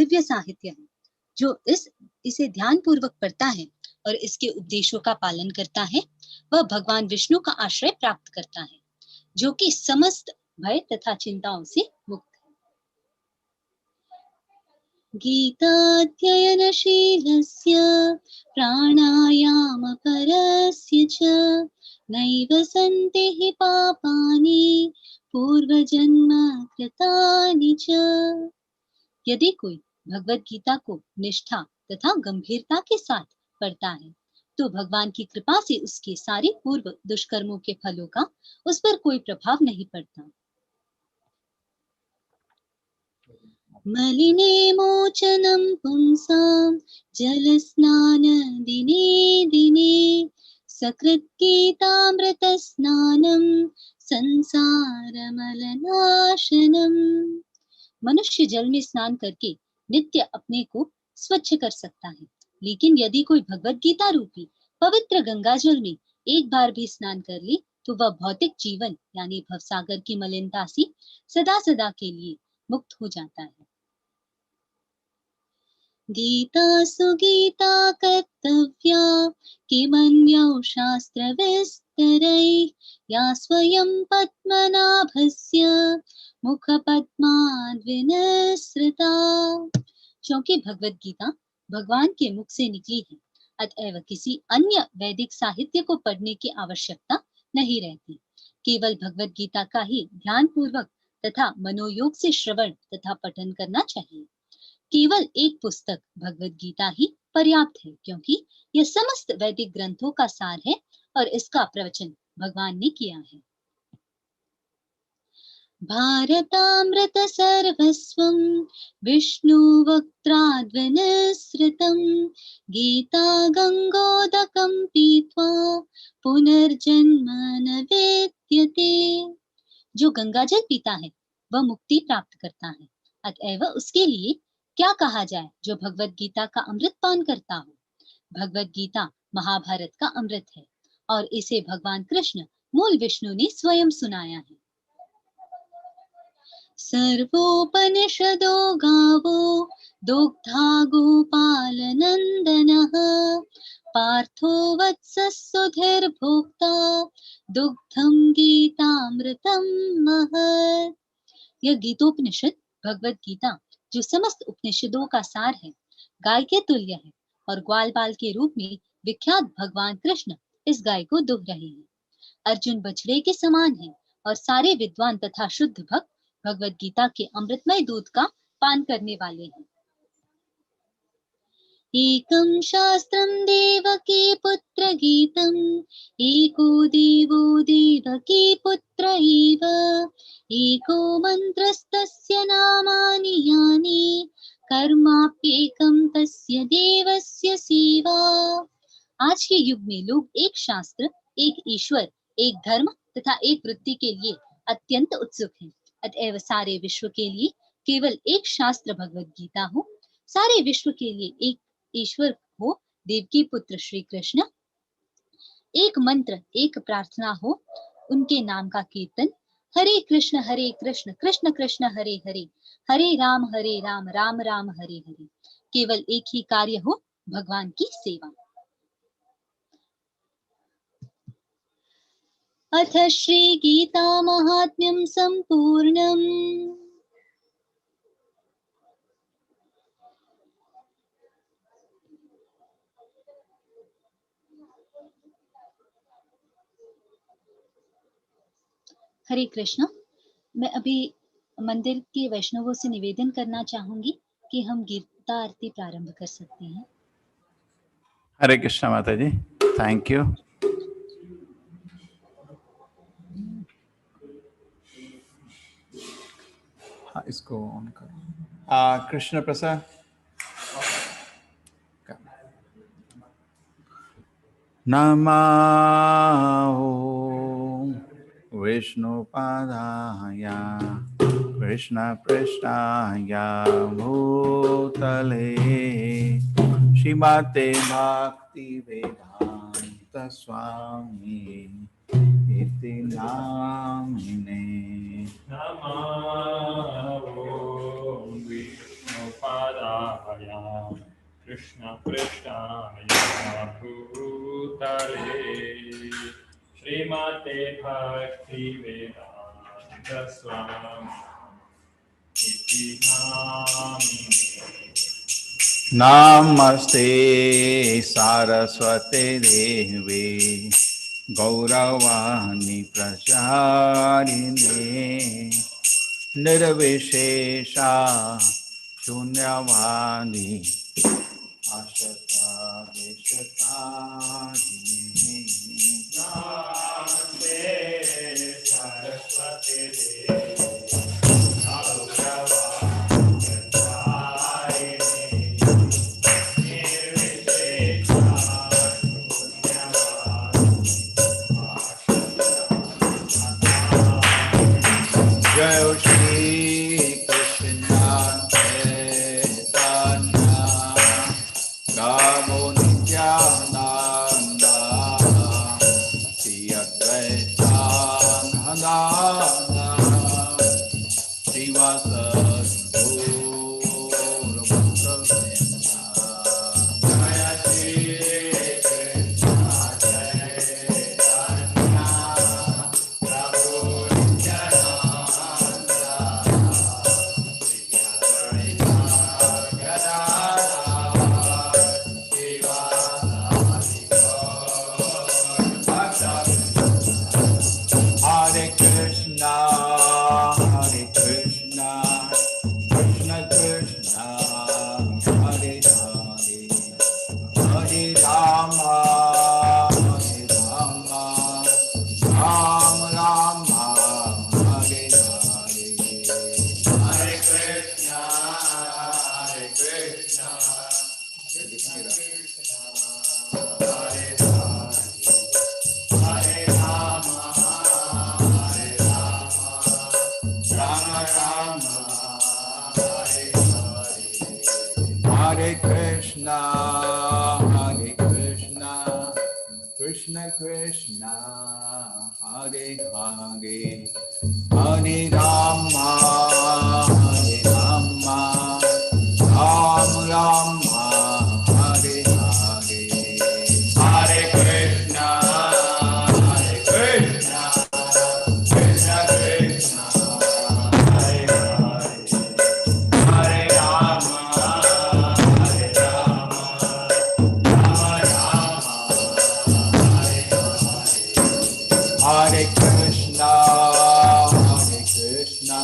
दिव्य साहित्य है। जो इसे ध्यान पूर्वक पढ़ता है और इसके उपदेशों का पालन करता है, वह भगवान विष्णु का आश्रय प्राप्त करता है, जो कि समस्त भय तथा चिंताओं से मुक्त है। गीताध्ययनशीलस्य प्राणायाम परस्य च नैव सन्ति हि पापानि पूर्वजन्म कृतानि च। यदि कोई भगवत गीता को निष्ठा तथा गंभीरता के साथ पढ़ता है, तो भगवान की कृपा से उसके सारे पूर्व दुष्कर्मों के फलों का उस पर कोई प्रभाव नहीं पड़ता। मलिने मोचनं पुंसां जलस्नान दिने दिने सकृत् गीतामृत स्नानं संसारमलनाशनम्। मनुष्य जल में स्नान करके नित्य अपने को स्वच्छ कर सकता है, लेकिन यदि कोई भगवत गीता रूपी पवित्र गंगा जल में एक बार भी स्नान कर ले, तो वह भौतिक जीवन यानी भवसागर की मलिनता से सदा सदा के लिए मुक्त हो जाता है। गीता सुगीता कर्तव्या किमन्यौ शास्त्र विस्तरै या स्वयं पद्मनाभस्य मुख पद्माद्विनिसृता। क्योंकि भगवत गीता भगवान के मुख से निकली है, अतएव किसी अन्य वैदिक साहित्य को पढ़ने की आवश्यकता नहीं रहती। केवल भगवत गीता का ही ध्यान पूर्वक तथा मनोयोग से श्रवण तथा पठन करना चाहिए। केवल एक पुस्तक भगवत गीता ही पर्याप्त है, क्योंकि यह समस्त वैदिक ग्रंथों का सार है और इसका प्रवचन भगवान ने किया है। भारतामृत सर्वस्वं विष्णुवक्त्राद्विनिसृतं गीता गंगोदकं पीत्वा पुनर्जन्म न विद्यते। जो गंगाजल पीता है वह मुक्ति प्राप्त करता है, अतएव उसके लिए क्या कहा जाए जो भगवत गीता का अमृत पान करता हो। भगवत गीता महाभारत का अमृत है और इसे भगवान कृष्ण मूल विष्णु ने स्वयं सुनाया है। सर्वोपनिषदो गावो दुग्धा गोपालनंदनः पार्थो वत्सः सुधीर्भोक्ता दुग्धं गीतामृतं महत्। यह गीतोपनिषद भगवत गीता जो समस्त उपनिषदों का सार है, गाय के तुल्य है और ग्वाल बाल के रूप में विख्यात भगवान कृष्ण इस गाय को दुह रहे हैं। अर्जुन बछड़े के समान है और सारे विद्वान तथा शुद्ध भक्त भगवत गीता के अमृतमय दूध का पान करने वाले हैं। एकं शास्त्रं देवकी पुत्र गीतम् एको देवो देवकी पुत्र एव एको मंत्रस्तस्य नामानि यानि कर्माप्येकं तस्य देवस्य सेवा। आज के युग में लोग एक शास्त्र, एक ईश्वर, एक धर्म तथा एक वृत्ति के लिए अत्यंत उत्सुक हैं। अतएव सारे विश्व के लिए केवल एक शास्त्र भगवत गीता हो, सारे विश्व के लिए एक ईश्वर हो देवकी पुत्र श्री कृष्ण, एक मंत्र एक प्रार्थना हो उनके नाम का कीर्तन, हरे कृष्ण कृष्ण कृष्ण हरे हरे, हरे राम राम राम हरे हरे। केवल एक ही कार्य हो, भगवान की सेवा। अथ श्री गीता महात्म्यं संपूर्णम्। हरे कृष्ण। मैं अभी मंदिर के वैष्णवों से निवेदन करना चाहूंगी कि हम गीता आरती प्रारंभ कर सकते हैं। हरे कृष्ण माता जी, थैंक यू। हाँ, इसको ऑन करो। कृष्ण प्रसाद, नमो विष्णुपादाय कृष्णपृष्ठाय भूतले श्रीमते भक्तिवेदांत स्वामी इति नामिने। नमो विष्णुपादाय पादाय कृष्ण पृष्ठाय भूतले श्रीमते भक्ति वेदांत स्वामी इति नामिने। Namaste Saraswate Devi Gauravani Pracharine Nirvishesha Shunyavani Ashata Vishatarine. Namaste Saraswate Devi Jai Shri Krishna Chaitanya Prabhu Nityananda Shri Advaita Gadadhara Srivasadi Gaura Bhaktavrinda. Jai Shri Krishna Chaitanya Prabhu Hare Krishna, Hare Krishna, Krishna Krishna, Hare Hare, Hare Rama, Hare Rama, Rama Rama, Hare Hare, Hare Krishna, Hare Krishna, Krishna Krishna, Hare Hare, Hare Rama, Hare Rama, Rama Rama, Hare Hare, Hare Krishna, Hare Krishna, Krishna Krishna, Hare Hare, Hare Rama, Hare Rama, Rama Rama, Hare Hare, Hare Krishna, Hare Krishna, Krishna Krishna, Hare Hare, Hare Rama, Hare Rama, Rama Rama, Hare Hare, Hare Krishna, Hare Krishna,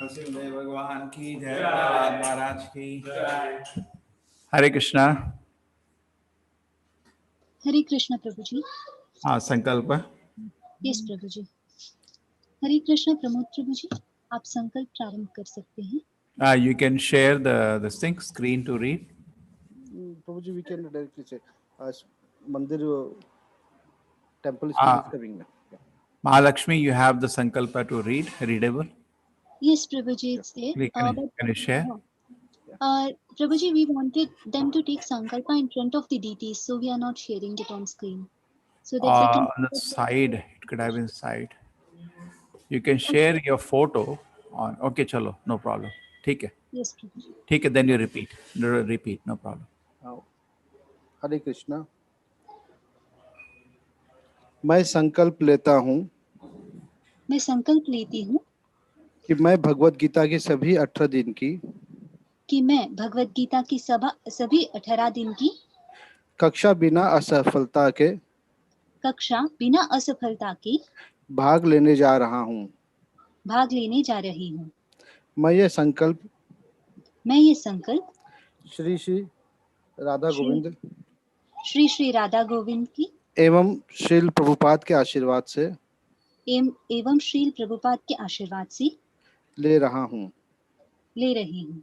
Narasimhadeva भगवान की जय, प्रहलाद महाराज की जय। हरे कृष्णा। हरे कृष्ण प्रभु जी। हाँ, संकल्प। Yes प्रभु जी। हरे कृष्ण प्रमोद प्रभु जी, आप संकल्प प्रारंभ कर सकते हैं। You can share this thing screen to read. Prabhu ji, we can directly say मंदिर temple Ah. screen is coming now. Mahalakshmi, you have the sankalpa to read, readable. Yes Prabhu ji, it's there. Please, can you share? Prabhu ji, we wanted them to take sankalpa in front of the deities, so we are not sharing it on screen. So that they can. On the side, it could have been side. You can share your photo on. Okay, chalo, no problem. ठीक है. Yes, Prabhu ji. ठीक है, then you repeat. Repeat, no problem. हरे कृष्णा। मैं संकल्प लेता हूँ मैं संकल्प लेती हूँ कि मैं भगवत गीता की सभी 18 दिन की कि मैं भगवत गीता की सभी 18 दिन की कक्षा बिना असफलता के भाग लेने जा रही हूँ। मैं ये संकल्प श्री श्री राधा गोविंद की एवं श्रील प्रभुपाद के आशीर्वाद से ले रही हूँ।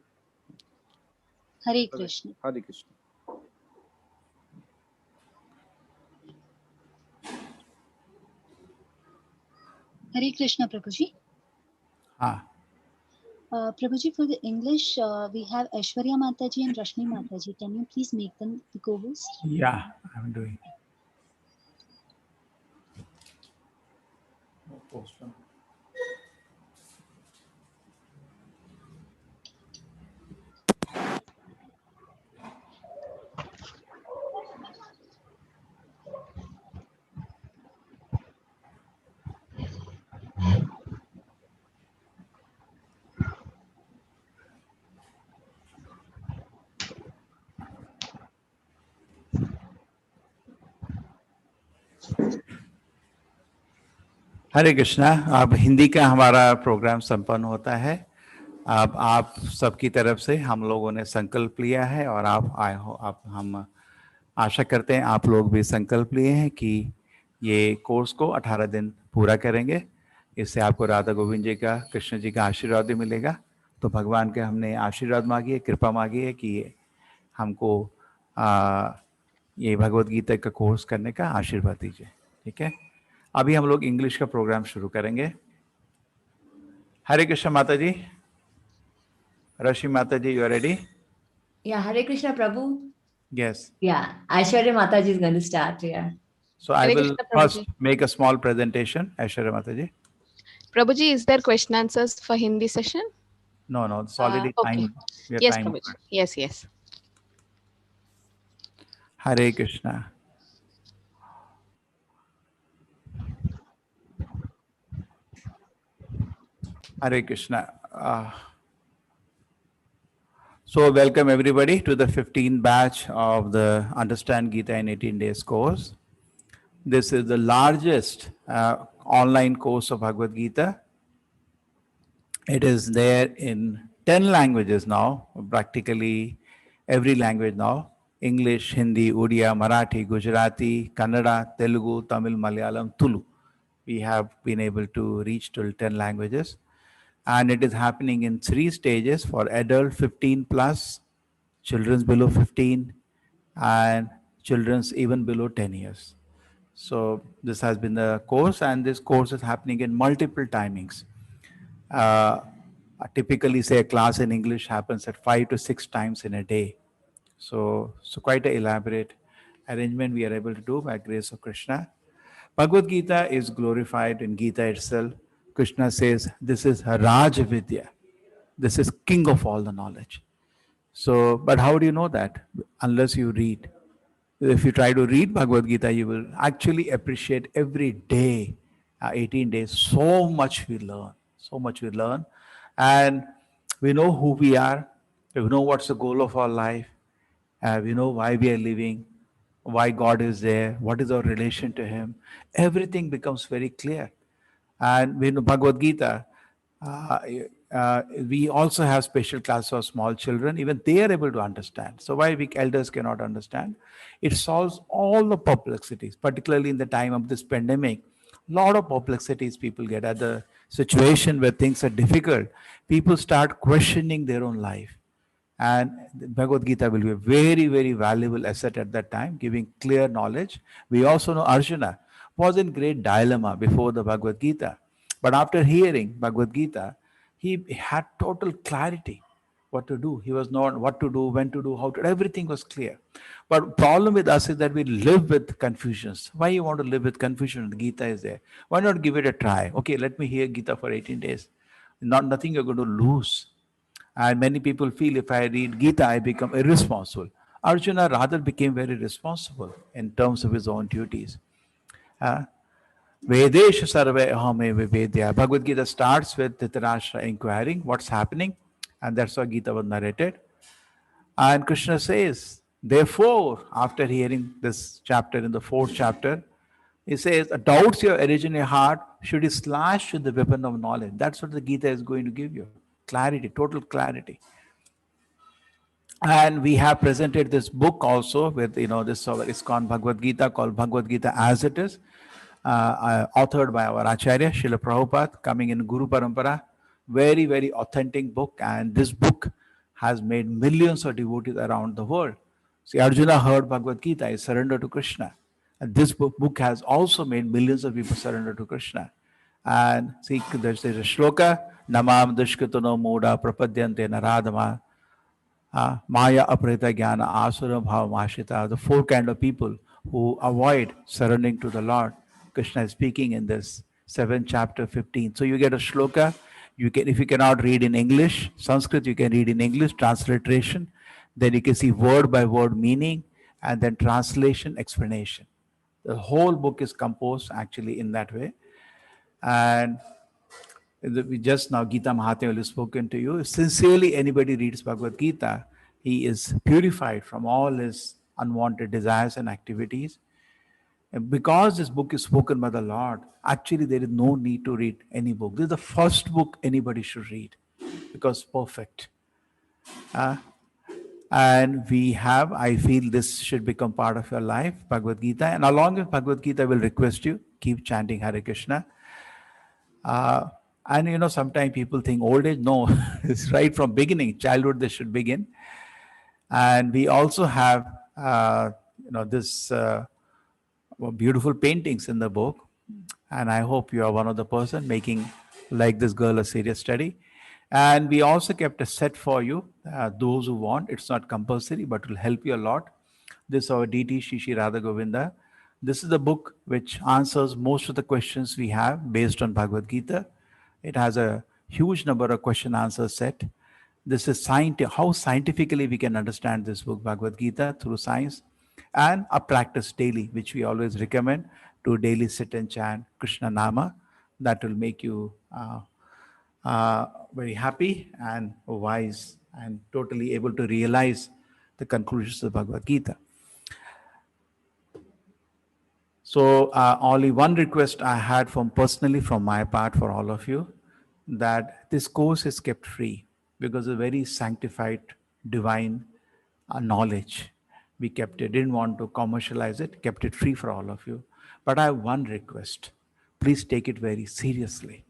हरे कृष्ण। हरे कृष्ण। हरे कृष्ण प्रभु जी। हाँ. Prabhu ji, for the English, we have Aishwarya Mataji and Rashmi Mataji. Can you please make them the co-host? Yeah, I'm doing. हरे कृष्णा। अब हिंदी का हमारा प्रोग्राम संपन्न होता है। अब आप सबकी तरफ से हम लोगों ने संकल्प लिया है और आप आए हो। आप हम आशा करते हैं आप लोग भी संकल्प लिए हैं कि ये कोर्स को 18 दिन पूरा करेंगे। इससे आपको राधा गोविंद जी का, कृष्ण जी का आशीर्वाद भी मिलेगा। तो भगवान के हमने आशीर्वाद मांगी है, कृपा मांगी है कि हमको ये भगवत गीता का कोर्स करने का आशीर्वाद दीजिए। ठीक है, अभी हम लोग इंग्लिश का प्रोग्राम शुरू करेंगे। हरे कृष्ण माता ji. Rashmi Mata ji, you are ready? Yeah, Hare Krishna Prabhu. Yes. Yeah, Aishwarya Mataji is going to start. Yeah. So I will first make a small presentation. Aishwarya Mata ji. Prabhuji, is there question answers for Hindi session? No, it's already okay. time. Yes, Prabhuji. Yes. Hare Krishna. Hare Krishna. So welcome everybody to the 15th batch of the Understand Gita in 18 Days course. This is the largest online course of Bhagavad Gita. It is there in 10 languages now, practically every language now. English, Hindi, Odia, Marathi, Gujarati, Kannada, Telugu, Tamil, Malayalam, Tulu. We have been able to reach till 10 languages. And it is happening in 3 stages for adult 15 plus, children's below 15, and children's even below 10 years. So this has been the course, and this course is happening in multiple timings. Typically, say a class in English happens at 5 to 6 times in a day. So quite elaborate. arrangement we are able to do by grace of Krishna. Bhagavad Gita is glorified in Gita itself. Krishna says, this is Raj Vidya. This is king of all the knowledge. So, but how do you know that? Unless you read. If you try to read Bhagavad Gita, you will actually appreciate every day, 18 days, so much we learn, so much we learn. And we know who we are, we know what's the goal of our life, we know why we are living, why God is there, what is our relation to Him. Everything becomes very clear. And we know Bhagavad Gita, uh, we also have special classes for small children. Even they are able to understand. So why we elders cannot understand? It solves all the perplexities, particularly in the time of this pandemic. A lot of perplexities people get at the situation where things are difficult. People start questioning their own life. And the Bhagavad Gita will be a very, very valuable asset at that time, giving clear knowledge. We also know Arjuna was in great dilemma before the Bhagavad Gita. But after hearing Bhagavad Gita, he had total clarity what to do. He was not what to do, when to do, how to, everything was clear. But problem with us is that we live with confusions. Why you want to live with confusion? The Gita is there. Why not give it a try? Okay, let me hear Gita for 18 days. Nothing you're going to lose. And many people feel if I read Gita, I become irresponsible. Arjuna rather became very responsible in terms of his own duties. Vedesh sarve ahame vivedya. Bhagavad Gita starts with Dhritarashtra inquiring what's happening, and that's how Gita was narrated. And Krishna says, therefore, after hearing this chapter in the 4th chapter, he says, doubts your origin in your heart should be slashed with the weapon of knowledge. That's what the Gita is going to give you. Clarity, total clarity. And we have presented this book also with, this ISKCON Bhagavad Gita called Bhagavad Gita as it is, authored by our Acharya, Srila Prabhupada, coming in Guru Parampara. Very, very authentic book. And this book has made millions of devotees around the world. See, Arjuna heard Bhagavad Gita, he surrendered to Krishna. And this book has also made millions of people surrender to Krishna. And see, there's a shloka, Namam Dushkritano Moda Prapadyante Naradama Maya Aprita Jnana Asura Bhava Mashita. The 4 kind of people who avoid surrendering to the Lord. Krishna is speaking in this 7th chapter 15. So you get a shloka. You can, if you cannot read in English, Sanskrit, you can read in English, transliteration. Then you can see word by word meaning, and then translation, explanation. The whole book is composed actually in that way. And we just now, Gita Mahatmya has spoken to you. If sincerely anybody reads Bhagavad Gita, he is purified from all his unwanted desires and activities. And because this book is spoken by the Lord, actually there is no need to read any book. This is the first book anybody should read because perfect. And we have, I feel this should become part of your life, Bhagavad Gita. And along with Bhagavad Gita, I will request you, keep chanting Hare Krishna. And sometimes people think old age, no, it's right from beginning, childhood they should begin. And we also have, this beautiful paintings in the book. And I hope you are one of the person making, like this girl, a serious study. And we also kept a set for you, those who want. It's not compulsory, but it will help you a lot. This is our DT Shri Radha Govinda. This is the book which answers most of the questions we have based on Bhagavad Gita. It has a huge number of question answer set. This is how scientifically we can understand this book, Bhagavad Gita, through science, and a practice daily, which we always recommend to daily sit and chant Krishna Nama. That will make you very happy and wise and totally able to realize the conclusions of Bhagavad Gita. So only one request I had personally from my part for all of you, that this course is kept free because of very sanctified divine knowledge. We kept it, didn't want to commercialize it, kept it free for all of you. But I have one request. Please take it very seriously.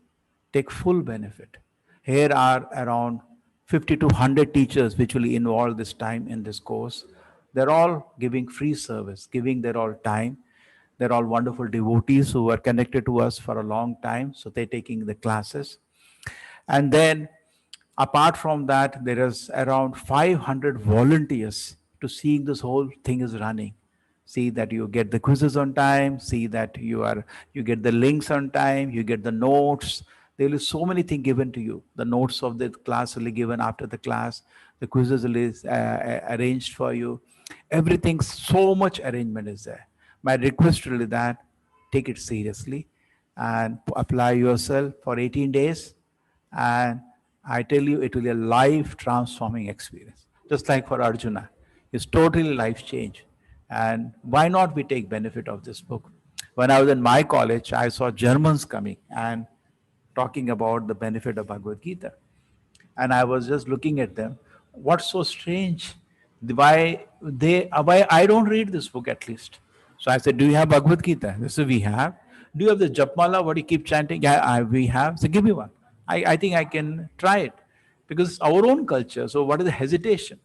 Take full benefit. Here are around 50 to 100 teachers which will involve this time in this course. They're all giving free service, giving their all time. They're all wonderful devotees who are connected to us for a long time. So they're taking the classes. And then apart from that, there is around 500 volunteers to seeing this whole thing is running. see that you get the quizzes on time, see that you get the links on time, you get the notes. There is so many things given to you. The notes of the class will be given after the class. The quizzes will is arranged for you. Everything, so much arrangement is there. My request really that take it seriously and apply yourself for 18 days. And I tell you, it will be a life transforming experience. Just like for Arjuna, it's totally life change. And why not we take benefit of this book? When I was in my college, I saw Germans coming and talking about the benefit of Bhagavad Gita. And I was just looking at them. What's so strange? Why I don't read this book at least. So I said, do you have Bhagavad Gita? They said, we have. Do you have the Japmala? What do you keep chanting? Yeah, we have. So give me one. I think I can try it because it's our own culture. So what is the hesitation?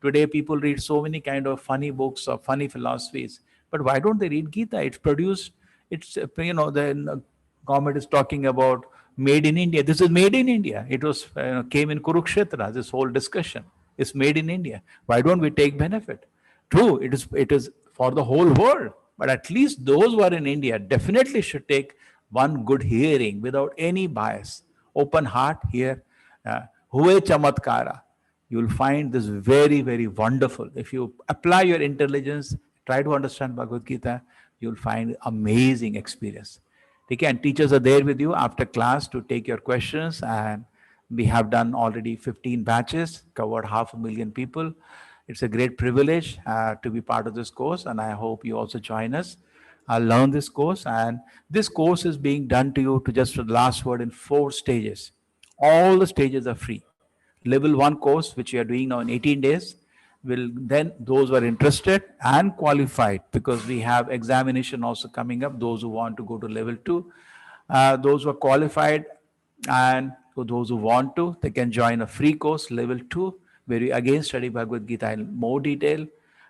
Today people read so many kind of funny books or funny philosophies, but why don't they read Gita? It's produced, it's, the government is talking about made in India. This is made in India. It was came in Kurukshetra, this whole discussion. It's made in India. Why don't we take benefit? True, it is for the whole world, but at least those who are in India definitely should take one good hearing without any bias. Open heart here. Huve chamatkara. You will find this very, very wonderful. If you apply your intelligence, try to understand Bhagavad Gita, you'll find amazing experience. Okay, and teachers are there with you after class to take your questions, and we have done already 15 batches, covered 500,000 people. It's a great privilege to be part of this course, and I hope you also join us. Learn this course, and this course is being done to you to just the last word in 4 stages. All the stages are free. Level 1 course, which we are doing now in 18 days, will then those who are interested and qualified, because we have examination also coming up, those who want to go to level 2, those who are qualified and for those who want to, they can join a free course, level 2, where we again study Bhagavad Gita in more detail.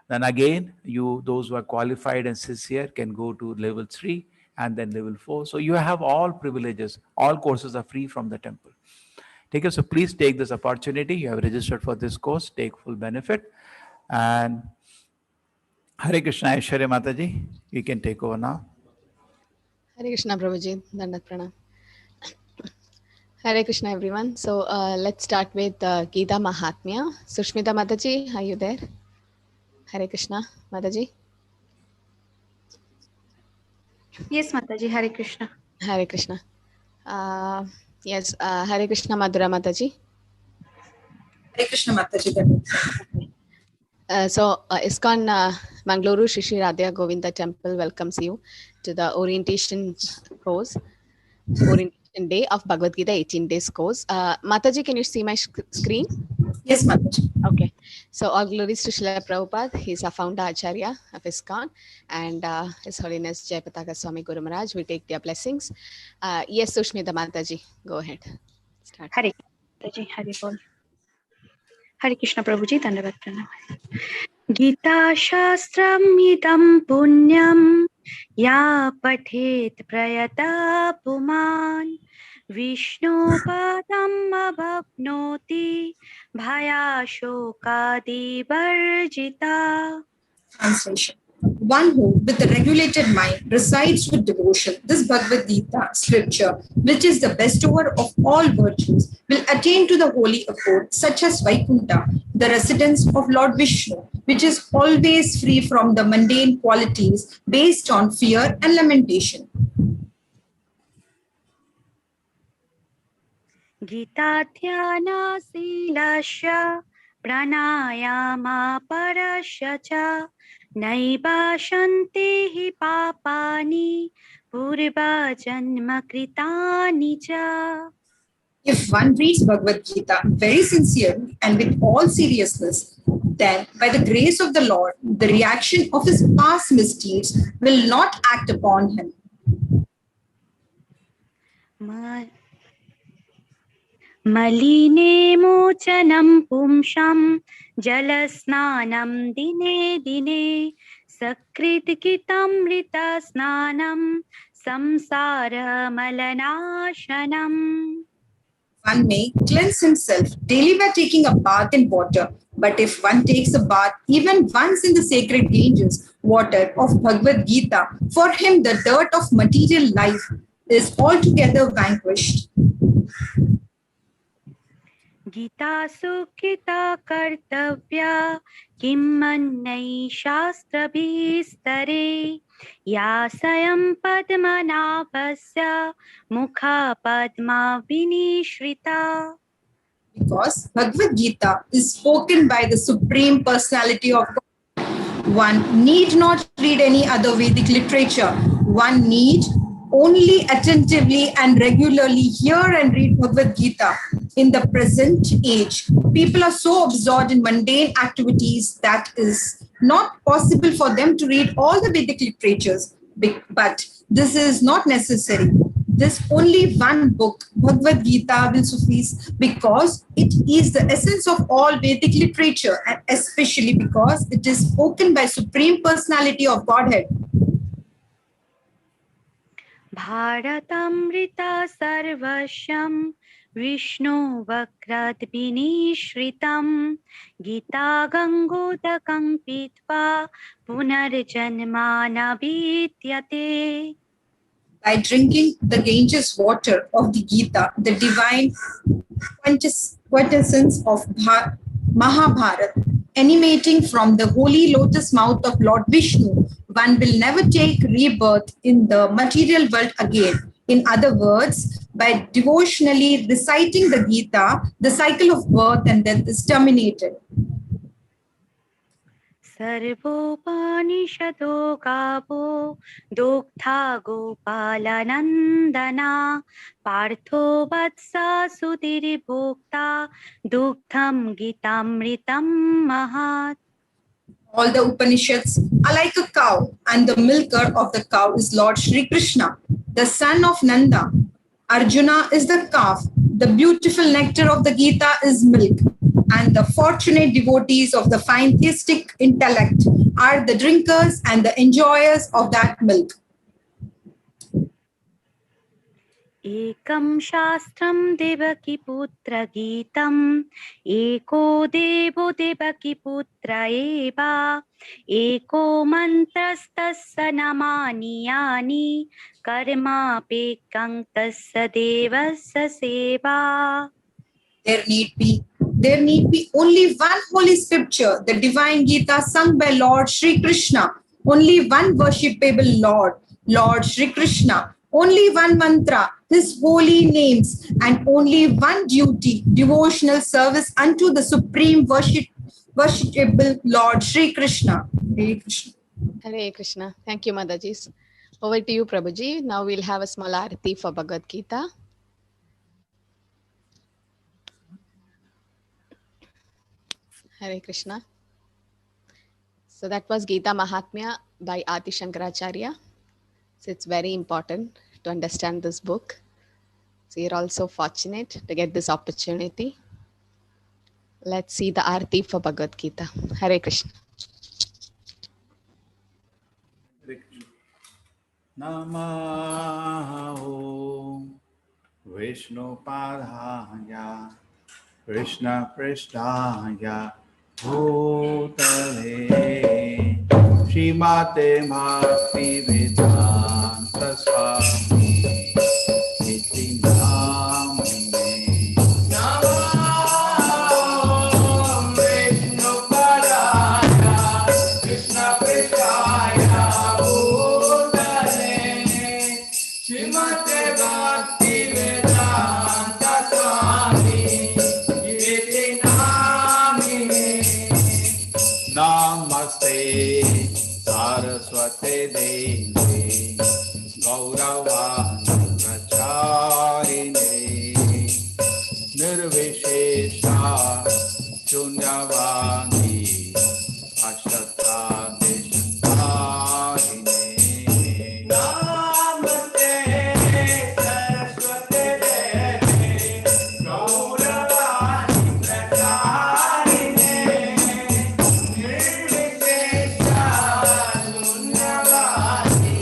Then again, those who are qualified and sincere can go to level 3 and then level 4. So you have all privileges. All courses are free from the temple. Take it. So please take this opportunity. You have registered for this course. Take full benefit. And Hare Krishna, Aishwarya Mataji, you can take over now. Hare Krishna, Prabhuji. Dandat Pranam. Hare Krishna, everyone. So let's start with Gita Mahatmya. Sushmita Mataji, are you there? Hare Krishna, Mataji. Yes, Mataji. Hare Krishna. Hare Krishna. Yes, Hare Krishna, Madhura Mataji. Hare Krishna, Mataji. So ISKCON Mangaluru Shri Shri Radha Govinda Temple welcomes you to the orientation course, orientation day of Bhagavad Gita 18 days course. Mataji, can you see my screen? Yes, Mataji. Okay. So all glories to Srila Prabhupada. He's a founder Acharya of ISKCON, and His Holiness Jayapataka Swami Guru Maharaj will take their blessings. Yes, Sushmita Mataji, go ahead. Start. Hare Mataji, Hare Bol. Hare Krishna, Prabhuji. Dandavat Pranam. Gita Shastram idam punyam ya pathet prayata puman Vishnu padam abhagnoti bhaya shokadi varjita. Translation. One who, with a regulated mind, recites with devotion this Bhagavad Gita scripture, which is the bestower of all virtues, will attain to the holy abode, such as Vaikuntha, the residence of Lord Vishnu, which is always free from the mundane qualities based on fear and lamentation. Gita dhyana silasya pranayama parasya cha naiva shanti papani purva janma kritani cha. If one reads Bhagavad Gita very sincerely and with all seriousness, then by the grace of the Lord, the reaction of his past misdeeds will not act upon him. Maline mochanam pumsham jalasnanam dine dine sakrit kitamrita snanam samsara malanashanam. One may cleanse himself daily by taking a bath in water, But if one takes a bath even once in the sacred Ganges water of Bhagavad Gita, for him the dirt of material life is altogether vanquished. Gita सुखिता कर्तव्या किमन्यै शास्त्रभिस्तरे या स्वयं पद्मनाभस्य मुखा Padma विनिश्रिता. Because Bhagavad Gita is spoken by the Supreme Personality of God. One need not read any other Vedic literature. One need only attentively and regularly hear and read Bhagavad Gita. In the present age, people are so absorbed in mundane activities that is not possible for them to read all the Vedic literatures. But this is not necessary. This only one book, Bhagavad Gita, will suffice because it is the essence of all Vedic literature, and especially because it is spoken by Supreme Personality of Godhead. भारतमृता सर्वस्वं Vishnu वक्रद् विनिश्रितं Gita गंगोदकं पीत्वा पुनर्जन्मा न विद्यते. By drinking the Ganges water of the Gita, the divine quintessence of Mahabharata, emanating from the holy lotus mouth of Lord Vishnu, one will never take rebirth in the material world again. In other words, by devotionally reciting the Gita, the cycle of birth and death is terminated. सर्वोपनिषदो गावो दुग्धा गोपालनन्दना पार्थो वत्सा सुधीर्भोक्ता दुग्धं गीतामृतं महात्. All the Upanishads are like a cow, and the milker of the cow is Lord Shri Krishna, the son of Nanda. Arjuna is the calf. The beautiful nectar of the Gita is milk, and the fortunate devotees of the fine theistic intellect are the drinkers and the enjoyers of that milk. एकं शास्त्रं देवकी पुत्र गीतम् एको देवो देवकी पुत्र एव एको मन्त्रस्तस्य नमानि यानि कर्मापेकं तस्य देवस्य सेवा. There need be only one holy scripture, the divine Gita sung by Lord Shri Krishna, only one worshipable Lord, Lord Shri Krishna, only one mantra, his holy names, and only one duty, devotional service unto the supreme worshipable Lord Shri Krishna. Hare Krishna. Hare Krishna. Thank you, Mataji. Over to you, Prabhuji. Now we'll have a small arati for Bhagavad Gita. Hare Krishna. So that was Gita Mahatmya by Adi Shankaracharya. So it's very important to understand this book. So you're also fortunate to get this opportunity. Let's see the Arati for Bhagavad Gita. Hare Krishna. Namaho Vishnu Padhaya Krishna Prishtaya Bhutale Srimate Bhakti Vedanta Swami Iti Namine Namo Vishnu Padaya Krishna Prishtaya Bhutale Srimate Bhakti Vedanta Swami Iti Namine Namaste Saraswate Devi Gauravani Pracharine Nirvishesha Shunyavani Ashtata Deshatarine Namaste Saraswate Devi Gauravani Pracharine Nirvishesha Shunyavani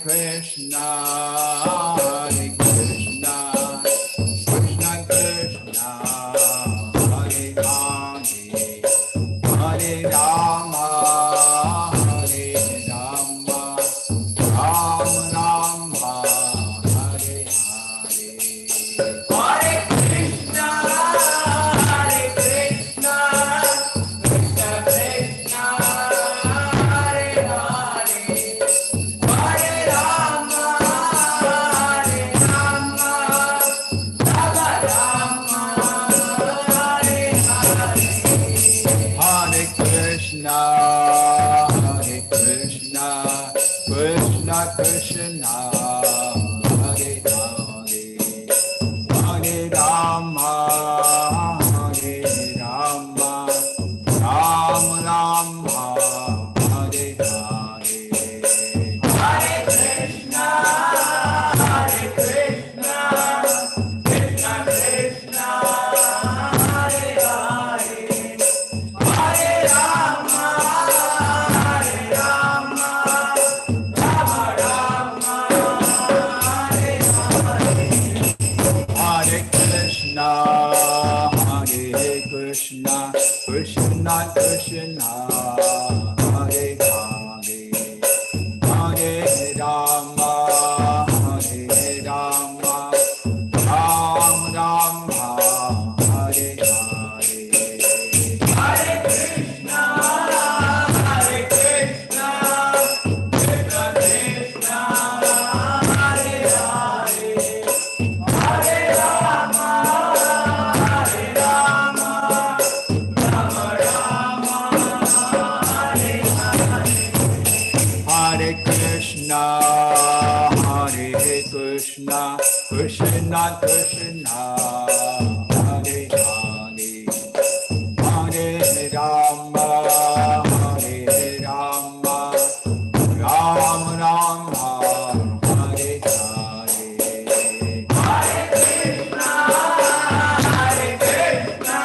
Krishna, Hare Krishna, Krishna Krishna, Hare Hare, Hare Rama, Hare Rama, Rama Rama, Hare Hare. Hare Krishna, Hare Krishna, Krishna Krishna, Hare Hare, Hare Rama, Hare Rama, Rama Rama, Hare Hare. Hare Krishna, Hare Krishna, Krishna Krishna, Hare Hare, Hare Rama, Hare Rama, Rama Rama, Hare Hare. Hare Krishna, Hare Krishna, Krishna Krishna, Hare Hare, Hare Rama, Hare Rama, Rama Rama, Hare Hare. Hare Krishna, Hare Krishna, Krishna Krishna, Hare Hare, Hare Rama, Hare Rama, Rama Rama, Hare Hare. Hare Krishna, Hare Krishna, Krishna Krishna, Hare Hare, Hare Rama, Hare Rama, Rama Rama, Hare Hare. Hare Krishna, Hare Krishna, Krishna Krishna, Hare Hare, Hare Rama, Hare Rama, Rama Rama, Hare Hare. Hare Krishna, Hare Krishna,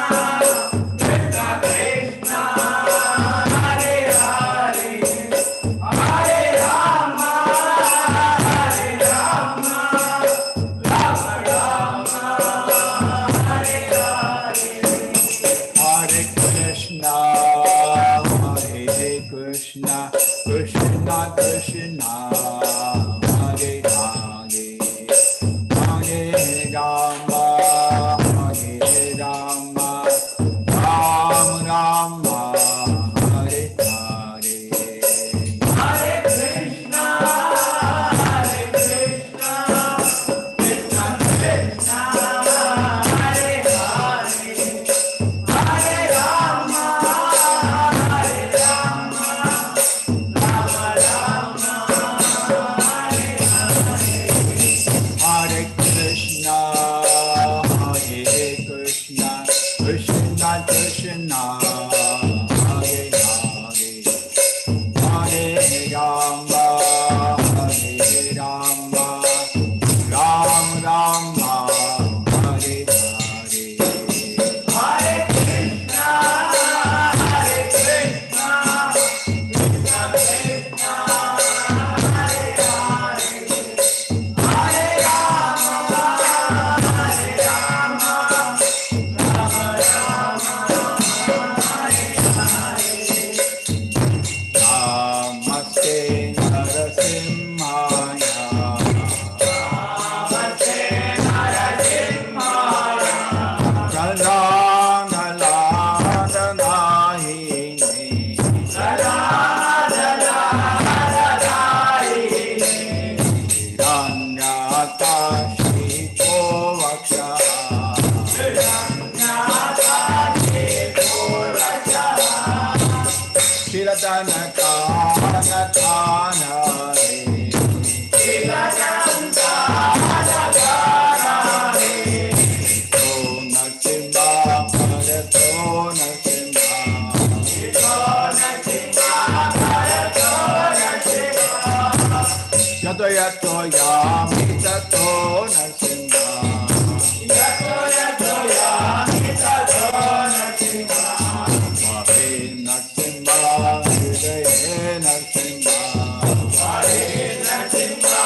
Krishna Krishna, Hare Hare, Hare Rama, Hare Rama, Rama Rama, Hare Hare. Hare Krishna, Hare Krishna, Krishna Krishna, Hare Hare, Hare Rama, Hare Rama, Rama Rama, Hare Hare. Hare Krishna, Hare Krishna, Krishna Krishna, Hare Hare, Hare Rama, Hare Rama, Rama Rama, Hare Hare. Hare Krishna, Hare Krishna, Krishna Krishna, Hare Hare, Hare Rama, Hare Rama, Rama Rama, Hare Hare. Hare Krishna, Hare Krishna, Krishna Krishna, Hare Hare, Hare Rama, Hare Rama, Rama Rama, Hare Hare. Namaste Narasimhaya, Namaste Narasimhaya, Galangaladhanahine, Galangaladhanahine, Hiranyakashipo Vakshaha, Hiranyakashipo Vakshaha, Shiradanakanathanare, Shiradanakanathanare, Ito Narasimha, Bharato Narasimha, Ito Narasimha, Bharato Narasimha, Yato Yato Yami Tato Narasimha, Yato Yato Yami Tato Narasimha, Hare Narasimha, Hare Narasimha, Hare Narasimha,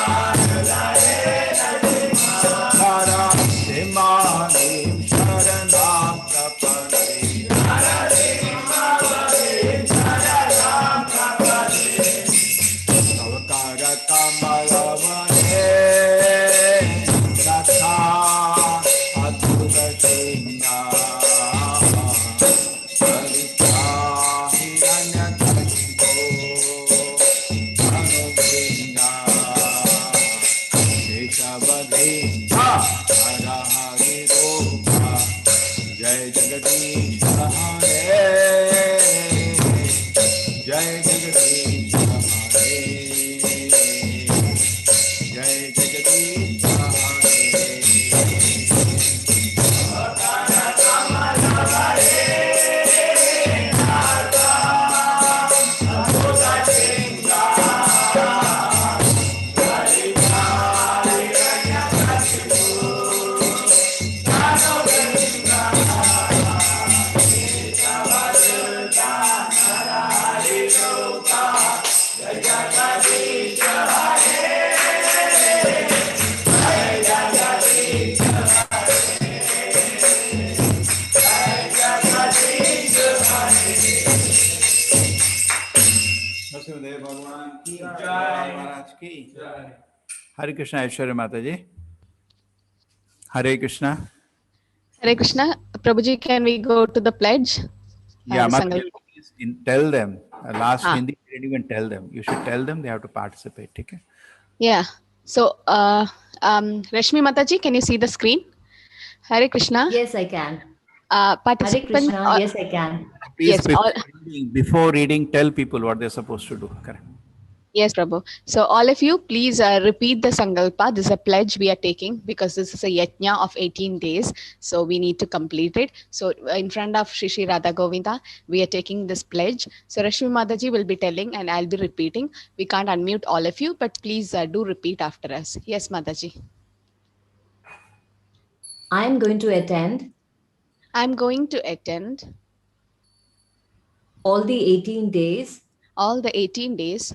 Narasimhadeva भगवान की जय, महाराज की जय। हरे कृष्णा ऐश्वर्य माता जी। Hare Krishna. Hare Krishna. Prabhuji, can we go to the pledge? Yeah, The Mata ji, Sankalpa. please tell them. Last Ah. Hindi, you didn't even tell them. You should tell them they have to participate. Okay? Yeah. So, Rashmi Mataji, can you see the screen? Hare Krishna. Yes, I can. Hare Participants. Krishna. Yes, I can. Please, Yes, before reading, tell people what they're supposed to do. Correct. Yes, Prabhu. So all of you, please repeat the Sankalpa. This is a pledge we are taking because this is a yajna of 18 days. So we need to complete it. So in front of Shri Shri Radha Govinda, we are taking this pledge. So Rashmi Mataji will be telling and I'll be repeating. We can't unmute all of you, but please do repeat after us. Yes, Mataji. I am going to attend I'm going to attend all the 18 days all the 18 days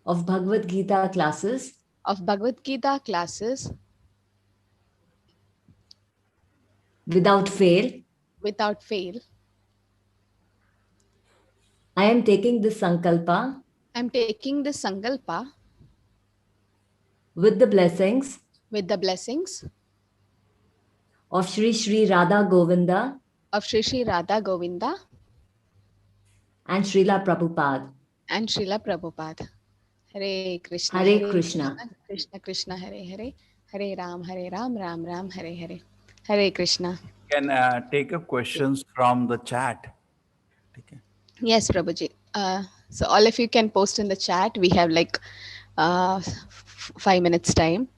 of Bhagavad Gita classes of Bhagavad Gita classes without fail. without fail. I am taking this Sankalpa I'm taking this Sankalpa with the blessings with the blessings of Shri Shri Radha Govinda of Shri Shri Radha Govinda and Srila Prabhupada. and Srila Prabhupada. Hare Krishna. Hare Krishna. Krishna Krishna Hare Hare. Hare Ram, Ram Ram, Hare Hare. Hare Krishna. Can take up questions from the chat. Okay. Yes, Prabhuji. So all of you can post in the chat. We have like 5 minutes time.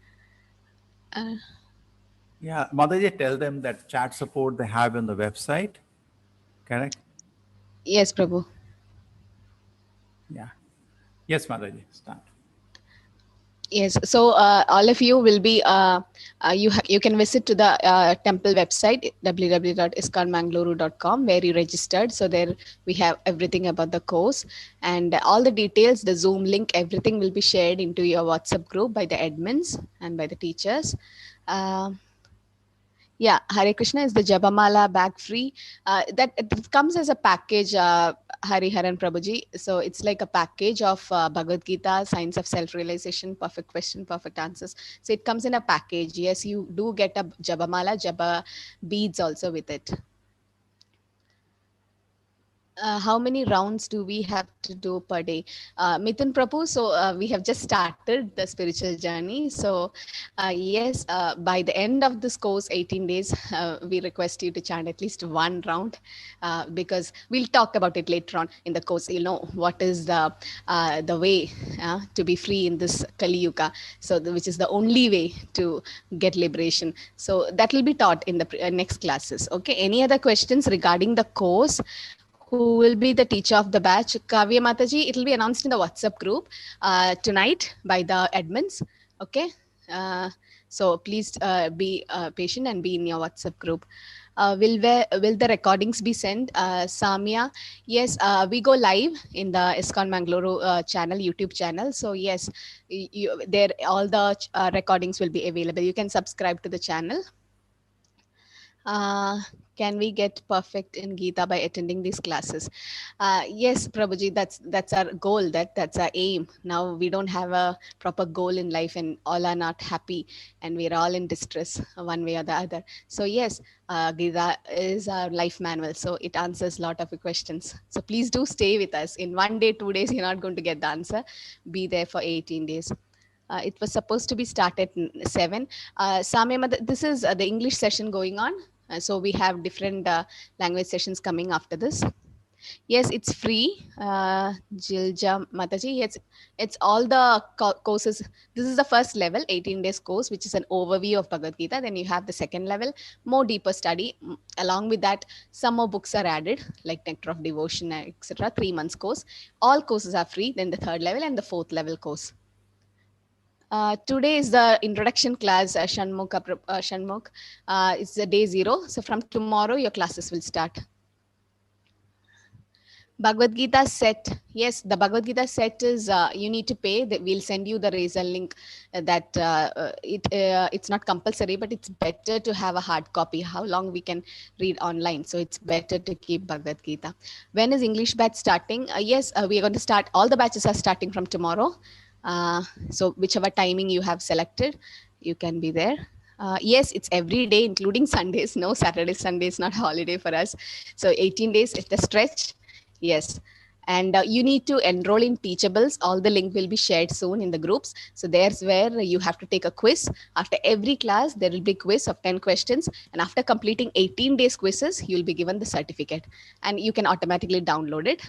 Yeah, Mataji, tell them that chat support they have on the website. Correct? Yes, Prabhu. Yeah. Yes, Mataji, start. Yes, so all of you will be you can visit to the temple website www.iskonmangaluru.com where you registered. So there we have everything about the course and all the details, the Zoom link, everything will be shared into your WhatsApp group by the admins and by the teachers. Yeah, Hare Krishna is the Jabamala bag free. That it comes as a package, Hari Haran Prabhuji. So it's like a package of Bhagavad Gita, Science of Self-Realization, Perfect Question, Perfect Answers. So it comes in a package. Yes, you do get a Jabamala, Jaba beads also with it. How many rounds do we have to do per day? Mithun Prabhu, so we have just started the spiritual journey. So yes, by the end of this course, 18 days, we request you to chant at least one round because we'll talk about it later on in the course. You know, what is the way to be free in this Kali Yuga, so which is the only way to get liberation. So that will be taught in the next classes. Okay, any other questions regarding the course? Who will be the teacher of the batch? Kavya Mataji, it will be announced in the WhatsApp group tonight by the admins. Okay. So please be patient and be in your WhatsApp group. Will the recordings be sent? Samia, yes, we go live in the ISKCON Mangaluru channel, YouTube channel. So yes, there all the recordings will be available. You can subscribe to the channel. Can we get perfect in Gita by attending these classes? Yes, Prabhuji, that's our goal. That's our aim. Now we don't have a proper goal in life, and all are not happy, and we're all in distress one way or the other. So yes, Gita is our life manual, so it answers a lot of your questions. So please do stay with us. In 1 day, 2 days, you're not going to get the answer. Be there for 18 days. It was supposed to be started at 7. Samya, this is the English session going on. So we have different language sessions coming after this. Yes, it's free. Jilja Mataji, yes, it's all the courses. This is the first level, 18 days course, which is an overview of Bhagavad Gita. Then you have the second level, more deeper study. Along with that, some more books are added, like Nectar of Devotion, etc. 3 months course. All courses are free. Then the third level and the fourth level course. Today is the introduction class, Shanmukh. It's the day 0. So from tomorrow, your classes will start. Bhagavad Gita set. Yes, the Bhagavad Gita set is you need to pay. We'll send you the Razer link. It's not compulsory, but it's better to have a hard copy. How long we can read online, so it's better to keep Bhagavad Gita. When is English batch starting? Yes, we are going to start. All the batches are starting from tomorrow. So whichever timing you have selected, you can be there. Yes, it's every day, including Sundays. No Saturday, Sunday is not holiday for us. So 18 days, it's the stretch. Yes. And you need to enroll in Teachables. All the link will be shared soon in the groups. So there's where you have to take a quiz. After every class, there will be a quiz of 10 questions. And after completing 18 days quizzes, you'll be given the certificate. And you can automatically download it.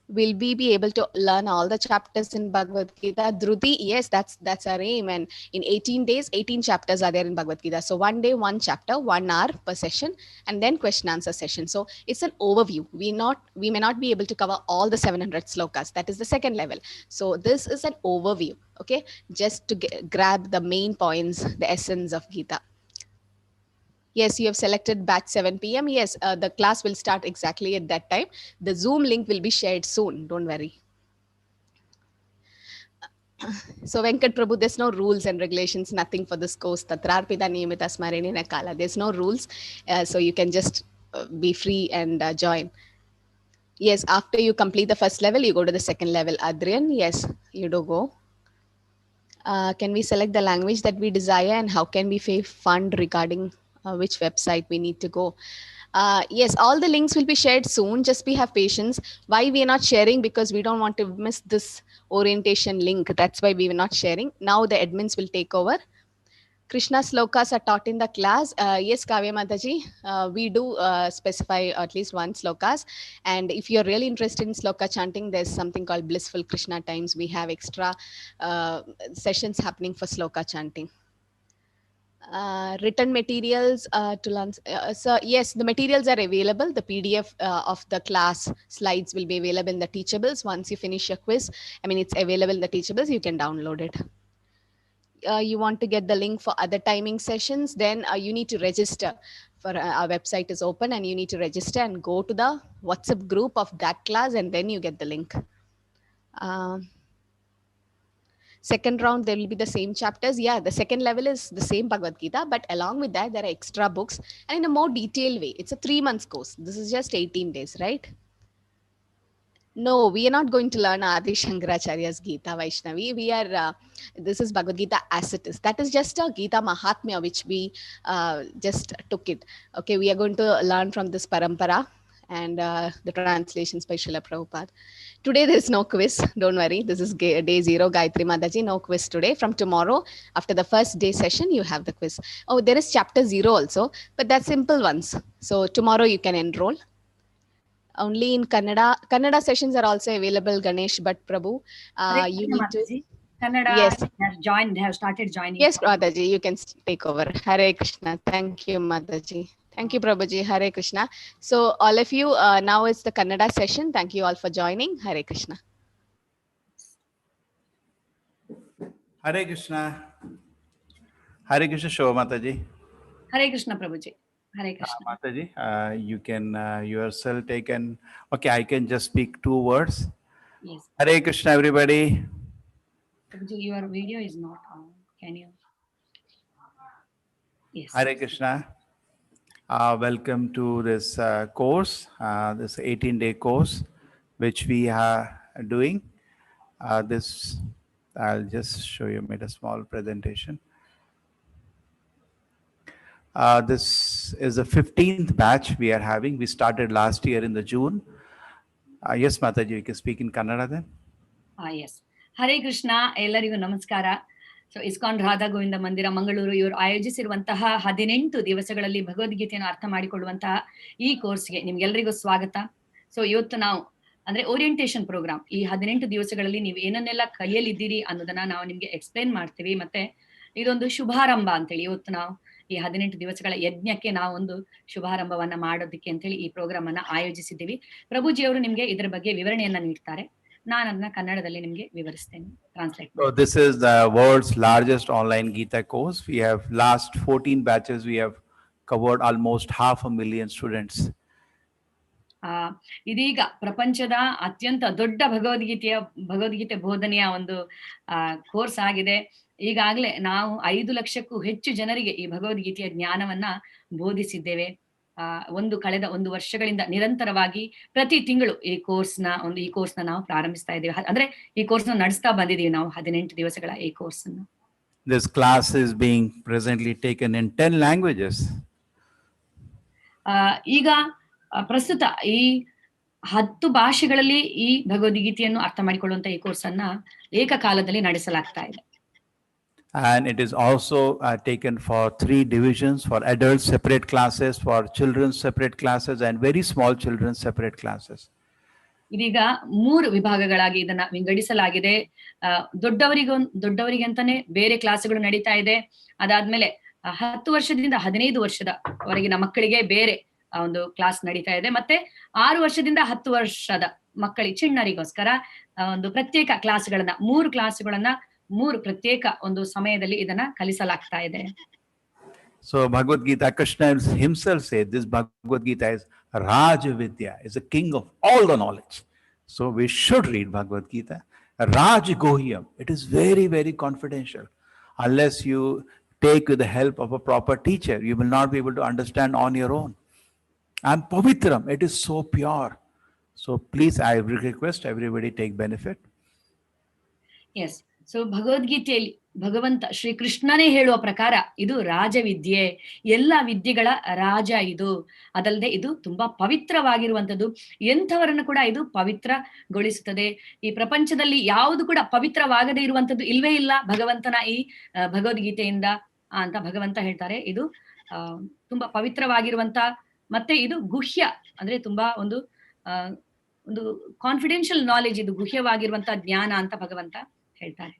Will we be able to learn all the chapters in Bhagavad Gita? Dhruti, yes, that's our aim. And in 18 days, 18 chapters are there in Bhagavad Gita. So one day, one chapter, 1 hour per session, and then question answer session. So it's an overview. We may not be able to cover all the 700 slokas. That is the second level. So this is an overview, okay? Just to grab the main points, the essence of Gita. Yes, you have selected batch 7 p.m. Yes, the class will start exactly at that time. The Zoom link will be shared soon. Don't worry. So Venkat Prabhu, there's no rules and regulations, nothing for this course. Tatrarpita niyamita smarenena kala. There's no rules. So you can just be free and join. Yes, after you complete the first level, you go to the second level. Adrian, yes, you do go. Can we select the language that we desire, and how can we fund regarding which website we need to go? Yes, all the links will be shared soon. Just have patience. Why we are not sharing? Because we don't want to miss this orientation link. That's why we were not sharing. Now the admins will take over. Krishna slokas are taught in the class. Yes, Kavya Mataji, we do specify at least one slokas. And if you're really interested in sloka chanting, there's something called Blissful Krishna Times. We have extra sessions happening for sloka chanting. Written materials to learn. So yes, the materials are available. The PDF of the class slides will be available in the Teachables. Once you finish your quiz, it's available in the Teachables. You can download it. You want to get the link for other timing sessions, then you need to register. For our website is open, and you need to register and go to the WhatsApp group of that class, and then you get the link. Second round, there will be the same chapters. Yeah, the second level is the same Bhagavad Gita, but along with that, there are extra books, and in a more detailed way. It's a 3 months course. This is just 18 days, right? No, we are not going to learn Adi Shankaracharya's Gita, Vaishnavi. We are, this is Bhagavad Gita as it is. That is just a Gita Mahatmya, which we just took it. Okay, we are going to learn from this Parampara and the translations by Srila Prabhupada. Today, there is no quiz. Don't worry. This is day 0, Gayatri Mataji. No quiz today. From tomorrow, after the first day session, you have the quiz. Oh, there is chapter 0 also, but that's simple ones. So tomorrow you can enroll. Only in Kannada. Kannada sessions are also available, Ganesh Bhatt Prabhu. You need to... Kannada, yes, have started joining. Yes, Mataji, you can take over. Hare Krishna. Thank you, Mataji. Thank you, Prabhuji. Hare Krishna. So all of you, now it's the Kannada session. Thank you all for joining. Hare Krishna. Hare Krishna. Hare Krishna, Shobha Mataji. Hare Krishna, Prabhuji. Hare Krishna. Mataji, you can yourself take an... Okay, I can just speak 2 words. Yes. Hare Krishna, everybody. Prabhuji, your video is not on. Can you? Yes. Hare Krishna. Welcome to this course, this 18-day course, which we are doing. This, I'll just show you, made a small presentation. This is the 15th batch we are having. We started last year in the June. Yes, Mataji, you can speak in Kannada then. Yes. Hare Krishna, ellarigu namaskara. So ISKCON Radha Govinda ಮಂದಿರ ಮಂಗಳೂರು ಇವರು ಆಯೋಜಿಸಿರುವಂತಹ 18 ದಿವಸಗಳಲ್ಲಿ ಭಗವದ್ಗೀತೆಯನ್ನು ಅರ್ಥ ಮಾಡಿಕೊಳ್ಳುವಂತಹ ಈ ಕೋರ್ಸ್ಗೆ ನಿಮ್ಗೆಲ್ಲರಿಗೂ ಸ್ವಾಗತ. So ಇವತ್ತು ನಾವು ಅಂದ್ರೆ ಓರಿಯಂಟೇಶನ್ ಪ್ರೋಗ್ರಾಮ್, ಈ 18 ದಿವಸಗಳಲ್ಲಿ ನೀವು ಏನನ್ನೆಲ್ಲ ಕಲಿಯಲಿದ್ದೀರಿ ಅನ್ನೋದನ್ನ ನಾವು ನಿಮ್ಗೆ ಎಕ್ಸ್ಪ್ಲೇನ್ ಮಾಡ್ತೀವಿ. ಮತ್ತೆ ಇದೊಂದು ಶುಭಾರಂಭ ಅಂತೇಳಿ ಇವತ್ತು ನಾವು ಈ 18 ದಿವಸಗಳ ಯಜ್ಞಕ್ಕೆ ನಾವು ಒಂದು ಶುಭಾರಂಭವನ್ನ ಮಾಡೋದಕ್ಕೆ ಅಂತೇಳಿ ಈ ಪ್ರೋಗ್ರಾಮ್ ಅನ್ನ ಆಯೋಜಿಸಿದ್ದೀವಿ. ಪ್ರಭುಜಿ ಅವರು ನಿಮ್ಗೆ ಇದರ ಬಗ್ಗೆ ವಿವರಣೆಯನ್ನ ನೀಡ್ತಾರೆ. ನಾನು ಅದನ್ನ ಕನ್ನಡದಲ್ಲಿ ನಿಮ್ಗೆ ವಿವರಿಸ್ತೇನೆ, translate. So this is the world's largest online Gita course. We have last 14 batches. We have covered almost 500,000 students. ಇದೀಗ ಪ್ರಪಂಚದ ಅತ್ಯಂತ ದೊಡ್ಡ ಭಗವದ್ಗೀತೆ ಬೋಧನೆಯ ಒಂದು ಕೋರ್ಸ್ ಆಗಿದೆ. ಈಗಾಗಲೇ ನಾವು 5 ಲಕ್ಷಕ್ಕೂ ಹೆಚ್ಚು ಜನರಿಗೆ ಈ ಭಗವದ್ಗೀತೆಯ ಜ್ಞಾನವನ್ನ ಬೋಧಿಸಿದ್ದೇವೆ. ಕಳೆದ 1 ವರ್ಷಗಳಿಂದ ನಿರಂತರವಾಗಿ ಪ್ರತಿ ತಿಂಗಳು ಈ ಕೋರ್ಸ್ನ ನಾವು ಪ್ರಾರಂಭಿಸ್ತಾ ಇದ್ದೇವೆ. ಅಂದ್ರೆ ಈ ಕೋರ್ಸ್ನ ನಡೆಸ್ತಾ ಬಂದಿದ್ದೀವಿ ನಾವು 18 ದಿವಸಗಳ ಈ ಕೋರ್ಸ್ ಅನ್ನು. This class is being presently taken in 10 languages. ಈಗ ಪ್ರಸ್ತುತ ಈ 10 ಭಾಷೆಗಳಲ್ಲಿ ಈ ಭಗವದ್ಗೀತೆಯನ್ನು ಅರ್ಥ ಮಾಡಿಕೊಳ್ಳುವಂತ ಈ ಕೋರ್ಸ್ ಅನ್ನ ಏಕಕಾಲದಲ್ಲಿ ನಡೆಸಲಾಗ್ತಾ ಇದೆ. And it is also taken for 3 divisions: for adults separate classes, for children separate classes, and very small children separate classes. ಇದೀಗ 3 ವಿಭಾಗಗಳಾಗಿ ಇದನ್ನ ವಿಂಗಡಿಸಲಾಗಿದೆ. ದೊಡ್ಡವರಿಗೆ ಅಂತಾನೆ ಬೇರೆ ಕ್ಲಾಸ್ಗಳು ನಡೀತಾ ಇದೆ. ಅದಾದ್ಮೇಲೆ 10 ವರ್ಷದಿಂದ 15 ವರ್ಷದವರೆಗಿನ ಮಕ್ಕಳಿಗೆ ಬೇರೆ ಒಂದು ಕ್ಲಾಸ್ ನಡೀತಾ ಇದೆ. ಮತ್ತೆ 6 ವರ್ಷದಿಂದ 10 ವರ್ಷದ ಚಿಣ್ಣರಿಗೋಸ್ಕರ ಒಂದು ಪ್ರತ್ಯೇಕ ಕ್ಲಾಸ್ಗಳನ್ನ 3 ಕ್ಲಾಸ್ಗಳನ್ನ 3 ಪ್ರತ್ಯೇಕ ಒಂದು ಸಮಯದಲ್ಲಿ ಇದನ್ನ ಕಲಿಸಲಾಗ್ತಾ ಇದೆ. So Bhagavad Gita, Krishna himself said this Bhagavad Gita is Raja Vidya, is the king of all the knowledge. So we should read Bhagavad Gita. Raj Gohyam, it is very, very confidential. Unless you take with the help of a proper teacher, you will not be able to understand on your own. And Pavitram, it is so pure. So please, I request everybody take benefit. Yes. So ಭಗವದ್ಗೀತೆಯಲ್ಲಿ ಭಗವಂತ ಶ್ರೀ ಕೃಷ್ಣನೇ ಹೇಳುವ ಪ್ರಕಾರ ಇದು ರಾಜವಿದ್ಯೆ, ಎಲ್ಲ ವಿದ್ಯೆಗಳ ರಾಜ ಇದು. ಅದಲ್ಲದೆ ಇದು ತುಂಬಾ ಪವಿತ್ರವಾಗಿರುವಂಥದ್ದು. ಎಂಥವರನ್ನು ಕೂಡ ಇದು ಪವಿತ್ರಗೊಳಿಸುತ್ತದೆ. ಈ ಪ್ರಪಂಚದಲ್ಲಿ ಯಾವುದು ಕೂಡ ಪವಿತ್ರವಾಗದೇ ಇರುವಂಥದ್ದು ಇಲ್ವೇ ಇಲ್ಲ ಭಗವಂತನ ಈ ಭಗವದ್ಗೀತೆಯಿಂದ ಅಂತ ಭಗವಂತ ಹೇಳ್ತಾರೆ. ಇದು ತುಂಬಾ ಪವಿತ್ರವಾಗಿರುವಂತ, ಮತ್ತೆ ಇದು ಗುಹ್ಯ, ಅಂದ್ರೆ ತುಂಬಾ ಒಂದು ಕಾನ್ಫಿಡೆನ್ಷಿಯಲ್ ನಾಲೆಜ್, ಇದು ಗುಹ್ಯವಾಗಿರುವಂತ ಜ್ಞಾನ ಅಂತ ಭಗವಂತ ಹೇಳ್ತಾರೆ.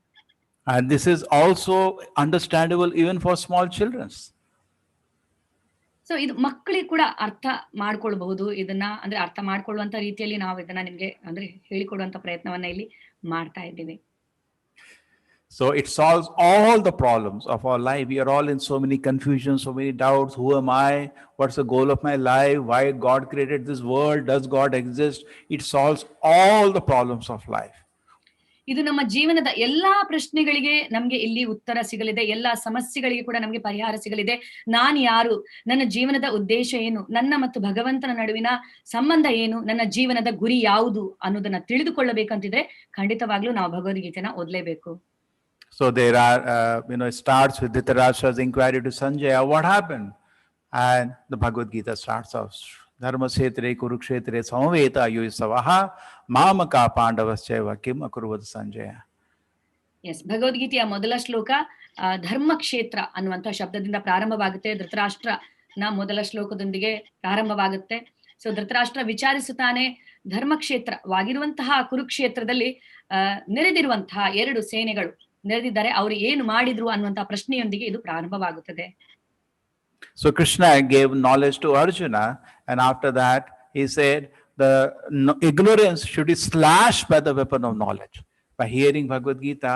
And this is also understandable even for small children. So ಇದು ಮಕ್ಕಳಿಗೆ ಕೂಡ ಅರ್ಥ ಮಾಡ್ಕೊಳ್ಬಹುದು. ಇದನ್ನ ಅಂದ್ರೆ ಅರ್ಥ ಮಾಡ್ಕೊಳ್ಳುವಂತ ರೀತಿಯಲ್ಲಿ ನಾವು ಇದನ್ನ ನಿಮ್ಗೆ ಅಂದ್ರೆ ಹೇಳಿಕೊಡುವಂತ ಪ್ರಯತ್ನವನ್ನ ಇಲ್ಲಿ ಮಾಡ್ತಾ ಇದ್ದೀವಿ. So it solves all the problems of our life. We are all in so many confusions, so many doubts. Who am I? What's the goal of my life? Why God created this world? Does God exist? It solves all the problems of life. ಇದು ನಮ್ಮ ಜೀವನದ ಎಲ್ಲಾ ಪ್ರಶ್ನೆಗಳಿಗೆ ನಮ್ಗೆ ಇಲ್ಲಿ ಉತ್ತರ ಸಿಗಲಿದೆ. ಎಲ್ಲಾ ಸಮಸ್ಯೆಗಳಿಗೆ ಕೂಡ ನಮ್ಗೆ ಪರಿಹಾರ ಸಿಗಲಿದೆ. ನಾನು ಯಾರು, ನನ್ನ ಜೀವನದ ಉದ್ದೇಶ ಏನು, ನನ್ನ ಮತ್ತು ಭಗವಂತನ ನಡುವಿನ ಸಂಬಂಧ ಏನು, ನನ್ನ ಜೀವನದ ಗುರಿ ಯಾವುದು ಅನ್ನೋದನ್ನ ತಿಳಿದುಕೊಳ್ಳಬೇಕಂತಿದ್ರೆ ಖಂಡಿತವಾಗ್ಲೂ ನಾವು ಭಗವದ್ಗೀತೆನ ಓದಲೇಬೇಕು. So there are, it starts with Dhritarashtra's inquiry to Sanjaya, what happened? And the Bhagavad Gita starts off, Dharmasetre Kurukshetre Samaveta Yuyasavaha Mamaka Pandavascheva Kim Akurvad Sanjaya. Yes, ಭಗವದ್ಗೀತೆಯ ಮೊದಲ ಶ್ಲೋಕ ಧರ್ಮಕ್ಷೇತ್ರ ಅನ್ನುವಂತಹ ಶಬ್ದದಿಂದ ಪ್ರಾರಂಭವಾಗುತ್ತೆ. ಧೃತರಾಷ್ಟ್ರನ ಮೊದಲ ಶ್ಲೋಕದೊಂದಿಗೆ ಪ್ರಾರಂಭವಾಗುತ್ತೆ. ಸೊ ಧೃತರಾಷ್ಟ್ರ ವಿಚಾರಿಸುತ್ತಾನೆ, ಧರ್ಮಕ್ಷೇತ್ರವಾಗಿರುವಂತಹ ಕುರುಕ್ಷೇತ್ರದಲ್ಲಿ ನೆರೆದಿರುವಂತಹ 2 ಸೇನೆಗಳು ನೆರೆದಿದ್ದಾರೆ, ಅವರು ಏನು ಮಾಡಿದ್ರು ಅನ್ನುವಂತಹ ಪ್ರಶ್ನೆಯೊಂದಿಗೆ ಇದು ಪ್ರಾರಂಭವಾಗುತ್ತದೆ. So Krishna gave knowledge to Arjuna, and after that he said the ignorance should be slashed by the weapon of knowledge. By hearing Bhagavad Gita,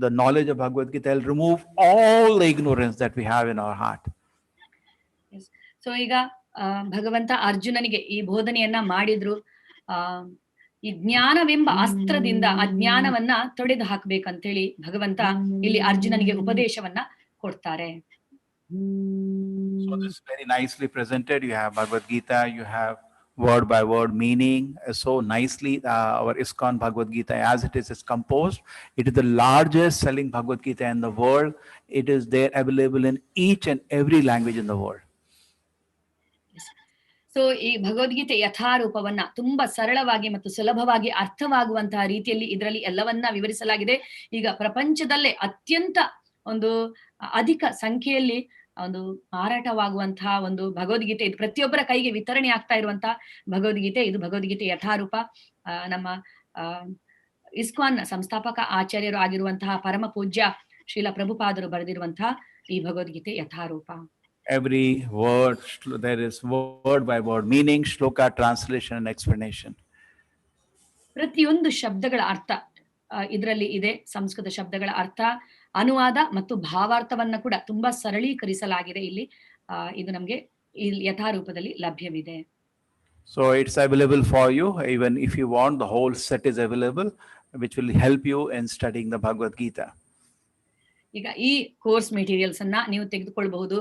the knowledge of Bhagavad Gita will remove all the ignorance that we have in our heart. Yes. So ಈಗ ಭಗವಂತ ಅರ್ಜುನನಿಗೆ ಈ ಬೋಧನೆಯನ್ನ ಮಾಡಿದ್ರು. ಈ ಜ್ಞಾನವೆಂಬ ಅಸ್ತ್ರದಿಂದ ಅಜ್ಞಾನವನ್ನ ತೊಡೆದು ಹಾಕ್ಬೇಕಂತೇಳಿ ಭಗವಂತ ಇಲ್ಲಿ ಅರ್ಜುನನಿಗೆ ಉಪದೇಶವನ್ನ ಕೊಡ್ತಾರೆ. So this is very nicely presented. You have Bhagavad Gita, you have word by word meaning. So nicely our ISKCON Bhagavad Gita as it is composed. It is the largest selling Bhagavad Gita in the world. It is there available in each and every language in the world. So ಈ ಭಗವದ್ಗೀತೆ ಯಥಾರೂಪವನ್ನ ತುಂಬಾ ಸರಳವಾಗಿ ಮತ್ತು ಸುಲಭವಾಗಿ ಅರ್ಥವಾಗುವಂತಹ ರೀತಿಯಲ್ಲಿ ಇದರಲ್ಲಿ ಎಲ್ಲವನ್ನ ವಿವರಿಸಲಾಗಿದೆ. ಈಗ ಪ್ರಪಂಚದಲ್ಲೇ ಅತ್ಯಂತ ಒಂದು ಅಧಿಕ ಸಂಖ್ಯೆಯಲ್ಲಿ ಒಂದು ಮಾರಾಟವಾಗುವಂತಹ ಒಂದು ಭಗವದ್ಗೀತೆ, ಇದು ಪ್ರತಿಯೊಬ್ಬರ ಕೈಗೆ ವಿತರಣೆ ಆಗ್ತಾ ಇರುವಂತಹ ಭಗವದ್ಗೀತೆ. ಇದು ಭಗವದ್ಗೀತೆ ಯಥಾರೂಪ. ನಮ್ಮ ಇಸ್ಕಾನ್ ಸಂಸ್ಥಾಪಕ ಆಚಾರ್ಯರು ಆಗಿರುವಂತಹ ಪರಮ ಪೂಜ್ಯ ಶ್ರೀಲ ಪ್ರಭುಪಾದರು ಬರೆದಿರುವಂತಹ ಈ Bhagavad Gita ಯಥಾರೂಪ. Every word, there is word by word meaning, shloka, translation and explanation. ಪ್ರತಿಯೊಂದು ಶಬ್ದಗಳ ಅರ್ಥ ಇದರಲ್ಲಿ ಇದೆ. ಸಂಸ್ಕೃತ ಶಬ್ದಗಳ ಅರ್ಥ, ಅನುವಾದ ಮತ್ತು ಭಾವಾರ್ಥವನ್ನ ಕೂಡ ತುಂಬಾ ಸರಳೀಕರಿಸಲಾಗಿದೆ ಇಲ್ಲಿ. ಇದು ನಮ್ಗೆ ಯಥಾರೂಪದಲ್ಲಿ ಲಭ್ಯವಿದೆ. So it's available for you. Even if you want, the whole set is available, which will help you in studying the Bhagavad Gita. ಈಗ ಈ ಕೋರ್ಸ್ ಮೆಟೀರಿಯಲ್ಸ್ ಅನ್ನ ನೀವು ತೆಗೆದುಕೊಳ್ಬಹುದು.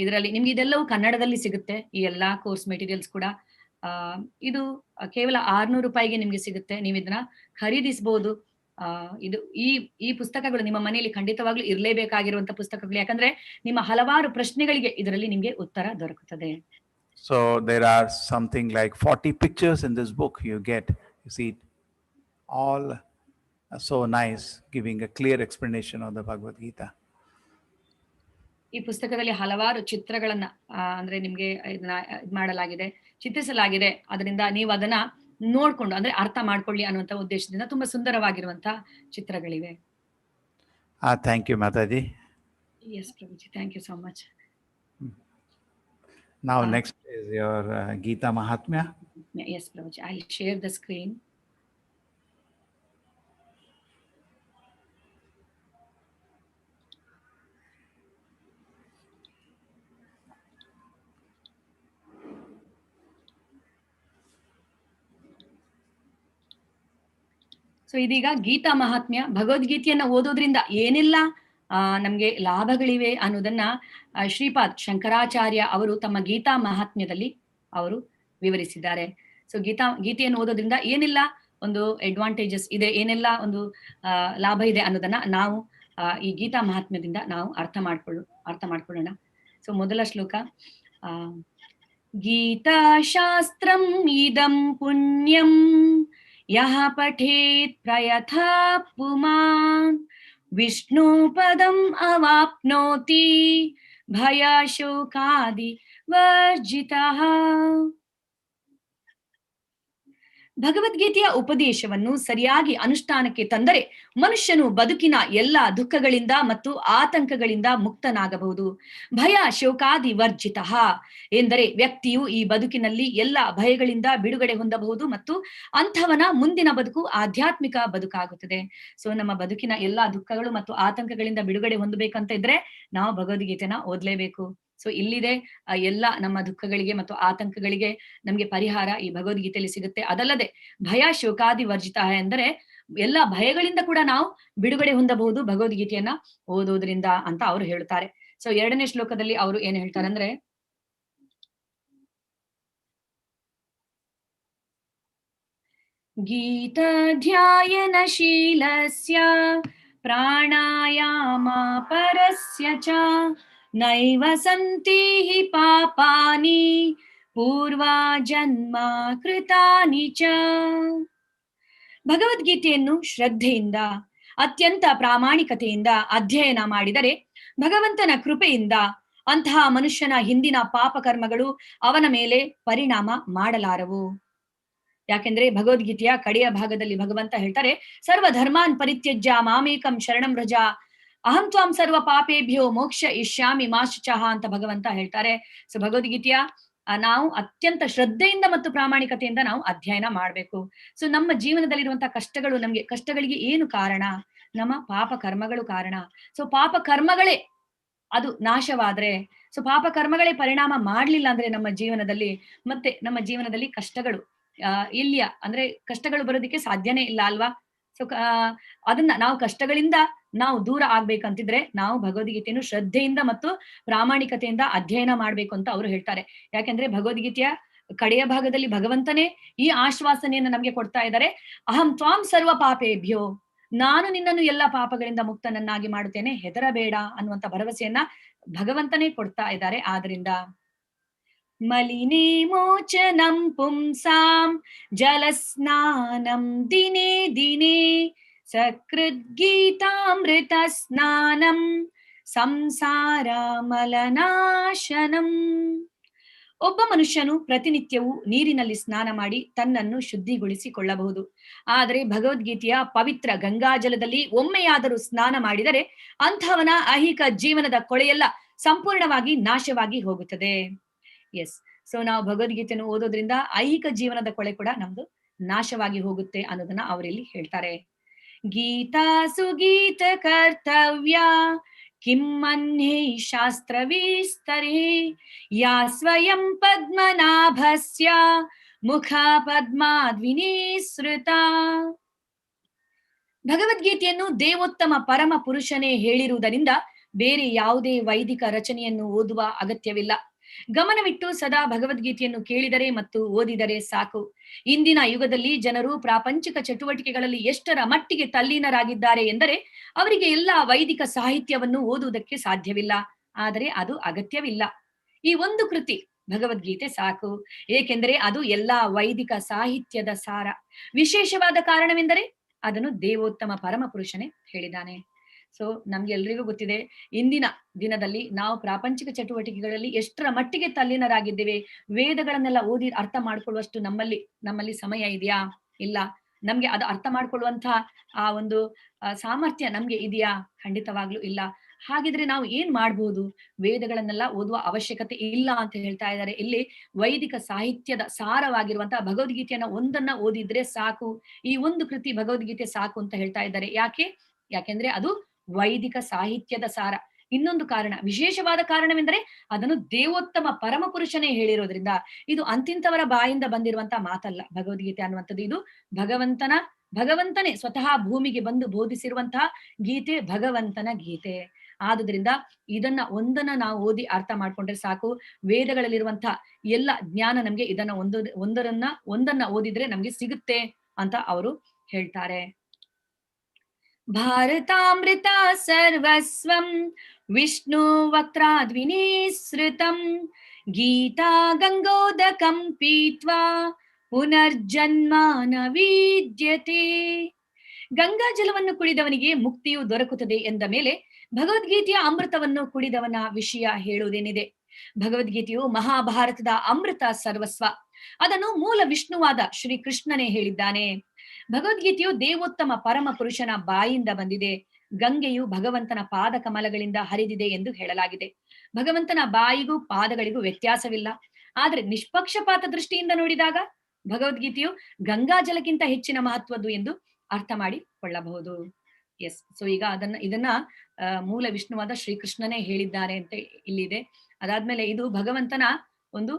ಇದರಲ್ಲಿ ನಿಮ್ಗೆ ಇದೆಲ್ಲವೂ ಕನ್ನಡದಲ್ಲಿ ಸಿಗುತ್ತೆ. ಈ ಎಲ್ಲಾ ಕೋರ್ಸ್ ಮೆಟೀರಿಯಲ್ಸ್ ಕೂಡ ಇದು ಕೇವಲ 600 ರೂಪಾಯಿಗೆ ನಿಮ್ಗೆ ಸಿಗುತ್ತೆ. ನೀವು ಇದನ್ನ ಖರೀದಿಸಬಹುದು. ಇದು ಈ ಪುಸ್ತಕಗಳು ನಿಮ್ಮ ಮನೆಯಲ್ಲಿ ಖಂಡಿತವಾಗ್ಲೂ ಇರಲೇಬೇಕಾಗಿರುವಂತ ಪುಸ್ತಕಗಳು. ಯಾಕಂದ್ರೆ ನಿಮ್ಮ ಹಲವಾರು ಪ್ರಶ್ನೆಗಳಿಗೆ ಇದರಲ್ಲಿ ನಿಮ್ಗೆ ಉತ್ತರ ದೊರಕುತ್ತದೆ. So there are something like 40 pictures in this book you get. You see it all so nice, giving a clear explanation of the Bhagavad Gita. ಈ ಪುಸ್ತಕದಲ್ಲಿ ಹಲವಾರು ಚಿತ್ರಗಳನ್ನ ಅಂದ್ರೆ ನಿಮ್ಗೆ ಇದನ್ನ ಮಾಡಲಾಗಿದೆ, ಚಿತ್ರಿಸಲಾಗಿದೆ. ಅದರಿಂದ ನೀವು ಅದನ್ನ ನೋಡ್ಕೊಂಡು ಅಂದ್ರೆ ಅರ್ಥ ಮಾಡ್ಕೊಳ್ಳಿ ಅನ್ನುವಂತ ಉದ್ದೇಶದಿಂದ ತುಂಬಾ ಸುಂದರವಾಗಿರುವಂತ ಚಿತ್ರಗಳಿವೆ. Thank you, Mataji. Yes, Prabhuji. Thank you so much. Now next is your Gita Mahatmya. Yes, Prabhuji. I'll share the screen. So ಇದೀಗ ಗೀತಾ ಮಹಾತ್ಮ್ಯ, ಭಗವದ್ಗೀತೆಯನ್ನ ಓದೋದ್ರಿಂದ ಏನೆಲ್ಲ ನಮ್ಗೆ ಲಾಭಗಳಿವೆ ಅನ್ನೋದನ್ನ ಶ್ರೀಪಾದ್ ಶಂಕರಾಚಾರ್ಯ ಅವರು ತಮ್ಮ ಗೀತಾ ಮಹಾತ್ಮ್ಯದಲ್ಲಿ ಅವರು ವಿವರಿಸಿದ್ದಾರೆ. ಸೊ ಗೀತೆಯನ್ನು ಓದೋದ್ರಿಂದ ಏನೆಲ್ಲ ಒಂದು ಅಡ್ವಾಂಟೇಜಸ್ ಇದೆ, ಏನೆಲ್ಲ ಒಂದು ಲಾಭ ಇದೆ ಅನ್ನೋದನ್ನ ನಾವು ಈ ಗೀತಾ ಮಹಾತ್ಮ್ಯದಿಂದ ನಾವು ಅರ್ಥ ಮಾಡ್ಕೊಳ್ಳೋಣ. ಸೊ ಮೊದಲ ಶ್ಲೋಕ, ಗೀತಾ ಶಾಸ್ತ್ರಂ ಇದಂ ಪುಣ್ಯಂ ಯಹ ಪಠೇತ್ ಪ್ರಯಥಾ ಪುಮಾನ್ ವಿಷ್ಣು ಪದಂ ಅವಾಪ್ನೋತಿ ಭಯ ಶೋಕಾದಿ ವರ್ಜಿತಃ. ಭಗವದ್ಗೀತೆಯ ಉಪದೇಶವನ್ನು ಸರಿಯಾಗಿ ಅನುಷ್ಠಾನಕ್ಕೆ ತಂದರೆ ಮನುಷ್ಯನು ಬದುಕಿನ ಎಲ್ಲ ದುಃಖಗಳಿಂದ ಮತ್ತು ಆತಂಕಗಳಿಂದ ಮುಕ್ತನಾಗಬಹುದು. ಭಯ ಶೋಕಾದಿ ವರ್ಜಿತಃ ಎಂದರೆ ವ್ಯಕ್ತಿಯು ಈ ಬದುಕಿನಲ್ಲಿ ಎಲ್ಲ ಭಯಗಳಿಂದ ಬಿಡುಗಡೆ ಹೊಂದಬಹುದು ಮತ್ತು ಅಂಥವನ ಮುಂದಿನ ಬದುಕು ಆಧ್ಯಾತ್ಮಿಕ ಬದುಕಾಗುತ್ತದೆ. ಸೊ ನಮ್ಮ ಬದುಕಿನ ಎಲ್ಲಾ ದುಃಖಗಳು ಮತ್ತು ಆತಂಕಗಳಿಂದ ಬಿಡುಗಡೆ ಹೊಂದಬೇಕಂತ ಇದ್ರೆ ನಾವು ಭಗವದ್ಗೀತೆನ ಓದ್ಲೇಬೇಕು. ಸೊ ಇಲ್ಲಿದೆ ಎಲ್ಲ ನಮ್ಮ ದುಃಖಗಳಿಗೆ ಮತ್ತು ಆತಂಕಗಳಿಗೆ ನಮ್ಗೆ ಪರಿಹಾರ ಈ ಭಗವದ್ಗೀತೆಯಲ್ಲಿ ಸಿಗುತ್ತೆ. ಅದಲ್ಲದೆ ಭಯ ಶೋಕಾದಿ ವರ್ಜಿತ ಎಂದರೆ ಎಲ್ಲ ಭಯಗಳಿಂದ ಕೂಡ ನಾವು ಬಿಡುಗಡೆ ಹೊಂದಬಹುದು ಭಗವದ್ಗೀತೆಯನ್ನ ಓದೋದ್ರಿಂದ ಅಂತ ಅವರು ಹೇಳ್ತಾರೆ. ಸೊ 2ನೇ ಶ್ಲೋಕದಲ್ಲಿ ಅವರು ಏನ್ ಹೇಳ್ತಾರೆ ಅಂದ್ರೆ, ಗೀತಾಧ್ಯಾಯನ ಶೀಲಸ್ಯ ಪ್ರಾಣಾಯಾಮ ಪರಸ್ಯ ಚ ನೈವ ಸಂತಿ ಹಿ ಪಾಪಾನಿ ಪೂರ್ವಾ ಜನ್ಮ ಕೃತಾನಿ ಚ. ಭಗವದ್ಗೀತೆಯನ್ನು ಶ್ರದ್ಧೆಯಿಂದ ಅತ್ಯಂತ ಪ್ರಾಮಾಣಿಕತೆಯಿಂದ ಅಧ್ಯಯನ ಮಾಡಿದರೆ ಭಗವಂತನ ಕೃಪೆಯಿಂದ ಅಂತಹ ಮನುಷ್ಯನ ಹಿಂದಿನ ಪಾಪಕರ್ಮಗಳು ಅವನ ಮೇಲೆ ಪರಿಣಾಮ ಮಾಡಲಾರವು. ಯಾಕೆಂದ್ರೆ ಭಗವದ್ಗೀತೆಯ ಕಡೆಯ ಭಾಗದಲ್ಲಿ ಭಗವಂತ ಹೇಳ್ತಾರೆ, ಸರ್ವ ಧರ್ಮಾನ್ ಪರಿತ್ಯಜ್ಯ ಮಾಮೇಕಂ ಶರಣಂ ವ್ರಜ ಅಹಂ ತ್ವಾಂ ಸರ್ವ ಪಾಪೇಭ್ಯೋ ಮೋಕ್ಷ ಇಷ್ಯಾಮಿ ಮಾ ಶುಚಃ ಅಂತ ಭಗವಂತ ಹೇಳ್ತಾರೆ. ಸೊ ಭಗವದ್ಗೀತೆಯ ನಾವು ಅತ್ಯಂತ ಶ್ರದ್ಧೆಯಿಂದ ಮತ್ತು ಪ್ರಾಮಾಣಿಕತೆಯಿಂದ ನಾವು ಅಧ್ಯಯನ ಮಾಡ್ಬೇಕು. ಸೊ ನಮ್ಮ ಜೀವನದಲ್ಲಿರುವಂತಹ ಕಷ್ಟಗಳು, ನಮ್ಗೆ ಕಷ್ಟಗಳಿಗೆ ಏನು ಕಾರಣ? ನಮ್ಮ ಪಾಪ ಕರ್ಮಗಳು ಕಾರಣ. ಸೊ ಪಾಪ ಕರ್ಮಗಳೇ ಅದು ನಾಶವಾದ್ರೆ, ಸೊ ಪಾಪ ಕರ್ಮಗಳೇ ಪರಿಣಾಮ ಮಾಡ್ಲಿಲ್ಲ ಅಂದ್ರೆ ನಮ್ಮ ಜೀವನದಲ್ಲಿ ಕಷ್ಟಗಳು ಇಲ್ಲಿಯ ಅಂದ್ರೆ ಕಷ್ಟಗಳು ಬರೋದಕ್ಕೆ ಸಾಧ್ಯನೇ ಇಲ್ಲ ಅಲ್ವಾ? ಸೊ ಅದನ್ನ ನಾವು ಕಷ್ಟಗಳಿಂದ ನಾವು ದೂರ ಆಗ್ಬೇಕಂತಿದ್ರೆ ನಾವು ಭಗವದ್ಗೀತೆಯನ್ನು ಶ್ರದ್ಧೆಯಿಂದ ಮತ್ತು ಪ್ರಾಮಾಣಿಕತೆಯಿಂದ ಅಧ್ಯಯನ ಮಾಡ್ಬೇಕು ಅಂತ ಅವರು ಹೇಳ್ತಾರೆ. ಯಾಕೆಂದ್ರೆ ಭಗವದ್ಗೀತೆಯ ಕಡೆಯ ಭಾಗದಲ್ಲಿ ಭಗವಂತನೇ ಈ ಆಶ್ವಾಸನೆಯನ್ನು ನಮ್ಗೆ ಕೊಡ್ತಾ ಇದ್ದಾರೆ. ಅಹಂ ತ್ವಾಂ ಸರ್ವ ಪಾಪೇಭ್ಯೋ, ನಾನು ನಿನ್ನನ್ನು ಎಲ್ಲ ಪಾಪಗಳಿಂದ ಮುಕ್ತನನ್ನಾಗಿ ಮಾಡುತ್ತೇನೆ, ಹೆದರಬೇಡ ಅನ್ನುವಂತ ಭರವಸೆಯನ್ನ ಭಗವಂತನೇ ಕೊಡ್ತಾ ಇದ್ದಾರೆ. ಆದ್ರಿಂದ ಮಲಿನೇ ಮೋಚನಂ ಪುಂಸಾಂ ಜಲಸ್ನಾನಂ ದಿನೇ ದಿನೇ ಸಕೃದ್ಗೀತಾಮೃತ ಸ್ನಾನಂ ಸಂಸಾರ ಮಲನಾಶನಂ. ಒಬ್ಬ ಮನುಷ್ಯನು ಪ್ರತಿನಿತ್ಯವೂ ನೀರಿನಲ್ಲಿ ಸ್ನಾನ ಮಾಡಿ ತನ್ನನ್ನು ಶುದ್ಧಿಗೊಳಿಸಿಕೊಳ್ಳಬಹುದು. ಆದರೆ ಭಗವದ್ಗೀತೆಯ ಪವಿತ್ರ ಗಂಗಾಜಲದಲ್ಲಿ ಒಮ್ಮೆಯಾದರೂ ಸ್ನಾನ ಮಾಡಿದರೆ ಅಂಥವನ ಐಹಿಕ ಜೀವನದ ಕೊಳೆಯೆಲ್ಲ ಸಂಪೂರ್ಣವಾಗಿ ನಾಶವಾಗಿ ಹೋಗುತ್ತದೆ. ಎಸ್, ಸೊ ನಾವು ಭಗವದ್ಗೀತೆಯನ್ನು ಓದೋದ್ರಿಂದ ಐಹಿಕ ಜೀವನದ ಕೊಳೆ ಕೂಡ ನಮ್ದು ನಾಶವಾಗಿ ಹೋಗುತ್ತೆ ಅನ್ನೋದನ್ನ ಅವರಲ್ಲಿ ಹೇಳ್ತಾರೆ. ಗೀತಾಸು ಗೀತ ಕರ್ತವ್ಯ ಕಿಮ್ಮನ್ಯೇ ಶಾಸ್ತ್ರ ವಿಸ್ತರೇ ಯಾ ಸ್ವಯಂ ಪದ್ಮನಾಭಸ್ಯ ಮುಖ ಪದ್ಮಾದ್ವಿನಿಸೃತ. ಭಗವದ್ಗೀತೆಯನ್ನು ದೇವೋತ್ತಮ ಪರಮ ಪುರುಷನೇ ಹೇಳಿರುವುದರಿಂದ ಬೇರೆ ಯಾವುದೇ ವೈದಿಕ ರಚನೆಯನ್ನು ಓದುವ ಅಗತ್ಯವಿಲ್ಲ. ಗಮನವಿಟ್ಟು ಸದಾ ಭಗವದ್ಗೀತೆಯನ್ನು ಕೇಳಿದರೆ ಮತ್ತು ಓದಿದರೆ ಸಾಕು. ಇಂದಿನ ಯುಗದಲ್ಲಿ ಜನರು ಪ್ರಾಪಂಚಿಕ ಚಟುವಟಿಕೆಗಳಲ್ಲಿ ಎಷ್ಟರ ಮಟ್ಟಿಗೆ ತಲ್ಲೀನರಾಗಿದ್ದಾರೆ ಎಂದರೆ ಅವರಿಗೆ ಎಲ್ಲ ವೈದಿಕ ಸಾಹಿತ್ಯವನ್ನು ಓದುವುದಕ್ಕೆ ಸಾಧ್ಯವಿಲ್ಲ. ಆದರೆ ಅದು ಅಗತ್ಯವಿಲ್ಲ. ಈ ಒಂದು ಕೃತಿ ಭಗವದ್ಗೀತೆ ಸಾಕು. ಏಕೆಂದರೆ ಅದು ಎಲ್ಲಾ ವೈದಿಕ ಸಾಹಿತ್ಯದ ಸಾರ. ವಿಶೇಷವಾದ ಕಾರಣವೆಂದರೆ ಅದನ್ನು ದೇವೋತ್ತಮ ಪರಮ ಪುರುಷನೇ ಹೇಳಿದ್ದಾನೆ. ಸೊ ನಮ್ಗೆ ಎಲ್ರಿಗೂ ಗೊತ್ತಿದೆ, ಇಂದಿನ ದಿನದಲ್ಲಿ ನಾವು ಪ್ರಾಪಂಚಿಕ ಚಟುವಟಿಕೆಗಳಲ್ಲಿ ಎಷ್ಟರ ಮಟ್ಟಿಗೆ ತಲ್ಲೀನರಾಗಿದ್ದೇವೆ. ವೇದಗಳನ್ನೆಲ್ಲ ಓದಿ ಅರ್ಥ ಮಾಡ್ಕೊಳ್ಳುವಷ್ಟು ನಮ್ಮಲ್ಲಿ ಸಮಯ ಇದೆಯಾ? ಇಲ್ಲ. ನಮ್ಗೆ ಅದು ಅರ್ಥ ಮಾಡ್ಕೊಳ್ಳುವಂತಹ ಆ ಒಂದು ಸಾಮರ್ಥ್ಯ ನಮ್ಗೆ ಇದೆಯಾ? ಖಂಡಿತವಾಗ್ಲೂ ಇಲ್ಲ. ಹಾಗಿದ್ರೆ ನಾವು ಏನ್ ಮಾಡ್ಬೋದು? ವೇದಗಳನ್ನೆಲ್ಲ ಓದುವ ಅವಶ್ಯಕತೆ ಇಲ್ಲ ಅಂತ ಹೇಳ್ತಾ ಇದ್ದಾರೆ. ಇಲ್ಲಿ ವೈದಿಕ ಸಾಹಿತ್ಯದ ಸಾರವಾಗಿರುವಂತಹ ಭಗವದ್ಗೀತೆಯನ್ನ ಒಂದನ್ನ ಓದಿದ್ರೆ ಸಾಕು. ಈ ಒಂದು ಕೃತಿ ಭಗವದ್ಗೀತೆ ಸಾಕು ಅಂತ ಹೇಳ್ತಾ ಇದ್ದಾರೆ. ಯಾಕೆಂದ್ರೆ ಅದು ವೈದಿಕ ಸಾಹಿತ್ಯದ ಸಾರ. ಇನ್ನೊಂದು ಕಾರಣ, ವಿಶೇಷವಾದ ಕಾರಣವೆಂದರೆ ಅದನ್ನು ದೇವೋತ್ತಮ ಪರಮ ಪುರುಷನೇ ಹೇಳಿರೋದ್ರಿಂದ. ಇದು ಅಂತಿಂತವರ ಬಾಯಿಂದ ಬಂದಿರುವಂತಹ ಮಾತಲ್ಲ. ಭಗವದ್ಗೀತೆ ಅನ್ನುವಂಥದ್ದು ಇದು ಭಗವಂತನೇ ಸ್ವತಃ ಭೂಮಿಗೆ ಬಂದು ಬೋಧಿಸಿರುವಂತಹ ಗೀತೆ, ಭಗವಂತನ ಗೀತೆ. ಆದುದರಿಂದ ಇದನ್ನ ಒಂದನ್ನ ನಾವು ಓದಿ ಅರ್ಥ ಮಾಡ್ಕೊಂಡ್ರೆ ಸಾಕು. ವೇದಗಳಲ್ಲಿರುವಂತಹ ಎಲ್ಲ ಜ್ಞಾನ ನಮ್ಗೆ ಇದನ್ನ ಒಂದನ್ನ ಓದಿದ್ರೆ ನಮ್ಗೆ ಸಿಗುತ್ತೆ ಅಂತ ಅವರು ಹೇಳ್ತಾರೆ. ಭಾರತಾಮೃತ ಸರ್ವಸ್ವಂ ವಿಷ್ಣು ವಕ್ರಾದ್ವಿನಿಸೃತಂ ಗೀತಾ ಗಂಗೋದಕಂ ಪೀತ್ವಾ ಪುನರ್ಜನ್ಮ ನ ವಿದ್ಯತೆ. ಗಂಗಾ ಜಲವನ್ನು ಕುಡಿದವನಿಗೆ ಮುಕ್ತಿಯು ದೊರಕುತ್ತದೆ ಎಂದ ಮೇಲೆ ಭಗವದ್ಗೀತೆಯ ಅಮೃತವನ್ನು ಕುಡಿದವನ ವಿಷಯ ಹೇಳುವುದೇನಿದೆ? ಭಗವದ್ಗೀತೆಯು ಮಹಾಭಾರತದ ಅಮೃತ ಸರ್ವಸ್ವ. ಅದನ್ನು ಮೂಲ ವಿಷ್ಣುವಾದ ಶ್ರೀ ಕೃಷ್ಣನೇ ಹೇಳಿದ್ದಾನೆ. ಭಗವದ್ಗೀತೆಯು ದೇವೋತ್ತಮ ಪರಮ ಪುರುಷನ ಬಾಯಿಂದ ಬಂದಿದೆ. ಗಂಗೆಯು ಭಗವಂತನ ಪಾದ ಕಮಲಗಳಿಂದ ಹರಿದಿದೆ ಎಂದು ಹೇಳಲಾಗಿದೆ. ಭಗವಂತನ ಬಾಯಿಗೂ ಪಾದಗಳಿಗೂ ವ್ಯತ್ಯಾಸವಿಲ್ಲ. ಆದ್ರೆ ನಿಷ್ಪಕ್ಷಪಾತ ದೃಷ್ಟಿಯಿಂದ ನೋಡಿದಾಗ ಭಗವದ್ಗೀತೆಯು ಗಂಗಾ ಜಲಕ್ಕಿಂತ ಹೆಚ್ಚಿನ ಮಹತ್ವದ್ದು ಎಂದು ಅರ್ಥ ಮಾಡಿಕೊಳ್ಳಬಹುದು. ಎಸ್. ಸೊ ಈಗ ಇದನ್ನ ಮೂಲ ವಿಷ್ಣುವಾದ ಶ್ರೀಕೃಷ್ಣನೇ ಹೇಳಿದ್ದಾರೆ ಅಂತ ಇಲ್ಲಿದೆ. ಅದಾದ್ಮೇಲೆ ಇದು ಭಗವಂತನ ಒಂದು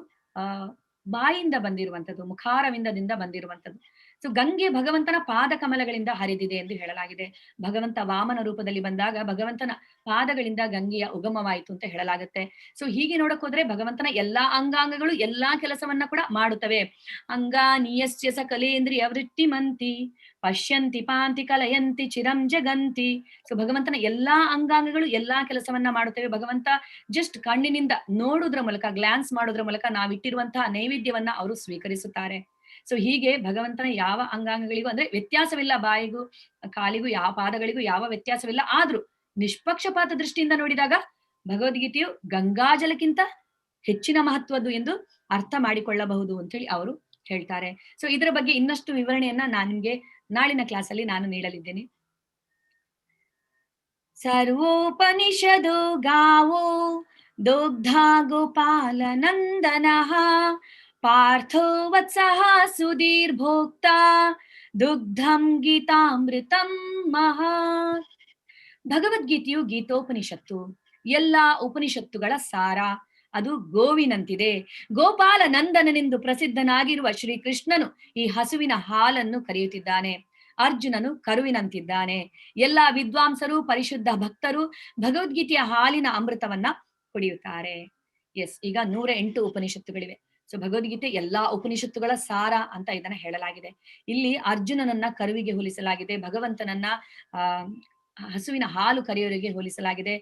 ಬಾಯಿಂದ ಬಂದಿರುವಂತದ್ದು, ಮುಖಾರವಿಂದದಿಂದ ಬಂದಿರುವಂತದ್ದು. ಸೊ ಗಂಗೆ ಭಗವಂತನ ಪಾದ ಕಮಲಗಳಿಂದ ಹರಿದಿದೆ ಎಂದು ಹೇಳಲಾಗಿದೆ. ಭಗವಂತ ವಾಮನ ರೂಪದಲ್ಲಿ ಬಂದಾಗ ಭಗವಂತನ ಪಾದಗಳಿಂದ ಗಂಗೆಯ ಉಗಮವಾಯಿತು ಅಂತ ಹೇಳಲಾಗುತ್ತೆ. ಸೊ ಹೀಗೆ ನೋಡಕ್ ಹೋದ್ರೆ ಭಗವಂತನ ಎಲ್ಲಾ ಅಂಗಾಂಗಗಳು ಎಲ್ಲಾ ಕೆಲಸವನ್ನ ಕೂಡ ಮಾಡುತ್ತವೆ. ಅಂಗಾನಿಯಸ್ಯ ಸಕಲೇಂದ್ರಿಯ ವೃತ್ತಿಮಂತಿ ಪಶ್ಯಂತಿ ಪಾಂತಿ ಕಲಯಂತಿ ಚಿರಂ ಜಗಂತಿ. ಸೊ ಭಗವಂತನ ಎಲ್ಲಾ ಅಂಗಾಂಗಗಳು ಎಲ್ಲಾ ಕೆಲಸವನ್ನ ಮಾಡುತ್ತವೆ. ಭಗವಂತ ಜಸ್ಟ್ ಕಣ್ಣಿನಿಂದ ನೋಡುವುದರ ಮೂಲಕ, ಗ್ಲಾನ್ಸ್ ಮಾಡೋದ್ರ ಮೂಲಕ ನಾವಿಟ್ಟಿರುವಂತಹ ನೈವೇದ್ಯವನ್ನ ಅವರು ಸ್ವೀಕರಿಸುತ್ತಾರೆ. ಸೊ ಹೀಗೆ ಭಗವಂತನ ಯಾವ ಅಂಗಾಂಗಗಳಿಗೂ ಅಂದ್ರೆ ವ್ಯತ್ಯಾಸವಿಲ್ಲ. ಬಾಯಿಗೂ ಕಾಲಿಗೂ ಯಾವ ಪಾದಗಳಿಗೂ ಯಾವ ವ್ಯತ್ಯಾಸವಿಲ್ಲ. ಆದ್ರೂ ನಿಷ್ಪಕ್ಷಪಾತ ದೃಷ್ಟಿಯಿಂದ ನೋಡಿದಾಗ ಭಗವದ್ಗೀತೆಯು ಗಂಗಾಜಲಕ್ಕಿಂತ ಹೆಚ್ಚಿನ ಮಹತ್ವದ್ದು ಎಂದು ಅರ್ಥ ಮಾಡಿಕೊಳ್ಳಬಹುದು ಅಂತ ಹೇಳಿ ಅವರು ಹೇಳ್ತಾರೆ. ಸೊ ಇದರ ಬಗ್ಗೆ ಇನ್ನಷ್ಟು ವಿವರಣೆಯನ್ನ ನಾನು ನಿಮ್ಗೆ ನಾಳಿನ ಕ್ಲಾಸ್ ಅಲ್ಲಿ ನಾನು ನೀಡಲಿದ್ದೇನೆ. ಸರ್ವೋಪನಿಷದೋ ಗಾವೋ ದೋಗ್ಧ ಗೋಪಾಲ ನಂದನಃ ಪಾರ್ಥೋ ವತ್ಸಃ ಸುಧೀರ್ ಭೋಕ್ತ ದುಗ್ಧಂ ಗೀತಾಮೃತಂ ಮಹತ್. ಭಗವದ್ಗೀತೆಯು ಗೀತೋಪನಿಷತ್ತು, ಎಲ್ಲಾ ಉಪನಿಷತ್ತುಗಳ ಸಾರ. ಅದು ಗೋವಿನಂತಿದೆ. ಗೋಪಾಲ ನಂದನನೆಂದು ಪ್ರಸಿದ್ಧನಾಗಿರುವ ಶ್ರೀಕೃಷ್ಣನು ಈ ಹಸುವಿನ ಹಾಲನ್ನು ಕರೆಯುತ್ತಿದ್ದಾನೆ. ಅರ್ಜುನನು ಕರುವಿನಂತಿದ್ದಾನೆ. ಎಲ್ಲಾ ವಿದ್ವಾಂಸರು, ಪರಿಶುದ್ಧ ಭಕ್ತರು ಭಗವದ್ಗೀತೆಯ ಹಾಲಿನ ಅಮೃತವನ್ನ ಕುಡಿಯುತ್ತಾರೆ. ಎಸ್. ಈಗ 108 ಉಪನಿಷತ್ತುಗಳಿವೆ. ಸೊ ಭಗವದ್ಗೀತೆ ಎಲ್ಲಾ ಉಪನಿಷತ್ತುಗಳ ಸಾರ ಅಂತ ಇದನ್ನ ಹೇಳಲಾಗಿದೆ. ಇಲ್ಲಿ ಅರ್ಜುನನನ್ನ ಕರುವಿಗೆ ಹೋಲಿಸಲಾಗಿದೆ. ಭಗವಂತನನ್ನ ಹಸುವಿನ ಹಾಲು ಕರೆಯೋರಿಗೆ ಹೋಲಿಸಲಾಗಿದೆ.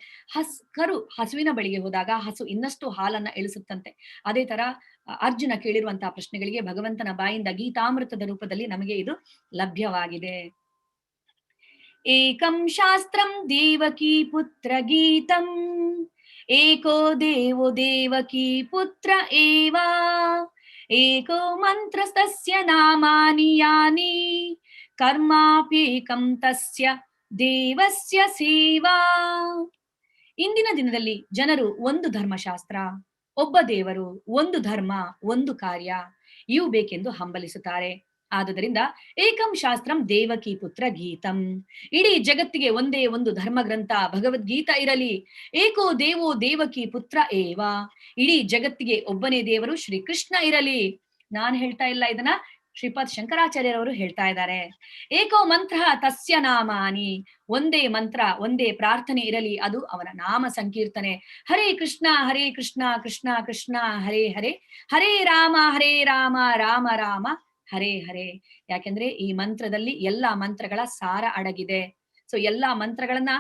ಕರು ಹಸುವಿನ ಬಳಿಗೆ ಹೋದಾಗ ಹಸು ಇನ್ನಷ್ಟು ಹಾಲನ್ನ ಇಳಿಸುತ್ತಂತೆ. ಅದೇ ತರ ಅರ್ಜುನ ಕೇಳಿರುವಂತಹ ಪ್ರಶ್ನೆಗಳಿಗೆ ಭಗವಂತನ ಬಾಯಿಂದ ಗೀತಾಮೃತದ ರೂಪದಲ್ಲಿ ನಮಗೆ ಇದು ಲಭ್ಯವಾಗಿದೆ. ಏಕಂ ಶಾಸ್ತ್ರಂ ದೇವಕಿ ಪುತ್ರ ಗೀತಂ ಏಕೋ ದೇವೋ ದೇವಕಿ ಪುತ್ರ ಏವ ಏಕೋ ಮಂತ್ರಸ್ತಸ್ಯ ನಾಮಾನಿ ಯಾನಿ ಕರ್ಮಾಪ್ಯೇಕಂ ತಸ್ಯ ದೇವಸ್ಯ ಸೇವಾ. ಇಂದಿನ ದಿನದಲ್ಲಿ ಜನರು ಒಂದು ಧರ್ಮಶಾಸ್ತ್ರ, ಒಬ್ಬ ದೇವರು, ಒಂದು ಧರ್ಮ, ಒಂದು ಕಾರ್ಯ ಇವು ಬೇಕೆಂದು ಹಂಬಲಿಸುತ್ತಾರೆ. ಆದುದರಿಂದ ಏಕಂ ಶಾಸ್ತ್ರಂ ದೇವಕಿ ಪುತ್ರ ಗೀತಂ, ಇಡೀ ಜಗತ್ತಿಗೆ ಒಂದೇ ಒಂದು ಧರ್ಮ ಗ್ರಂಥ ಭಗವದ್ಗೀತಾ ಇರಲಿ. ಏಕೋ ದೇವೋ ದೇವಕಿ ಪುತ್ರ ಏವ, ಇಡೀ ಜಗತ್ತಿಗೆ ಒಬ್ಬನೇ ದೇವರು ಶ್ರೀಕೃಷ್ಣ ಇರಲಿ. ನಾನು ಹೇಳ್ತಾ ಇಲ್ಲ, ಇದನ್ನ ಶ್ರೀಪಾದ್ ಶಂಕರಾಚಾರ್ಯರವರು ಹೇಳ್ತಾ ಇದ್ದಾರೆ. ಏಕೋ ಮಂತ್ರ ತಸ್ಯ ನಾಮಾನಿ, ಒಂದೇ ಮಂತ್ರ, ಒಂದೇ ಪ್ರಾರ್ಥನೆ ಇರಲಿ, ಅದು ಅವನ ನಾಮ ಸಂಕೀರ್ತನೆ. ಹರೇ ಕೃಷ್ಣ ಕೃಷ್ಣ ಕೃಷ್ಣ ಹರೇ ಹರೇ, ಹರೇ ರಾಮ ರಾಮ ರಾಮ ಹರೇ ಹರೇ. ಯಾಕೆಂದ್ರೆ ಈ ಮಂತ್ರದಲ್ಲಿ ಎಲ್ಲಾ ಮಂತ್ರಗಳ ಸಾರ ಅಡಗಿದೆ. ಸೊ ಎಲ್ಲಾ ಮಂತ್ರಗಳನ್ನ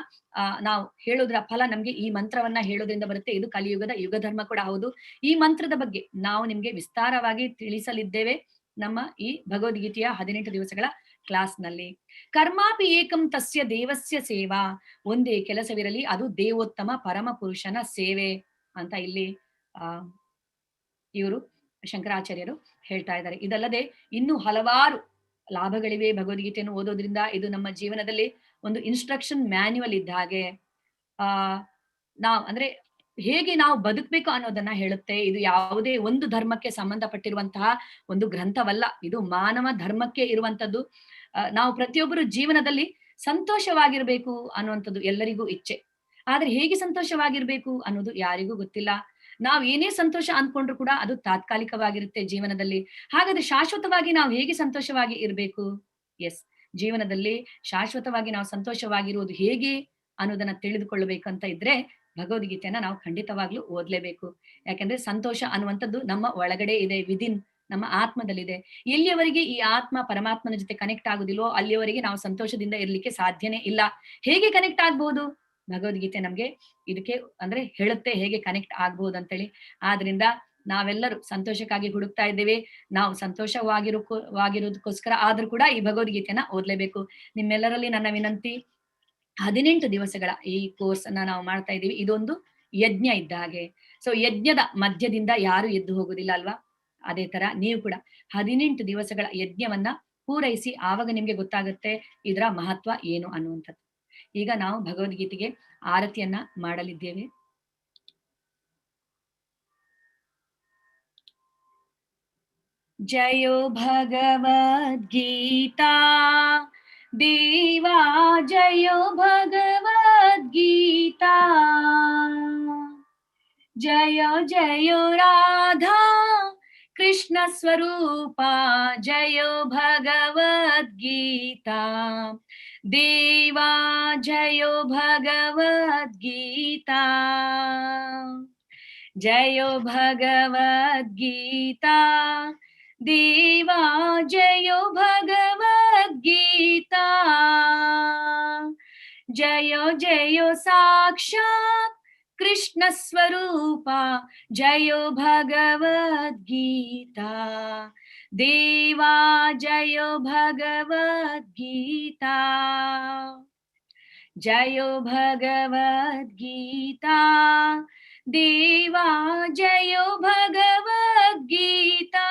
ನಾವು ಹೇಳೋದ್ರ ಫಲ ನಮ್ಗೆ ಈ ಮಂತ್ರವನ್ನ ಹೇಳೋದ್ರಿಂದ ಬರುತ್ತೆ. ಇದು ಕಲಿಯುಗದ ಯುಗ ಧರ್ಮ ಕೂಡ ಹೌದು. ಈ ಮಂತ್ರದ ಬಗ್ಗೆ ನಾವು ನಿಮ್ಗೆ ವಿಸ್ತಾರವಾಗಿ ತಿಳಿಸಲಿದ್ದೇವೆ ನಮ್ಮ ಈ ಭಗವದ್ಗೀತೆಯ 18 ದಿವಸಗಳ ಕ್ಲಾಸ್ ನಲ್ಲಿ. ಕರ್ಮಾಪಿ ಏಕಂ ತಸ್ಯ ದೇವಸ್ಯ ಸೇವಾ, ಒಂದೇ ಕೆಲಸವಿರಲಿ, ಅದು ದೇವೋತ್ತಮ ಪರಮ ಪುರುಷನ ಸೇವೆ ಅಂತ ಇಲ್ಲಿ ಇವರು ಶಂಕರಾಚಾರ್ಯರು ಹೇಳ್ತಾ ಇದ್ದಾರೆ. ಇದಲ್ಲದೆ ಇನ್ನೂ ಹಲವಾರು ಲಾಭಗಳಿವೆ ಭಗವದ್ಗೀತೆಯನ್ನು ಓದೋದ್ರಿಂದ. ಇದು ನಮ್ಮ ಜೀವನದಲ್ಲಿ ಒಂದು ಇನ್ಸ್ಟ್ರಕ್ಷನ್ ಮ್ಯಾನ್ಯುವಲ್ ಇದ್ದ ಹಾಗೆ. ಅಂದ್ರೆ ಹೇಗೆ ನಾವು ಬದುಕಬೇಕು ಅನ್ನೋದನ್ನ ಹೇಳುತ್ತೆ. ಇದು ಯಾವುದೇ ಒಂದು ಧರ್ಮಕ್ಕೆ ಸಂಬಂಧಪಟ್ಟಿರುವಂತಹ ಒಂದು ಗ್ರಂಥವಲ್ಲ, ಇದು ಮಾನವ ಧರ್ಮಕ್ಕೆ ಇರುವಂತದ್ದು. ನಾವು ಪ್ರತಿಯೊಬ್ಬರು ಜೀವನದಲ್ಲಿ ಸಂತೋಷವಾಗಿರ್ಬೇಕು ಅನ್ನುವಂಥದ್ದು ಎಲ್ಲರಿಗೂ ಇಚ್ಛೆ. ಆದ್ರೆ ಹೇಗೆ ಸಂತೋಷವಾಗಿರ್ಬೇಕು ಅನ್ನೋದು ಯಾರಿಗೂ ಗೊತ್ತಿಲ್ಲ. ನಾವು ಏನೇ ಸಂತೋಷ ಅಂದ್ಕೊಂಡ್ರು ಕೂಡ ಅದು ತಾತ್ಕಾಲಿಕವಾಗಿರುತ್ತೆ ಜೀವನದಲ್ಲಿ. ಹಾಗಾದ್ರೆ ಶಾಶ್ವತವಾಗಿ ನಾವು ಹೇಗೆ ಸಂತೋಷವಾಗಿ ಇರ್ಬೇಕು? ಎಸ್, ಜೀವನದಲ್ಲಿ ಶಾಶ್ವತವಾಗಿ ನಾವು ಸಂತೋಷವಾಗಿರುವುದು ಹೇಗೆ ಅನ್ನೋದನ್ನ ತಿಳಿದುಕೊಳ್ಳಬೇಕಂತ ಇದ್ರೆ ಭಗವದ್ಗೀತೆಯನ್ನ ನಾವು ಖಂಡಿತವಾಗ್ಲೂ ಓದ್ಲೇಬೇಕು. ಯಾಕಂದ್ರೆ ಸಂತೋಷ ಅನ್ನುವಂಥದ್ದು ನಮ್ಮ ಒಳಗಡೆ ಇದೆ, ವಿದಿನ್, ನಮ್ಮ ಆತ್ಮದಲ್ಲಿದೆ. ಎಲ್ಲಿಯವರೆಗೆ ಈ ಆತ್ಮ ಪರಮಾತ್ಮನ ಜೊತೆ ಕನೆಕ್ಟ್ ಆಗುದಿಲ್ಲೋ ಅಲ್ಲಿಯವರೆಗೆ ನಾವು ಸಂತೋಷದಿಂದ ಇರ್ಲಿಕ್ಕೆ ಸಾಧ್ಯನೇ ಇಲ್ಲ. ಹೇಗೆ ಕನೆಕ್ಟ್ ಆಗ್ಬಹುದು? ಭಗವದ್ಗೀತೆ ನಮ್ಗೆ ಇದಕ್ಕೆ ಅಂದ್ರೆ ಹೇಳುತ್ತೆ ಹೇಗೆ ಕನೆಕ್ಟ್ ಆಗ್ಬಹುದು ಅಂತೇಳಿ. ಆದ್ರಿಂದ ನಾವೆಲ್ಲರೂ ಸಂತೋಷಕ್ಕಾಗಿ ಹುಡುಕ್ತಾ ಇದ್ದೇವೆ. ನಾವು ಸಂತೋಷವಾಗಿರೋದಕ್ಕೋಸ್ಕರ ಆದ್ರೂ ಕೂಡ ಈ ಭಗವದ್ಗೀತೆಯನ್ನ ಓದ್ಲೇಬೇಕು. ನಿಮ್ಮೆಲ್ಲರಲ್ಲಿ ನನ್ನ ವಿನಂತಿ, 18 ದಿವಸಗಳ ಈ ಕೋರ್ಸ್ ಅನ್ನ ನಾವು ಮಾಡ್ತಾ ಇದ್ದೀವಿ. ಇದೊಂದು ಯಜ್ಞ ಇದ್ದ ಹಾಗೆ. ಸೊ ಯಜ್ಞದ ಮಧ್ಯದಿಂದ ಯಾರು ಎದ್ದು ಹೋಗುದಿಲ್ಲ ಅಲ್ವಾ? ಅದೇ ತರ ನೀವು ಕೂಡ 18 ದಿವಸಗಳ ಯಜ್ಞವನ್ನ ಪೂರೈಸಿ, ಆವಾಗ ನಿಮ್ಗೆ ಗೊತ್ತಾಗುತ್ತೆ ಇದರ ಮಹತ್ವ ಏನು ಅನ್ನುವಂಥದ್ದು. ಈಗ ನಾವು ಭಗವದ್ಗೀತೆಗೆ ಆರತಿಯನ್ನ ಮಾಡಲಿದ್ದೇವೆ. ಜಯೋ ಭಗವದ್ಗೀತಾ ದೇವಾ, ಜಯೋ ಭಗವದ್ಗೀತಾ, ಜಯೋ ಜಯೋ ರಾಧಾ ಕೃಷ್ಣ ಸ್ವರೂಪ, ಜಯೋ ಭಗವದ್ಗೀತಾ ದೇವಾ, ಜಯೋ ಭಗವದ್ಗೀತಾ, ಜಯೋ ಭಗವದ್ಗೀತಾ ದೇವಾ, ಜಯೋ ಭಗವದ್ಗೀತಾ, ಜಯೋ ಜಯೋ ಸಾಕ್ಷಾತ್ ಕೃಷ್ಣ ಸ್ವರೂಪ, ಜಯೋ ಭಗವದ್ಗೀತಾ ದೇವಾ, ಜಯೋ ಭಗವದ್ಗೀತಾ, ಜಯೋ ಭಗವದ್ಗೀತಾ ದೇವಾ, ಜಯೋ ಭಗವದ್ಗೀತಾ,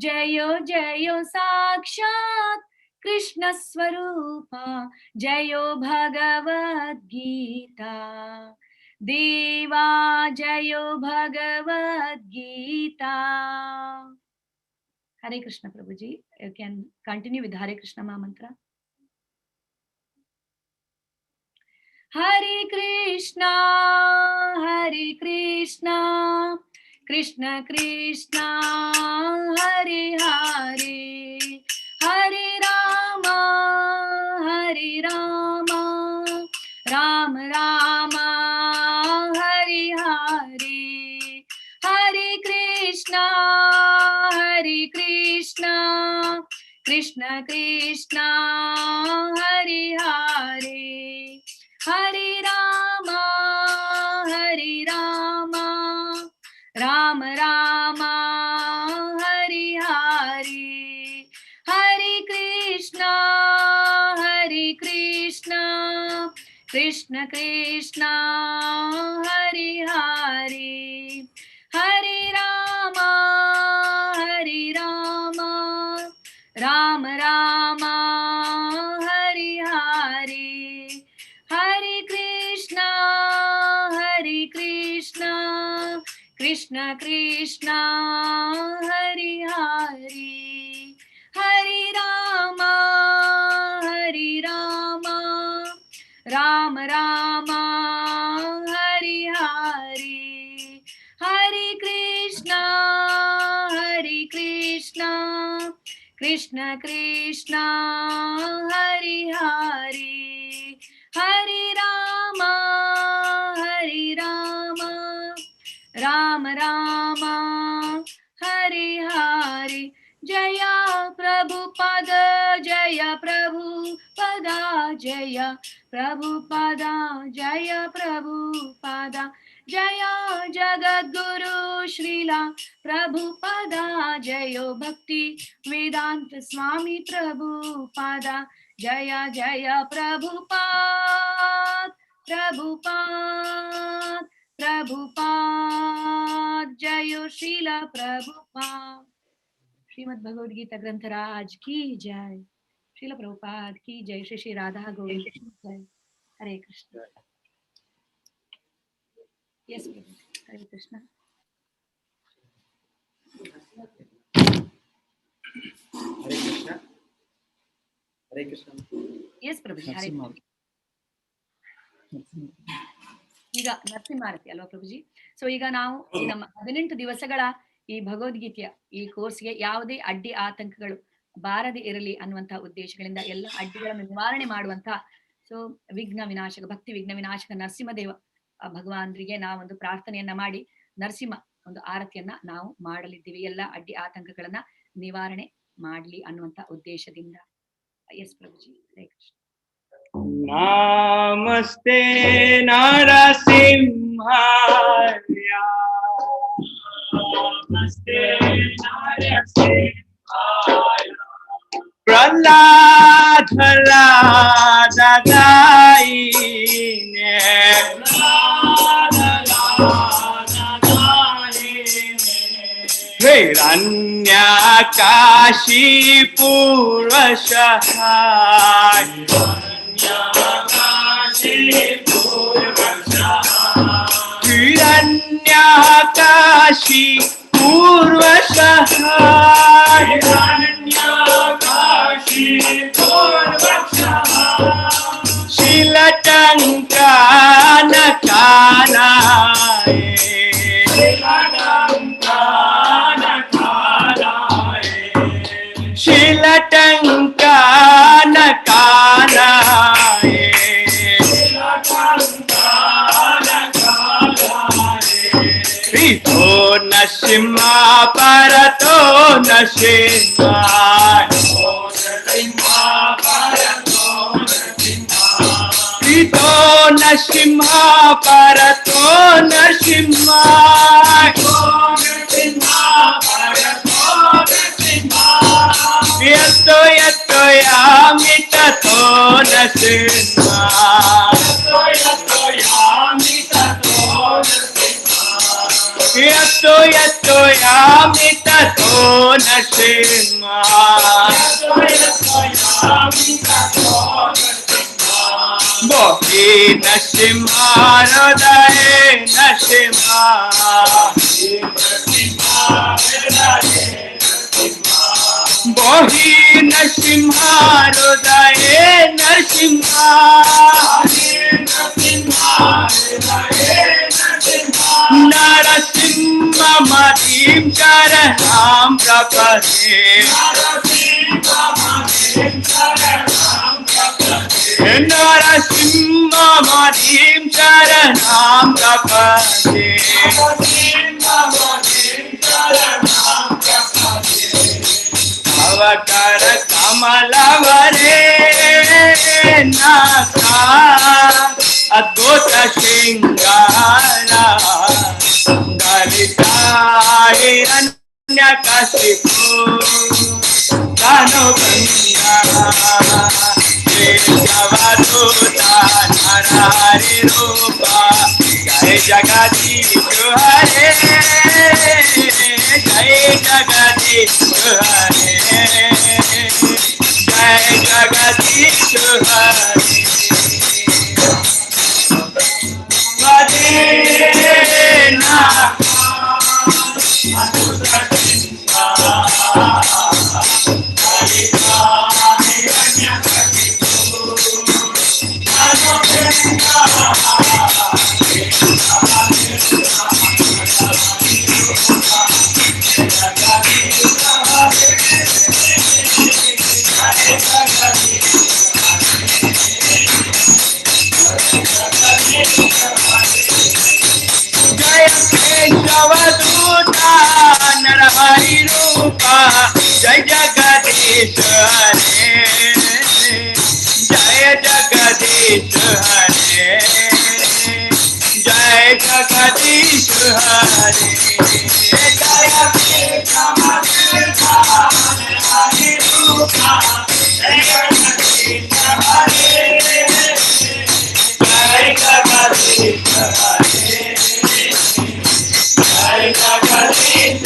ಜಯೋ ಜಯೋ ಸಾಕ್ಷಾತ್ ಕೃಷ್ಣ ಸ್ವರೂಪ, ಜಯೋ ಭಗವದ್ಗೀತಾ ದೇವಾ, ಜಯೋ Bhagavad Gita. Hare Krishna Prabhuji, you can continue with Hare Krishna Mahamantra. Hare Krishna Krishna Krishna Hare Hare, Hare Rama Rama Rama Hare Hare, Hare Krishna Krishna Krishna Hare Hare, Hare Rama Rama Rama Hare Hare, Hare Krishna Krishna Krishna Hare Hare, Hare Rama Rama Rama Hare Hare, Hare Krishna Krishna Krishna Hare Hare, Hare Rama Rama Rama Hare Hare, Hare Krishna Krishna Krishna Hari Hari Hari Rama Rama Rama Hari Hari Jaya Prabhupada Jaya Prabhupada Jaya Prabhupada Jaya Prabhupada Jaya Jagadguru Srila Prabhupada Jayo Bhakti Vedanta Swami Prabhupada Jaya Jaya Prabhupada Prabhupada Prabhupada Jayo Srila Prabhupada Srimad Bhagavad Gita Grantaraj ki jai. Srila Prabhupada ki jai. Shri Shri Radha Govinda ki jai. Hare Krishna. Yes, Prabhu. Hare Krishna. Hare Krishna. Hare Krishna. Yes, Prabhu. Hare Krishna. ಈಗ ನರಸಿಂಹಾರತಿ ಅಲ್ವಾ ಪ್ರಭುಜಿ? So ಈಗ ನಾವು ನಮ್ಮ 18 ದಿವಸಗಳ ಈ ಭಗವದ್ಗೀತೆಯ ಈ ಕೋರ್ಸ್ಗೆ ಯಾವುದೇ ಅಡ್ಡಿ ಆತಂಕಗಳು ಬಾರದೆ ಇರಲಿ ಅನ್ನುವಂತಹ ಉದ್ದೇಶಗಳಿಂದ ಎಲ್ಲ ಅಡ್ಡಿಗಳನ್ನು ನಿವಾರಣೆ ಮಾಡುವಂತಹ ಸೊ ವಿಘ್ನ ವಿನಾಶಕ ಭಕ್ತಿ ವಿಘ್ನ ವಿನಾಶಕ ನರಸಿಂಹದೇವ ಭಗವಾನ್ರಿಗೆ ನಾವೊಂದು ಪ್ರಾರ್ಥನೆಯನ್ನ ಮಾಡಿ ನರಸಿಂಹ ಒಂದು ಆರತಿಯನ್ನ ನಾವು ಮಾಡಲಿದ್ದೀವಿ. ಎಲ್ಲ ಅಡ್ಡಿ ಆತಂಕಗಳನ್ನ ನಿವಾರಣೆ ಮಾಡ್ಲಿ ಅನ್ನುವಂತ ಉದ್ದೇಶದಿಂದ. ಎಸ್ ಪ್ರಭುಜಿ. ಹರೇ ಕೃಷ್ಣ. ನಮಸ್ತೆ ನರಸಿಂಹಾಯ ನಮಸ್ತೆ ನರಸಿಂಹಾಯ ಪ್ರಹ್ಲಾದರಾದಾಯಿನೇ ಹಿರಣ್ಯಕಾಶಿ ಪೂರ್ವಶಃ हिरण्यकाशी पूर्वशः शीलटङ्कानकानाय शीलटङ्कानकानाय तो नशिमा परतो नशिमा तो नशिमा परतो नशिमा यतो यतो यामि ततो नशिमा यतो यतो यामि ततो नशिमा बोहि नशिमा हृदये नशिमा बोहि नशिमा हृदये नशिमा नरसिंहमतीं शरणं प्रपद्ये नरसिंहमतीं शरणं प्रपद्ये अवकर कमलवरे नाथा अद्भुत श्रृंगारा दलिता हिरण्यकशिपु तनुगंगा केशवदूता नरहरि रूपा जय जगदीश हरे जय जगदीश हरे जय जगदीश हरे जय जगदीश हरे जय जगदीश हरे जय जगदीश हरे जय कृष्ण हरे रूपा जय जगदीश हरे जय जगदीश हरे जय जगदीश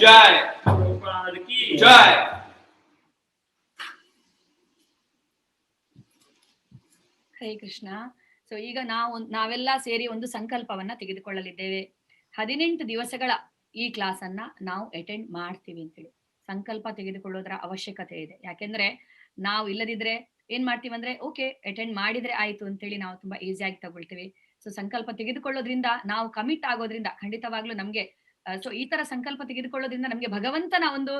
जय जय ಹರೇ ಕೃಷ್ಣ. ಸೊ ಈಗ ನಾವೆಲ್ಲ ಸೇರಿ ಒಂದು ಸಂಕಲ್ಪವನ್ನ ತೆಗೆದುಕೊಳ್ಳಲಿದ್ದೇವೆ. 18 ದಿವಸಗಳ ಈ ಕ್ಲಾಸ್ ಅನ್ನ ನಾವು ಅಟೆಂಡ್ ಮಾಡ್ತೀವಿ ಅಂತೇಳಿ ಸಂಕಲ್ಪ ತೆಗೆದುಕೊಳ್ಳೋದ್ರ ಅವಶ್ಯಕತೆ ಇದೆ. ಯಾಕೆಂದ್ರೆ ನಾವು ಇಲ್ಲದಿದ್ರೆ ಏನ್ ಮಾಡ್ತೀವಿ ಅಂದ್ರೆ ಓಕೆ ಅಟೆಂಡ್ ಮಾಡಿದ್ರೆ ಆಯ್ತು ಅಂತೇಳಿ ನಾವು ತುಂಬಾ ಈಸಿಯಾಗಿ ತಗೊಳ್ತೀವಿ. ಸೊ ಸಂಕಲ್ಪ ತೆಗೆದುಕೊಳ್ಳೋದ್ರಿಂದ ನಾವು ಕಮಿಟ್ ಆಗೋದ್ರಿಂದ ಖಂಡಿತವಾಗ್ಲೂ ನಮ್ಗೆ ಸೊ ಈ ತರ ಸಂಕಲ್ಪ ತೆಗೆದುಕೊಳ್ಳೋದ್ರಿಂದ ನಮ್ಗೆ ಭಗವಂತನ ಒಂದು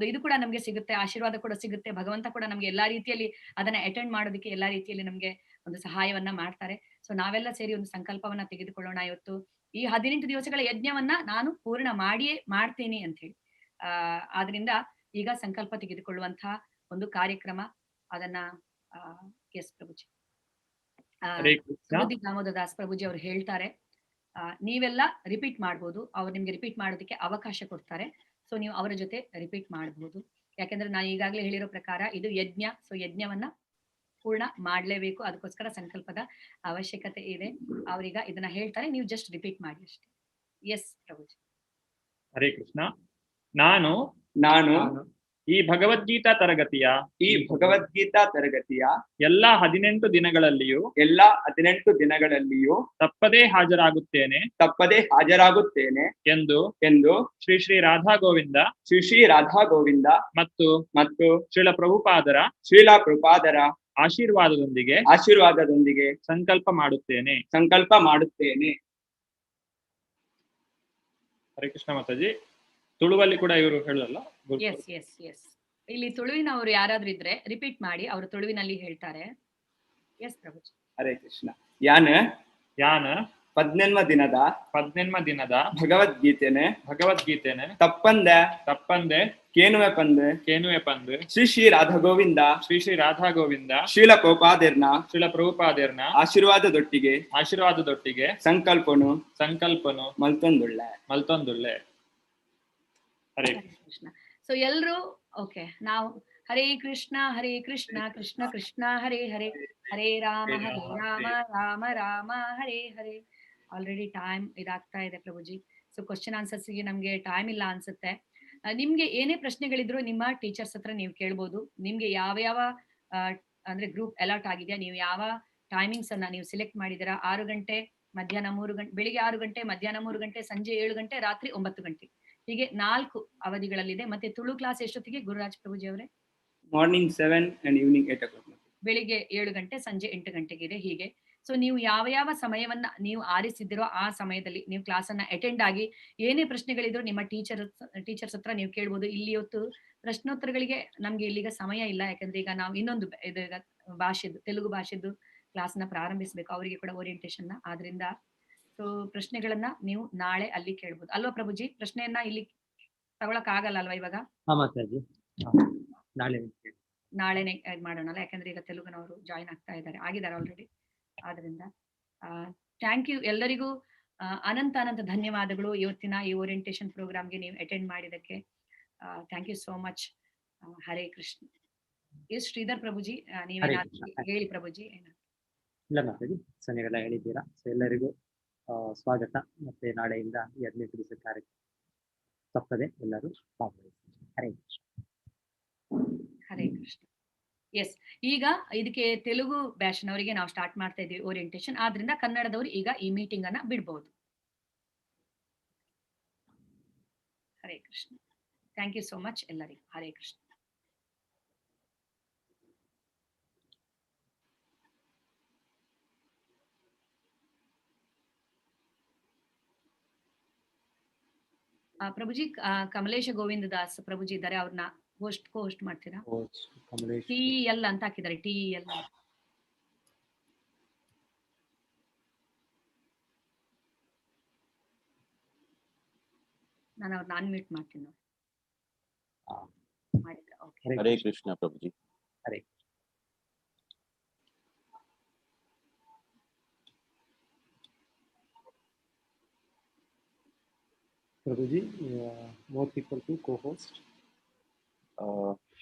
ಇದು ಕೂಡ ನಮ್ಗೆ ಸಿಗುತ್ತೆ, ಆಶೀರ್ವಾದ ಕೂಡ ಸಿಗುತ್ತೆ. ಭಗವಂತ ಕೂಡ ನಮ್ಗೆ ಎಲ್ಲಾ ರೀತಿಯಲ್ಲಿ ಅದನ್ನ ಅಟೆಂಡ್ ಮಾಡೋದಕ್ಕೆ ಎಲ್ಲಾ ರೀತಿಯಲ್ಲಿ ನಮ್ಗೆ ಒಂದು ಸಹಾಯವನ್ನ ಮಾಡ್ತಾರೆ. ಸೊ ನಾವೆಲ್ಲ ಸೇರಿ ಒಂದು ಸಂಕಲ್ಪವನ್ನ ತೆಗೆದುಕೊಳ್ಳೋಣ. ಇವತ್ತು ಈ 18 ದಿವಸಗಳ ಯಜ್ಞವನ್ನ ನಾನು ಪೂರ್ಣ ಮಾಡಿಯೇ ಮಾಡ್ತೇನೆ ಅಂತ ಹೇಳಿ ಆದ್ರಿಂದ ಈಗ ಸಂಕಲ್ಪ ತೆಗೆದುಕೊಳ್ಳುವಂತಹ ಒಂದು ಕಾರ್ಯಕ್ರಮ ಅದನ್ನ ಎಸ್ ಪ್ರಭುಜಿ ಸುಬುದ್ಧಿ ದಾಮೋದರ ದಾಸ್ ಪ್ರಭುಜಿ ಅವರು ಹೇಳ್ತಾರೆ. ನೀವೆಲ್ಲ ರಿಪೀಟ್ ಮಾಡ್ಬೋದು, ಅವ್ರು ನಿಮ್ಗೆ ರಿಪೀಟ್ ಮಾಡೋದಕ್ಕೆ ಅವಕಾಶ ಕೊಡ್ತಾರೆ. ಸೊ ನೀವು ಅವರ ಜೊತೆ ರಿಪೀಟ್ ಮಾಡಬಹುದು. ಯಾಕೆಂದ್ರೆ ನಾನು ಈಗಾಗಲೇ ಹೇಳಿರೋ ಪ್ರಕಾರ ಇದು ಯಜ್ಞ. ಸೊ ಯಜ್ಞವನ್ನ ಪೂರ್ಣ ಮಾಡ್ಲೇಬೇಕು, ಅದಕ್ಕೋಸ್ಕರ ಸಂಕಲ್ಪದ ಅವಶ್ಯಕತೆ ಇದೆ. ಅವ್ರೀಗ ಇದನ್ನ ಹೇಳ್ತಾರೆ, ನೀವು ಜಸ್ಟ್ ರಿಪೀಟ್ ಮಾಡಿ ಅಷ್ಟೇ. ಎಸ್ ಪ್ರಭುಜಿ. ಹರೇ ಕೃಷ್ಣ. ನಾನು ಈ ಭಗವದ್ಗೀತಾ ತರಗತಿಯ ಎಲ್ಲ 18 ದಿನಗಳಲ್ಲಿಯೂ ತಪ್ಪದೇ ಹಾಜರಾಗುತ್ತೇನೆ ಎಂದು ಶ್ರೀ ಶ್ರೀ ರಾಧಾ ಗೋವಿಂದ ಮತ್ತು ಶ್ರೀಲ ಪ್ರಭುಪಾದರ ಆಶೀರ್ವಾದದೊಂದಿಗೆ ಸಂಕಲ್ಪ ಮಾಡುತ್ತೇನೆ. ಹರೇ ಕೃಷ್ಣ ಮಾತಾಜಿ. ತುಳುವಲ್ಲಿ ಕೂಡ ಇವರು ಹೇಳಲ್ಲ. ಎಸ್ ಎಸ್ ಎಸ್ ಇಲ್ಲಿ ತುಳುವಿನವರು ಯಾರಾದ್ರೂ ಇದ್ರೆ ರಿಪೀಟ್ ಮಾಡಿ, ಅವರು ತುಳುವಿನಲ್ಲಿ ಹೇಳ್ತಾರೆ. ಎಸ್ ಪ್ರಭುಜಿ. ಹರೇ ಕೃಷ್ಣ. ಯಾನ 18 ದಿನದ ಭಗವದ್ಗೀತೆನೆ ತಪ್ಪಂದೆ ಕೇನುವೆ ಪಂದು ಶ್ರೀ ಶ್ರೀ ರಾಧಾ ಗೋವಿಂದ ಶ್ರೀಲ ಪ್ರಭುಪಾದರ್ನ ಆಶೀರ್ವಾದದೊಟ್ಟಿಗೆ ಸಂಕಲ್ಪನು ಮಲ್ತೊಂದುಳ್ಳೆ. ಹರೇ ಕೃಷ್ಣ. ಸೊ ಎಲ್ರು ಓಕೆ, ನಾವು ಹರೇ ಕೃಷ್ಣ ಕೃಷ್ಣ ಕೃಷ್ಣ ಹರೇ ಹರೇ, ಹರೇ ರಾಮ ರಾಮ ರಾಮ ಹರೇ ಹರೇ. ಆಲ್ರೆಡಿ ಟೈಮ್ ಇದಾಗ್ತಾ ಇದೆ ಪ್ರಭುಜಿ. ಸೊ ಕ್ವಶನ್ ಆನ್ಸರ್ಸ್ಗೆ ನಮ್ಗೆ ಟೈಮ್ ಇಲ್ಲ ಅನ್ಸುತ್ತೆ. ನಿಮ್ಗೆ ಏನೇ ಪ್ರಶ್ನೆಗಳಿದ್ರು ನಿಮ್ಮ ಟೀಚರ್ಸ್ ಹತ್ರ ನೀವು ಕೇಳ್ಬೋದು. ನಿಮ್ಗೆ ಯಾವ ಅಂದ್ರೆ ಗ್ರೂಪ್ ಅಲಾಟ್ ಆಗಿದೆಯಾ, ನೀವು ಯಾವ ಟೈಮಿಂಗ್ಸ್ ಅನ್ನ ನೀವು ಸಿಲೆಕ್ಟ್ ಮಾಡಿದಿರಾ, 6 ಗಂಟೆ, ಮಧ್ಯಾಹ್ನ 3 ಗಂಟೆ, ಬೆಳಿಗ್ಗೆ 6 ಗಂಟೆ, ಮಧ್ಯಾಹ್ನ 3 ಗಂಟೆ, ಸಂಜೆ 7 ಗಂಟೆ, ರಾತ್ರಿ 9 ಗಂಟೆ, ಹೀಗೆ 4 ಅವಧಿಗಳಲ್ಲಿದೆ. ಮತ್ತೆ ತುಳು ಕ್ಲಾಸ್ ಎಷ್ಟೊತ್ತಿಗೆ ಗುರುರಾಜ್ ಪ್ರಭುಜಿ ಅವರೇ? Morning 7 and evening 8 o'clock. ಬೆಳಿಗ್ಗೆ 7 ಗಂಟೆ, ಸಂಜೆ 8 ಗಂಟೆಗೆ ಇದೆ. ಹೀಗೆ ಸೊ ನೀವು ಯಾವ ಸಮಯವನ್ನ ನೀವು ಆರಿಸಿದಿರೋ ಆ ಸಮಯದಲ್ಲಿ ನೀವು ಕ್ಲಾಸ್ ಅನ್ನ ಅಟೆಂಡ್ ಆಗಿ ಏನೇ ಪ್ರಶ್ನೆಗಳಿದ್ರು ನಿಮ್ಮ ಟೀಚರ್ಸ್ ಹತ್ರ ನೀವು ಕೇಳ್ಬೋದು. ಇಲ್ಲಿ ಇವತ್ತು ಪ್ರಶ್ನೋತ್ತರಗಳಿಗೆ ನಮ್ಗೆ ಇಲ್ಲಿಗ ಸಮಯ ಇಲ್ಲ, ಯಾಕಂದ್ರೆ ಈಗ ನಾವು ಇನ್ನೊಂದು ಭಾಷೆದು ತೆಲುಗು ಭಾಷೆದು ಕ್ಲಾಸ್ ನ ಪ್ರಾರಂಭಿಸಬೇಕು, ಅವರಿಗೆ ಕೂಡ ಓರಿಯಂಟೇಶನ್ ನ. ಆದ್ರಿಂದ ಸೊ ಪ್ರಶ್ನೆಗಳನ್ನ ನೀವು ನಾಳೆ ಅಲ್ಲಿ ಕೇಳ್ಬೋದು ಅಲ್ವಾ ಪ್ರಭುಜಿ? ಪ್ರಶ್ನೆಯನ್ನ ಇಲ್ಲಿ ತಗೊಳಕ್ ಆಗಲ್ಲ ಅಲ್ವಾ ಇವಾಗ? ನಾಳೆನೆ ಮಾಡೋಣಲ್ಲ, ಯಾಕಂದ್ರೆ ಈಗ ತೆಲುಗುನವರು ಜಾಯಿನ್ ಆಗಿದ್ದಾರೆ ಆಲ್ರೆಡಿ. ಆದ್ರಿಂದ ಥ್ಯಾಂಕ್ ಯು ಎಲ್ಲರಿಗೂ. ಅನಂತ ಧನ್ಯವಾದಗಳು ಇವತ್ತಿನ ಈ ಓರಿಯಂಟೇಶನ್ ಪ್ರೋಗ್ರಾಮ್ಗೆ ನೀವು ಅಟೆಂಡ್ ಮಾಡಿದಕ್ಕೆ. Thank you so much. Hare Krishna. Yes Sridhar Prabhuji Hare ನೀವೇನಾದ್ರು ಕೃಷ್ಣ. ಹೇಳಿ ಪ್ರಭುಜಿ. ಇಲ್ಲ ಮಾತಾಡಿ, ಸೊ ನೀವೆಲ್ಲ ಹೇಳಿದ್ದೀರಾ. ಸೊ ಎಲ್ಲರಿಗೂ ಸ್ವಾಗತ. ಮತ್ತೆ ನಾಳೆಯಿಂದ ಈ 15 ದಿವಸ ಕಾರ್ಯಕ್ರಮ ತಪ್ಪದೆ ಎಲ್ಲರೂ ಭಾಗವಹಿಸಿ. ಹರೇ ಕೃಷ್ಣ. ಹರೇ ಕೃಷ್ಣ. ಎಸ್, ಈಗ ಇದಕ್ಕೆ ತೆಲುಗು ಬ್ಯಾಚ್ನವರಿಗೆ ನಾವು ಸ್ಟಾರ್ಟ್ ಮಾಡ್ತಾ ಇದೀವಿ ಓರಿಯಂಟೇಶನ್. ಆದ್ರಿಂದ ಕನ್ನಡದವರು ಈಗ ಈ ಮೀಟಿಂಗ್ ಅನ್ನ ಬಿಡ್ಬಹುದು. Hare Krishna. Thank you so much ಎಲ್ಲರಿಗೂ. ಹರೇ ಕೃಷ್ಣ. ಪ್ರಭುಜಿ ಕಮಲೇಶ ಗೋವಿಂದ ದಾಸ್ ಪ್ರಭುಜಿ ಇದ್ದಾರೆ, ಅವ್ರನ್ನ ಹೋಸ್ಟ್ ಮಾಡ್ತೀರಾ? ಟಿ ಎಲ್ ಅಂತ ಹಾಕಿದ್ದಾರೆ, ಟಿ ಎಲ್. ನಾನು ಅವ್ರನ್ನ ಅನ್ಮ್ಯೂಟ್ ಮಾಡ್ತೀನಿ. ಹರೇ ಕೃಷ್ಣ ಪ್ರಭುಜಿ. ಹರೇ Prabhuji, more people to co-host.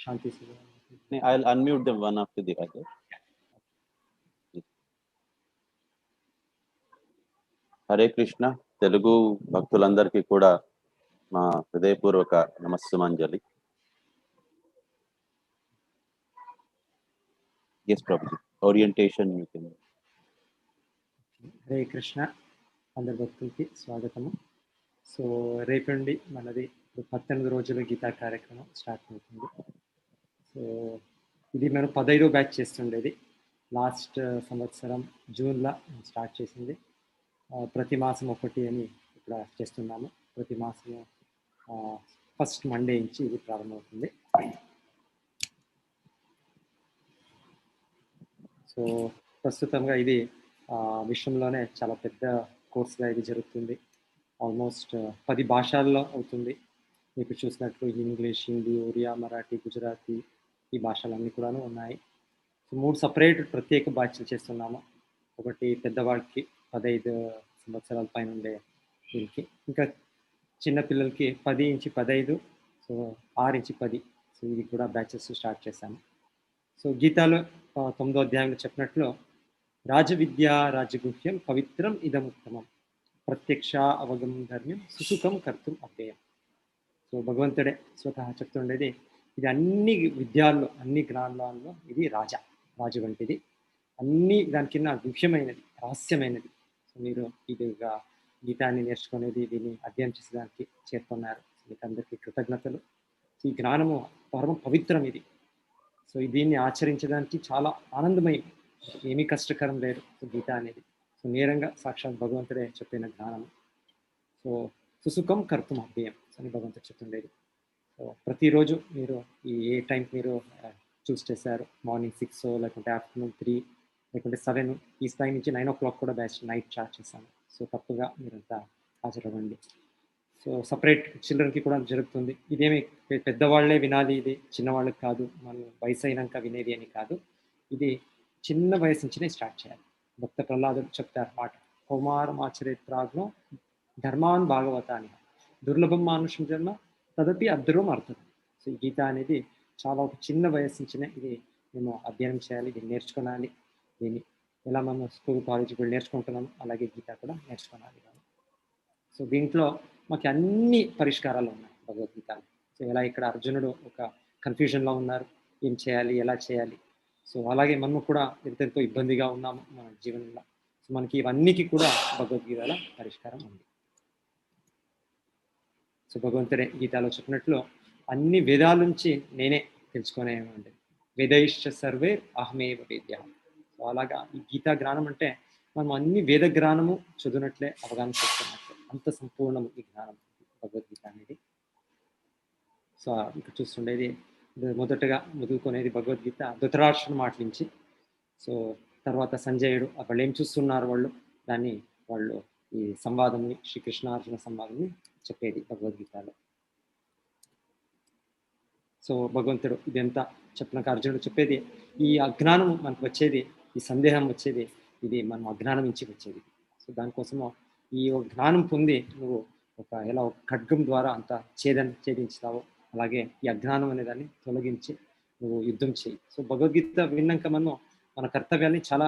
Shanti Seva. I'll unmute them one after the other. Hare Krishna. Telugu భక్తులందరికీ కూడా మా హృదయపూర్వక నమస్సుమాంజలి. Yes, Prabhuji. Orientation you can. Hare Krishna. అందరి భక్తులకి స్వాగతము. సో రేపు నుండి మనది 18 రోజుల గీతా కార్యక్రమం స్టార్ట్ అవుతుంది. సో ఇది మనం 15వ బ్యాచ్ చేస్తుండేది. లాస్ట్ సంవత్సరం జూన్లో స్టార్ట్ చేసింది. ప్రతి మాసం ఒకటి అని ఇక్కడ చేస్తున్నాము. ప్రతి మాసం ఫస్ట్ మండే నుంచి ఇది ప్రారంభమవుతుంది. సో ప్రస్తుతంగా ఇది విశ్వంలోనే చాలా పెద్ద కోర్సుగా ఇది జరుగుతుంది. ఆల్మోస్ట్ 10 భాషల్లో అవుతుంది. మీకు చూసినట్లు ఇంగ్లీష్, హిందీ, ఒరియా, మరాఠీ, గుజరాతీ ఈ భాషలన్నీ కూడా ఉన్నాయి. సో 3 సపరేట్ ప్రత్యేక బ్యాచ్లు చేస్తున్నాము. ఒకటి పెద్దవాళ్ళకి 15 సంవత్సరాల పైన ఉండే వీళ్ళకి, ఇంకా చిన్నపిల్లలకి 10 నుంచి 15, సో 6 నుంచి 10, సో ఇది కూడా బ్యాచెస్ స్టార్ట్ చేశాము. సో గీతాలో 9వ అధ్యాయంలో చెప్పినట్లు రాజవిద్యా రాజగుహ్యం పవిత్రం ఇదముత్తమం ప్రత్యక్ష అవగమం ధర్మ్యం సుసుఖం కర్తుం అవ్యయం. సో భగవంతుడే స్వతహా చెప్తుండేది, ఇది అన్ని విద్యాల్లో, అన్ని జ్ఞానాల్లో ఇది రాజు వంటిది. అన్ని దాని కింద గుహ్యమైనది, రహస్యమైనది. సో మీరు ఇదిగా గీతాన్ని నేర్చుకునేది, దీన్ని అధ్యయనం చేసేదానికి చేరుకున్నారు. మీకు అందరికీ కృతజ్ఞతలు. ఈ జ్ఞానము పరమ పవిత్రం ఇది. సో దీన్ని ఆచరించడానికి చాలా ఆనందమయం, ఏమీ కష్టకరం లేదు. సో గీత అనేది సో నేరంగా సాక్షాత్ భగవంతుడే చెప్పిన జ్ఞానము. సో సుసుఖం కర్తుం అవ్యయం అని భగవంతుడు చెప్తుండేది. సో ప్రతిరోజు మీరు ఏ టైంకి మీరు చూస్ చేశారు, మార్నింగ్ 6 లేకుంటే ఆఫ్టర్నూన్ 3 లేకుంటే 7 ఈ టైం నుంచి 9 o'clock కూడా బ్యాచ్ నైట్ చార్జ్ చేశాను. సో తప్పుగా మీరంతా హాజరవ్వండి. సో సపరేట్ చిల్డ్రన్కి కూడా జరుగుతుంది. ఇదేమి పెద్దవాళ్లే వినాలి, ఇది చిన్నవాళ్ళకి కాదు, మనం వయసు అయినాక వినేది అని కాదు. ఇది చిన్న వయసు నుంచినే స్టార్ట్ చేయాలి. భక్త ప్రహ్లాదుడు చెప్తారు మాట, కౌమారం ఆచరిత్రాగ్నో ధర్మాన్ భాగవత అని, దుర్లభం మానుషం జన్మ తదపి అద్భుతం అర్థం. సో ఈ గీత అనేది చాలా ఒక చిన్న వయసు నుంచినే ఇది మేము అధ్యయనం చేయాలి, దీన్ని నేర్చుకోవాలి. దీన్ని ఎలా మనం స్కూల్ కాలేజీకి వెళ్ళి నేర్చుకుంటున్నాము, అలాగే గీత కూడా నేర్చుకోవాలి. సో దీంట్లో మాకు అన్ని పరిష్కారాలు ఉన్నాయి భగవద్గీతలో. సో ఎలా ఇక్కడ అర్జునుడు ఒక కన్ఫ్యూజన్లో ఉన్నారు, ఏం చేయాలి, ఎలా చేయాలి. సో అలాగే మనం కూడా ఎంతెంతో ఇబ్బందిగా ఉన్నాము మన జీవనంలో. సో మనకి ఇవన్నీకి కూడా భగవద్గీతలో పరిష్కారం ఉంది. సో భగవంతుడే గీతాలో చెప్పినట్లు అన్ని వేదాల నుంచి నేనే తెలుసుకునేమండి. వేదైశ్చ సర్వే అహమేవ వేద్య. సో అలాగా ఈ గీతా జ్ఞానం అంటే మనం అన్ని వేద జ్ఞానము చదివినట్లే అవగాహన చేసుకున్నట్లే, అంత సంపూర్ణము ఈ జ్ఞానం భగవద్గీత అనేది. సో ఇక్కడ చూస్తుండేది మొదటగా మొదలుకొనేది భగవద్గీత ధృతరాష్ట్రుని మాట నుంచి. సో తర్వాత సంజయుడు వాళ్ళు ఏం చూస్తున్నారు, వాళ్ళు ఈ సంవాదంని, శ్రీకృష్ణార్జున సంవాదంని చెప్పేది భగవద్గీతలో. సో భగవంతుడు ఇదంతా చెప్పినాక అర్జునుడు చెప్పేది, ఈ అజ్ఞానం మనకు వచ్చేది, ఈ సందేహం వచ్చేది, ఇది మనం అజ్ఞానం నుంచి వచ్చేది. సో దానికోసము ఈ జ్ఞానం పొంది నువ్వు ఎలా ఒక ఖడ్గం ద్వారా అంత ఛేదించుతావో, అలాగే ఈ అజ్ఞానం అనే దాన్ని తొలగించి నువ్వు యుద్ధం చేయి. సో భగవద్గీత విన్నాక మనం మన కర్తవ్యాన్ని చాలా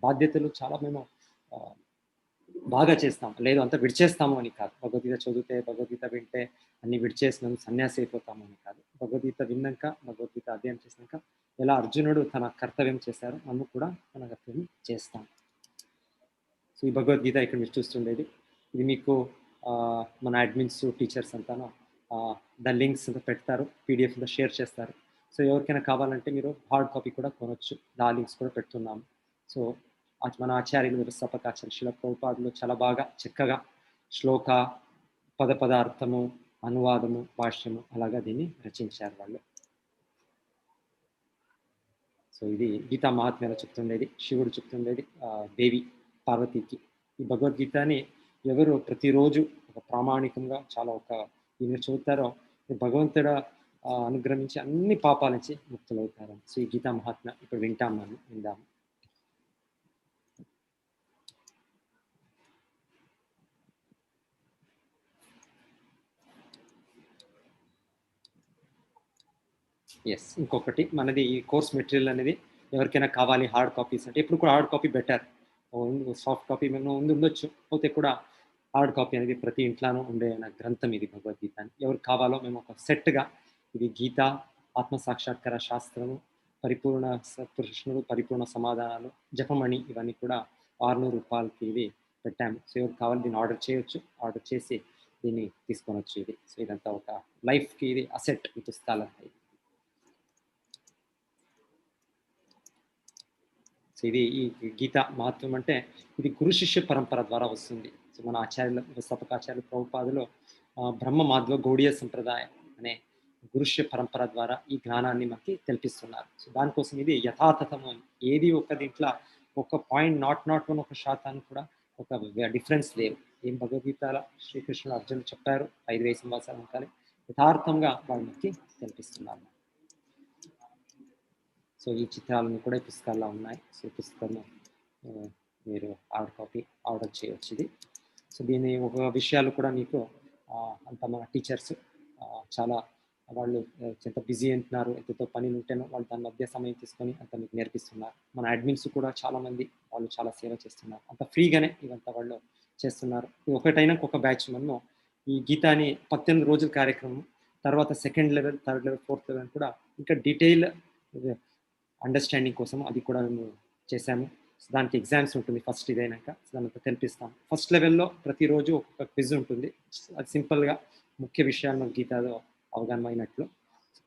బాధ్యతలు చాలా మేము బాగా చేస్తాం. లేదు అంతా విడిచేస్తాము అని కాదు. భగవద్గీత చదివితే భగవద్గీత వింటే అన్ని విడిచేసినాము సన్యాసి అయిపోతాము అని కాదు. భగవద్గీత విన్నాక భగవద్గీత అధ్యయనం చేసినాక ఎలా అర్జునుడు తన కర్తవ్యం చేశారో మనం కూడా మన కర్తవ్యం చేస్తాం. సో ఈ భగవద్గీత ఇక్కడ మీరు చూస్తుండేది ఇది మీకు మన అడ్మిన్స్ టీచర్స్ అంతాను దాని లింక్స్ అంతా పెడతారు, పీడిఎఫ్ అంతా షేర్ చేస్తారు. సో ఎవరికైనా కావాలంటే మీరు హార్డ్ కాపీ కూడా కొనవచ్చు, ఆ లింక్స్ కూడా పెడుతున్నాము. సో మన ఆచార్యులు వ్యవస్థాపకాచార్య శ్రీల ప్రభుపాదులు చాలా బాగా చక్కగా శ్లోక పదార్థము అనువాదము భాష్యము అలాగా దీన్ని రచించారు వాళ్ళు. సో ఇది గీతా మహాత్మ్యాలు చెప్తుండేది, శివుడు చెప్తుండేది దేవి పార్వతీకి. ఈ భగవద్గీతని ఎవరు ప్రతిరోజు ఒక ప్రామాణికంగా చాలా మీరు చదువుతారో భగవంతుడు అనుగ్రహించి అన్ని పాపాల నుంచి ముక్తులవుతారు. సో ఈ గీతా మహాత్మ్య ఇప్పుడు విందాము. ఎస్, ఇంకొకటి మనది ఈ కోర్స్ మెటీరియల్ అనేది ఎవరికైనా కావాలి హార్డ్ కాపీస్ అంటే ఇప్పుడు కూడా hard copy better, soft copy మేము ఉండొచ్చు, పోతే కూడా హార్డ్ కాపీ అనేది ప్రతి ఇంట్లోనూ ఉండే గ్రంథం ఇది భగవద్గీత అని. ఎవరికి కావాలో మేము ఒక సెట్గా ఇది గీత, ఆత్మ సాక్షాత్కార శాస్త్రము, పరిపూర్ణ ప్రశ్నలు, పరిపూర్ణ సమాధానాలు, జపమణి ఇవన్నీ కూడా 600 రూపాయలకి ఇది పెట్టాము. సో ఎవరికి కావాలి దీన్ని ఆర్డర్ చేయొచ్చు, ఆర్డర్ చేసి దీన్ని తీసుకొనొచ్చు ఇది. సో ఇదంతా ఒక లైఫ్కి ఇది అసెట్ ఈ పుస్తకాలు. సో ఇది ఈ గీత మహత్వం అంటే ఇది గురు శిష్య పరంపర ద్వారా వస్తుంది. సో మన ఆచార్యుల వ్యవస్థాపకాచార్యులు ప్రభుపాదులు బ్రహ్మ మాధ్వ గౌడీయ సంప్రదాయం అనే గురుష్య పరంపర ద్వారా ఈ జ్ఞానాన్ని మనకి తెలిపిస్తున్నారు. సో దానికోసం ఇది యథాతథము అని ఏది ఒక దీంట్లో ఒక 0.01 ఒక శాతాన్ని కూడా ఒక డిఫరెన్స్ లేవు. ఏం భగవద్గీత శ్రీకృష్ణుడు అర్జునుడు చెప్పారు 5000 సంవత్సరాలు ఉంటాయి, యథార్థంగా వాళ్ళు మనకి తెలిపిస్తున్నారు. సో ఈ చిత్రాలను కూడా ఈ పుస్తకాల్లో ఉన్నాయి. సో పుస్తకాలను మీరు హార్డ్ కాపీ ఆర్డర్ చేయవచ్చు ఇది. సో దీని ఒక విషయాలు కూడా మీకు అంత మన టీచర్స్ చాలా వాళ్ళు ఎంత బిజీ అంటున్నారు, ఎంతో పనులు ఉంటేనో వాళ్ళు దాని మధ్య సమయం తీసుకొని అంత మీకు నేర్పిస్తున్నారు. మన అడ్మిన్స్ కూడా చాలామంది వాళ్ళు చాలా సేవ చేస్తున్నారు, అంత ఫ్రీగానే ఇదంతా వాళ్ళు చేస్తున్నారు. ఒకటైనా ఒక బ్యాచ్ మనము ఈ గీతాని 18 రోజుల కార్యక్రమం తర్వాత second level, third level, fourth level కూడా ఇంకా డీటెయిల్ అండర్స్టాండింగ్ కోసం అది కూడా మేము చేశాము. దానికి ఎగ్జామ్స్ ఉంటుంది ఫస్ట్ ఇదైనాక, దానికి తెలిపిస్తాం. ఫస్ట్ లెవెల్లో ప్రతిరోజు ఒక్కొక్క క్విజ్ ఉంటుంది, అది సింపుల్గా ముఖ్య విషయాలు మనకు గీతాలో అవగాహన అయినట్లు.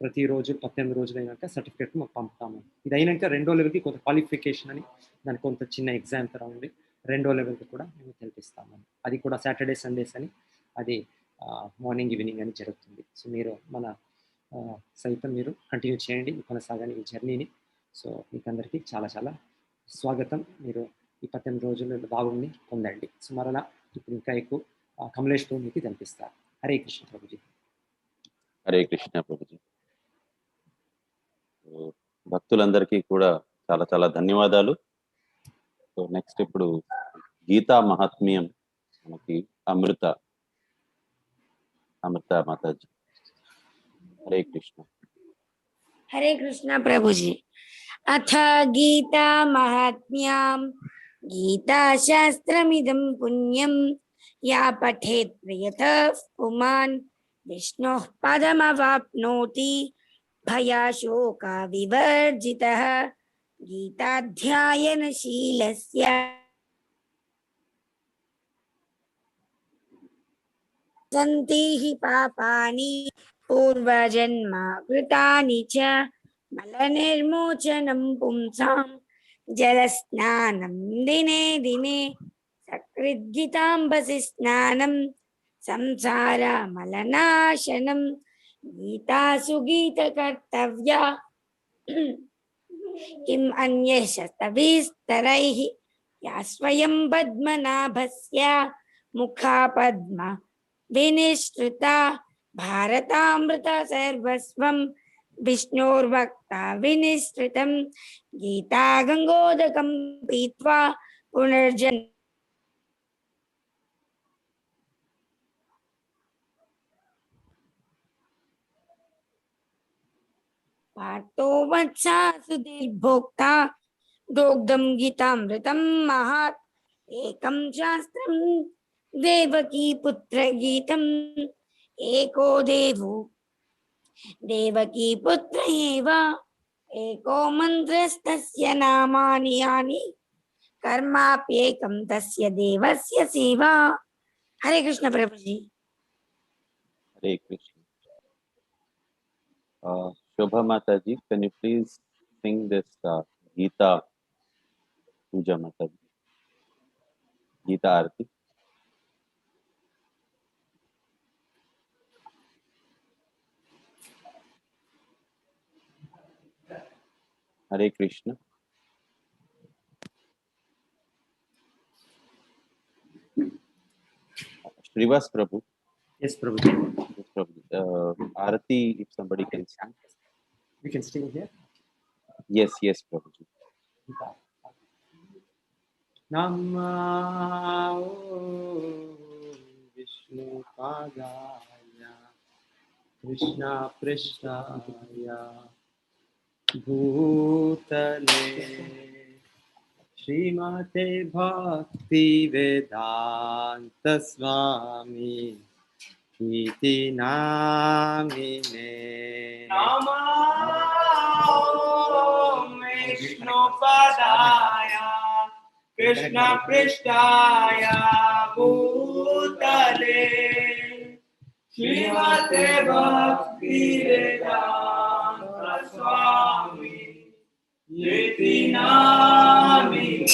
ప్రతిరోజు 18 రోజులు అయినాక సర్టిఫికేట్ మాకు పంపుతాము. ఇది అయినాక రెండో లెవెల్కి కొంత క్వాలిఫికేషన్ అని దానికి కొంత చిన్న ఎగ్జామ్ తర ఉండి రెండో లెవెల్కి కూడా మేము తెలిపిస్తాము. అది కూడా సాటర్డే సండేస్ అని అది మార్నింగ్ ఈవినింగ్ అని జరుగుతుంది. సో మీరు మన సైతం మీరు కంటిన్యూ చేయండి, కొనసాగని ఈ జర్నీని. సో మీకు అందరికీ చాలా చాలా స్వాగతం. మీరు ఈ 18 రోజుల భాగంని పొందండి. సో మరలా ఇప్పుడు ఇంకా ఎక్కువ కమలేష్ ప్రభు మీకు కనిపిస్తారు. హరే కృష్ణ ప్రభుజీ. హరే కృష్ణ ప్రభుజీ. భక్తులందరికీ కూడా చాలా చాలా ధన్యవాదాలు. సో నెక్స్ట్ ఇప్పుడు గీతా మహాత్మ్యం మనకి అమృత మాతాజీ. హరే కృష్ణ. हरे कृष्ण प्रभु जी. अथ गीता महात्म्यां गीता शास्त्रमिदं पुण्यं या पठेत् प्रियतः पुमान् विष्णोः पदमवाप्नोति भयाशोका विवर्जितः गीताध्यायनशीलस्य सन्ति हि पापानि पूर्वजन्मा कृतानि च मलनिर्मोचनं पुंसां जलस्नानं दिने दिने सकृद्गीताम्बसि स्नानं संसारमलनाशनं गीतासु गीतकर्तव्या किम् अन्यैस्तविस्तरैः या स्वयं पद्मनाभस्य मुखा पद्म विनिश्रुता भारतामृत सर्वस्वं विष्णोर्वक्ता विनिश्रितं गीता गंगोदकं पीत्वा पुनर्जन्म पार्थो वत्सा सुधीर्भोक्ता दोग्धं गीतामृतं महात् एकं शास्त्रं देवकी पुत्र गीतम् एको देवो देवकी पुत्र एव एको मन्त्रस्तस्य नामानि यानि कर्माप्येकं तस्य देवस्य सेवा। हरे कृष्ण प्रभु जी। Hare Krishna. Shobha Mataji, can you please sing this Gita Puja Mataji? Gita Arati. Hare Krishna. Srivas Prabhu. Yes, Prabhu. Yes, Prabhu. Arati, if somebody can sing. We can sing here. Yes, yes, Prabhuji. Namo Vishnu Padaya Krishna Prishtaya Bhutale Srimate Bhakti Vedanta Swami Iti Namine Namo Vishnu Padaya Krishna Prishtaya Bhutale Srimate Bhakti Vedanta Swami Iti Namine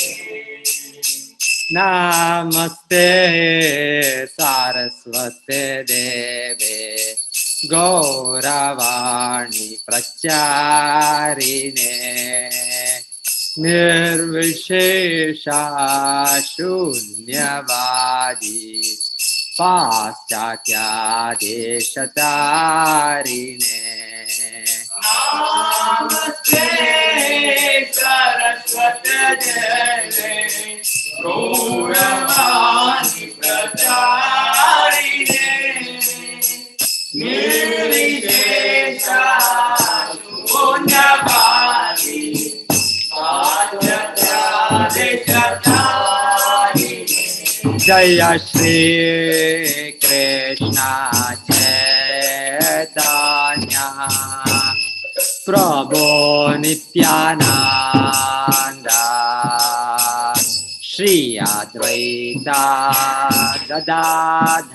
Namaste Saraswate Deve Gauravani Pracharine Nirvishesha Shunyavadi Paschatya Deshatarine Namaste Saraswate Deve Gauravani Pracharine Nirvishesha Shunyavadi Paschatya Deshatarine Jaya Shri Krishna Chaitanya Prabhu Nityananda Shri Advaita Gadadhar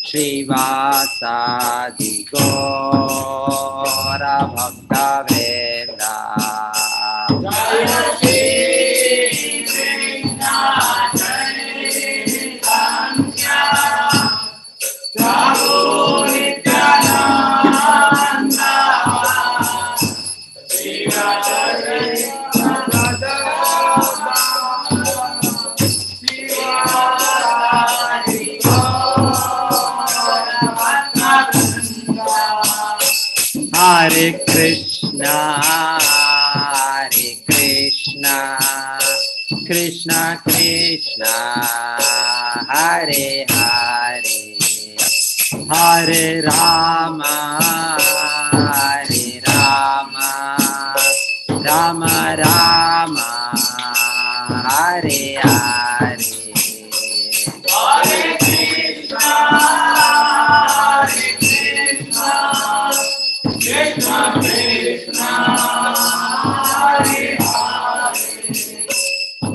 Shri Vasadi Gaura Bhakta Vrinda Jaya Shri Krishna Chaitanya Prabhu Nityananda Shri Advaita Hare Krishna Krishna Krishna Hare Hare Hare Rama Rama Rama Hare Hare Hare Krishna Krishna Krishna Hare Hare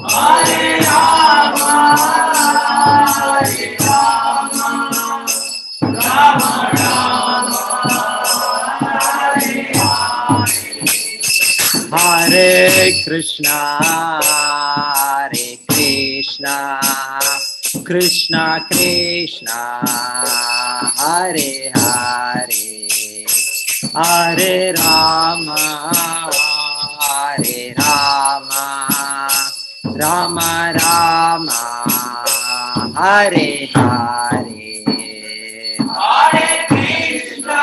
Hare Rama Rama Rama Hare Hare Hare Krishna Krishna Krishna Hare Hare Hare Rama Rama Rama Hare Hare Hare Krishna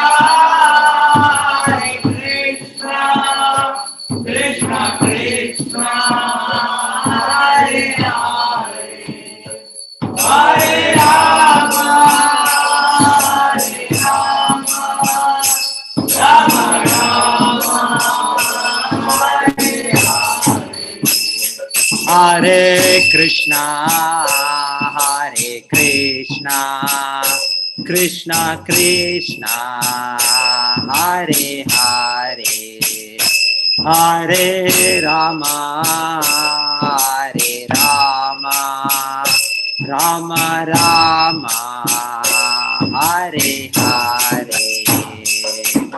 Krishna Krishna Hare Hare Hare Rama Rama Hare Krishna, Krishna Krishna, Hare Hare, Hare Rama, Rama Rama, Hare Hare.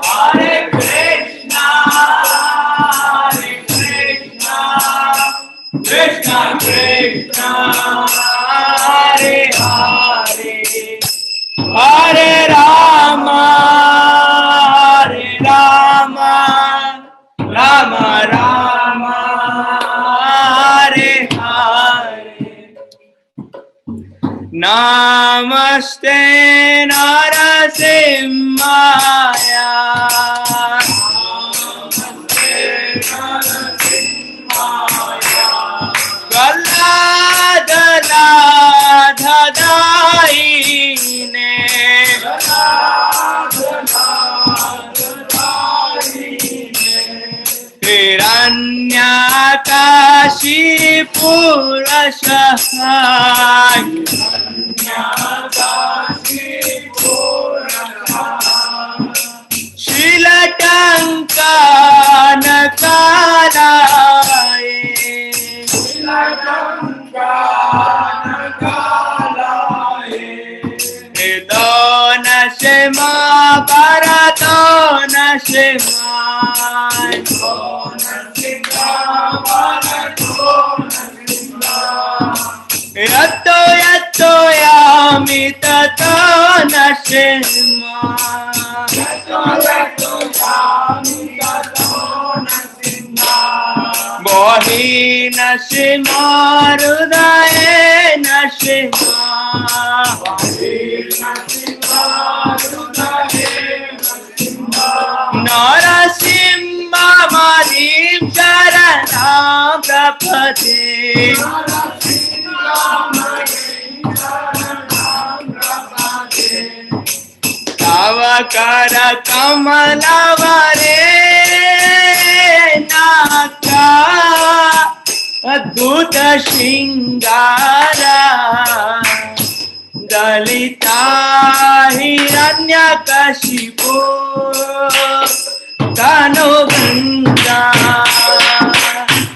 Hare Krishna, Krishna Krishna, Hare Hare, Hare Rama, Rama Rama, Hare Hare. Namaste Narasimhaya, Daine, Hiranyakashipurashahai, Shilatankanakalaye, Edona Shema Baratona Shema, Yatto Yatto Yami Tatona Shema, Bohina Shema Rudayena Shema, Narasimha Marim Sharanam Prapati, Tavakara Kamalavare Naka Adbhuta Shingara, Dalita Hiranyakashipu Tanuganga,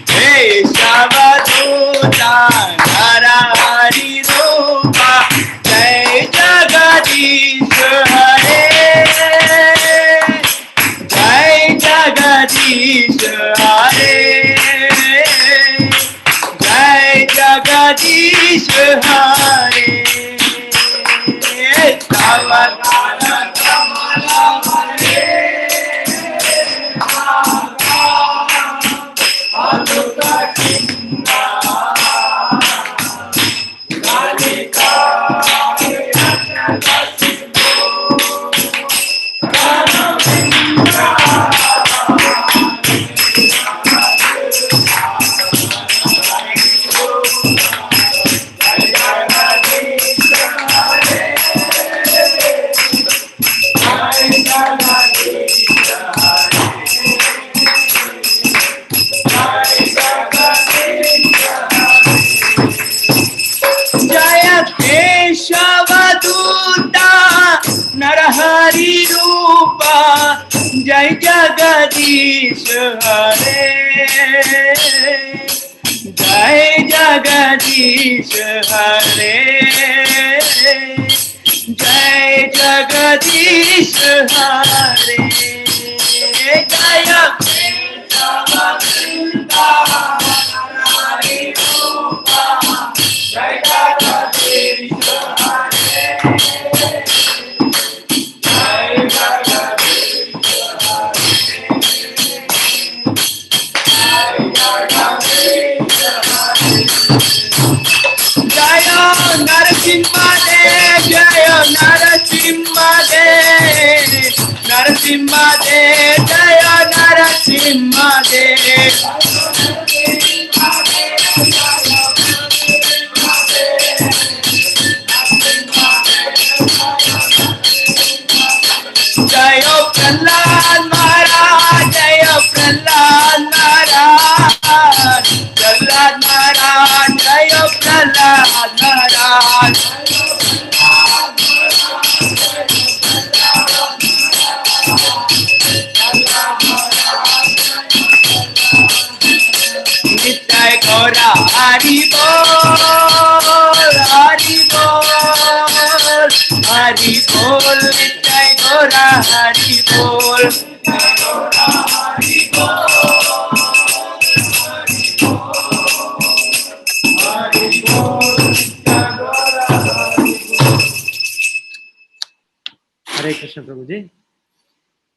Hey Savaduta Narahari Rupa, Jai Jagadish Hare, Jai Jagadish Hare, Jai Jagadish Hare. Tavakara Kamalavare Adbhuta Shingara, Dalita Hiranyakashipu Tanuganga, Jaya Keshavaduta Narahari Rupa, Jai Jagadish Hare, Jai Jagadish Hare, Jai Jagadish Hare, Jaya Keshavaduta Narahari Rupa, Jai Jagadish Hare, Jai Jagadish Hare, Jaya Narasimha Dev, Jaya Narasimha Dev, Narasimha Dev, Jaya Narasimha Dev, Jaya Prahlad Maharaj, Jaya Prahlad Maharaj, Prahlad Maharaj. जय प्रहलाद महाराज नित्य गौरा हरि बोल हरि बोल हरि बोल नित्य गौरा हरि बोल हरि बोल हरे कृष्ण प्रभु जी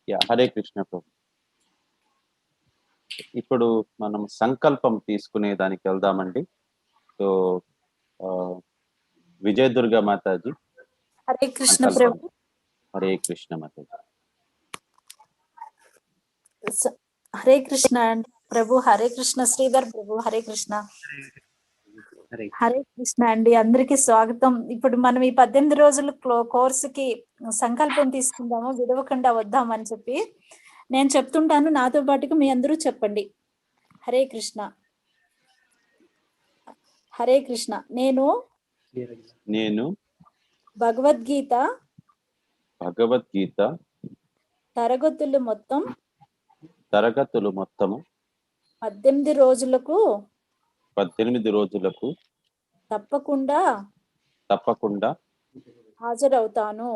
yeah Hare Krishna ప్రభు. ఇప్పుడు మనం సంకల్పం తీసుకునే దానికి వెళ్దామండి. సో విజయ దుర్గా మాతాజీ హరే కృష్ణ సంకల్పం. ప్రభు. హరే కృష్ణ మాతాజీ. హరే కృష్ణ ప్రభు. హరే కృష్ణ శ్రీధర్ ప్రభు. హరే కృష్ణ. హరే కృష్ణ అండి. అందరికీ స్వాగతం. ఇప్పుడు మనం ఈ 18 రోజుల కోర్సుకి సంకల్పం తీసుకుందాము, విడవకుండా వద్దామని చెప్పి నేను చెప్తుంటాను, నాతో పాటుగా మీ అందరూ చెప్పండి. హరే కృష్ణ. హరే కృష్ణ. నేను భగవద్గీత తరగతులు మొత్తం 18 రోజులకు తప్పకుండా హాజరవుతాను.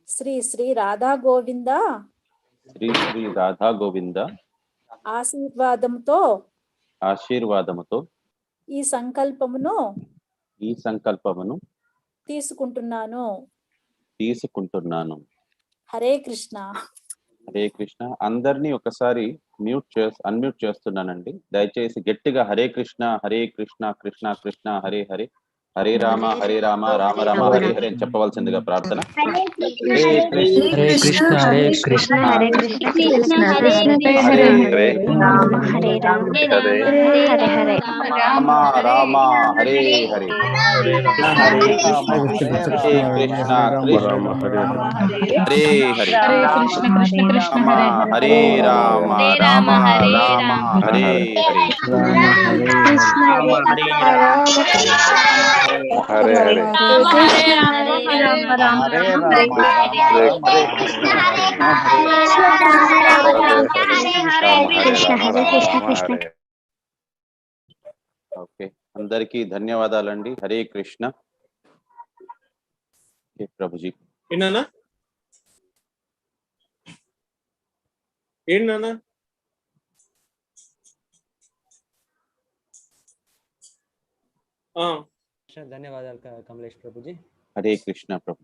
శ్రీ శ్రీ రాధా గోవింద ఆశీర్వాదంతో ఈ సంకల్పమును తీసుకుంటున్నాను. హరే కృష్ణ. హరే కృష్ణ. అందరినీ ఒకసారి అన్మ్యూట్ చేస్తున్నానండి. దయచేసి గట్టిగా హరే కృష్ణ కృష్ణ కృష్ణ హరే హరే, హరే రామ రామ రామ హరే హరే అని చెప్పవలసిందిగా ప్రార్థన. हरे कृष्ण हरे कृष्ण हरे कृष्ण कृष्ण हरे హరే हरे రామ हरे राम హరే हरे हरे రామ రామ హరే హరే, हरे కృష్ణ కృష్ణ హరే హరే, कृष्ण कृष्ण कृष्ण రామ హరే రామ రామ రామ హరే హరే, कृष्ण हरे హరే హరే, कृष्ण हरे राम राम హరే राम రామ हरे హరే कृष्ण हरे कृष्ण कृष्ण. ఓకే, అందరికీ ధన్యవాదాలండి. హరే కృష్ణ. ప్రభుజీ ఏంటన్నా ధన్యవాదాలు కమలేష్ ప్రభుజీ. హరే కృష్ణ ప్రభు.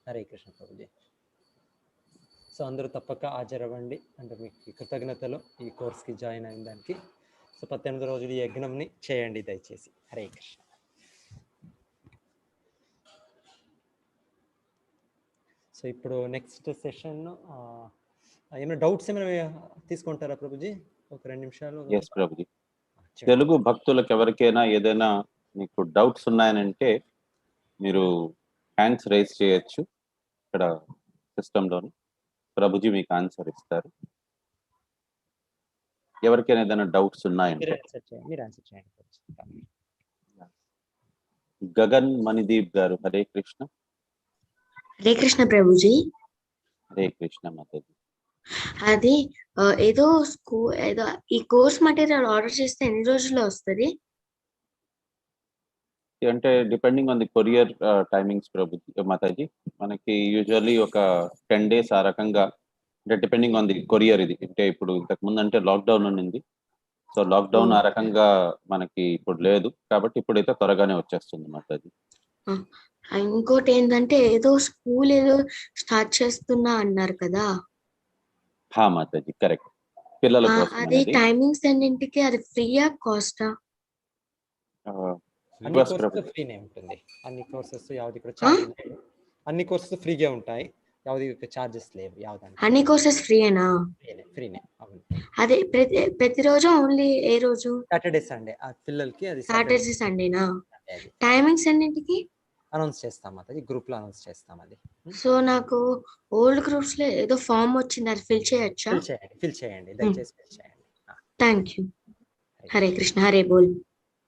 హరే కృష్ణ ప్రభుజీ. సో అందరూ తప్పక హాజరవ్వండి, అంటే మీకు కృతజ్ఞతలు ఈ కోర్స్కి జాయిన్ అయిన దానికి. సో 18 రోజులు ఈ యజ్ఞంని చేయండి దయచేసి. హరే కృష్ణ. సో ఇప్పుడు నెక్స్ట్ సెషన్ ఏమైనా డౌట్స్ ఏమైనా తీసుకుంటారా ప్రభుజీ? ఒక 2 నిమిషాలు. ఎస్ ప్రభుజీ. తెలుగు భక్తులకు ఎవరికైనా ఏదైనా మీకు డౌట్స్ ఉన్నాయనంటే మీరు హ్యాండ్స్ రైజ్ చేయొచ్చు ఇక్కడ సిస్టంలోని. ప్రభుజీ మీకు ఆన్సర్ ఇస్తారు. ఎవరికైనా ఏదైనా డౌట్స్ ఉన్నాయంటే. మీరు ఆన్సర్ చేయండి. గగన్ మణిదీప్ గారు హరే కృష్ణ. హరే కృష్ణ ప్రభుజీ. హరే కృష్ణ మాతాజీ. అది ఏదో ఈ కోర్స్ మెటీరియల్ ఆర్డర్ చేస్తే ఎన్ని రోజుల్లో వస్తుంది? అంటే depending on the courier timings Prabhuji Mataji. మనకి యూజువల్లీ ఒక 10 days ఆ రకంగా, అంటే డిపెండింగ్ ఆన్ ది కొరియర్. ఇది అంటే ఇప్పుడు ఇంతకు ముందు అంటే లాక్డౌన్ ఉన్నింది. సో లాక్డౌన్ ఆ రకంగా మనకి ఇప్పుడు లేదు, కాబట్టి ఇప్పుడైతే త్వరగానే వచ్చేస్తుంది మాతాజీ. ఇంకోటి ఏంటంటే ఏదో స్కూల్ ఏదో స్టార్ట్ చేస్తున్నా అన్నారు కదా. హా మాతాజీ, కరెక్ట్. పిల్లల కోసం అది టైమింగ్స్ ఎన్నింటికి? అది ఫ్రీయా కాస్టా? అన్ని కోర్సెస్ ఫ్రీనే ఉంటుంది. అన్ని కోర్సెస్ యావది కూడా చార్జ్ లేదు. అన్ని కోర్సెస్ ఫ్రీగా ఉంటాయి, యావది చార్జెస్ లేవు. యావదానికి అన్ని కోర్సెస్ ఫ్రీయేనా? ఫ్రీనే. అవును. అదే ప్రతిరోజు ఓన్లీ ఏ రోజు? సాటర్డే సండే ఆ పిల్లలకి. అది సాటర్డే సండేనా? టైమింగ్స్ ఎన్నింటికి అనౌన్స్ చేస్తాం అది గ్రూప్ లో అనౌన్స్ చేస్తాం అది. సో నాకు ఓల్డ్ గ్రూప్స్ లో ఏదో ఫామ్ వచ్చింది, అది ఫిల్ చేయొచ్చా? ఫిల్ చేయండి దయచేసి ఫిల్ చేయండి. Thank you. Hare Krishna, Hare Bol.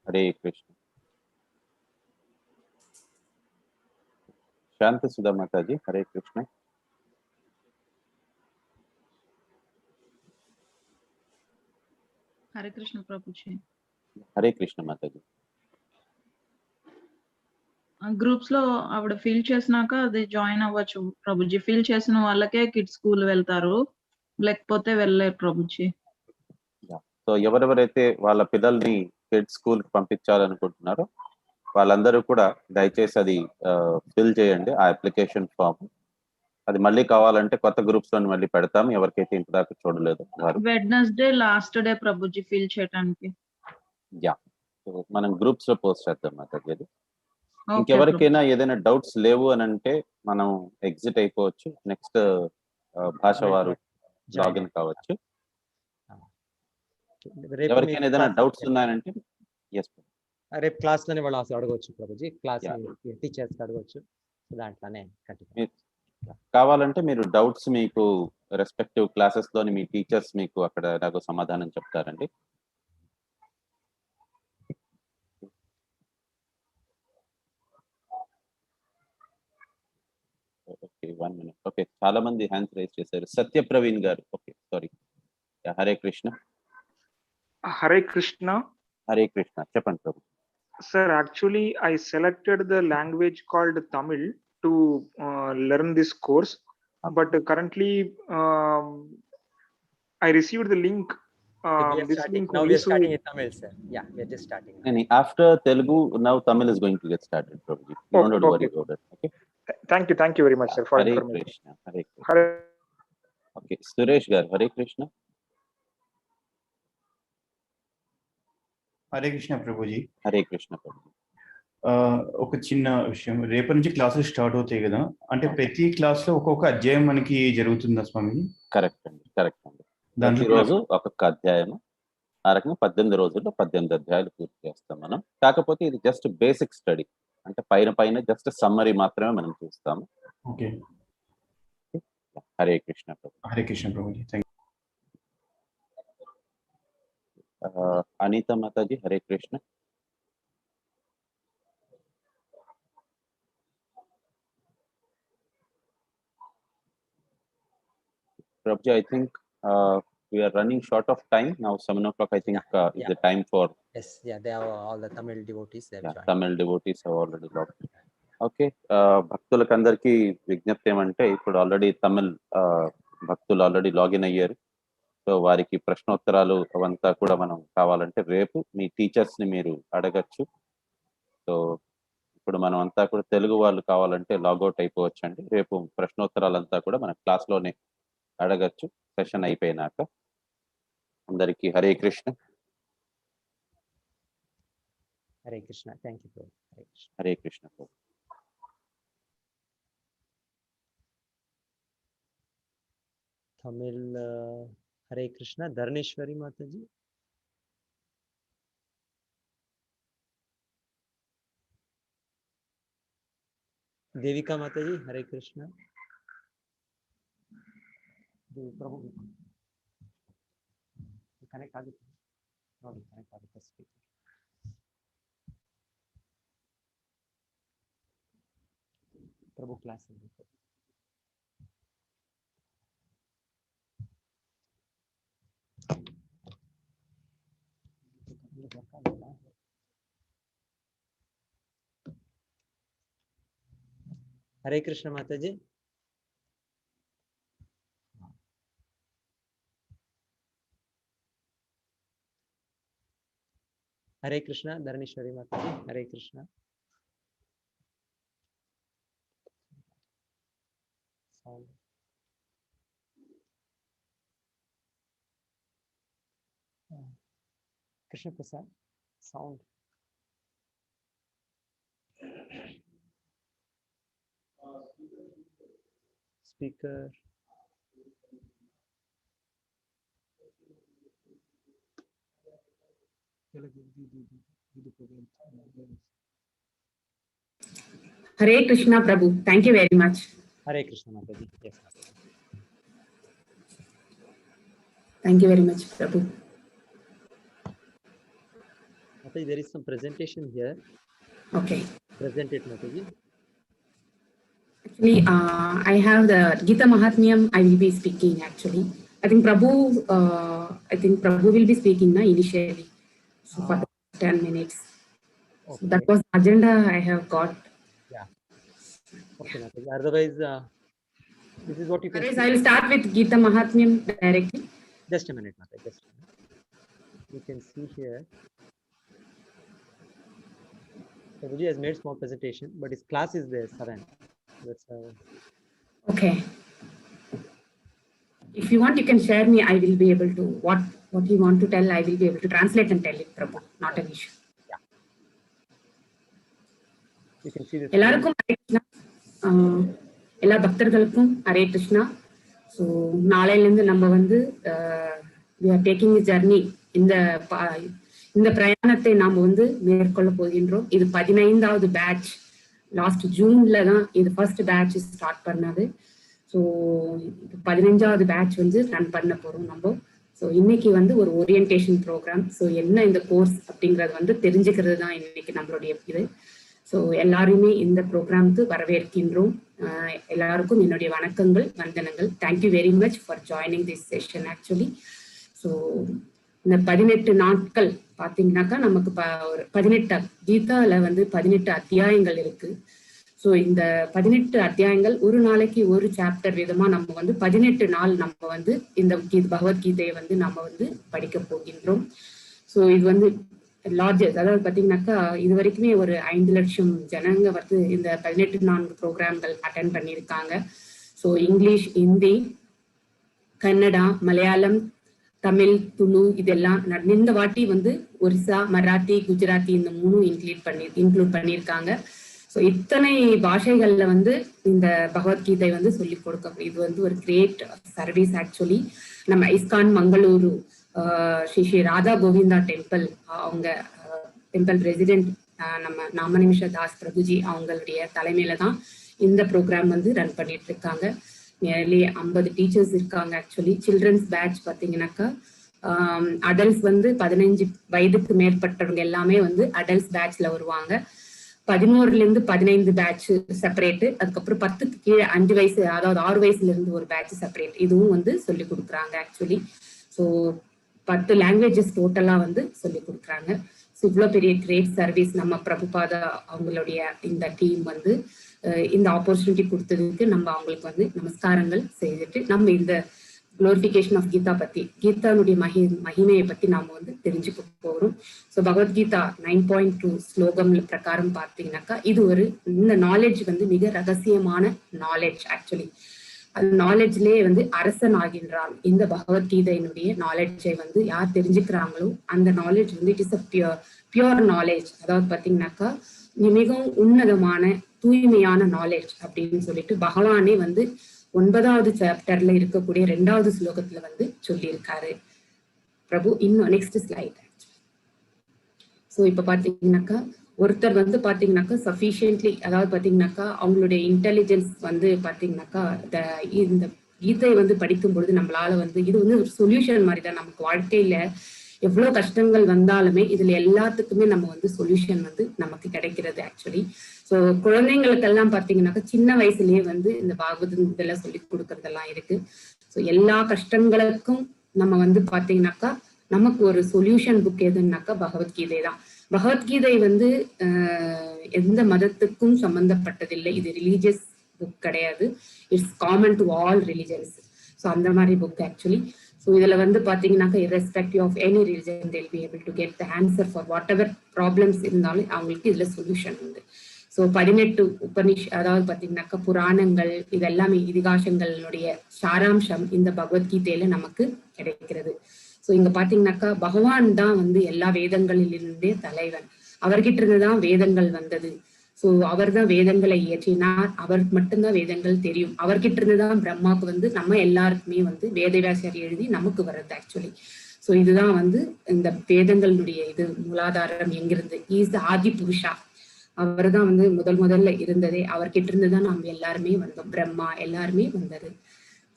Hare Krishna. Shanti Sudha Mataji, Hare Krishna. Hare Krishna Prabhu ji. Hare Krishna Mataji. Groups లో ఆవిడ ఫిల్ చేసినాక అది జాయిన్ అవ్వచ్చు ప్రభుజీ. ఫిల్ చేసిన వాళ్ళకే కిడ్స్ స్కూల్ వెళ్తారు, లేకపోతే వెళ్ళలేరు ప్రభుజీ. సో ఎవరెవరైతే వాళ్ళ పిల్లల్ని కిడ్స్ స్కూల్ కి పంపించాలనుకుంటున్నారో వాళ్ళందరూ కూడా దయచేసి అది ఫిల్ చేయండి, ఆ అప్లికేషన్ ఫామ్. అది మళ్ళీ కావాలంటే కొత్త గ్రూప్స్ లో మళ్ళీ పెడతాం, ఎవరికైతే ఇంతదాకా చూడలేదు వారు. Wednesday last day Prabhuji fill చేయడానికి. యా, మనం గ్రూప్స్ లో పోస్ట్ చేద్దాం మాట్లాడేది. ఇంకెవరికైనా ఏదైనా డౌట్స్ లేవు అని అంటే మనం ఎగ్జిట్ అయిపోవచ్చు, నెక్స్ట్ భాష వారు లాగిన్ కావచ్చు. ఎవరికైనా ఏదైనా డౌట్స్ ఉన్నాయంటే రేపు క్లాస్ లోనే వాళ్ళు అసలు అడగవచ్చు ప్రభుజీ, క్లాస్ టీచర్స్ అడగవచ్చు, దాంట్లోనే కావాలంటే మీరు డౌట్స్ మీకు రెస్పెక్టివ్ క్లాసెస్ లోని మీ టీచర్స్ మీకు అక్కడ నాకు సమాధానం చెప్తారండి. Okay, 1 minute. ఓకే, చాలా మంది హ్యాండ్స్ రైజ్ చేశారు. సత్య ప్రవీణ్ గారు, ఓకే సారీ. హరే కృష్ణ. హరే కృష్ణ. హరే కృష్ణ, చెప్పండి ప్రభు. Sir, actually I selected the language called Tamil to learn this course, but currently I received the link. This link now only, we are starting in Tamil, sir. Yeah, we are just starting. After Telugu, now Tamil is going to get started, Prabhuji. You don't have to worry about it. Okay. Thank you very much, sir, for Hare information. Krishna. Hare Krishna. Okay, Suresh garu, Hare Krishna. Hare Krishna Prabhuji. Hare Krishna Prabhuji. ఒక చిన్న విషయం, రేపటి నుంచి classes start అవుతాయి కదా, అంటే ప్రతి class లో ఒక్కొక్క అధ్యాయం మనకి జరుగుతుందా స్వామి? కరెక్ట్ అండి, కరెక్ట్ అండి. ప్రతి రోజు ఒక్కొక్క అధ్యాయం, ఆ రకంగా 18 రోజుల్లో 18 అధ్యాయాలు పూర్తి చేస్తాం మనం. కాకపోతే ఇది జస్ట్ బేసిక్ స్టడీ, అంటే పైన జస్ట్ సమ్మరీ మాత్రమే మనం చూస్తాము. Okay. Hare Krishna Prabhu. Hare Krishna Prabhuji. Anitha Mataji, Hare Krishna. Prabhuji, I think we are running short of time now. 7 o'clock, I think, is the time for. Yes, yeah, they have all the Tamil devotees. Tamil devotees have already logged. Okay, భక్తులకు అందరికీ విజ్ఞప్తి ఏమంటే ఇప్పుడు already Tamil భక్తులు already login అయ్యారు. So వారికి ప్రశ్నోత్తరాలు అవంతా కూడా మనం కావాలంటే రేపు మీ టీచర్స్ ని మీరు అడగచ్చు. సో ఇప్పుడు మనం అంతా కూడా తెలుగు వాళ్ళు కావాలంటే లాగౌట్ అయిపోవచ్చు అండి. రేపు ప్రశ్నోత్తరాలంతా కూడా మన క్లాస్ లోనే అడగచ్చు సెషన్ అయిపోయినాక. అందరికీ Hare Krishna. Hare Krishna. Thank you Prabhu. Hare Krishna Prabhu. Tamil Hare Krishna. Dharaneshwari Mataji. Devika Mataji, Hare Krishna. Prabhu connect ఆಗುತ್ತೆ, ನೋಡಿ ಕನೆಕ್ಟ್ ಆಗುತ್ತೆ ಸ್ಪೀಕರ್. ಪ್ರಭು ಕ್ಲಾಸ್ ಅಲ್ಲಿ Hare Krishna Mataji. Hare Krishna. Dharaneshwari Mataji, Hare Krishna. Krishna Prasad sound. Speaker. Hare Krishna Prabhu. Thank you very much. Hare Krishna Mataji. Yes. Thank you very much Prabhu. Mataji, there is some presentation here. Okay. Present it, Mataji. Actually, I have the Gita Mahatmyam. I will be speaking. Actually, I think Prabhu will be speaking initially. So for 10 minutes. Okay. So that was the agenda I have got. Yeah. Okay, Mataji. Otherwise, this is what you can. Otherwise, I will start with Gita Mahatmyam directly. Just a minute, Mataji. Just a minute. You can see here. Prabhuji has made small presentation, but his class is there, 7. That's Okay. If you want, you can share me. I will be able to what you want to tell. I will be able to translate and tell it, Prabhu. Not an issue. Yeah. You can see this. எல்லாருக்கும் ஹரே கிருஷ்ணா. எல்லா பக்தர்களுக்கும் Hare Krishna. So நாளையிலேருந்து நம்ம வந்து we are taking a journey. இந்த பிரயாணத்தை நாம் வந்து மேற்கொள்ள போகின்றோம். இது 15வது பேட்ச். லாஸ்ட் ஜூன்ல தான் இது ஃபர்ஸ்ட் பேட்ச் ஸ்டார்ட் பண்ணது. ஸோ 15வது பேட்ச் வந்து ரன் பண்ண போறோம் நம்ம. ஸோ இன்னைக்கு வந்து ஒரு ஓரியன்டேஷன் ப்ரோக்ராம். ஸோ என்ன இந்த கோர்ஸ் அப்படிங்கிறது வந்து தெரிஞ்சுக்கிறது தான் இன்னைக்கு நம்மளுடைய இது. ஸோ எல்லாருமே இந்த ப்ரோக்ராமுக்கு வரவேற்கின்றோம். எல்லாருக்கும் என்னுடைய வணக்கங்கள், வந்தனங்கள். Thank you very much for joining this session actually. So இந்த 18 நாட்கள் பார்த்தீங்கன்னாக்கா நமக்கு ஒரு 18 கீதால வந்து 18 அத்தியாயங்கள் இருக்கு. ஸோ இந்த 18 அத்தியாயங்கள் ஒரு நாளைக்கு ஒரு சாப்டர் விதமா நம்ம வந்து 18 நாள் நம்ம வந்து இந்த பகவத்கீதையை வந்து நம்ம வந்து படிக்க போகின்றோம். ஸோ இது வந்து லார்ஜஸ்ட், அதாவது பார்த்தீங்கன்னாக்கா இது வரைக்குமே ஒரு 5 லட்சம் ஜனங்க வந்து இந்த 18 ப்ரோக்ராம்கள் அட்டென்ட் பண்ணியிருக்காங்க. ஸோ இங்கிலீஷ், ஹிந்தி, கன்னடா, மலையாளம், தமிழ், துளு இதெல்லாம் இந்த வாட்டி வந்து ஒரிசா, மராத்தி, குஜராத்தி இந்த 3 இன்க்ளூட் பண்ணியிருக்காங்க. ஸோ இத்தனை பாஷைகள்ல வந்து இந்த பகவத்கீதை வந்து சொல்லிக் கொடுக்க, இது வந்து ஒரு கிரேட் சர்வீஸ் ஆக்சுவலி. நம்ம இஸ்கான் மங்களூரு ஸ்ரீ ராதா கோவிந்தா டெம்பிள், அவங்க டெம்பிள் பிரசிடென்ட் நம்ம நாமநிமிஷ தாஸ் பிரபுஜி அவங்களுடைய தலைமையில தான் இந்த ப்ரோக்ராம் வந்து ரன் பண்ணிட்டு இருக்காங்க. நியர்லி 50 டீச்சர்ஸ் இருக்காங்க ஆக்சுவலி. சில்ட்ரன்ஸ் பேட்ச் பார்த்தீங்கன்னாக்கா அடல்ட்ஸ் வந்து 15 வயதுக்கு மேற்பட்டவங்க எல்லாமே வந்து அடல்ட்ஸ் பேட்ச்ல வருவாங்க. 11லேருந்து 15 பேட்ச் செப்பரேட்டு. அதுக்கப்புறம் 10க்கு கீழே 5 வயசு, அதாவது 6 வயசுல இருந்து ஒரு பேட்ச் செப்பரேட். இதுவும் வந்து சொல்லி கொடுக்குறாங்க ஆக்சுவலி. ஸோ 10 லாங்குவேஜஸ் டோட்டலா வந்து சொல்லி கொடுக்குறாங்க. ஸோ இவ்வளோ பெரிய கிரேட் சர்வீஸ் நம்ம பிரபுபாதா அவங்களுடைய இந்த டீம் வந்து இந்த ஆப்பர்ச்சுனிட்டி கொடுத்ததுக்கு நம்ம அவங்களுக்கு வந்து நமஸ்காரங்கள் செய்துட்டு நம்ம இந்த குளோரிஃபிகேஷன் ஆஃப் கீதா பத்தி, கீதானுடைய மகிமையை பத்தி நாம வந்து தெரிஞ்சுக்க போறோம். ஸோ பகவத்கீதா 9.2 ஸ்லோகம் பிரகாரம் பார்த்தீங்கன்னாக்கா இது இந்த நாலேஜ் வந்து மிக ரகசியமான நாலேஜ் ஆக்சுவலி. அது நாலேஜ்லேயே வந்து அரசன் ஆகின்றான். இந்த பகவத்கீதையினுடைய நாலேஜை வந்து யார் தெரிஞ்சுக்கிறாங்களோ அந்த நாலேஜ் வந்து it is a pure knowledge. அதாவது பார்த்தீங்கன்னாக்கா மிகவும் உன்னதமான தூய்மையான நாலேஜ் அப்படின்னு சொல்லிட்டு பகவானே வந்து 9வது சாப்டர்ல இருக்கக்கூடிய 2வது ஸ்லோகத்துல வந்து சொல்லியிருக்காரு பிரபு. இன்னும் நெக்ஸ்ட் ஸ்லைட். ஸோ இப்ப பாத்தீங்கன்னாக்கா ஒருத்தர் வந்து பாத்தீங்கன்னாக்கா சஃபிஷியன்ட்லி, அதாவது பாத்தீங்கன்னாக்கா அவங்களுடைய இன்டெலிஜென்ஸ் வந்து பாத்தீங்கன்னாக்கா இந்த கீதை வந்து படிக்கும் பொழுது நம்மளால வந்து இது வந்து ஒரு சொல்யூஷன் மாதிரி தான். நமக்கு வாழ்க்கையில எவ்வளவு கஷ்டங்கள் வந்தாலுமே இதுல எல்லாத்துக்குமே நம்ம வந்து சொல்யூஷன் வந்து நமக்கு கிடைக்கிறது ஆக்சுவலி. ஸோ குழந்தைங்களுக்கெல்லாம் பார்த்தீங்கன்னாக்கா சின்ன வயசுலயே வந்து இந்த பாகவதம் இதெல்லாம் சொல்லி கொடுக்கறதெல்லாம் இருக்கு. ஸோ எல்லா கஷ்டங்களுக்கும் நம்ம வந்து பார்த்தீங்கன்னாக்கா நமக்கு ஒரு சொல்யூஷன் புக் எதுன்னாக்கா பகவத்கீதை தான். பகவத்கீதை வந்து எந்த மதத்துக்கும் சம்பந்தப்பட்டதில்லை. இது ரிலீஜியஸ் புக் கிடையாது. It's common to all religions. So அந்த மாதிரி புக் ஆக்சுவலி. ஸோ இதுல வந்து பாத்தீங்கன்னாக்கா irrespective of any religion they'll be able to get the answer for whatever problems இருந்தாலும் அவங்களுக்கு இதுல சொல்யூஷன் உண்டு. ஸோ 18 அதாவது பாத்தீங்கன்னாக்கா புராணங்கள் இதெல்லாமே இதிகாசங்களுடைய சாராம்சம் இந்த பகவத்கீதையில நமக்கு கிடைக்கிறது. ஸோ இங்க பாத்தீங்கன்னாக்கா பகவான் தான் வந்து எல்லா வேதங்களிலிருந்தே தலைவன். அவர்கிட்ட இருந்துதான் வேதங்கள் வந்தது. ஸோ அவர் தான் வேதங்களை இயற்றினார். அவருக்கு மட்டும்தான் வேதங்கள் தெரியும். அவர்கிட்ட இருந்துதான் பிரம்மாவுக்கு வந்து நம்ம எல்லாருக்குமே வந்து வேதவியாசர் எழுதி நமக்கு வர்றது ஆக்சுவலி. ஸோ இதுதான் வந்து இந்த வேதங்களுடைய இது மூலாதாரம் எங்கிருந்து ஈஸ் ஆதி புருஷா. அவர் தான் வந்து முதல்ல இருந்ததே. அவர்கிட்ட இருந்துதான் நம்ம எல்லாருமே வந்தோம். பிரம்மா எல்லாருமே வந்தது.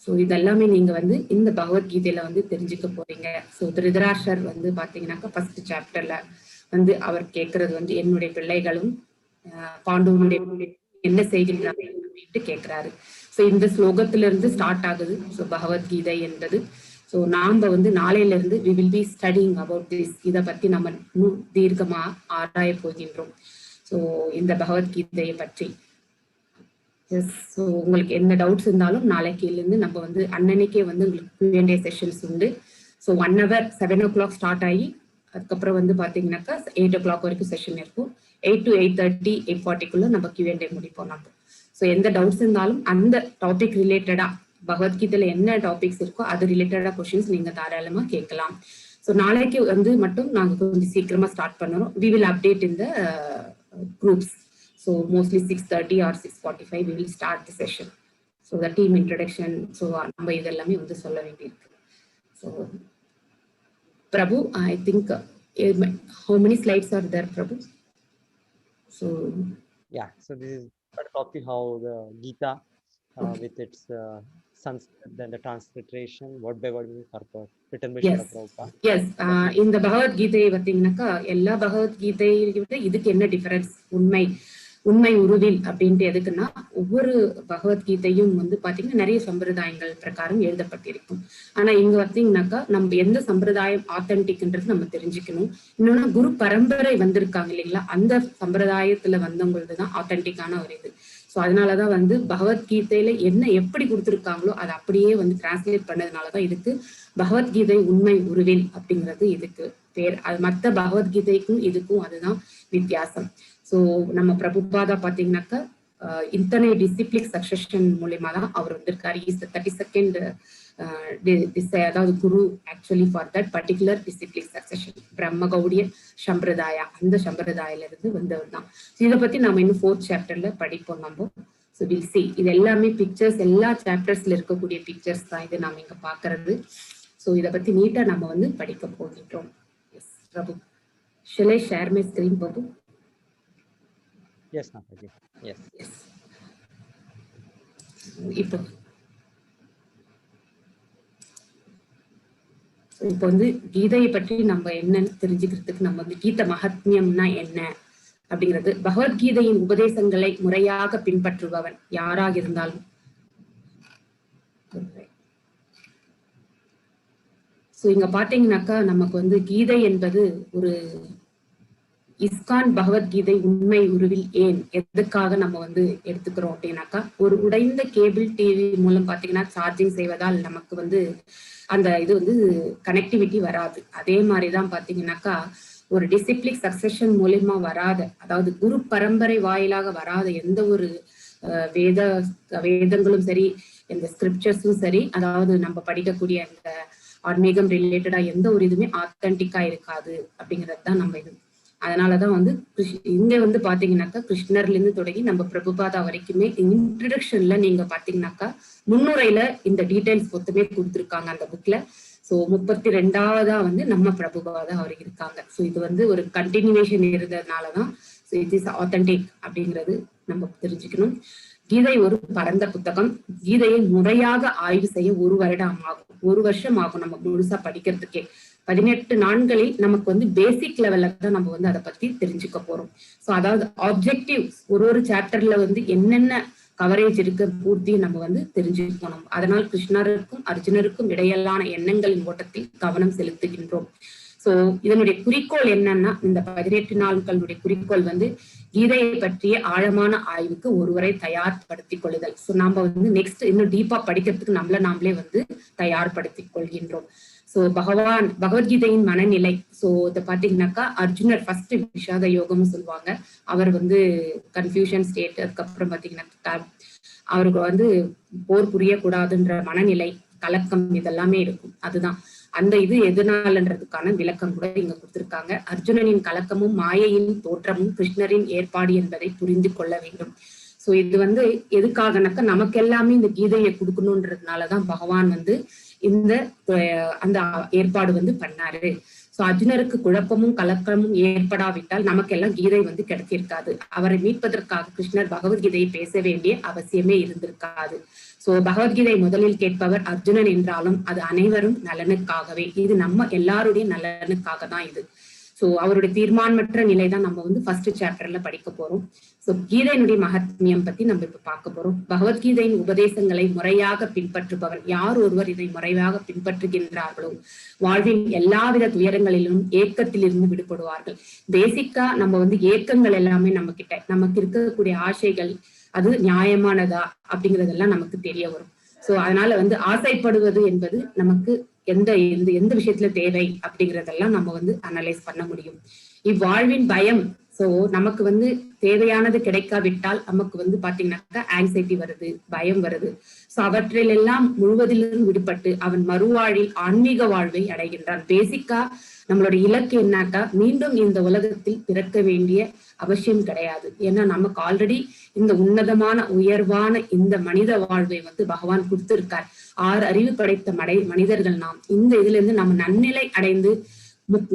ஸோ இதெல்லாமே நீங்க வந்து இந்த பகவத்கீதையில வந்து தெரிஞ்சுக்க போறீங்க. ஸோ திருதராஷ்டர் வந்து பாத்தீங்கன்னாக்கா ஃபர்ஸ்ட் சாப்டர்ல வந்து அவர் கேட்கறது வந்து என்னுடைய பிள்ளைகளும் பாண்டவனுடைய என்ன செய்கின்றார் அப்படின்ட்டு கேட்கிறாரு. ஸோ இந்த ஸ்லோகத்திலிருந்து ஸ்டார்ட் ஆகுது ஸோ பகவத்கீதை என்பது. ஸோ நாம வந்து நாளையில இருந்து we will be studying about this. இதை பத்தி நம்ம இன்னும் தீர்க்கமா ஆராய போகின்றோம். ஸோ இந்த பகவத்கீதையை பற்றி ஸோ உங்களுக்கு என்ன டவுட்ஸ் இருந்தாலும் நாளைக்கிலிருந்து நம்ம வந்து அன்னன்னைக்கே வந்து உங்களுக்கு Q&A செஷன்ஸ் உண்டு. ஸோ 1 hour 7 o'clock ஸ்டார்ட் ஆகி அதுக்கப்புறம் வந்து பாத்தீங்கன்னாக்கா 8 o'clock வரைக்கும் செஷன் இருக்கும். 8 to 8:30 8:40 நம்ம Q&A முடிப்போம் நம்ம. ஸோ எந்த டவுட்ஸ் இருந்தாலும் அந்த டாபிக் ரிலேட்டடா பகவத்கீதையில என்ன டாபிக்ஸ் இருக்கோ அது ரிலேட்டடா கொஸ்டின்ஸ் நீங்க தாராளமா கேட்கலாம். ஸோ நாளைக்கு வந்து மட்டும் நாங்க கொஞ்சம் சீக்கிரமா ஸ்டார்ட் பண்ணுறோம். We will update in the groups. So mostly 6:30 or 6:45 we will start the session. So the team introduction, so நம்ம இதெல்லாமே வந்து சொல்ல வேண்டியிருக்கு. So Prabhu, I think how many slides are there, Prabhu? So yeah, so this is a copy how the Gita with its Sanskrit, then the transliteration word by word purpose written by Srila Prabhupada. Yes, இந்த பகவத்கீதையை பார்த்தீங்கன்னாக்கா எல்லா பகவத்கீதையை விட இதுக்கு என்ன difference உண்மை உருவில் அப்படின்ட்டு எதுக்குன்னா ஒவ்வொரு பகவத்கீதையும் வந்து பாத்தீங்கன்னா நிறைய சம்பிரதாயங்கள் பிரகாரம் எழுதப்பட்டிருக்கும். ஆனா இங்க பார்த்தீங்கன்னாக்கா நம்ம எந்த சம்பிரதாயம் ஆத்தென்டிக்ன்றது நம்ம தெரிஞ்சுக்கணும். இன்னொன்னு குரு பரம்பரை வந்திருக்காங்க இல்லைங்களா, அந்த சம்பிரதாயத்துல வந்தவங்களதுதான் ஆத்தென்டிக்கான ஒரு இது. ஸோ அதனாலதான் வந்து பகவத்கீதையில என்ன எப்படி கொடுத்துருக்காங்களோ அதை அப்படியே வந்து டிரான்ஸ்லேட் பண்ணதுனாலதான் இதுக்கு பகவத்கீதை உண்மை உருவில் அப்படிங்கிறது இதுக்கு பேர். அது மற்ற பகவத்கீதைக்கும் இதுக்கும் அதுதான் வித்தியாசம். ஸோ நம்ம பிரபுபாதா பாத்தீங்கன்னாக்கா இத்தனை டிசிப்ளிக் சக்சஷன் மூலியமா தான் அவர் வந்திருக்காரு. இஸ் 32nd அதாவது guru actually for that particular disciplic succession Brahma Gaudiya சம்பிரதாயா, அந்த சம்பிரதாயில இருந்து வந்தவர் தான். இதை பத்தி நம்ம இன்னும் 4th chapterல படிப்போம் நம்ம. ஸோ வில் சி, இது எல்லாமே பிக்சர்ஸ், எல்லா சாப்டர்ஸ்ல இருக்கக்கூடிய பிக்சர்ஸ் தான் இது நாம இங்க பாக்குறது. ஸோ இதை பத்தி நீட்டா நம்ம வந்து படிக்க போகின்றோம். Yes Prabhu, shall I share my screen, Prabhu? Yes, Mataji. Yes. Yes. இப்போ வந்து கீதையை பற்றி நம்ம என்னன்னு தெரிஞ்சுக்கிறதுக்கு நம்ம வந்து கீத மகாத்மியம்னா என்ன அப்படிங்கிறது, பகவத்கீதையின் உபதேசங்களை முறையாக பின்பற்றுபவன் யாராக இருந்தாலும். சோ இங்க பாத்தீங்கன்னாக்கா நமக்கு வந்து கீதை என்பது ஒரு இஸ்கான் பகவத்கீதை உண்மை உருவில் ஏன் எதுக்காக நம்ம வந்து எடுத்துக்கிறோம் அப்படின்னாக்கா, ஒரு உடைந்த கேபிள் டிவி மூலம் பாத்தீங்கன்னா சார்ஜிங் செய்வதால் நமக்கு வந்து அந்த இது வந்து கனெக்டிவிட்டி வராது. அதே மாதிரிதான் பாத்தீங்கன்னாக்கா ஒரு டிசிப்ளிக் சக்சஷன் மூலியமா வராத, அதாவது குரு பரம்பரை வாயிலாக வராத எந்த ஒரு வேதங்களும் சரி, எந்த ஸ்கிரிப்சர்ஸும் சரி, அதாவது நம்ம படிக்கக்கூடிய அந்த ஆன்மீகம் ரிலேட்டடா எந்த ஒரு இதுவுமே ஆத்தென்டிக்கா இருக்காது அப்படிங்கிறது தான் நம்ம இது. அதனாலதான் வந்து இங்க வந்து பாத்தீங்கன்னாக்கா கிருஷ்ணர்ல இருந்து தொடங்கி நம்ம பிரபுபாதா வரைக்குமே இன்ட்ரடக்ஷன்ல நீங்க பாத்தீங்கன்னாக்கா முன்னுரையில இந்த டீடைல்ஸ் மொத்தமே கொடுத்துருக்காங்க அந்த புக்ல. ஸோ 32வதா வந்து நம்ம பிரபுபாதா அவர் இருக்காங்க. ஸோ இது வந்து ஒரு கண்டினியூவேஷன் இருந்ததுனாலதான் இட் இஸ் ஆத்தென்டிக் அப்படிங்கிறது நம்ம தெரிஞ்சுக்கணும். கீதை ஒரு பரந்த புத்தகம். கீதையை முறையாக ஆய்வு செய்ய 1 வருடம் ஆகும், 1 வருஷம் ஆகும் நம்ம முழுசா படிக்கிறதுக்கே. 18 நாட்களில் நமக்கு வந்து பேசிக் லெவல்ல தான் நம்ம வந்து அதை பத்தி தெரிஞ்சுக்க போறோம். ஸோ அதாவது ஆப்ஜெக்டிவ் ஒரு சாப்டர்ல வந்து என்னென்ன கவரேஜ் இருக்கு பூர்த்தி நம்ம வந்து தெரிஞ்சுக்கணும். அதனால் கிருஷ்ணருக்கும் அர்ஜுனருக்கும் இடையிலான எண்ணங்களின் ஓட்டத்தில் கவனம் செலுத்துகின்றோம். சோ இதனுடைய குறிக்கோள் என்னன்னா, இந்த 18 நாட்களுடைய குறிக்கோள் வந்து கீதையை பற்றிய ஆழமான ஆய்வுக்கு ஒருவரை தயார்படுத்திக் கொள்ளுதல். சோ நாம வந்து நெக்ஸ்ட் இன்னும் டீப்பா படிக்கிறதுக்கு நம்மள நாமளே வந்து தயார்படுத்திக் கொள்கின்றோம். சோ பகவத்கீதையின் மனநிலை. சோ இதை பாத்தீங்கன்னாக்கா அர்ஜுனர் ஃபர்ஸ்ட் விஷாத யோகம்னு சொல்லுவாங்க. அவர் வந்து கன்ஃபியூஷன் ஸ்டேட், அதுக்கப்புறம் பாத்தீங்கன்னா அவருக்கு வந்து போர் புரியக்கூடாதுன்ற மனநிலை, கலக்கம், இதெல்லாமே இருக்கும். அதுதான் அந்த இது எதனாலன்றதுக்கான விளக்கம் கூட இங்க கொடுத்திருக்காங்க. அர்ஜுனனின் கலக்கமும் மாயையின் தோற்றமும் கிருஷ்ணரின் ஏற்பாடு என்பதை புரிந்து கொள்ள வேண்டும். சோ இது வந்து எதுக்காகனாக்கா நமக்கு எல்லாமே இந்த கீதையை கொடுக்கணும்ன்றதுனாலதான் பகவான் வந்து இந்த அந்த ஏற்பாடு வந்து பண்ணாரு. சோ அர்ஜுனருக்கு குழப்பமும் கலக்கமும் ஏற்படாவிட்டால் நமக்கெல்லாம் கீதை வந்து கிடைச்சிருக்காது. அவரை மீட்பதற்காக கிருஷ்ணர் பகவத்கீதையை பேச வேண்டிய அவசியமே இருந்திருக்காது. சோ பகவத்கீதை முதலில் கேட்பவர் அர்ஜுனன் என்றாலும் அது அனைவரும் நலனுக்காகவே, இது நம்ம எல்லாருடைய நலனுக்காக தான் இது. ஸோ அவருடைய தீர்மானமற்ற நிலை தான் நம்ம வந்து ஃபர்ஸ்ட் சாப்டர்ல படிக்க போறோம். ஸோ கீதையினுடைய மகத்மியம் பத்தி நம்ம இப்ப பார்க்க போறோம். பகவத்கீதையின் உபதேசங்களை முறையாக பின்பற்றுபவர், யார் ஒருவர் இதை முறையாக பின்பற்றுகின்றார்களோ வாழ்வின் எல்லாவித துயரங்களிலும் ஏக்கத்திலிருந்து விடுபடுவார்கள். பேசிக்கா நம்ம வந்து ஏக்கங்கள் எல்லாமே நம்ம கிட்ட, நமக்கு இருக்கக்கூடிய ஆசைகள் அது நியாயமானதா அப்படிங்கறதெல்லாம் நமக்கு தெரிய வரும். சோ அதனால வந்து ஆசைப்படுவது என்பது நமக்கு எந்த எந்த விஷயத்துல தேவை அப்படிங்கறதெல்லாம் நம்ம வந்து அனலைஸ் பண்ண முடியும். இவ்வாழ்வின் பயம், சோ நமக்கு வந்து தேவையானது கிடைக்காவிட்டால் நமக்கு வந்து பாத்தீங்கன்னாக்கா ஆங்ஸைட்டி வருது, பயம் வருது. சோ அவற்றிலெல்லாம் முழுவதிலிருந்து விடுபட்டு அவன் மறுவாழ்வில் ஆன்மீக வாழ்வை அடைகின்றான். பேசிக்கா நம்மளோட இலக்கு என்னாக்கா மீண்டும் இந்த உலகத்தில் பிறக்க வேண்டிய அவசியம் கிடையாது. ஏன்னா நமக்கு ஆல்ரெடி இந்த உன்னதமான உயர்வான இந்த மனித வாழ்வை வந்து பகவான் கொடுத்திருக்கார். 6 அறிவு படைத்த மனிதர்கள் நாம். இந்த இதுல இருந்து நம்ம நன்னிலை அடைந்து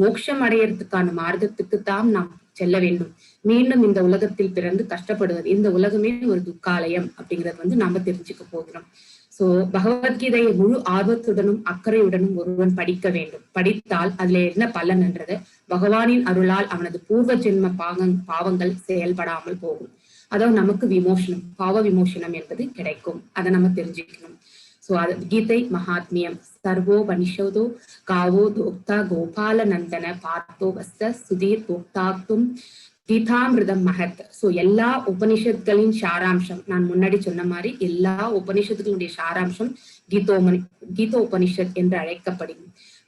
மோட்சம் அடையறதுக்கான மார்க்கத்துக்கு தான் நாம் செல்ல வேண்டும். மீண்டும் இந்த உலகத்தில் பிறந்து கஷ்டப்படுவது, இந்த உலகமே ஒரு துக்காலயம் அப்படிங்கறது வந்து நாம தெரிஞ்சுக்க போகிறோம். சோ பகவத்கீதையை முழு ஆர்வத்துடனும் அக்கறையுடனும் ஒருவன் படிக்க வேண்டும். படித்தால் அதுல என்ன பலன் என்றது பகவானின் அருளால் அவனது பூர்வ ஜென்ம பாவங்கள் செயல்படாமல் போகும். அதாவது நமக்கு விமோசனம், பாவ விமோசனம் என்பது கிடைக்கும். அதை நம்ம தெரிஞ்சுக்கணும். சோ அது கீதை மகாத்மியம். சர்வோ வனிஷோதோ காவோ தோக்தா கோபால நந்தன பார்த்தோ வஸ்த சுதீர் போக்தாத்தும் கீதாமிருதம் மகத். சோ எல்லா உபனிஷத்துகளின் சாராம்சம், நான் முன்னாடி சொன்ன மாதிரி எல்லா உபனிஷத்துகளுடைய சாராம்சம் கீதோ உபனிஷத் என்று அழைக்கப்படும்.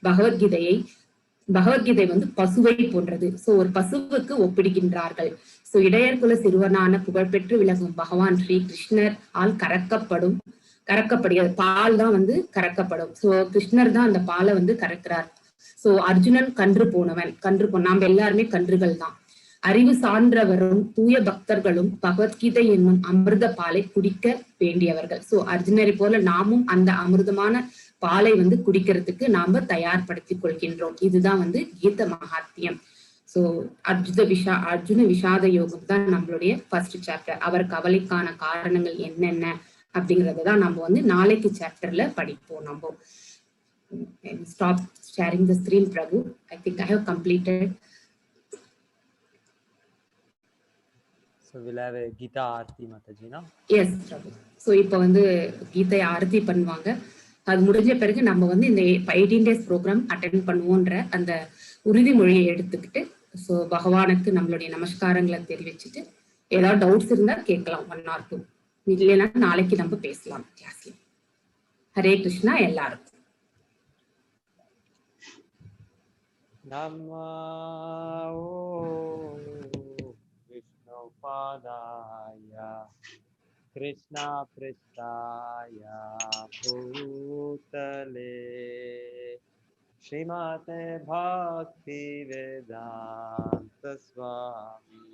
பகவத்கீதை வந்து பசுவை போன்றது. சோ ஒரு பசுவுக்கு ஒப்பிடுகின்றார்கள். சோ இடையர்குல சிறுவனான புகழ்பெற்று விளங்கும் பகவான் ஸ்ரீ கிருஷ்ணர் ஆல் கறக்கப்படுகிறது. பால் தான் வந்து கறக்கப்படும். சோ கிருஷ்ணர் தான் அந்த பாலை வந்து கறக்கிறார். சோ அர்ஜுனன் கன்று போனவன், நாம எல்லாருமே கன்றுகள் தான். அறிவு சான்றவரும் தூய பக்தர்களும் பகவத்கீதை என்னும் அமிர்த பாலை குடிக்க வேண்டியவர்கள். சோ அர்ஜுனரை போல நாமும் அந்த அமிர்தமான பாலை வந்து குடிக்கிறதுக்கு நாம தயார்படுத்திக் கொள்கின்றோம். இதுதான் வந்து கீத மகாத்மியம். சோ அர்ஜுன விஷாத யோகம் தான் நம்மளுடைய ஃபர்ஸ்ட் சாப்டர். அவர் கவலைக்கான காரணங்கள் என்னென்ன அப்படிங்கறதான் நம்ம வந்து நாளைக்கு சாப்டர்ல படிப்போம். நம்ம stop sharing the screen Prabhu. I think I have completed. So we'll have a Gita Aarti Mataji, no? Yes, Prabhu. So இப்போ வந்து கீதை ஆரத்தி பண்ணுவாங்க. அது முடிஞ்ச பிறகு நம்ம வந்து இந்த 18 days ப்ரோக்ராம் அட்டென்ட் பண்ணுவோன்ற அந்த உறுதிமொழியை எடுத்துக்கிட்டு ஸோ பகவானுக்கு நம்மளுடைய நமஸ்காரங்களை தெரிவிச்சுட்டு ஏதாவது டவுட்ஸ் இருந்தா கேட்கலாம் 1 or 2. இல்லைன்னா நாளைக்கு நம்ம பேசலாம் கிளாஸ்ல. ஹரே கிருஷ்ணா எல்லாருக்கும். Padaya Krishna Pristaya Bhutale Srimate Bhakti Vedanta Swami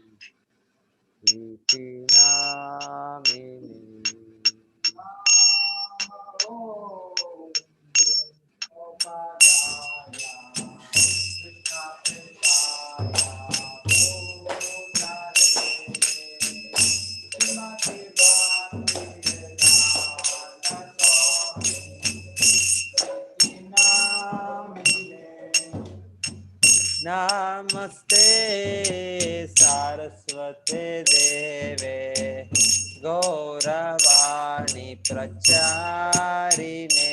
Iti Namini Namaste Saraswate Deve Gauravani Pracharine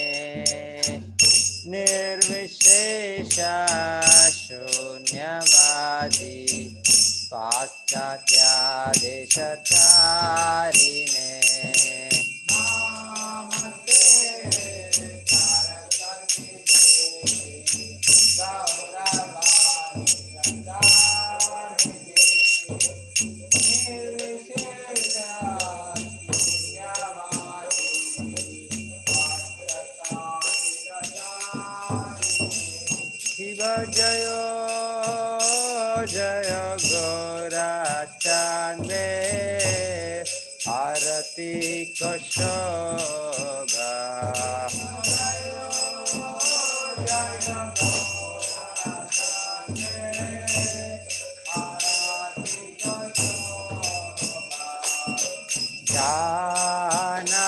Nirvishesha Shunyavadi Paschatya Deshatarine Jayo Jayo Gorachande Arati Koshoga Jana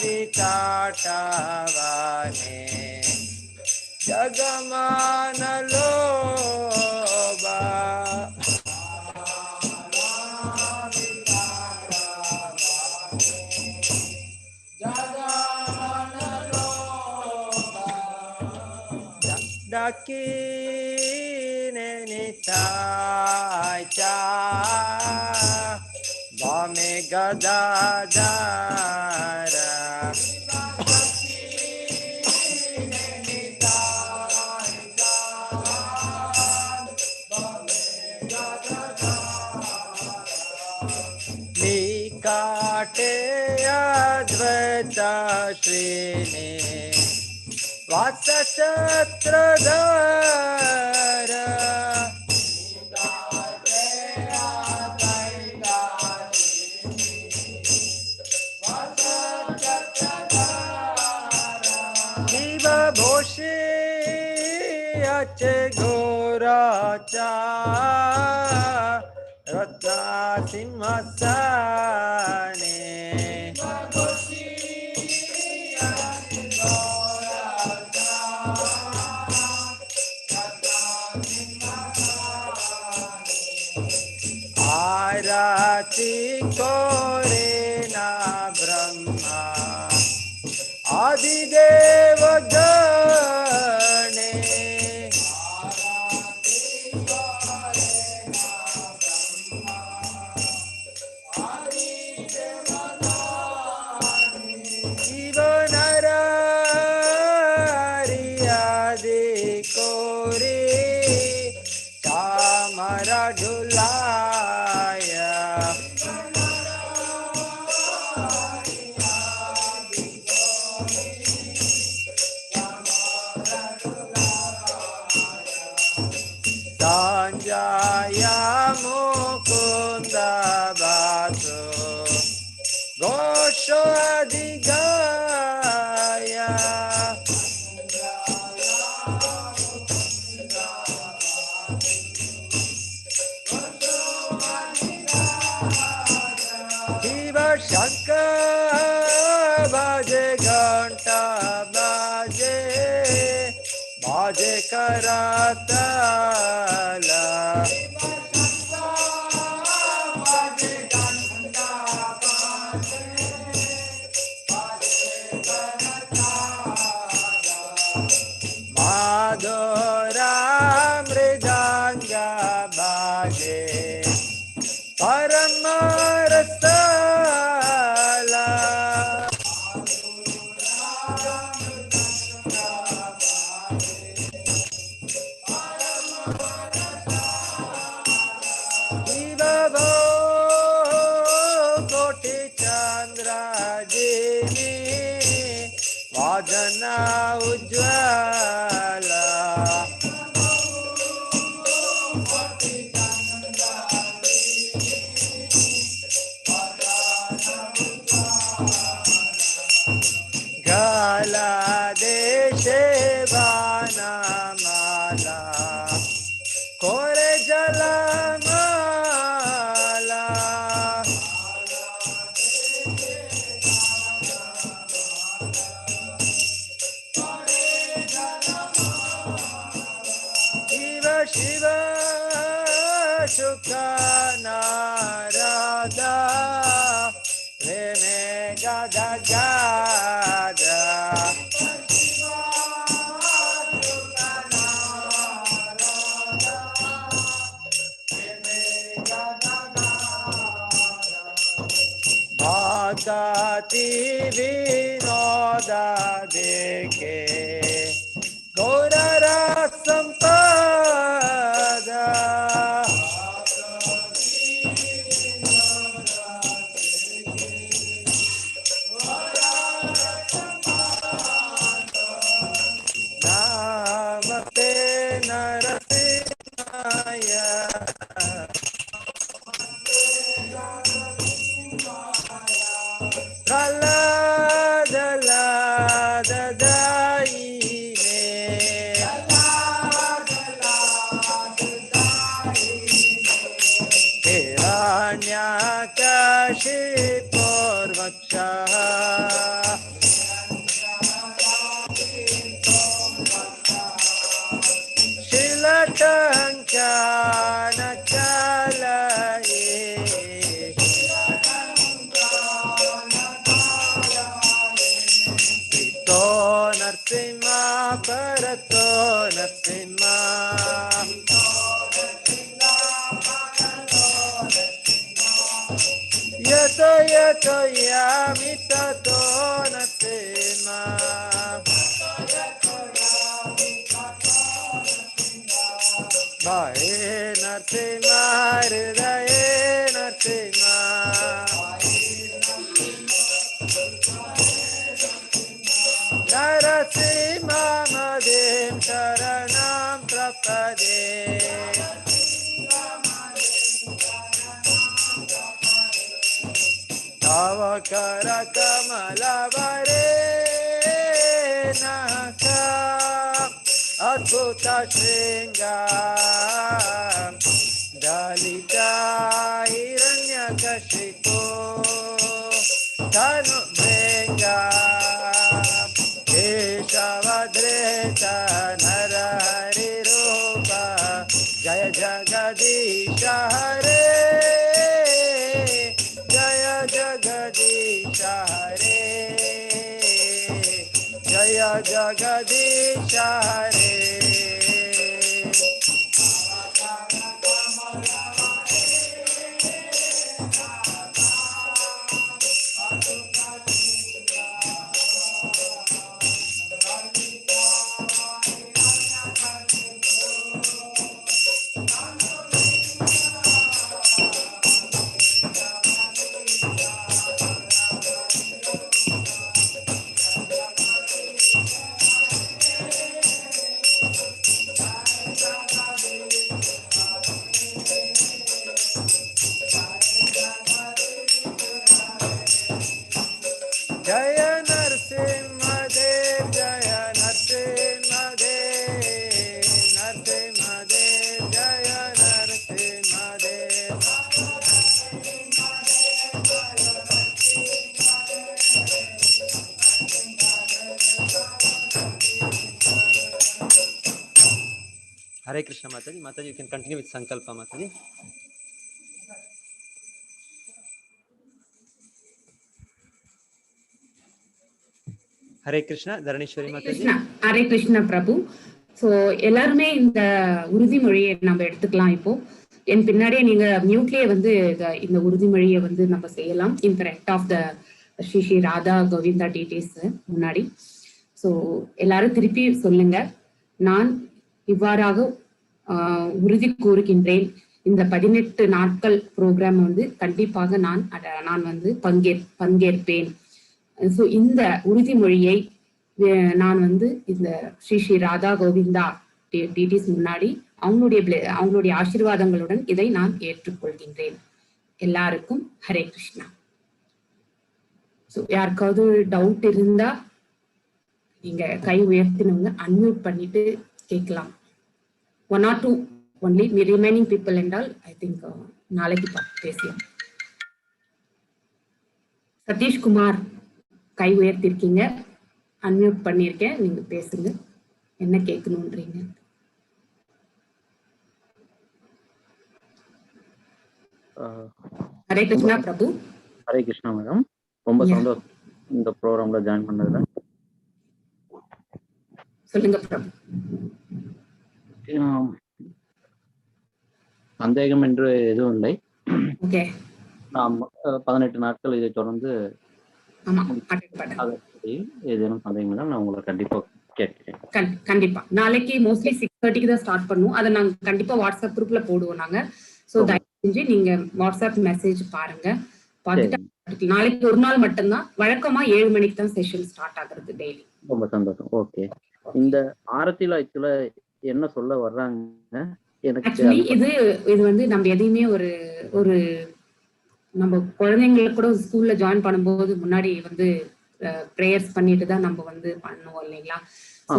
Vitatavane Jagamanalo Sakine Nitai Cha Bame Gadadara Nikate Advaita Srini Vatsatradara Shiva Bhoshi Ache Goracha Ratna Simhasane Arati Korena Brahma Adideva Gane Ivanarariade Kore Kamara Dhulaya Sanjaya Mukunda Basu Gosho Adigaya Shiva Shankar Bhaje Ghanta Bhaje Bhaje Karatala Madhura Mridanga Bhaje Paramarasala Vivavo Koti Chandra Jini Vajana Ujjvala Gala Deshe Vana Mala Kore Jala Mala Shiva Shiva Shukha Narada Rene Gada Gada Bhagati Vinoda Dekhe Gaurara Sampada Namaste Narasimhaya Kala Dala Dadaine Hiranyakashipo Vaksha Shilakankana Kalaye Ito Narsimha Parato Narsimha yami tato nasema. Bhae nasema, hridaye nasema. Narasimha Madhem Sharanam Prapade. Tava Kara Kamala Varenaka Adbhuta Shringa Dalita Hiranyakashipo Tanu Brenga Keshavadreta Narahari Rupa Jaya Jagadisha Hare Jaya Jagadisha Hare Jaya Jagadisha Hare. Jaya Narasimha Dev, Jaya Narasimha Dev, Narasimha Dev, Jaya Narasimha Dev. Hare Krishna Mataji. Mataji, you can continue with Sankalpa Mataji. Hare Krishna, Dharanishwari Mataji. Hare Krishna Prabhu. So எல்லாருமே இந்த உறுதிமொழியை நம்ம எடுத்துக்கலாம். இப்போ என் பின்னாடியே நீங்க மியூட்லயே வந்து இந்த உறுதிமொழியை வந்து நம்ம செய்யலாம் in front of the Sri Sri Radha Govinda deities முன்னாடி. ஸோ எல்லாரும் திருப்பி சொல்லுங்க. நான் இவ்வாறாக உறுதி கூறுகின்றேன், இந்த 18 நாட்கள் ப்ரோக்ராம் வந்து கண்டிப்பாக நான் வந்து பங்கேற்பேன். ஸோ இந்த உறுதிமொழியை நான் வந்து இந்த ஸ்ரீ ஸ்ரீ ராதா கோவிந்தா டிடிஸ் முன்னாடி அவங்களுடைய ஆசீர்வாதங்களுடன் இதை நான் ஏற்றுக்கொள்கின்றேன். எல்லாருக்கும் ஹரே கிருஷ்ணா. ஸோ யாருக்காவது டவுட் இருந்தா நீங்க கை உயர்த்தினவங்க அன்மியூட் பண்ணிட்டு கேட்கலாம். 1 or 2 ஒன்லி ரிமைனிங் பீப்புள் என்றால் ஐ திங்க் நாளைக்கு பேசலாம். சதீஷ்குமார் கை உயர்த்திருக்கீங்க, அன்மியூட் பண்ணியிருக்கேன், நீங்க பேசுங்க, என்ன கேட்கணும்ன்றீங்க. ஹரே கிருஷ்ணா பிரபு. ஹரே கிருஷ்ணா மேடம். ரொம்ப சந்தோஷம் இந்த ப்ரோக்ராம்ல ஜாயின் பண்ணதுல. சொல்லுங்க பிரபு. சந்தேகம் என்று எதுவும் இல்லை. ஓகே. நாம் 18 நாட்கள் இதை தொடர்ந்து ஏதேனும் சந்தேகம் இல்லை, நான் உங்களை கண்டிப்பா கேட்கிறேன். கண்டிப்பா நாளைக்கு மோஸ்ட்லி 6:30 தான் ஸ்டார்ட் பண்ணுவோம். அதை நாங்க கண்டிப்பா வாட்ஸ்அப் குரூப்ல போடுவோம் நாங்க. ஸோ தயவு செஞ்சு நீங்க வாட்ஸ்அப் மெசேஜ் பாருங்க, பார்த்துட்டு நாளைக்கு ஒரு நாள் மட்டும்தான். வழக்கமா 7 மணிக்கு தான் செஷன் ஸ்டார்ட் ஆகுறது டெய்லி. ரொம்ப சந்தோஷம். ஓகே. இந்த ஆரத்தில என்ன சொல்ல வர்றாங்க எனக்கு இது வந்து நம்ம எதையுமே ஒரு நம்ம குழந்தைங்களுக்கு கூட ஸ்கூல்ல ஜாயின் பண்ணும்போது முன்னாடி வந்து பிரேயர்ஸ் பண்ணிட்டு தான் நம்ம வந்து பண்ணுவோம் இல்லைங்களா. ஸோ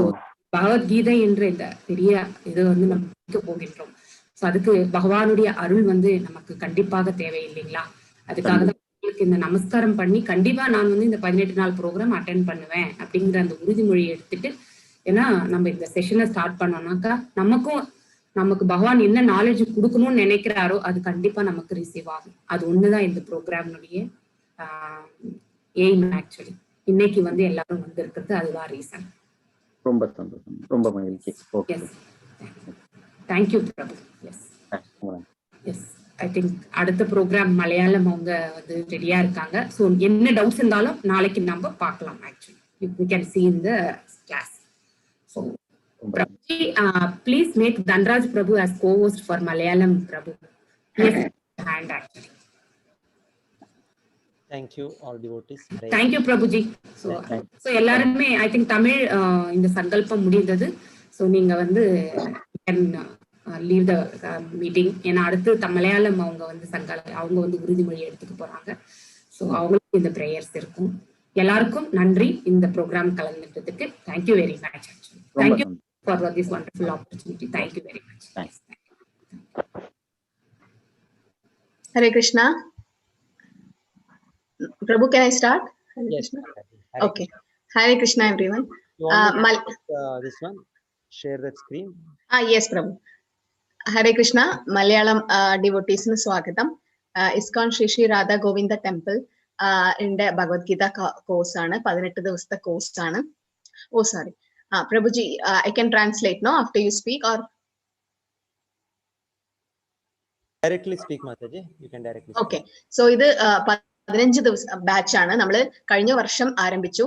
பகவத்கீதை என்ற இந்த பெரிய இது வந்து நம்ம படிக்க போகின்றோம். ஸோ அதுக்கு பகவானுடைய அருள் வந்து நமக்கு கண்டிப்பாக தேவை இல்லைங்களா. அதுக்காக தான் இந்த நமஸ்காரம் பண்ணி கண்டிப்பா நான் வந்து இந்த 18 நாள் ப்ரோக்ராம் அட்டென்ட் பண்ணுவேன் அப்படிங்கிற அந்த உறுதிமொழியை எடுத்துட்டு, ஏன்னா நம்ம இந்த செஷனை ஸ்டார்ட் பண்ணோம்னாக்கா நமக்கு பகவான் என்ன நாலேஜ் கொடுக்கணும்னு நினைக்கிறாரோ அது கண்டிப்பா நமக்கு ரிசீவ் ஆகும். அது ஒண்ணுதான் இந்த ப்ரோக்ராம்னுடைய எய்ம். ஆக்சுவலி இன்னைக்கு வந்து எல்லாரும் வந்து இருக்கிறது அதுதான் ரீசன். ரொம்ப சந்தோஷம், ரொம்ப மகிழ்ச்சி. Okay, thank you Prabhu. Yes yes I think அடுத்த ப்ரோக்ராம் மலையாளம் அவங்க வந்து ரெடியா இருக்காங்க. ஸோ என்ன டவுட்ஸ் இருந்தாலும் நாளைக்கு நம்ம பார்க்கலாம். Actually you can see in the class. So Prabhuji, please make Dhanraj Prabhu as co-host for Malayalam. Prabhu, yes, hand actually. Thank you all devotees. Thank you Prabhuji. So எல்லாருமே I think Tamil இந்த சங்கல்பம் முடிந்தது. So நீங்க வந்து leave the meeting. ஏன்னா அடுத்து மலையாளம் அவங்க வந்து அவங்க வந்து உறுதிமொழி எடுத்துக்க போறாங்க. ஸோ அவங்களுக்கு இந்த ப்ரேயர்ஸ் இருக்கும். எல்லாருக்கும் நன்றி இந்த ப்ரோக்ராம் கலந்துட்டதுக்கு. Thank you very much. Thank you for this wonderful opportunity. Thank you very much. Hare Krishna. Prabhu, can I start? Hare Yes. Krishna. Okay. Hare Krishna everyone. You want this one? Share that screen. Yes Prabhu. Hare Krishna. Malayalam devotees nu swagatham. ISKCON Shri Shri Radha Govinda Temple inde Bhagavad Gita course aanu. 18 ദിവസത്തെ course aanu. Oh sorry. Prabhuji, I can translate no after you speak or Directly speak Mataji. You can directly speak. Okay. So idu 15 ദിവസം batch ആണ്. നമ്മൾ കഴിഞ്ഞ വർഷം ആരംഭിച്ചു.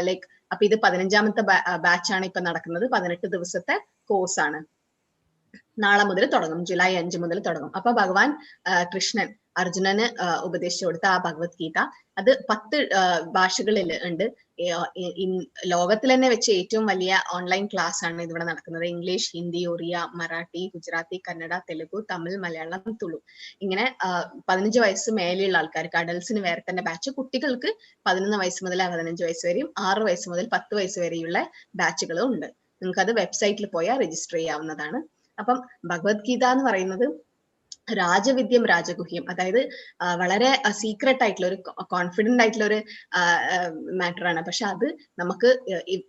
Like അപ്പൊ ഇത് 15ാമത്തെ batch ആണ് ഇപ്പൊ നടക്കുന്നത്. 18 ദിവസത്തെ കോഴ്സ് ആണ്. നാളെ മുതൽ തുടങ്ങും. ജൂലൈ 5 മുതൽ തുടങ്ങും. അപ്പൊ ഭഗവാൻ കൃഷ്ണൻ അർജുനന് ഉപദേശിച്ചു കൊടുത്ത ആ ഭഗവത്ഗീത അത് 10 ഭാഷകളിൽ ഉണ്ട്. ലോകത്തിൽ തന്നെ വെച്ച് ഏറ്റവും വലിയ ഓൺലൈൻ ക്ലാസ് ആണ് ഇതിവിടെ നടക്കുന്നത്. ഇംഗ്ലീഷ്, ഹിന്ദി, ഒറിയ, മറാഠി, ഗുജറാത്തി, കന്നഡ, തെലുഗു, തമിഴ്, മലയാളം, തുളു. ഇങ്ങനെ 15 വയസ്സ് മേലെയുള്ള ആൾക്കാർക്ക് അഡൽസിന് വേറെ തന്നെ ബാച്ച്. കുട്ടികൾക്ക് 11 വയസ്സ് മുതൽ 15 വയസ്സ് വരെയും 6 വയസ്സ് മുതൽ 10 വയസ്സ് വരെയുള്ള ബാച്ചുകളും ഉണ്ട്. നിങ്ങൾക്ക് അത് വെബ്സൈറ്റിൽ പോയാൽ രജിസ്റ്റർ ചെയ്യാവുന്നതാണ്. അപ്പം ഭഗവത്ഗീത എന്ന് പറയുന്നത് രാജവിദ്യം രാജഗുഹ്യം, അതായത് വളരെ സീക്രട്ട് ആയിട്ടുള്ള ഒരു കോൺഫിഡന്റ് ആയിട്ടുള്ള ഒരു മാറ്റർ ആണ്. പക്ഷെ അത് നമുക്ക്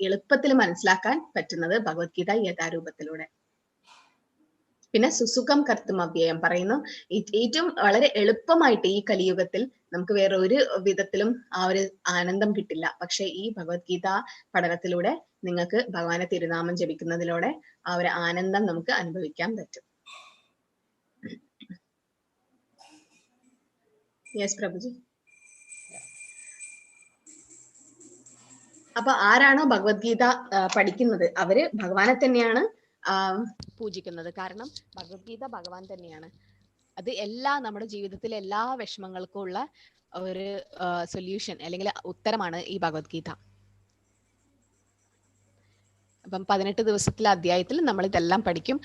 എളുപ്പത്തിൽ മനസ്സിലാക്കാൻ പറ്റുന്നത് ഭഗവത്ഗീത യഥാരൂപത്തിലൂടെ. പിന്നെ സുസുഖം കർത്തും അവ്യയം പറയുന്നു. ഏറ്റവും വളരെ എളുപ്പമായിട്ട് ഈ കലിയുഗത്തിൽ നമുക്ക് വേറെ ഒരു വിധത്തിലും ആ ഒരു ആനന്ദം കിട്ടില്ല. പക്ഷെ ഈ ഭഗവത്ഗീത പഠനത്തിലൂടെ നിങ്ങൾക്ക് ഭഗവാനെ തിരുനാമം ജപിക്കുന്നതിലൂടെ ആ ഒരു ആനന്ദം നമുക്ക് അനുഭവിക്കാൻ പറ്റും. യെസ് പ്രഭുജി. അപ്പൊ ആരാണോ ഭഗവത്ഗീത പഠിക്കുന്നത് അവര് ഭഗവാനെ തന്നെയാണ് പൂജിക്കുന്നത്. കാരണം ഭഗവത്ഗീത ഭഗവാൻ തന്നെയാണ്. അത് നമ്മുടെ ജീവിതത്തിലെ എല്ലാ വിഷമങ്ങൾക്കും ഉള്ള ഒരു സൊല്യൂഷൻ അല്ലെങ്കിൽ ഉത്തരമാണ് ഈ ഭഗവത്ഗീത. അപ്പം 18 ദിവസത്തിലെ അധ്യായത്തിൽ നമ്മൾ ഇതെല്ലാം പഠിക്കും.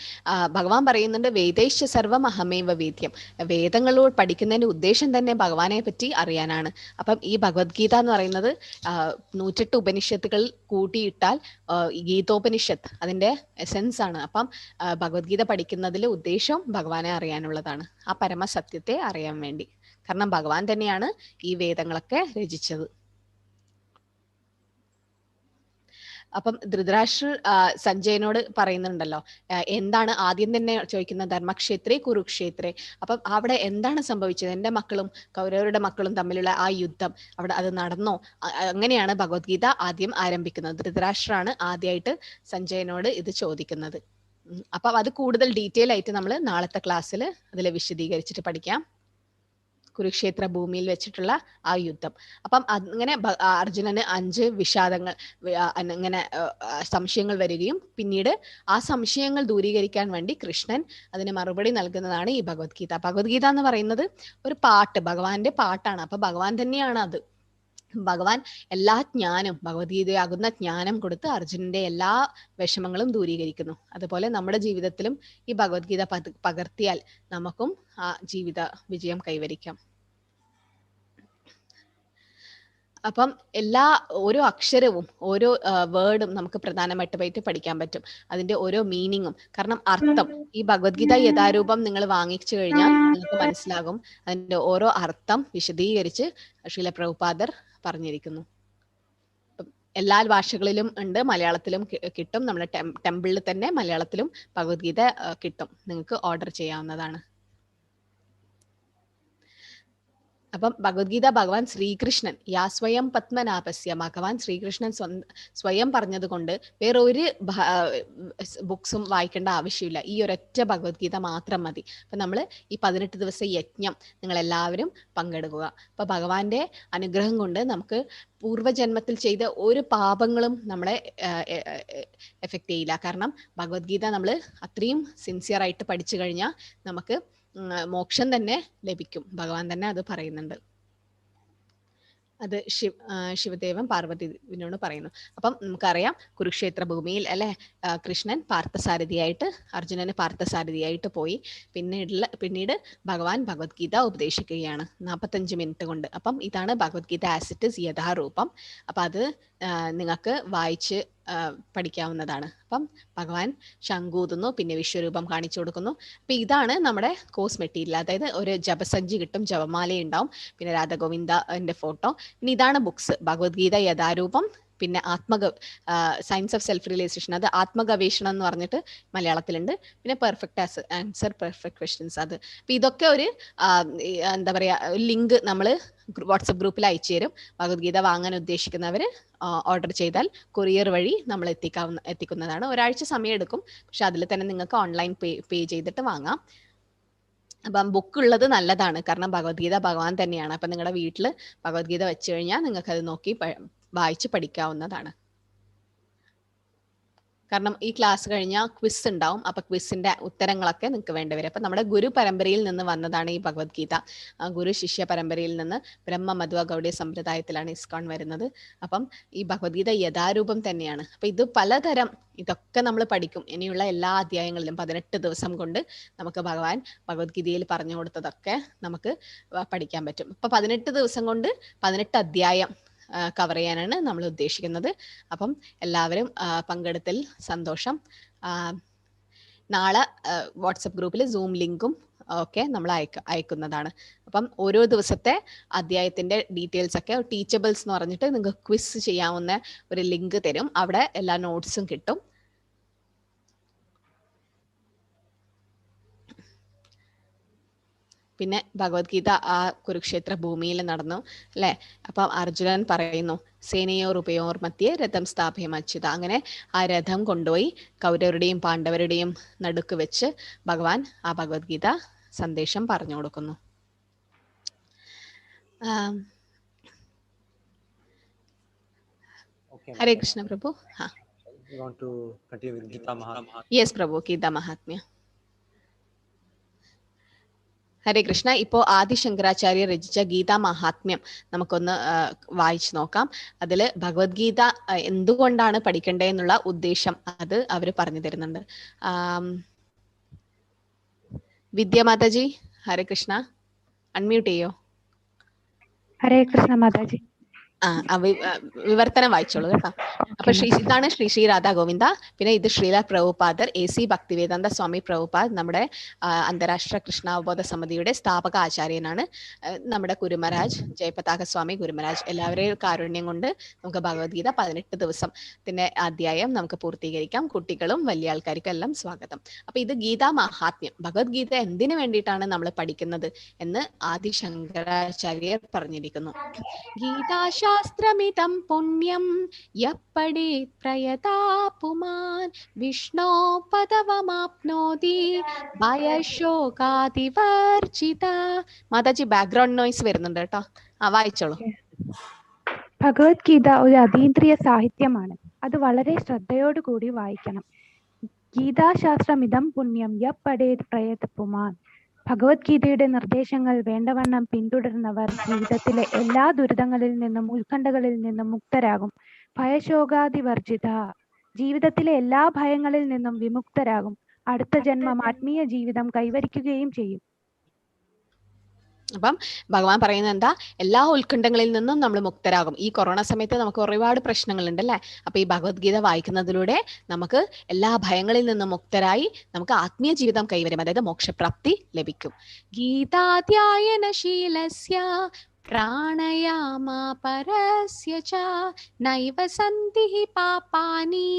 ഭഗവാൻ പറയുന്നുണ്ട് വേദേശ്ച സർവം അഹമേവ വേദ്യം. വേദങ്ങളോട് പഠിക്കുന്നതിന്റെ ഉദ്ദേശം തന്നെ ഭഗവാനെ പറ്റി അറിയാനാണ്. അപ്പം ഈ ഭഗവത്ഗീത എന്ന് പറയുന്നത് 108 ഉപനിഷത്തുകൾ കൂട്ടിയിട്ടാൽ ഗീതോപനിഷത്ത് അതിന്റെ എസെൻസ് ആണ്. അപ്പം ഭഗവത്ഗീത പഠിക്കുന്നതിലെ ഉദ്ദേശം ഭഗവാനെ അറിയാനുള്ളതാണ്, ആ പരമസത്യത്തെ അറിയാൻ വേണ്ടി. കാരണം ഭഗവാൻ തന്നെയാണ് ഈ വേദങ്ങളൊക്കെ രചിച്ചത്. അപ്പം ധൃതരാഷ്ട്ര സഞ്ജയനോട് പറയുന്നുണ്ടല്ലോ, എന്താണ് ആദ്യം തന്നെ ചോദിക്കുന്ന ധർമ്മക്ഷേത്രേ കുരുക്ഷേത്രേ. അപ്പം അവിടെ എന്താണ് സംഭവിച്ചത്, എൻ്റെ മക്കളും കൗരവരുടെ മക്കളും തമ്മിലുള്ള ആ യുദ്ധം അവിടെ അത് നടന്നോ? അങ്ങനെയാണ് ഭഗവത്ഗീത ആദ്യം ആരംഭിക്കുന്നത്. ധൃതരാഷ്ട്രാണ് ആദ്യമായിട്ട് സഞ്ജയനോട് ഇത് ചോദിക്കുന്നത്. അപ്പം അത് കൂടുതൽ ഡീറ്റെയിൽ ആയിട്ട് നമ്മൾ നാളത്തെ ക്ലാസ്സിൽ അതിൽ വിശദീകരിച്ചിട്ട് പഠിക്കാം. കുരുക്ഷേത്ര ഭൂമിയിൽ വെച്ചിട്ടുള്ള ആ യുദ്ധം. അപ്പം അങ്ങനെ അർജുനന് 5 വിഷാദങ്ങൾ ഇങ്ങനെ സംശയങ്ങൾ വരികയും പിന്നീട് ആ സംശയങ്ങൾ ദൂരീകരിക്കാൻ വേണ്ടി കൃഷ്ണൻ അതിന് മറുപടി നൽകുന്നതാണ് ഈ ഭഗവത്ഗീത. ഭഗവത്ഗീത എന്ന് പറയുന്നത് ഒരു പാട്ട്, ഭഗവാന്റെ പാട്ടാണ്. അപ്പൊ ഭഗവാൻ തന്നെയാണ് അത്. ഭഗവാൻ എല്ലാ ജ്ഞാനം, ഭഗവത്ഗീതയാകുന്ന ജ്ഞാനം കൊടുത്ത് അർജുനന്റെ എല്ലാ വിഷമങ്ങളും ദൂരീകരിക്കുന്നു. അതുപോലെ നമ്മുടെ ജീവിതത്തിലും ഈ ഭഗവത്ഗീത പകർത്തിയാൽ നമുക്കും ആ ജീവിത വിജയം കൈവരിക്കാം. അപ്പം ഓരോ അക്ഷരവും ഓരോ വേർഡും നമുക്ക് പ്രധാനമായിട്ട് പഠിക്കാൻ പറ്റും, അതിന്റെ ഓരോ മീനിങ്ങും. കാരണം അർത്ഥം, ഈ ഭഗവത്ഗീത യഥാരൂപം നിങ്ങൾ വാങ്ങിച്ചു കഴിഞ്ഞാൽ നിങ്ങൾക്ക് മനസ്സിലാകും. അതിന്റെ ഓരോ അർത്ഥം വിശദീകരിച്ച് ശ്രീല പ്രഭുപാദർ പറഞ്ഞിരിക്കുന്നു. എല്ലാ ഭാഷകളിലും ഉണ്ട്, മലയാളത്തിലും കിട്ടും. നമ്മുടെ ടെമ്പിളിൽ തന്നെ മലയാളത്തിലും ഭഗവത്ഗീത കിട്ടും, നിങ്ങൾക്ക് ഓർഡർ ചെയ്യാവുന്നതാണ്. അപ്പം ഭഗവത്ഗീത ഭഗവാൻ ശ്രീകൃഷ്ണൻ യാ സ്വയം പത്മനാഭസ്യ, ഭഗവാൻ ശ്രീകൃഷ്ണൻ സ്വയം പറഞ്ഞത് കൊണ്ട് വേറെ ഒരു ബുക്സും വായിക്കേണ്ട ആവശ്യമില്ല. ഈ ഒരൊറ്റ ഭഗവത്ഗീത മാത്രം മതി. അപ്പൊ നമ്മൾ ഈ 18 ദിവസ യജ്ഞം നിങ്ങൾ എല്ലാവരും പങ്കെടുക്കുക. അപ്പൊ ഭഗവാന്റെ അനുഗ്രഹം കൊണ്ട് നമുക്ക് പൂർവ്വജന്മത്തിൽ ചെയ്ത ഒരു പാപങ്ങളും നമ്മളെ എഫക്റ്റ് ചെയ്യില്ല. കാരണം ഭഗവത്ഗീത നമ്മൾ അത്രയും സിൻസിയർ ആയിട്ട് പഠിച്ചു കഴിഞ്ഞാൽ നമുക്ക് മോക്ഷം തന്നെ ലഭിക്കും. ഭഗവാൻ തന്നെ അത് പറയുന്നുണ്ട്. അത് ശിവദേവൻ പാർവതിനോട് പറയുന്നു. അപ്പം നമുക്കറിയാം കുരുക്ഷേത്ര ഭൂമിയിൽ അല്ലെ കൃഷ്ണൻ പാർത്ഥസാരഥിയായിട്ട് അർജുനന് പാർത്ഥസാരഥിയായിട്ട് പോയി. പിന്നീട് ഭഗവാൻ ഭഗവത്ഗീത ഉപദേശിക്കുകയാണ് 45 മിനിറ്റ് കൊണ്ട്. അപ്പം ഇതാണ് ഭഗവത്ഗീത ആസ് ഇറ്റ് ഈസ് യഥാരൂപം. അപ്പം അത് നിങ്ങൾക്ക് വായിച്ച് പഠിക്കാവുന്നതാണ്. അപ്പം ഭഗവാൻ ശംഖൂതുന്നു, പിന്നെ വിശ്വരൂപം കാണിച്ചു കൊടുക്കുന്നു. അപ്പൊ ഇതാണ് നമ്മുടെ കോഴ്സ് മെറ്റീരിയൽ. അതായത് ഒരു ജപസഞ്ചി കിട്ടും, ജപമാല ഉണ്ടാവും, പിന്നെ രാധാഗോവിന്ദന്റെ ഫോട്ടോ, പിന്നെ ഇതാണ് ബുക്സ് ഭഗവത്ഗീത യഥാരൂപം, പിന്നെ സയൻസ് ഓഫ് സെൽഫ് റിയലൈസേഷൻ, അത് ആത്മഗവേഷണം എന്ന് പറഞ്ഞിട്ട് മലയാളത്തിലുണ്ട്, പിന്നെ പെർഫെക്റ്റ് ആൻസർ പെർഫെക്റ്റ് ക്വസ്റ്റ്യൻസ്. അത് അപ്പൊ ഇതൊക്കെ ഒരു എന്താ പറയാ ലിങ്ക് നമ്മൾ വാട്സപ്പ് ഗ്രൂപ്പിൽ അയച്ചു തരും. ഭഗവത്ഗീത വാങ്ങാൻ ഉദ്ദേശിക്കുന്നവർ ഓർഡർ ചെയ്താൽ കൊറിയർ വഴി നമ്മൾ എത്തിക്കുന്നതാണ്. ഒരാഴ്ച സമയം എടുക്കും, പക്ഷെ അതിൽ തന്നെ നിങ്ങൾക്ക് ഓൺലൈൻ പേ ചെയ്തിട്ട് വാങ്ങാം. അപ്പം ബുക്ക് ഉള്ളത് നല്ലതാണ്, കാരണം ഭഗവത്ഗീത ഭഗവാൻ തന്നെയാണ്. അപ്പം നിങ്ങളുടെ വീട്ടിൽ ഭഗവത്ഗീത വെച്ച് കഴിഞ്ഞാൽ നിങ്ങൾക്ക് അത് നോക്കി വായിച്ച് പഠിക്കാവുന്നതാണ്. കാരണം ഈ ക്ലാസ് കഴിഞ്ഞാൽ ക്വിസ് ഉണ്ടാവും. അപ്പൊ ക്വിസിന്റെ ഉത്തരങ്ങളൊക്കെ നിങ്ങൾക്ക് വേണ്ടിവരും. അപ്പൊ നമ്മുടെ ഗുരു പരമ്പരയിൽ നിന്ന് വന്നതാണ് ഈ ഭഗവത്ഗീത. ഗുരു ശിഷ്യ പരമ്പരയിൽ നിന്ന് ബ്രഹ്മ മധ്വ ഗൗഡീയ സമ്പ്രദായത്തിലാണ് ഇസ്കോൺ വരുന്നത്. അപ്പം ഈ ഭഗവത്ഗീത യഥാരൂപം തന്നെയാണ്. അപ്പൊ ഇത് പലതരം ഇതൊക്കെ നമ്മൾ പഠിക്കും. ഇനിയുള്ള എല്ലാ അധ്യായങ്ങളിലും 18 ദിവസം കൊണ്ട് നമുക്ക് ഭഗവാൻ ഭഗവത്ഗീതയിൽ പറഞ്ഞു കൊടുത്തതൊക്കെ നമുക്ക് പഠിക്കാൻ പറ്റും. ഇപ്പൊ 18 ദിവസം കൊണ്ട് 18 അധ്യായം കവർ ചെയ്യാനാണ് നമ്മൾ ഉദ്ദേശിക്കുന്നത്. അപ്പം എല്ലാവരും പങ്കെടുത്തതിൽ സന്തോഷം. നാളെ വാട്സപ്പ് ഗ്രൂപ്പിൽ സൂം ലിങ്കും ഒക്കെ നമ്മൾ അയക്കുന്നതാണ്. അപ്പം ഓരോ ദിവസത്തെ അധ്യായത്തിന്റെ ഡീറ്റെയിൽസ് ഒക്കെ ടീച്ചബിൾസ് എന്ന് പറഞ്ഞിട്ട് നിങ്ങൾക്ക് ക്വിസ് ചെയ്യാവുന്ന ഒരു ലിങ്ക് തരും. അവിടെ എല്ലാ നോട്ട്സും കിട്ടും. പിന്നെ ഭഗവത്ഗീത ആ കുരുക്ഷേത്ര ഭൂമിയിൽ നടന്നു അല്ലെ. അപ്പം അർജുനൻ പറയുന്നു സേനയോർ ഉപയോർ മധ്യേ രഥം സ്ഥാപയമച്യുത. അങ്ങനെ ആ രഥം കൊണ്ടുപോയി കൗരവരുടെയും പാണ്ഡവരുടെയും നടുക്ക് വെച്ച് ഭഗവാൻ ആ ഭഗവത്ഗീത സന്ദേശം പറഞ്ഞു കൊടുക്കുന്നു. ഹരേ കൃഷ്ണ പ്രഭു. യെസ് പ്രഭു, ഗീതാ മഹാത്മ്യ. ഹരേ കൃഷ്ണ. ഇപ്പോ ആദിശങ്കരാചാര്യ രചിച്ച ഗീതാ മഹാത്മ്യം നമുക്കൊന്ന് വായിച്ചു നോക്കാം. അതില് ഭഗവത്ഗീത എന്തുകൊണ്ടാണ് പഠിക്കേണ്ടതെന്നുള്ള ഉദ്ദേശം അത് അവർ പറഞ്ഞു തരുന്നുണ്ട്. വിദ്യ മാതാജി, ഹരേ കൃഷ്ണ, അൺമ്യൂട്ട് ചെയ്യോ. ഹരേ കൃഷ്ണ മാതാജി. വിവർത്തനം വായിച്ചോളൂ കേട്ടോ. അപ്പൊ ഇതാണ് ശ്രീ ശ്രീ രാധാ ഗോവിന്ദ. പിന്നെ ഇത് ശ്രീല പ്രഭുപാദർ AC ഭക്തിവേദാന്ത സ്വാമി പ്രഭുപാദ്, നമ്മുടെ അന്താരാഷ്ട്ര കൃഷ്ണാവബോധ സമിതിയുടെ സ്ഥാപക ആചാര്യനാണ്. നമ്മുടെ ഗുരുമഹാരാജ് ജയപതാക സ്വാമി ഗുരുമഹാരാജ്. എല്ലാവരെയും കാരുണ്യം കൊണ്ട് നമുക്ക് ഭഗവത്ഗീത 18 ദിവസത്തിന്റെ അധ്യായം നമുക്ക് പൂർത്തീകരിക്കാം. കുട്ടികളും വലിയ ആൾക്കാർക്കും എല്ലാം സ്വാഗതം. അപ്പൊ ഇത് ഗീതാ മഹാത്മ്യം, ഭഗവത്ഗീത എന്തിനു വേണ്ടിയിട്ടാണ് നമ്മൾ പഠിക്കുന്നത് എന്ന് ആദിശങ്കരാചാര്യർ പറഞ്ഞിരിക്കുന്നു. ഗീതാശാസ്ത്രമിതം പുണ്യം യപ്പഠേത് പ്രയതാപുമാൻ വിഷ്ണോ പദവമാപ്നോതി ഭയശോകാതിവർജിത. മാതാജി ബാക്ക്ഗ്രൗണ്ട് നോയ്സ് വരുന്നുണ്ട് കേട്ടോ. വായിച്ചോളൂ. ഭഗവത്ഗീത ഒരു അതീന്ദ്രിയ സാഹിത്യമാണ്. അത് വളരെ ശ്രദ്ധയോടുകൂടി വായിക്കണം. ഗീതാശാസ്ത്രമിതം പുണ്യം യപ്പഠേത് പ്രയതാപുമാൻ. ഭഗവത്ഗീതയുടെ നിർദ്ദേശങ്ങൾ വേണ്ടവണ്ണം പിന്തുടരുന്നവർ ജീവിതത്തിലെ എല്ലാ ദുരിതങ്ങളിൽ നിന്നും ഉത്കണ്ഠകളിൽ നിന്നും മുക്തരാകും. ഭയശോകാതിവർജിത. ജീവിതത്തിലെ എല്ലാ ഭയങ്ങളിൽ നിന്നും വിമുക്തരാകും. അടുത്ത ജന്മം ആത്മീയ ജീവിതം കൈവരിക്കുകയും ചെയ്യും. അപ്പം ഭഗവാൻ പറയുന്നത് എന്താ, എല്ലാ ഉത്കണ്ഠങ്ങളിൽ നിന്നും നമ്മൾ മുക്തരാകും. ഈ കൊറോണ സമയത്ത് നമുക്ക് ഒരുപാട് പ്രശ്നങ്ങളുണ്ട് അല്ലേ. അപ്പൊ ഈ ഭഗവത്ഗീത വായിക്കുന്നതിലൂടെ നമുക്ക് എല്ലാ ഭയങ്ങളിൽ നിന്നും മുക്തരായി നമുക്ക് ആത്മീയ ജീവിതം കൈവരും, അതായത് മോക്ഷപ്രാപ്തി ലഭിക്കും. ഗീതാധ്യായനശീലസ്യ പ്രാണയാമാ പരസ്യ ച നൈവ സന്തി ഹി പാപാനി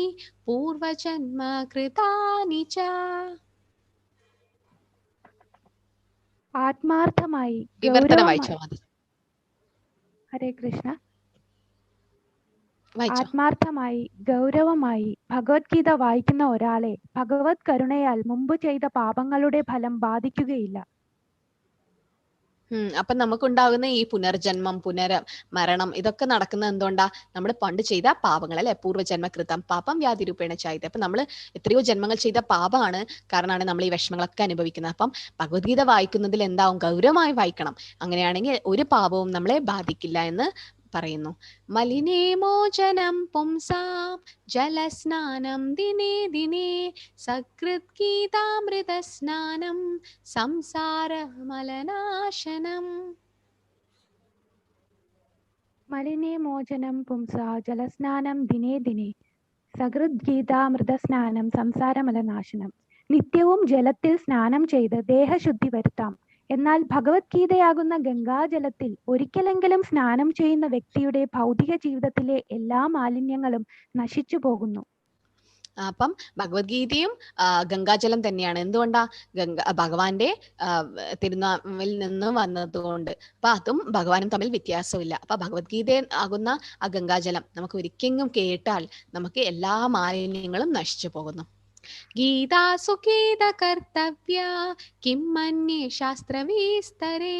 പൂർവജന്മ കൃതാനി ച. ആത്മാർത്ഥമായി വിവർത്തനം വായിച്ചോ മതി. ഹരേ കൃഷ്ണ. വായിച്ചോ. ആത്മാർത്ഥമായി ഗൗരവമായി ഭഗവത്ഗീത വായിക്കുന്ന ഒരാളെ ഭഗവത് കരുണയാൽ മുമ്പ് ചെയ്ത പാപങ്ങളുടെ ഫലം ബാധിക്കുകയില്ല. അപ്പൊ നമുക്കുണ്ടാകുന്ന ഈ പുനർജന്മം, മരണം ഇതൊക്കെ നടക്കുന്നത് എന്തുകൊണ്ടാ? നമ്മൾ പണ്ട് ചെയ്ത പാപങ്ങൾ അല്ലെ, പൂർവ്വജന്മകൃതം പാപം വ്യാധിരൂപേണ ചെയ്ത്. അപ്പൊ നമ്മൾ എത്രയോ ജന്മങ്ങൾ ചെയ്ത പാപമാണ് കാരണമാണ് നമ്മൾ ഈ വിഷമങ്ങളൊക്കെ അനുഭവിക്കുന്നത്. അപ്പം ഭഗവത്ഗീത വായിക്കുന്നതിൽ എന്താവും? ഗൗരവമായി വായിക്കണം. അങ്ങനെയാണെങ്കിൽ ഒരു പാപവും നമ്മളെ ബാധിക്കില്ല എന്ന് പറയുന്നു. മലിനേ മോചനം പുംസാം ജലസ്നാനം ദിനേ ദിനേ സകൃത് ഗീതാമൃത സ്നാനം സംസാര മലനാശനം. മലിനേ മോചനം പുംസാ ജലസ്നാനം ദിനേ ദിനേ സകൃത് ഗീതാമൃത സ്നാനം സംസാരമലനാശനം. നിത്യവും ജലത്തിൽ സ്നാനം ചെയ്ത് ദേഹശുദ്ധി വരുത്താം. എന്നാൽ ഭഗവത്ഗീതയാകുന്ന ഗംഗാജലത്തിൽ ഒരിക്കലെങ്കിലും സ്നാനം ചെയ്യുന്ന വ്യക്തിയുടെ ഭൗതിക ജീവിതത്തിലെ എല്ലാ മാലിന്യങ്ങളും നശിച്ചു പോകുന്നു. അപ്പം ഭഗവത്ഗീതയും ഗംഗാജലം തന്നെയാണ്. എന്തുകൊണ്ടാ? ഭഗവാന്റെ തിരുനാവിൽ നിന്ന് വന്നതുകൊണ്ട്. അപ്പൊ അതും ഭഗവാനും തമ്മിൽ വ്യത്യാസമില്ല. അപ്പൊ ഭഗവത്ഗീത ആകുന്ന ആ ഗംഗാജലം നമുക്ക് ഒരിക്കലും കേട്ടാൽ നമുക്ക് എല്ലാ മാലിന്യങ്ങളും നശിച്ചു പോകുന്നു. ഗീതാസു ഗീത കർത്തവ്യ കിം മന്യേ ശാസ്ത്രവിസ്തരേ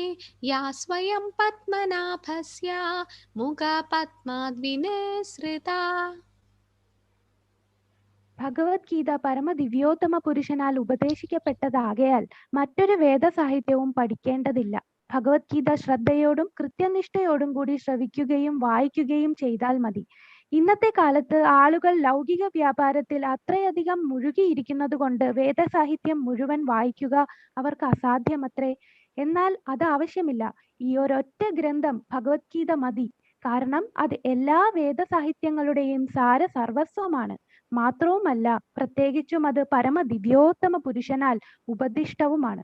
യാ സ്വയം പത്മനാഭസ്യ മുഖ പത്മാദ്വിനിസൃത. ഭഗവത്ഗീത പരമദിവ്യോത്തമ പുരുഷനാൽ ഉപദേശിക്കപ്പെട്ടതാകയാൽ മറ്റൊരു വേദസാഹിത്യവും പഠിക്കേണ്ടതില്ല. ഭഗവത്ഗീത ശ്രദ്ധയോടും കൃത്യനിഷ്ഠയോടും കൂടി ശ്രവിക്കുകയും വായിക്കുകയും ചെയ്താൽ മതി. ഇന്നത്തെ കാലത്ത് ആളുകൾ ലൗകിക വ്യാപാരത്തിൽ അത്രയധികം മുഴുകിയിരിക്കുന്നത് കൊണ്ട് വേദസാഹിത്യം മുഴുവൻ വായിക്കുക അവർക്ക് അസാധ്യമത്രേ. എന്നാൽ അത് ആവശ്യമില്ല. ഈ ഒരൊറ്റ ഗ്രന്ഥം ഭഗവത്ഗീത മതി. കാരണം അത് എല്ലാ വേദസാഹിത്യങ്ങളുടെയും സർവസ്വമാണ്. മാത്രവുമല്ല, പ്രത്യേകിച്ചും അത് പരമദിവ്യോത്തമ പുരുഷനാൽ ഉപദിഷ്ടവുമാണ്.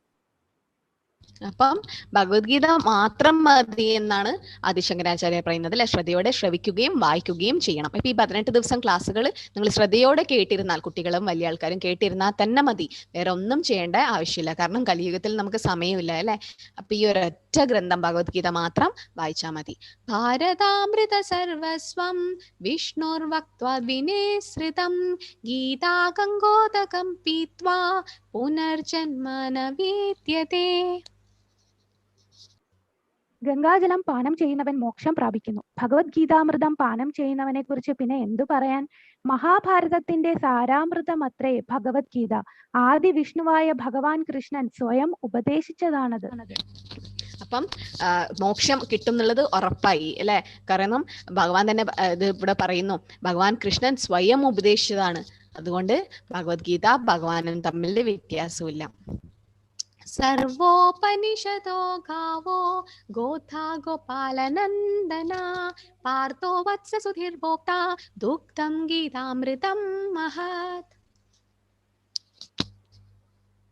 അപ്പം ഭഗവത്ഗീത മാത്രം മതി എന്നാണ് ആദിശങ്കരാചാര്യ പറയുന്നത് അല്ലെ. ശ്രദ്ധയോടെ ശ്രവിക്കുകയും വായിക്കുകയും ചെയ്യണം. ഇപ്പൊ ഈ 18 ദിവസം ക്ലാസ്സുകൾ നിങ്ങൾ ശ്രദ്ധയോടെ കേട്ടിരുന്നാൽ, കുട്ടികളും വലിയ ആൾക്കാരും കേട്ടിരുന്നാൽ തന്നെ മതി. വേറെ ഒന്നും ചെയ്യേണ്ട ആവശ്യമില്ല. കാരണം കലിയുഗത്തിൽ നമുക്ക് സമയമില്ല അല്ലെ. അപ്പൊ ഈ ഒരൊറ്റ ഗ്രന്ഥം ഭഗവത്ഗീത മാത്രം വായിച്ചാൽ മതി. ഭാരതാമൃത സർവസ്വം വിഷ്ണുർ വക്ത്വാ വിനിസൃതം ഗീതാ ഗംഗോദകം പീത്വാ പുനർജന്മ ന വിദ്യതേ. ഗംഗാജലം പാനം ചെയ്യുന്നവൻ മോക്ഷം പ്രാപിക്കുന്നു. ഭഗവത്ഗീതാമൃതം പാനം ചെയ്യുന്നവനെ കുറിച്ച് പിന്നെ എന്തു പറയാൻ? മഹാഭാരതത്തിന്റെ സാരാമൃതമത്രേ ഭഗവത്ഗീത. ആദി വിഷ്ണുവായ ഭഗവാൻ കൃഷ്ണൻ സ്വയം ഉപദേശിച്ചതാണത്. അപ്പം മോക്ഷം കിട്ടും എന്നുള്ളത് ഉറപ്പായി അല്ലെ. കാരണം ഭഗവാൻ തന്നെ ഇത് ഇവിടെ പറയുന്നു, ഭഗവാൻ കൃഷ്ണൻ സ്വയം ഉപദേശിച്ചതാണ്. അതുകൊണ്ട് ഭഗവത്ഗീത ഭഗവാനും തമ്മിൽ വ്യത്യാസമില്ല. സർവോപനിഷദോ ഗാവോ ഗോധാ ഗോപാലനന്ദന പാർത്ഥോ വത്സ സുധീർഭോക്ത ദുഗ്ധം ഗീതാമൃതം മഹത്.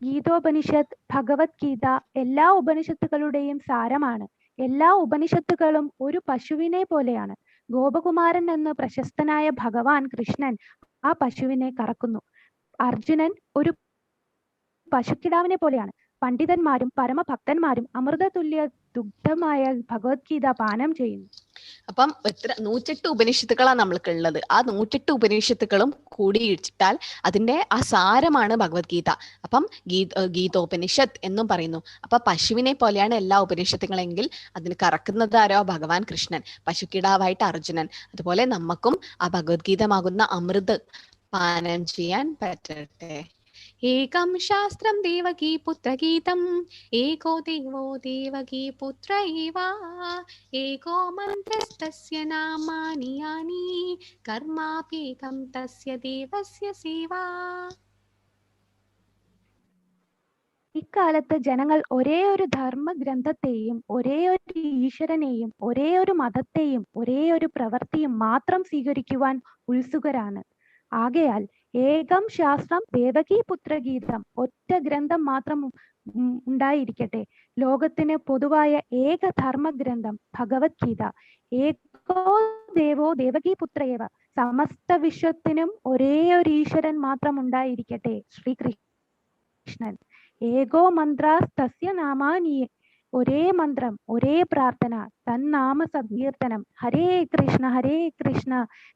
ഗീതോപനിഷത്ത്, ഭഗവത്ഗീത എല്ലാ ഉപനിഷത്തുകളുടെയും സാരമാണ്. എല്ലാ ഉപനിഷത്തുകളും ഒരു പശുവിനെ പോലെയാണ്. ഗോപകുമാരൻ എന്ന് പ്രശസ്തനായ ഭഗവാൻ കൃഷ്ണൻ ആ പശുവിനെ കറക്കുന്നു. അർജുനൻ ഒരു പശുക്കിടാവിനെ പോലെയാണ്. പണ്ഡിതന്മാരും പരമഭക്തന്മാരും അമൃതതുല്യ ദുഗ്ധമായ ഭഗവത്ഗീത പാനം ചെയ്യുന്നു. അപ്പം 108 ഉപനിഷത്തുക്കളാണ് നമ്മൾക്കുള്ളത്. ആ 108 ഉപനിഷത്തുക്കളും കൂടിയിട്ടാൽ അതിന്റെ ആ സാരമാണ് ഭഗവത്ഗീത. അപ്പം ഗീതോപനിഷത്ത് എന്നും പറയുന്നു. അപ്പൊ പശുവിനെ പോലെയാണ് എല്ലാ ഉപനിഷത്തുകളെങ്കിൽ അതിന് കറക്കുന്നത് ആരോ? ഭഗവാൻ കൃഷ്ണൻ. പശുക്കിടാവായിട്ട് അർജുനൻ. അതുപോലെ നമുക്കും ആ ഭഗവത്ഗീതമാകുന്ന അമൃത് പാനം ചെയ്യാൻ പറ്റട്ടെ. ഏകം ശാസ്ത്രം ദേവകീ പുത്രഗീതം ഏകോ ദേവോ ദേവകീ പുത്ര ഏവ ഏകോ മന്ത്രസ്തസ്യ നാമാനി യാനി കർമാപ്യേകം തസ്യ ദേവസ്യ സേവാ. ഇക്കാലത്ത് ജനങ്ങൾ ഒരേ ഒരു ധർമ്മഗ്രന്ഥത്തെയും ഒരേ ഒരു ഈശ്വരനെയും ഒരേ ഒരു മതത്തെയും ഒരേ ഒരു പ്രവൃത്തിയും മാത്രം സ്വീകരിക്കുവാൻ ഉത്സുകരാണ്. ആകയാൽ ഏകം ശാസ്ത്രം ദേവകീ പുത്രഗീതം, ഒറ്റ ഗ്രന്ഥം മാത്രം ഉണ്ടായിരിക്കട്ടെ. ലോകത്തിന് പൊതുവായ ഏക ധർമ്മഗ്രന്ഥം ഭഗവത്ഗീത. ഏകോ ദേവോ ദേവകീ പുത്രയേവ, സമസ്ത വിശ്വത്തിനും ഒരേ ഒരു ഈശ്വരൻ മാത്രം ഉണ്ടായിരിക്കട്ടെ, ശ്രീകൃഷ്ണൻ. ഏകോ മന്ത്രാസ് തസ്യ നാമാനി ഒരേ മന്ത്രം, ഒരേ പ്രാർത്ഥന, തന്നാമ സങ്കീർത്തനം. ഹരേ കൃഷ്ണ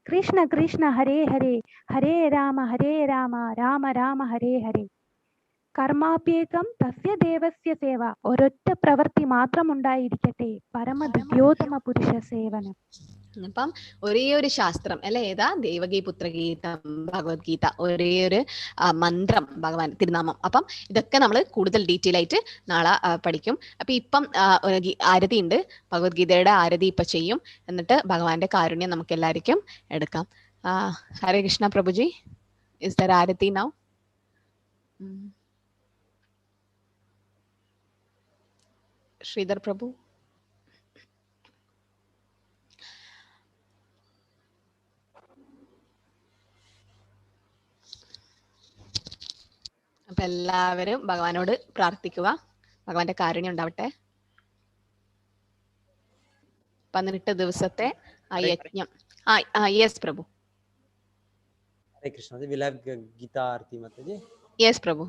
കൃഷ്ണ കൃഷ്ണ ഹരേ ഹരേ, ഹരേ രാമ രാമ രാമ ഹരേ ഹരേ. കർമാപ്യേകം തസ്യ ദേവസ്യ സേവ. ഒരൊറ്റ പ്രവൃത്തി മാത്രം ഉണ്ടായിരിക്കട്ടെ, പരമദിവ്യോത്തമ പുരുഷ സേവനം. അപ്പം ഒരേ ഒരു ശാസ്ത്രം അല്ലെ, ഏതാ? ദേവകി പുത്രഗീതം, ഭഗവത്ഗീത, ഒരേ ഒരു മന്ത്രം, ഭഗവാൻ തിരുനാമം. അപ്പം ഇതൊക്കെ നമ്മൾ കൂടുതൽ ഡീറ്റെയിൽ ആയിട്ട് നാളെ പഠിക്കും. അപ്പൊ ഇപ്പം ആരതി ഉണ്ട്, ഭഗവത്ഗീതയുടെ ആരതി ഇപ്പൊ ചെയ്യും. എന്നിട്ട് ഭഗവാന്റെ കാരുണ്യം നമുക്ക് എല്ലാവർക്കും എടുക്കാം. Hare Krishna Prabhuji, is there aarti now? Sridhar Prabhu. അപ്പൊ എല്ലാവരും ഭഗവാനോട് പ്രാർത്ഥിക്കുക, ഭഗവാന്റെ കാരുണ്യം ഉണ്ടാവട്ടെ. 18 ദിവസത്തെ ആ യജ്ഞം. Yes Prabhu. Hare Krishna ji, we'll have Gita Aarti Mataji. Yes Prabhu.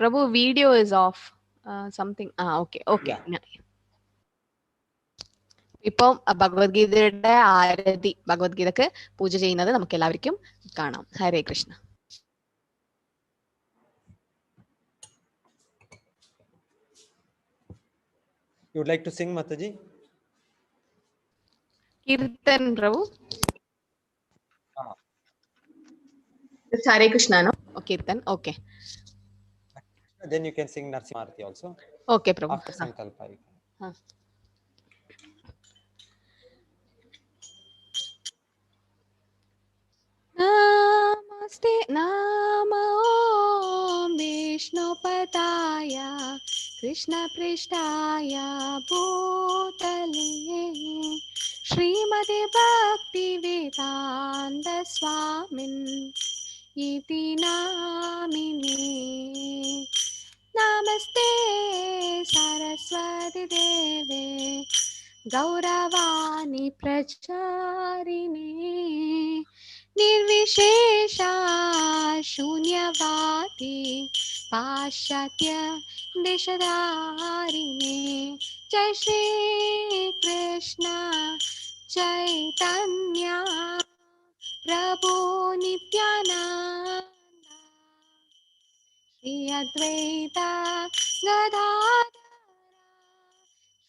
Prabhu video is of something. Okay okay. ഇപ്പം ഭഗവത്ഗീതയുടെ ആരതി, ഭഗവത്ഗീതക്ക് പൂജ ചെയ്യുന്നത് നമുക്ക് എല്ലാവർക്കും കാണാം. ഹരേ Krishna. You would like to sing, Mataji? Kirtan Prabhu. It's Hare Krishna, no? Oh, Kirtan, okay. Then you can sing Narsimha Aarti also. Okay, Prabhu. After Sankalpa. Namaste Nama Om Vishnupataya Krishna Prishtaya Bhutale Srimati Bhakti Vedanta Swamin Iti Namine. Namaste Saraswati Deve Gauravani Pracharine Nirvishesha Shunyavati Pashatya Deshadarine. Jai Shri Krishna Chaitanya Prabhu Nityananda Shri Advaita Gadadhara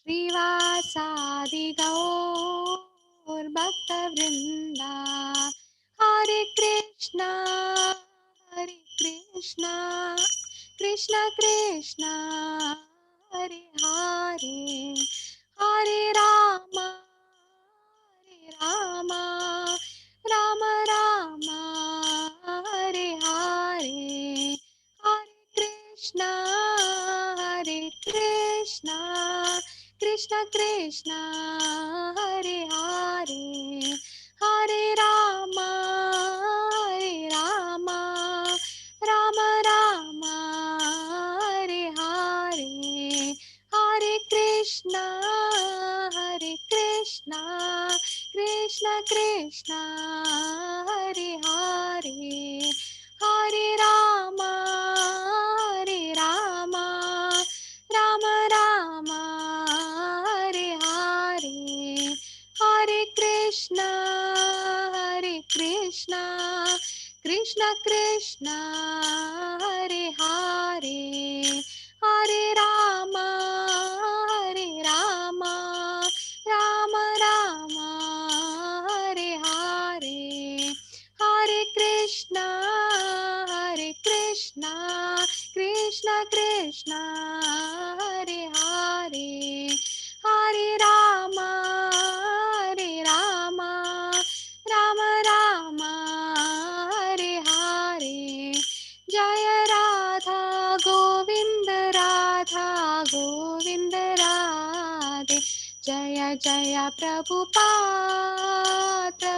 Srivasadi Gaur Bhakta Vrinda. Hare Krishna Krishna Krishna Hare Hare, Hare Rama Rama Rama Rama Hare Hare, Hare Krishna Krishna Krishna Hare Hare, Hare Rama Rama Rama Rama Hare Hare, Hare Krishna Krishna Krishna Hare Hare, Hare Rama Rama Rama Rama Hare Hare, Hare Krishna Krishna Krishna Hare Hare, Hare Rama Rama Rama Rama Hare Hare, Hare Krishna Krishna Krishna Hare Hare, Hare Rama Rama Rama Rama Hare Hare. Jaya Radha Govinda Radhe, Jaya Jaya Prabhupada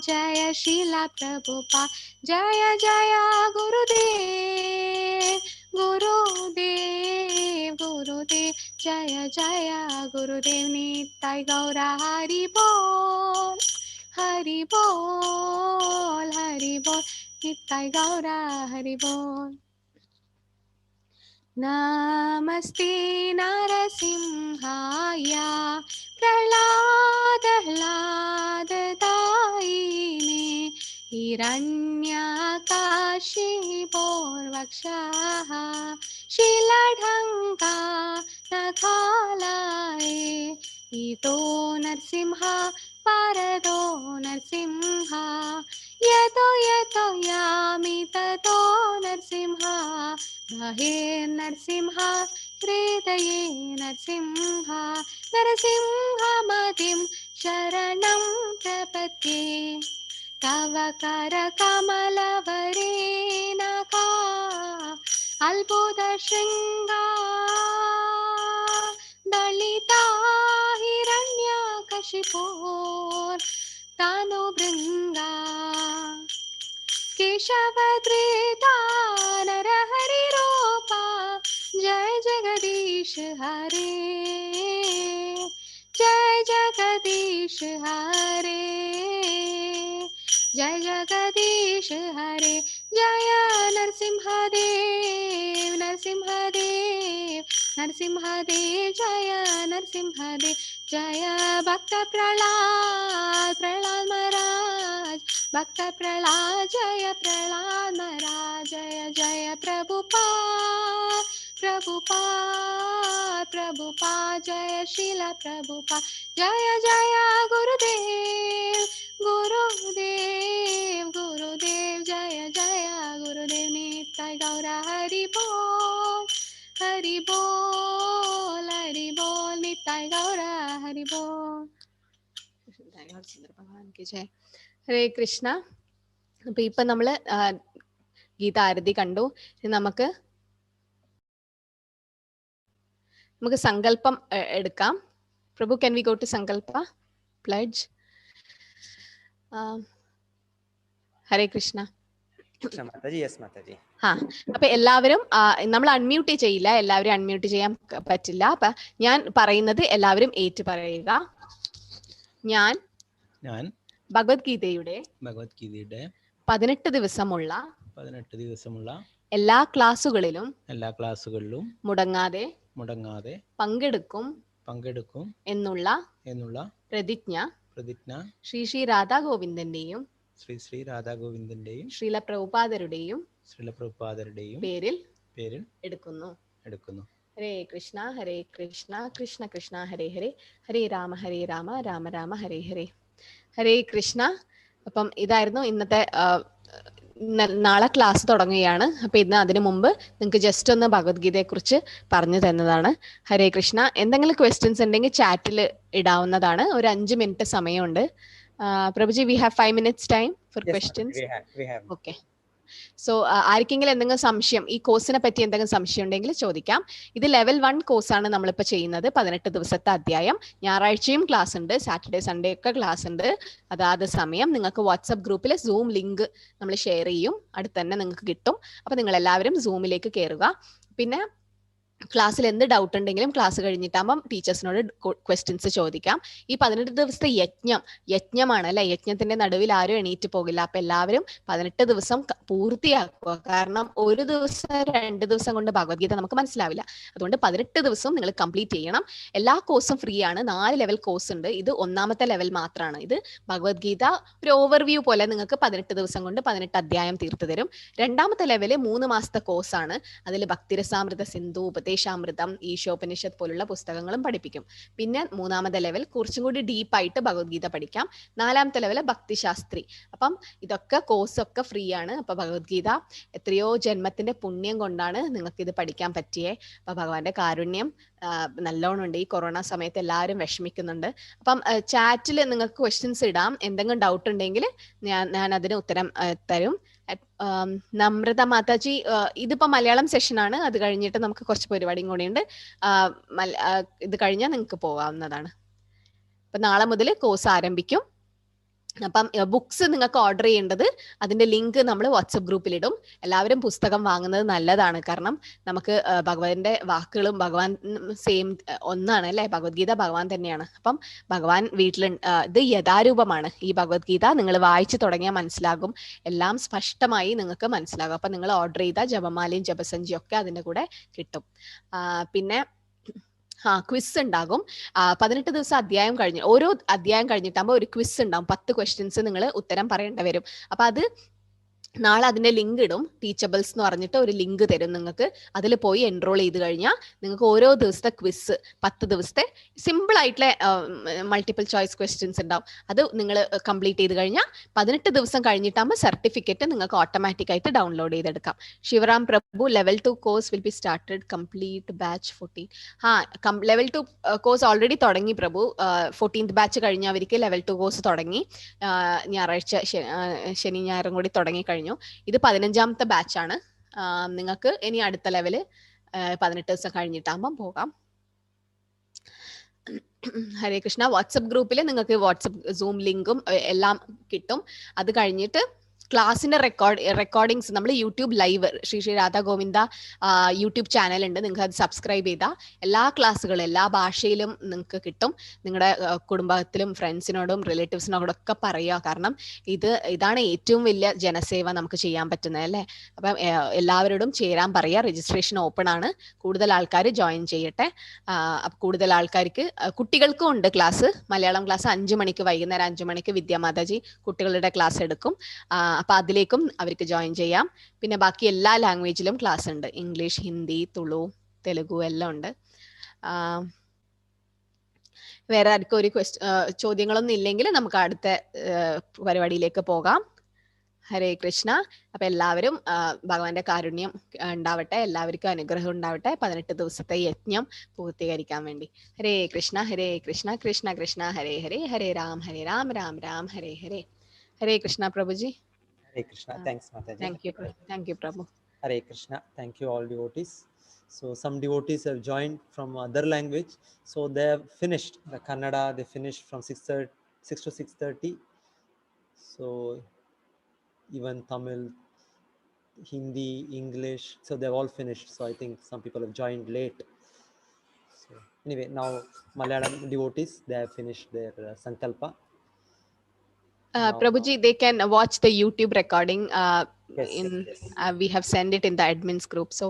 Jaya Srila Prabhupada, Jaya Jaya Gurudev Jaya Jaya Gurudev. Nittai Gaura Hari Bol Hari Bol, Nittai Gaura Hari Bol. नमस्ते नरसिंहाय प्रह्लाददायिने हिरण्यकाशिपोर्वक्षः शिलाढङ्का नखालाय इतो नरसिंह परदो नरसिंह यतो यतो यामि ततो नरसिंह बहिर्नरसिंह हृदये नरसिंह नरसिंहमतिं शरणं प्रपद्ये तव करकमलवरेणका अल्बुदशृङ्गा दलिता हिरण्यकशिपोर् तानुभृङ्गा केशवधृता नरहरिरूपा जय जगदीश हरे जय जगदीश हरे जय जगदीश हरे जय नरसिंहदेव नरसिंहदेव नरसिंहदेव जय नरसिंहदेव जय भक्त प्रह्लाद प्रह्लाद महाराज भक्त प्रह्लाद जय प्रह्लाद महाराज जय जय प्रभुपाद प्रभुपाद प्रभुपाद जय श्रीला प्रभुपाद जय जय गुरुदेव गुरुदेव गुरुदेव जय जय गुरुदेव नित्य गौर हरि बोल हरि बोल हरि बोल नित्य गौर हरि बोल ചന്ദ്ര ഭഗവാൻ കി ജയ്. ഹരേ കൃഷ്ണ. അപ്പൊ ഇപ്പൊ നമ്മള് ഗീതാരതി കണ്ടു. നമുക്ക് സങ്കല്പം എടുക്കാം. പ്രഭു, can we go to സങ്കല്പ pledge? ഹരേ കൃഷ്ണ. അപ്പൊ എല്ലാവരും നമ്മൾ അൺമ്യൂട്ട് ചെയ്യില്ല, എല്ലാവരും അൺമ്യൂട്ട് ചെയ്യാൻ പറ്റില്ല. അപ്പൊ ഞാൻ പറയുന്നത് എല്ലാവരും ഏറ്റു പറയുക. ഞാൻ ഭഗവത്ഗീതയുടെ 18 ദിവസമുള്ള എല്ലാ ക്ലാസുകളിലും മുടങ്ങാതെ പങ്കെടുക്കും എന്നുള്ള പ്രതിജ്ഞ ശ്രീ ശ്രീ രാധാഗോവിന്ദന്റെയും ശ്രീല പ്രഭുപാദരുടെയും പേരിൽ എടുക്കുന്നു. ഹരേ കൃഷ്ണ ഹരേ കൃഷ്ണ കൃഷ്ണ കൃഷ്ണ ഹരേ ഹരേ ഹരേ രാമ രാമ രാമ ഹരേ ഹരേ. ഹരേ കൃഷ്ണ. അപ്പം ഇതായിരുന്നു ഇന്നത്തെ. നാളെ ക്ലാസ് തുടങ്ങുകയാണ്. അപ്പൊ ഇന്ന് അതിനു മുമ്പ് നിങ്ങൾക്ക് ജസ്റ്റ് ഒന്ന് ഭഗവത്ഗീതയെ കുറിച്ച് പറഞ്ഞു തന്നതാണ്. ഹരേ കൃഷ്ണ. എന്തെങ്കിലും ക്വസ്റ്റ്യൻസ് ഉണ്ടെങ്കിൽ ചാറ്റിൽ ഇടാവുന്നതാണ്. ഒരു 5 മിനിറ്റ് സമയമുണ്ട്. Prabhuji, we have 5 minutes time for questions. Okay. So ആർക്കെങ്കിലും എന്തെങ്കിലും സംശയം, ഈ കോഴ്സിനെ പറ്റി എന്തെങ്കിലും സംശയം ഉണ്ടെങ്കിൽ ചോദിക്കാം. ഇത് ലെവൽ 1 കോഴ്സാണ് നമ്മളിപ്പോൾ ചെയ്യുന്നത്. 18 ദിവസത്തെ അധ്യായം. ഞായറാഴ്ചയും ക്ലാസ് ഉണ്ട്, സാറ്റർഡേ സൺഡേ ഒക്കെ ക്ലാസ് ഉണ്ട്. അതാത് സമയം നിങ്ങൾക്ക് വാട്സപ്പ് ഗ്രൂപ്പിൽ സൂം ലിങ്ക് നമ്മൾ ഷെയർ ചെയ്യും. അടുത്ത് തന്നെ നിങ്ങൾക്ക് കിട്ടും. അപ്പൊ നിങ്ങൾ എല്ലാവരും സൂമിലേക്ക് കയറുക. പിന്നെ ക്ലാസ്സിൽ എന്ത് ഡൗട്ട് ഉണ്ടെങ്കിലും ക്ലാസ് കഴിഞ്ഞിട്ടാകുമ്പം ടീച്ചേഴ്സിനോട് ക്വസ്റ്റ്യൻസ് ചോദിക്കാം. ഈ 18 ദിവസത്തെ യജ്ഞമാണ് അല്ലെ, യജ്ഞത്തിന്റെ നടുവിൽ ആരും എണീറ്റ് പോകില്ല. അപ്പൊ എല്ലാവരും 18 ദിവസം പൂർത്തിയാക്കുക. കാരണം ഒരു ദിവസം 2 ദിവസം കൊണ്ട് ഭഗവത്ഗീത നമുക്ക് മനസ്സിലാവില്ല. അതുകൊണ്ട് 18 ദിവസം നിങ്ങൾ കംപ്ലീറ്റ് ചെയ്യണം. എല്ലാ കോഴ്സും ഫ്രീ ആണ്. 4 ലെവൽ കോഴ്സ് ഉണ്ട്. ഇത് 1ാമത്തെ ലെവൽ മാത്രമാണ്. ഇത് ഭഗവത്ഗീത ഒരു ഓവർവ്യൂ പോലെ നിങ്ങൾക്ക് 18 ദിവസം കൊണ്ട് 18 അധ്യായം തീർത്തു തരും. 2ാമത്തെ ലെവല് 3 മാസത്തെ കോഴ്സാണ്. അതിൽ ഭക്തിരസാമൃത സിന്ധു, ഉപദേശാമൃതം, ഈശോപനിഷത്ത് പോലുള്ള പുസ്തകങ്ങളും പഠിപ്പിക്കും. പിന്നെ 3ാമത്തെ ലെവൽ കുറച്ചും കൂടി ഡീപ്പായിട്ട് ഭഗവത്ഗീത പഠിക്കാം. 4ാമത്തെ ലെവൽ ഭക്തിശാസ്ത്രി. അപ്പം ഇതൊക്കെ കോഴ്സൊക്കെ ഫ്രീ ആണ്. അപ്പൊ ഭഗവത്ഗീത എത്രയോ ജന്മത്തിന്റെ പുണ്യം കൊണ്ടാണ് നിങ്ങൾക്ക് ഇത് പഠിക്കാൻ പറ്റിയേ. അപ്പൊ ഭഗവാന്റെ കാരുണ്യം നല്ലോണം ഉണ്ട്. ഈ കൊറോണ സമയത്ത് എല്ലാവരും വിഷമിക്കുന്നുണ്ട്. അപ്പം ചാറ്റിൽ നിങ്ങൾക്ക് ക്വസ്റ്റ്യൻസ് ഇടാം. എന്തെങ്കിലും ഡൗട്ട് ഉണ്ടെങ്കിൽ ഞാൻ അതിന് ഉത്തരം തരും. നമ്രത മാതാജി, ഇതിപ്പോ മലയാളം സെഷനാണ്. അത് കഴിഞ്ഞിട്ട് നമുക്ക് കുറച്ച് പരിപാടിയും കൂടിയുണ്ട്. ഇത് കഴിഞ്ഞാൽ നിങ്ങൾക്ക് പോകാവുന്നതാണ്. അപ്പൊ നാളെ മുതൽ കോഴ്സ് ആരംഭിക്കും. അപ്പം ബുക്സ് നിങ്ങൾക്ക് ഓർഡർ ചെയ്യേണ്ടത് അതിന്റെ ലിങ്ക് നമ്മൾ വാട്സപ്പ് ഗ്രൂപ്പിലിടും. എല്ലാവരും പുസ്തകം വാങ്ങുന്നത് നല്ലതാണ്. കാരണം നമുക്ക് ഭഗവാന്റെ വാക്കുകളും ഭഗവാൻ സെയിം ഒന്നാണ് അല്ലെ, ഭഗവത്ഗീത ഭഗവാൻ തന്നെയാണ്. അപ്പം ഭഗവാൻ വീട്ടിൽ ഇത് യഥാരൂപമാണ്. ഈ ഭഗവത്ഗീത നിങ്ങൾ വായിച്ചു തുടങ്ങിയാൽ മനസ്സിലാകും, എല്ലാം സ്പഷ്ടമായി നിങ്ങൾക്ക് മനസ്സിലാകും. അപ്പൊ നിങ്ങൾ ഓർഡർ ചെയ്ത ജപമാലയും ജപസഞ്ചിയും ഒക്കെ അതിന്റെ കൂടെ കിട്ടും. പിന്നെ ക്വിസ് ഉണ്ടാകും. 18 ദിവസം അധ്യായം കഴിഞ്ഞ് ഓരോ അധ്യായം കഴിഞ്ഞിട്ടാകുമ്പോൾ ഒരു ക്വിസ് ഉണ്ടാവും. 10 ക്വസ്റ്റ്യൻസ് നിങ്ങൾ ഉത്തരം പറയേണ്ടി വരും. അപ്പൊ അത് നാളെ അതിന്റെ ലിങ്ക് ഇടും. ടീച്ചബിൾസ് എന്ന് പറഞ്ഞിട്ട് ഒരു ലിങ്ക് തരും നിങ്ങൾക്ക്. അതിൽ പോയി എൻറോൾ ചെയ്ത് കഴിഞ്ഞാൽ നിങ്ങൾക്ക് ഓരോ ദിവസത്തെ ക്വിസ് 10 ദിവസത്തെ സിമ്പിൾ ആയിട്ടുള്ള മൾട്ടിപ്പിൾ ചോയ്സ് ക്വസ്റ്റ്യൻസ് ഉണ്ടാവും. അത് നിങ്ങൾ കംപ്ലീറ്റ് ചെയ്ത് കഴിഞ്ഞാൽ 18 ദിവസം കഴിഞ്ഞിട്ടാകുമ്പോൾ സർട്ടിഫിക്കറ്റ് നിങ്ങൾക്ക് ഓട്ടോമാറ്റിക് ആയിട്ട് ഡൗൺലോഡ് ചെയ്തെടുക്കാം. Shivaram Prabhu level 2 course will be started complete batch 14. Level 2 course already തുടങ്ങി പ്രഭു. 14th ബാച്ച് കഴിഞ്ഞവർക്ക് ലെവൽ 2 കോഴ്സ് തുടങ്ങി. ഞായറാഴ്ച ശനി ഞായറും കൂടി തുടങ്ങി കഴിഞ്ഞു. ഇത് 15ാമത്തെ ബാച്ചാണ്. നിങ്ങൾക്ക് ഇനി അടുത്ത ലെവല് 18 ദിവസം കഴിഞ്ഞിട്ടാകുമ്പോൾ പോകാം. ഹരേ കൃഷ്ണ. വാട്സപ്പ് ഗ്രൂപ്പിൽ നിങ്ങൾക്ക് വാട്സപ്പ് സൂം ലിങ്കും എല്ലാം കിട്ടും. അത് കഴിഞ്ഞിട്ട് ക്ലാസ്സിന്റെ റെക്കോർഡിങ്സ് നമ്മൾ YouTube live Shri Shri Radha Govinda YouTube channel ഉണ്ട്. നിങ്ങൾക്ക് അത് സബ്സ്ക്രൈബ് ചെയ്താൽ എല്ലാ ക്ലാസ്സുകളും എല്ലാ ഭാഷയിലും നിങ്ങൾക്ക് കിട്ടും. നിങ്ങളുടെ കുടുംബത്തിലും ഫ്രണ്ട്സിനോടും റിലേറ്റീവ്സിനോടും ഒക്കെ പറയുക. കാരണം ഇതാണ് ഏറ്റവും വലിയ ജനസേവ നമുക്ക് ചെയ്യാൻ പറ്റുന്നത് അല്ലേ. അപ്പം എല്ലാവരോടും ചേരാൻ പറയുക. രജിസ്ട്രേഷൻ ഓപ്പൺ ആണ്. കൂടുതൽ ആൾക്കാർ ജോയിൻ ചെയ്യട്ടെ. കൂടുതൽ ആൾക്കാർക്ക് കുട്ടികൾക്കും ഉണ്ട് ക്ലാസ്. മലയാളം ക്ലാസ് 5 മണിക്ക് വൈകുന്നേരം 5 മണിക്ക് വിദ്യാമാതാജി കുട്ടികളുടെ ക്ലാസ് എടുക്കും. അപ്പൊ അതിലേക്കും അവർക്ക് ജോയിൻ ചെയ്യാം. പിന്നെ ബാക്കി എല്ലാ ലാംഗ്വേജിലും ക്ലാസ് ഉണ്ട്. ഇംഗ്ലീഷ്, ഹിന്ദി, തുളു, തെലുഗു എല്ലാം ഉണ്ട്. വേറെ ആർക്കും ഒരു ചോദ്യങ്ങളൊന്നും ഇല്ലെങ്കിൽ നമുക്ക് അടുത്ത പരിപാടിയിലേക്ക് പോകാം. ഹരേ കൃഷ്ണ. അപ്പൊ എല്ലാവരും ഭഗവാന്റെ കാരുണ്യം ഉണ്ടാവട്ടെ, എല്ലാവർക്കും അനുഗ്രഹം ഉണ്ടാവട്ടെ 18 ദിവസത്തെ യജ്ഞം പൂർത്തീകരിക്കാൻ വേണ്ടി. ഹരേ കൃഷ്ണ ഹരേ കൃഷ്ണ കൃഷ്ണ കൃഷ്ണ ഹരേ ഹരേ ഹരേ രാം രാം രാം ഹരേ ഹരേ. Hare Krishna Prabhuji. Hare Krishna. Thanks, Mataji. Thank you, Prabhu. Hare Krishna. Thank you, all devotees. So some devotees have joined from other language. So they have finished the Kannada. They finished from 6 to 6:30. So even Tamil, Hindi, English. So they've all finished. So I think some people have joined late. So anyway, now Malayalam devotees, they have finished their Sankalpa. Prabhuji, they can watch the YouTube recording. Yes. We have sent it in the admins group. So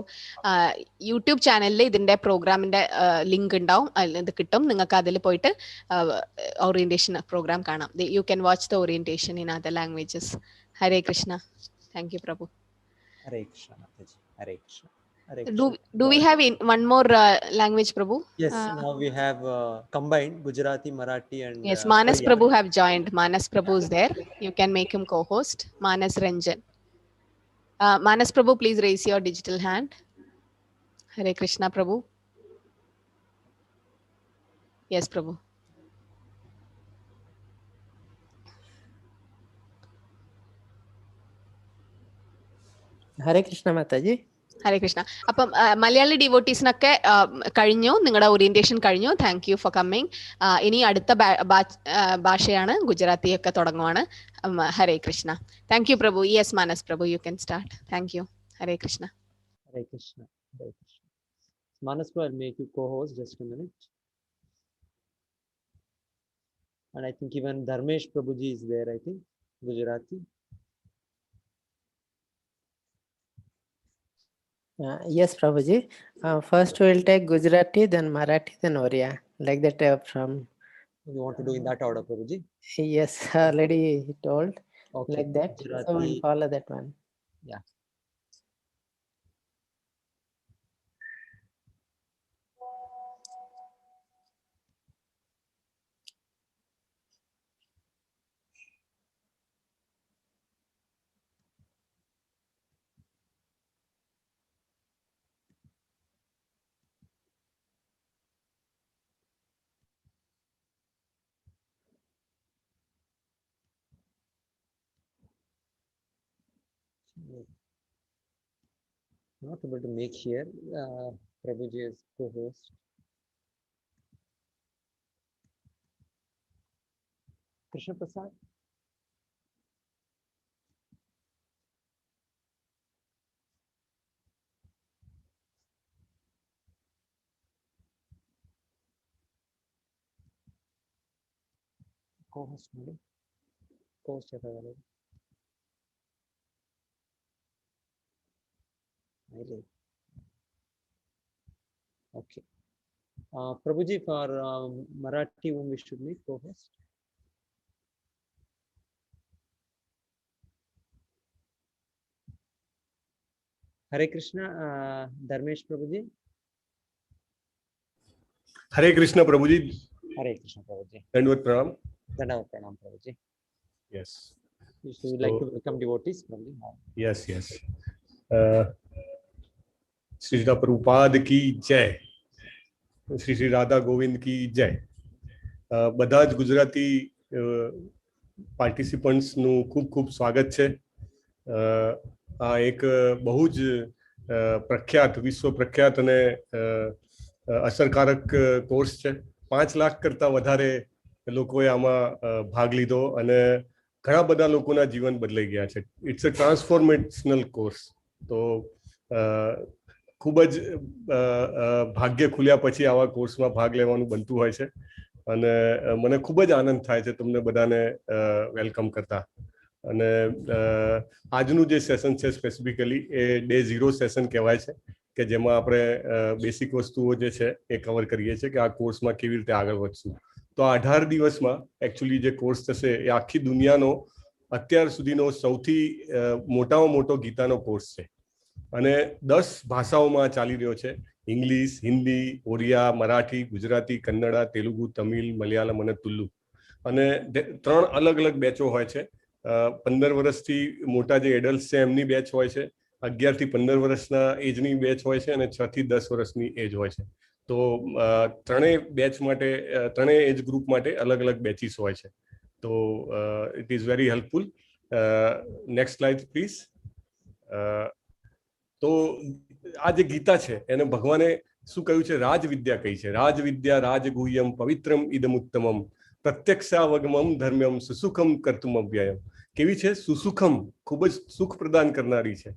YouTube channel ഇതിന്റെ പ്രോഗ്രാമിന്റെ link ഉണ്ടാവും. ഇത് കിട്ടും. നിങ്ങൾക്ക് അതിൽ പോയിട്ട് orientation programme കാണാം. You can watch the orientation in other languages. Hare Krishna. Thank you, Prabhu. Hare Krishna, Mataji. Hare Krishna. Do we have one more language, Prabhu? Yes, now we have combined Gujarati, Marathi and yes, Manas Prabhu have joined. Manas Prabhu is there. You can make him co-host. Manas Ranjan. Manas Prabhu, please raise your digital hand. Hare Krishna, Prabhu. Yes, Prabhu. Hare Krishna, Mataji. Hare Krishna. അപ്പം മലയാളി ഡിവോട്ടീസിനൊക്കെ കഴിഞ്ഞു, നിങ്ങളുടെ orientation കഴിഞ്ഞു. Thank you for coming. ഇനി അടുത്ത ഭാഷയാണ് ഗുജറാത്തി ഒക്കെ തുടങ്ങുവാണ്. Hare Krishna. Thank you Prabhu. Yes Manas Prabhu, you can start. Thank you. Hare Krishna. Hare Krishna. Hare Krishna. Manas Prabhu, I'll make you co-host just a minute. And I think even Dharmesh Prabhuji is there, I think, Gujarati. Yes, Prabhuji. First we'll take Gujarati, then Marathi, then Oriya. Like that from... You want to do in that order, Prabhuji? Yes, already told. Okay. Like that. Gujarati. So we'll follow that one. Yeah. Not able to make here. Prabhuji is co-host. Krishna Prasad. co-host maybe? Co-host available. Really? Okay. Prabhuji, for Marathi, whom we should meet, co-host? Hare Krishna, Dharmesh Prabhuji. Hare Krishna Prabhuji. Hare Krishna Prabhuji. Dandavad Pranam. Dandavad Pranam Prabhuji. Yes. You would like to welcome devotees, Prabhuji? Yes, yes. Shri Srila Prabhupada ki jai. Shri Sri Radha Govind ki jai. બધા જ ગુજરાતી પાર્ટિસિપન્ટ્સનું ખૂબ ખૂબ સ્વાગત છે. આ એક બહુ જ પ્રખ્યાત, વિશ્વ પ્રખ્યાત અને અસરકારક કોર્સ છે. 5 લાખ કરતાં વધારે લોકોએ આમાં ભાગ લીધો અને ઘણા બધા લોકોના જીવન બદલાઈ ગયા છે. It's a transformational course. તો ખૂબ જ ભાગ્ય ખુલ્યા પછી આવા કોર્સમાં ભાગ લેવાનું બનતું હોય છે અને મને ખૂબ જ આનંદ થાય છે તમને બધાને વેલકમ કરતા. અને આજનું જે સેશન છે સ્પેસિફિકલી એ ડે 0 સેશન કહેવાય છે કે જેમાં આપણે બેસિક વસ્તુઓ જે છે એ કવર કરીએ છીએ કે આ કોર્સમાં કેવી રીતે આગળ વધશું. તો આ 18 દિવસમાં એકચ્યુઅલી જે કોર્સ થશે એ આખી દુનિયાનો અત્યાર સુધીનો સૌથી મોટામાં મોટો ગીતાનો કોર્સ છે અને 10 ભાષાઓમાં ચાલી રહ્યો છે. ઇંગ્લિશ, હિન્દી, ઓરિયા, મરાઠી, ગુજરાતી, કન્નડા, તેલુગુ, તમિલ, મલયાલમ અને તુલુ. અને 3 અલગ અલગ બેચો હોય છે. 15 વર્ષથી મોટા જે એડલ્ટ છે એમની બેચ હોય છે, 11 થી 15 વર્ષના એજની બેચ હોય છે અને 6 થી 10 વર્ષની એજ હોય છે. તો ત્રણેય બેચ માટે, ત્રણેય એજ ગ્રુપ માટે અલગ અલગ બેચીસ હોય છે. તો it is very helpful. Next slide please. તો આ જે ગીતા છે એને ભગવાને શું કહ્યું છે? રાજવિદ્યા કહી છે. રાજવિદ્યા રાજગુહ્યમ પવિત્રમ ઇદમુત્તમમ પ્રત્યક્ષાવગમમ ધર્મ્યમ સુસુખમ કર્તુમ અવ્યયમ. કેવી છે? સુસુખમ, ખૂબ જ સુખ પ્રદાન કરનારી છે.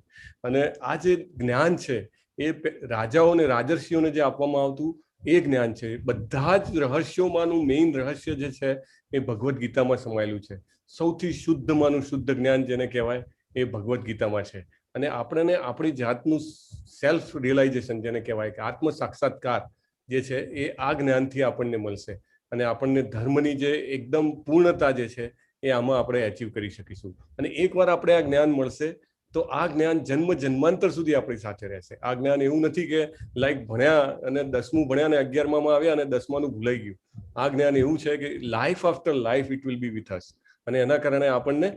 અને આ જે જ્ઞાન છે એ રાજાઓ અને રાજર્ષિઓને જે આપવામાં આવતું એ જ્ઞાન છે. બધા જ રહસ્યોમાંનું મેઇન રહસ્ય જે છે એ ભગવદ્ ગીતામાં સમાયેલું છે. સૌથી શુદ્ધમાંનું શુદ્ધ જ્ઞાન જેને કહેવાય એ ભગવદ્ ગીતામાં છે. અને આપણને આપણી જાતનું સેલ્ફ રિયલાઇઝેશન જેને કહેવાય કે આત્મ સાક્ષાત્કાર જે છે એ આ જ્ઞાનથી આપણને મળશે અને આપણને ધર્મની જે એકદમ પૂર્ણતા જે છે એ આમાં આપણે એચીવ કરી શકીશું. અને એકવાર આપણે આ જ્ઞાન મળશે તો આ જ્ઞાન જન્મ જન્માંતર સુધી આપણી સાથે રહેશે. આ જ્ઞાન એવું નથી કે લાઈક ભણ્યા અને 10મું ભણ્યા અને 11મામાં આવ્યા અને 10માનું ભૂલાઈ ગયું. આ જ્ઞાન એવું છે કે life after life it will be with us અને એના કારણે આપણને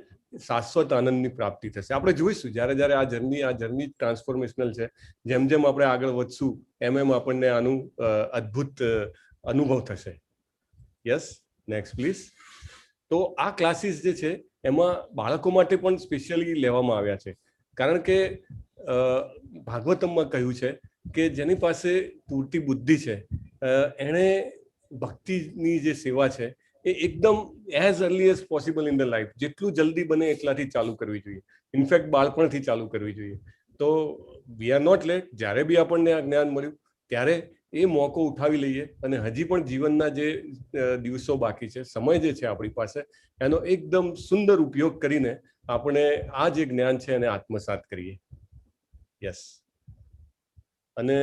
શાશ્વત આનંદની પ્રાપ્તિ થશે. આપણે જોઈશું જ્યારે જ્યારે આ જર્ની ટ્રાન્સફોર્મેશનલ છે. જેમ જેમ આપણે આગળ વધશું એમ એમ આપણને આનું અદ્ભુત અનુભવ થશે. Yes, next please. તો આ ક્લાસીસ જે છે એમાં બાળકો માટે પણ સ્પેશિયલી લેવામાં આવ્યા છે કારણ કે ભાગવતમમાં કહ્યું છે કે જેની પાસે પૂરતી બુદ્ધિ છે એણે ભક્તિની જે સેવા છે એ એકદમ as early as possible in the life જેટલું જલ્દી બને એટલાથી ચાલુ કરવી જોઈએ. ઇનફેક્ટ બાળપણથી ચાલુ કરવી જોઈએ. તો વી આર નોટ લેટ. જ્યારે બી આપણને આ જ્ઞાન મળ્યું ત્યારે એ મોકો ઉઠાવી લઈએ અને હજી પણ જીવનના જે દિવસો બાકી છે, સમય જે છે આપણી પાસે, એનો એકદમ સુંદર ઉપયોગ કરીને આપણે આ જે જ્ઞાન છે એને આત્મસાત કરીએ. યસ. અને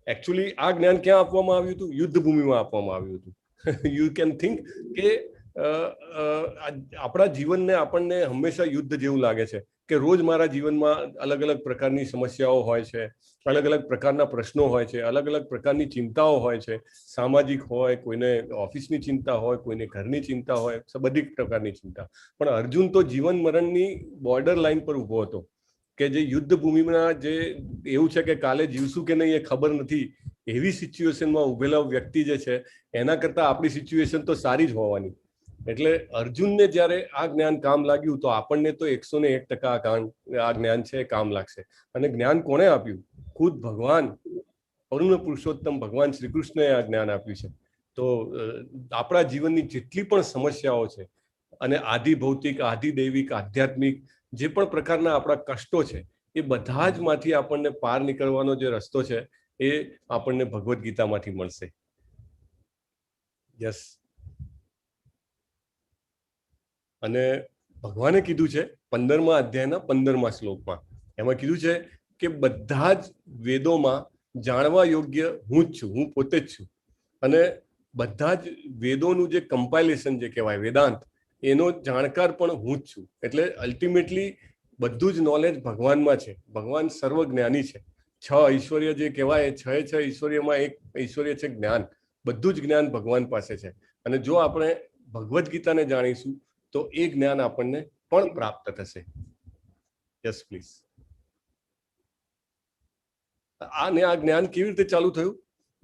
એકચ્યુઅલી આ જ્ઞાન ક્યાં આપવામાં આવ્યું હતું? યુદ્ધ ભૂમિમાં આપવામાં આવ્યું હતું. યુ કેન થિંક કે આપણા જીવનને આપણને હંમેશા યુદ્ધ જેવું લાગે છે કે રોજ મારા જીવનમાં અલગ અલગ પ્રકારની સમસ્યાઓ હોય છે, અલગ અલગ પ્રકારના પ્રશ્નો હોય છે, અલગ અલગ પ્રકારની ચિંતાઓ હોય છે. સામાજિક હોય, કોઈને ઓફિસની ચિંતા હોય, કોઈને ઘરની ચિંતા હોય, બધી પ્રકારની ચિંતા. પણ અર્જુન તો જીવન મરણની બોર્ડર લાઈન પર ઊભો હતો કે જે યુદ્ધ ભૂમિમાં જે એવું છે કે કાલે જીવશું કે નહીં એ ખબર નથી એવી સિચ્યુએશનમાં ઉભેલા વ્યક્તિ જે છે એના કરતાં આપણી સિચ્યુએશન તો સારી જ હોવાની. એટલે અર્જુનને જ્યારે આ જ્ઞાન કામ લાગ્યું તો આપણને તો 101% આ જ્ઞાન છે કામ લાગશે. અને જ્ઞાન કોણે આપ્યું? ખુદ ભગવાન અરુણ પુરુષોત્તમ ભગવાન શ્રી કૃષ્ણએ આ જ્ઞાન આપ્યું છે. તો આપણા જીવનની જેટલી પણ સમસ્યાઓ છે અને આદિ ભૌતિક, આદિ દૈવિક, આધ્યાત્મિક જે પણ પ્રકારના આપણા કષ્ટો છે એ બધા જ માંથી આપણને પાર નીકળવાનો જે રસ્તો છે એ આપણને ભગવદ્ ગીતામાંથી મળશે. યસ. અને ભગવાને કીધું છે 15મા અધ્યાયના 15મા શ્લોકમાં, એમાં કીધું છે કે બધા જ વેદોમાં જાણવા યોગ્ય હું જ છું, હું પોતે જ છું. અને બધા જ વેદોનું જે કમ્પાઇલેશન જે કહેવાય વેદાંત, એનો જાણકાર પણ હું જ છું. એટલે અલ્ટિમેટલી બધું જ નોલેજ ભગવાનમાં છે. ભગવાન સર્વજ્ઞાની છે. 6 ઐશ્વર્ય જે કહેવાય, 6 ઐશ્વર્યમાં એક ઐશ્વર્ય છે જ્ઞાન. બધું જ જ્ઞાન ભગવાન પાસે છે. અને જો આપણે ભગવદ્ ગીતાને જાણીશું તો એ જ્ઞાન આપણને પણ પ્રાપ્ત થશે. Yes please. આ જ્ઞાન કેવી રીતે ચાલુ થયું?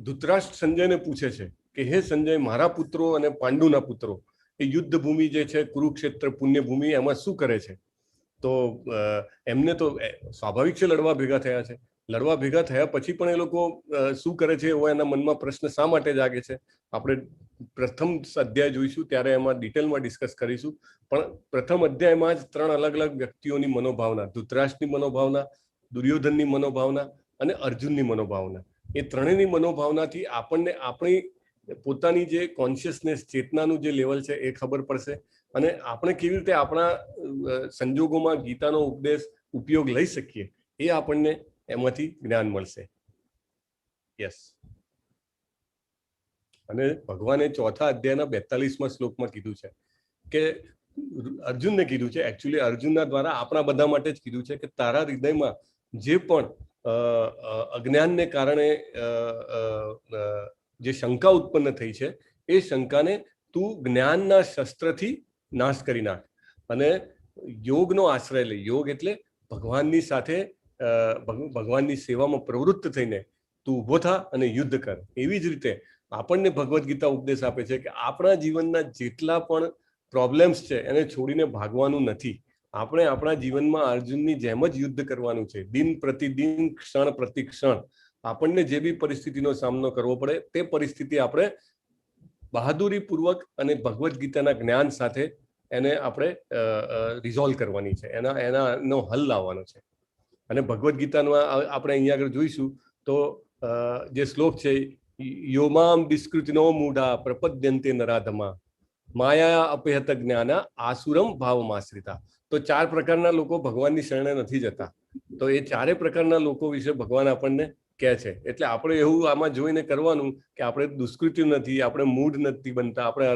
ધૃતરાષ્ટ્ર સંજયને પૂછે છે કે હે સંજય, મારા પુત્રો અને પાંડુના પુત્રો એ યુદ્ધ ભૂમિ જે છે કુરુક્ષેત્ર પુણ્ય ભૂમિ, એમાં શું કરે છે? તો એમને તો સ્વાભાવિક છે લડવા ભેગા થયા છે. લડવા ભેગા થયા પછી પણ એ લોકો શું કરે છે એવો એના મનમાં પ્રશ્ન શા માટે જાગે છે? આપણે પ્રથમ અધ્યાય જોઈશું ત્યારે એમાં ડિટેલમાં ડિસ્કસ કરીશું. પણ પ્રથમ અધ્યાયમાં જ 3 અલગ અલગ વ્યક્તિઓની મનોભાવના, ધૃતરાષ્ટ્રની મનોભાવના, દુર્યોધનની મનોભાવના અને અર્જુનની મનોભાવના, એ ત્રણેયની મનોભાવનાથી આપણને આપણી પોતાની જે કોન્શિયસનેસ, ચેતનાનું જે લેવલ છે એ ખબર પડશે. અને આપણે કેવી રીતે આપણા સંજોગોમાં ગીતાનો ઉપદેશ ઉપયોગ લઈ શકીએ એ આપણને એમાંથી જ્ઞાન મળશે. યસ. અને ભગવાને 4થા અધ્યાયના 42મા શ્લોકમાં કીધું છે કે અર્જુનને કીધું છે, એકચ્યુઅલી અર્જુનના દ્વારા આપણા બધા માટે જ કીધું છે કે તારા હૃદયમાં જે પણ અજ્ઞાનને કારણે જે શંકા ઉત્પન્ન થઈ છે એ શંકાને તું જ્ઞાનના શસ્ત્રથી નાશ કરી નાખ અને યોગનો આશ્રય લે. યોગ એટલે ભગવાનની સાથે ભગવાનની સેવામાં પ્રવૃત્ત થઈને તું ઊભો થા અને યુદ્ધ કર. એવી જ રીતે આપણને ભગવદ્ ગીતા ઉપદેશ આપે છે કે આપણા જીવનના જેટલા પણ પ્રોબ્લેમ્સ છે એને છોડીને ભાગવાનું નથી. આપણે આપણા જીવનમાં અર્જુનની જેમ જ યુદ્ધ કરવાનું છે. દિન પ્રતિદિન, ક્ષણ પ્રતિ ક્ષણ આપણને જે બી પરિસ્થિતિનો સામનો કરવો પડે તે પરિસ્થિતિ આપણે બહાદુરીપૂર્વક અને ભગવદ્ ગીતાના જ્ઞાન સાથે એને આપણે રિઝોલ્વ કરવાની છે, એનો હલ લાવવાનો છે. અને ભગવદ્ ગીતામાં આપણે અહીંયા આગળ જોઈશું તો જે શ્લોક છે, યોમામ વિસ્કૃતિનો મૂઢા પ્રપદ્યંતે નરાધમા માયા અપહત જ્ઞાના આસુરમ ભાવમાશ્રિતા. તો 4 પ્રકારના લોકો ભગવાનની શરણે નથી જતા. તો એ 4 પ્રકારના લોકો વિશે ભગવાન આપણને કહે છે. એટલે આપણે એવું આમાં જોઈને કરવાનું કે આપણે દુષ્કૃત્ય નથી, આપણે મૂઢ નથી બનતા, આપણે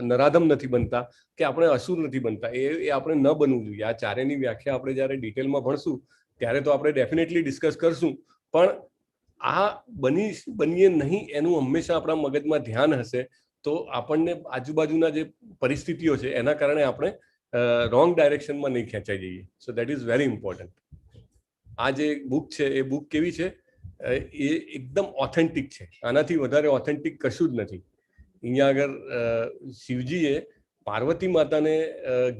નરાધમ નથી બનતા, કે આપણે અસુર નથી બનતા. એ આપણે ન બનવું જોઈએ. આ 4ની વ્યાખ્યા આપણે જ્યારે ડિટેલમાં ભણશું ત્યારે તો આપણે ડેફિનેટલી ડિસ્કસ કરશું. પણ આ બનીએ નહીં એનું હંમેશા આપણા મગજમાં ધ્યાન હશે તો આપણને આજુબાજુના જે પરિસ્થિતિઓ છે એના કારણે આપણે રોંગ ડાયરેક્શનમાં નહીં ખેંચાઈ જઈએ. So that is very important. આ જે બુક છે એ બુક કેવી છે? એ એકદમ ઓથેન્ટિક છે. આનાથી વધારે ઓથેન્ટિક કશું જ નથી. અહીંયા આગળ શિવજીએ પાર્વતી માતાને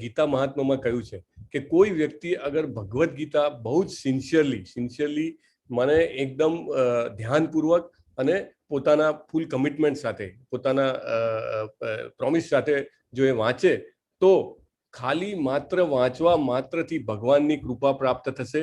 ગીતા મહાત્મામાં કહ્યું છે કે કોઈ વ્યક્તિ અગર ભગવદ્ ગીતા બહુ જ સિન્સિયરલી મને એકદમ ધ્યાનપૂર્વક અને પોતાના ફૂલ કમિટમેન્ટ સાથે, પોતાના પ્રોમિસ સાથે જો એ વાંચે તો ખાલી માત્ર વાંચવા માત્રથી ભગવાનની કૃપા પ્રાપ્ત થશે.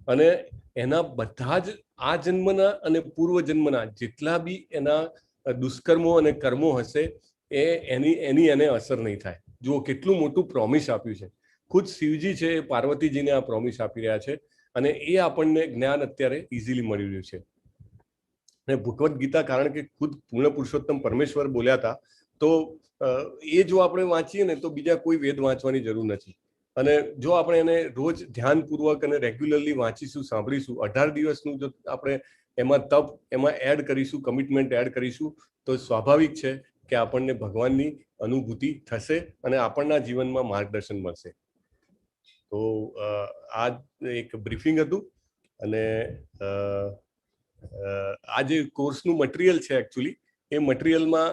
અને એના બધા જ આ જન્મના અને પૂર્વ જન્મના જેટલા બી એના દુષ્કર્મો અને કર્મો હશે એની એને અસર નહીં થાય. જુઓ કેટલું મોટું પ્રોમિસ આપ્યું છે. ખુદ શિવજી છે એ પાર્વતીજીને આ પ્રોમિસ આપી રહ્યા છે અને એ આપણને જ્ઞાન અત્યારે ઇઝીલી મળી રહ્યું છે. અને ભગવદ્ ગીતા કારણ કે ખુદ પૂર્ણ પુરુષોત્તમ પરમેશ્વર બોલ્યા હતા તો એ જો આપણે વાંચીએ ને તો બીજા કોઈ વેદ વાંચવાની જરૂર નથી. અને જો આપણે એને રોજ ધ્યાનપૂર્વક અને રેગ્યુલરલી વાંચીશું, સાંભળીશું, 18 દિવસનું જો આપણે એમાં તપ એમાં એડ કરીશું, કમિટમેન્ટ એડ કરીશું તો સ્વાભાવિક છે કે આપણને ભગવાનની અનુભૂતિ થશે અને આપણના જીવનમાં માર્ગદર્શન મળશે. તો આ એક બ્રીફિંગ હતું. અને આ જે કોર્સનું મટીરિયલ છે એકચ્યુઅલી એ મટીરિયલમાં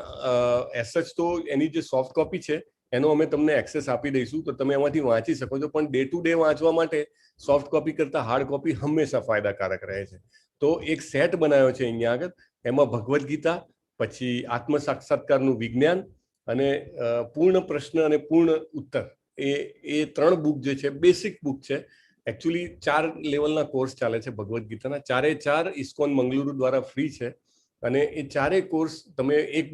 એસચ તો એની જે સોફ્ટ કોપી છે એનો અમે તમને એક્સેસ આપી દઈશું તો તમે એમાંથી વાંચી શકો છો. પણ ડે ટુ ડે વાંચવા માટે સોફ્ટ કોપી કરતાં હાર્ડ કોપી હંમેશા ફાયદાકારક રહે છે. તો એક સેટ બનાવ્યો છે અહીંયા આગળ. એમાં ભગવદ્ ગીતા, પછી આત્મ સાક્ષાત્કારનું વિજ્ઞાન અને પૂર્ણ પ્રશ્ન અને પૂર્ણ ઉત્તર, એ 3 બુક જે છે બેસિક બુક છે. એકચ્યુઅલી 4 લેવલના કોર્સ ચાલે છે ભગવદ્ ગીતાના. 4 ઇસ્કોન મંગલુરુ દ્વારા ફ્રી છે. અને એ ચારેય કોર્સ તમે એક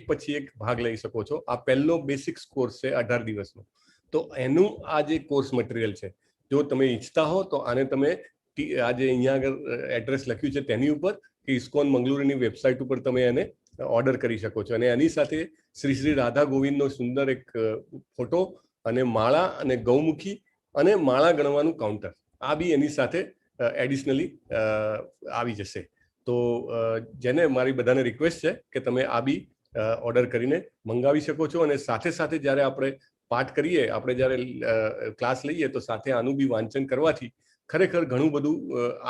પછી એક ભાગ લઈ શકો છો. આ પહેલો બેસિક્સ કોર્સ છે 18 દિવસનો. તો એનું આ જે કોર્સ મટીરિયલ છે, જો તમે ઈચ્છતા હો તો આને તમે આ જે અહીંયા આગળ એડ્રેસ લખ્યું છે તેની ઉપર કે ઇસ્કોન મંગલુરુની વેબસાઇટ ઉપર તમે એને ઓર્ડર કરી શકો છો. અને એની સાથે શ્રી રાધા ગોવિંદનો સુંદર એક ફોટો અને માળા અને ગૌમુખી અને માળા ગણવાનું કાઉન્ટર આ બી એની સાથે એડિશનલી આવી જશે. તો જેને મારી બધાને રિક્વેસ્ટ છે કે તમે આ બી ઓર્ડર કરીને મંગાવી શકો છો. અને સાથે સાથે જ્યારે આપણે પાઠ કરીએ, આપણે જ્યારે ક્લાસ લઈએ તો સાથે આનું બી વાંચન કરવાથી ખરેખર ઘણું બધું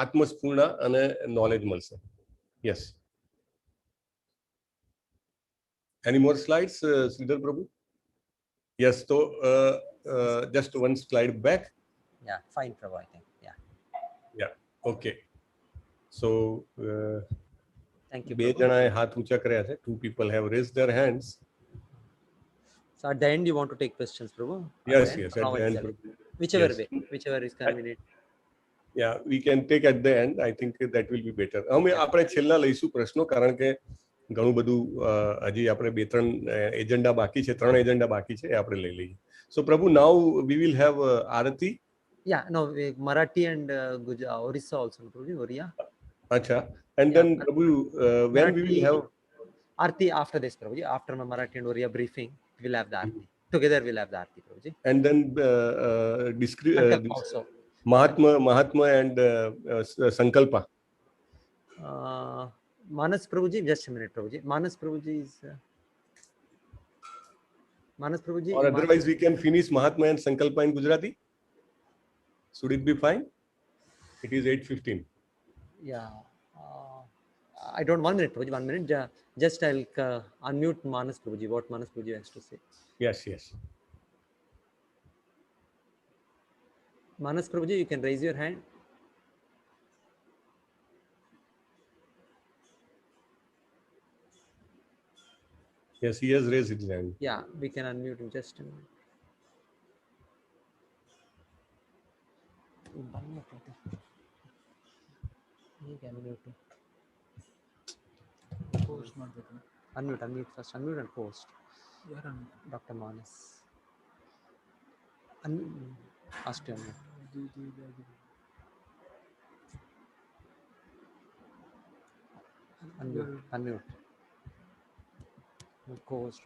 આત્મસ્ફૂર્ણ અને નોલેજ મળશે. Yes. Any more slides, Sridhar Prabhu? Yes, so just one slide back. Yeah, fine, Prabhu, I think. Yeah, okay. So, thank you, બે Prabhu. જણાએ હાથ ઊંચા કર્યા છે. Two people have raised their hands. So at the end, you want to take questions, Prabhu? Yes, yes, at How the end. exactly? Whichever Yes. way, whichever is convenient. Yeah, we can take at the end. I think that will be better. અમે આપણે છેલ્લા લઈશું પ્રશ્નો, કારણ કે ઘણું બધું હજી આપણે 2-3 એજન્ડા બાકી છે, 3 એજન્ડા બાકી છે, એ આપણે લઈ લઈએ. So Prabhu, now we will have Arati. Yeah, no, Marathi and Orissa also, Prabhu, Oriya. Acha. And then Prabhu, when we will have Arti after this, Prabhu, after my Marathi and Oriya briefing, we'll have the Arti. Together we'll have the Arti, Prabhu. And then also. Mahatma and Sankalpa. Manas Prabhuji, just a minute, Prabhuji. Manas Prabhuji is Manas Prabhuji. Or otherwise we can finish Mahatma and Sankalpa in Gujarati. Should it be fine? It is 8:15. Yeah. I don't, 1 minute, Prabhuji, 1 minute. Just I'll unmute Manas Prabhuji, what Manas Prabhuji has to say. Yes, yes. Manas Prabhuji, you can raise your hand. Yes, he has raised his hand. Yeah, we can unmute him, just a minute. Unmute first. Unmute and post. Dr. Manas. Ask to unmute. Unmute. Co-host.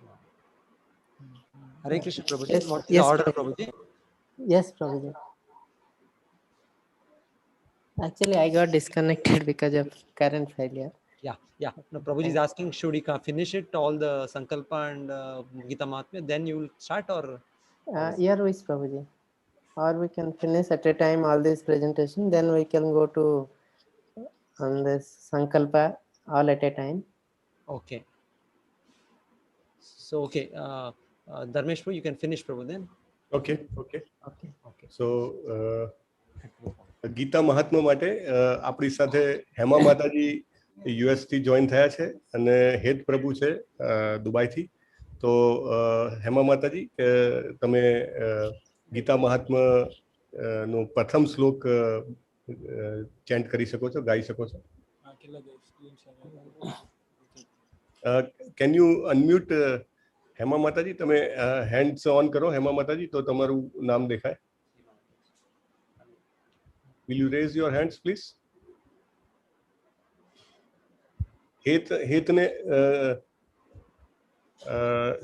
Hare Krishna, Prabhuji. Yes, What is yes, the order, Prabhuji. Prabhuji? Yes, Prabhuji. Actually, I got disconnected because of current failure. Yeah. No, Prabhuji is asking, should we finish it, all the Sankalpa and Gita Mahatmya, then you will start, or? Here is Prabhuji. Or we can finish at a time all this presentation, then we can go to on this Sankalpa all at a time. Okay. So, okay. Dharmesh Prabhu, you can finish, Prabhu, then. Okay. So, Gita મહાત્મા માટે આપણી સાથે હેમા માતાજી US થી join થયા છે અને હેત પ્રભુ છે દુબઈથી. તો હેમા માતાજી, તમે ગીતા મહાત્મા નો પ્રથમ શ્લોક ચેન્ટ કરી શકો છો, ગાઈ શકો છો. કેન યુ અનમ્યુટ હેમા માતાજી? તમે હેન્ડ્સ ઓન કરો હેમા માતાજી, તો તમારું નામ દેખાય. Will you raise your hands, please? Hetne,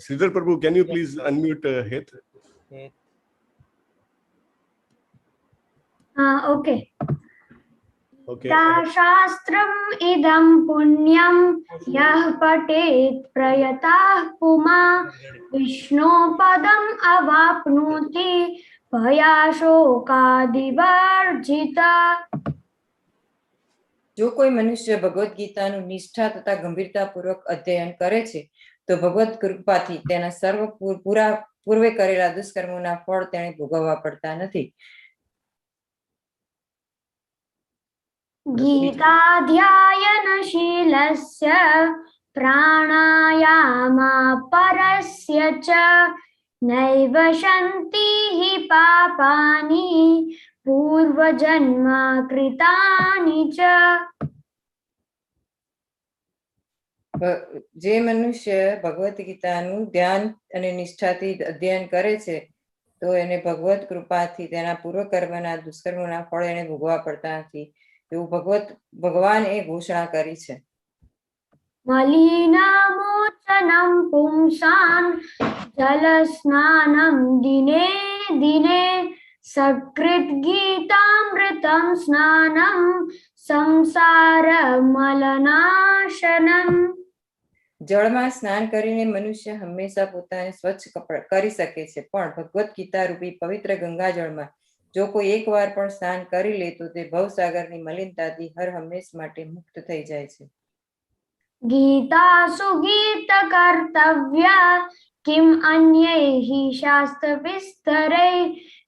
Sridhar Prabhu, can you please unmute Het? Okay. Okay. शास्त्रम् इदं पुण्यं यः पठेत् प्रयतः पुमा विष्णुपदम् अवाप्नोति ભયાશોકાદિવર્જિતા. જો કોઈ મનુષ્ય ભગવદ્ ગીતાનું નિષ્ઠા તથા ગંભીરતાપૂર્વક અધ્યયન કરે છે તો ભગવત કૃપાથી તેના સર્વ પૂર્વે કરેલા દુષ્કર્મોના ફળ તેણે ભોગવવા પડતા નથી. ગીતાધ્યાયનશીલસ્ય પ્રાણાયામપરસ્ય ચ નૈવ શન્તિ हि પાપાની પૂર્વજન્મ કૃતાની ચ. જે મનુષ્ય ભગવદ્ ગીતાનું ધ્યાન અને નિષ્ઠાથી અધ્યયન કરે છે તો એને ભગવત કૃપાથી તેના પૂર્વકર્મના દુષ્કર્મના ફળ એને ભોગવા પડતા નથી એવું ભગવાન એ ઘોષણા કરી છે. મલિનામોચનમ પુંસાન જલસ્નાનમ દિને દિને સકૃત ગીતામૃતમ સ્નાનમ સંસાર મલનાશનમ. જળમાં સ્નાન કરીને મનુષ્ય હંમેશા પોતાને સ્વચ્છ કરી શકે છે, પણ ભગવદ્ ગીતા રૂપી પવિત્ર ગંગાજળમાં જો કોઈ એકવાર પણ સ્નાન કરી લે તો તે ભવસાગરની મલિનતાથી હર હંમેશ માટે મુક્ત થઈ જાય છે. ગીતાસુ ગીત કર્તવ્યા કિમ અન્યૈહિ શાસ્ત્ર વિસ્તરે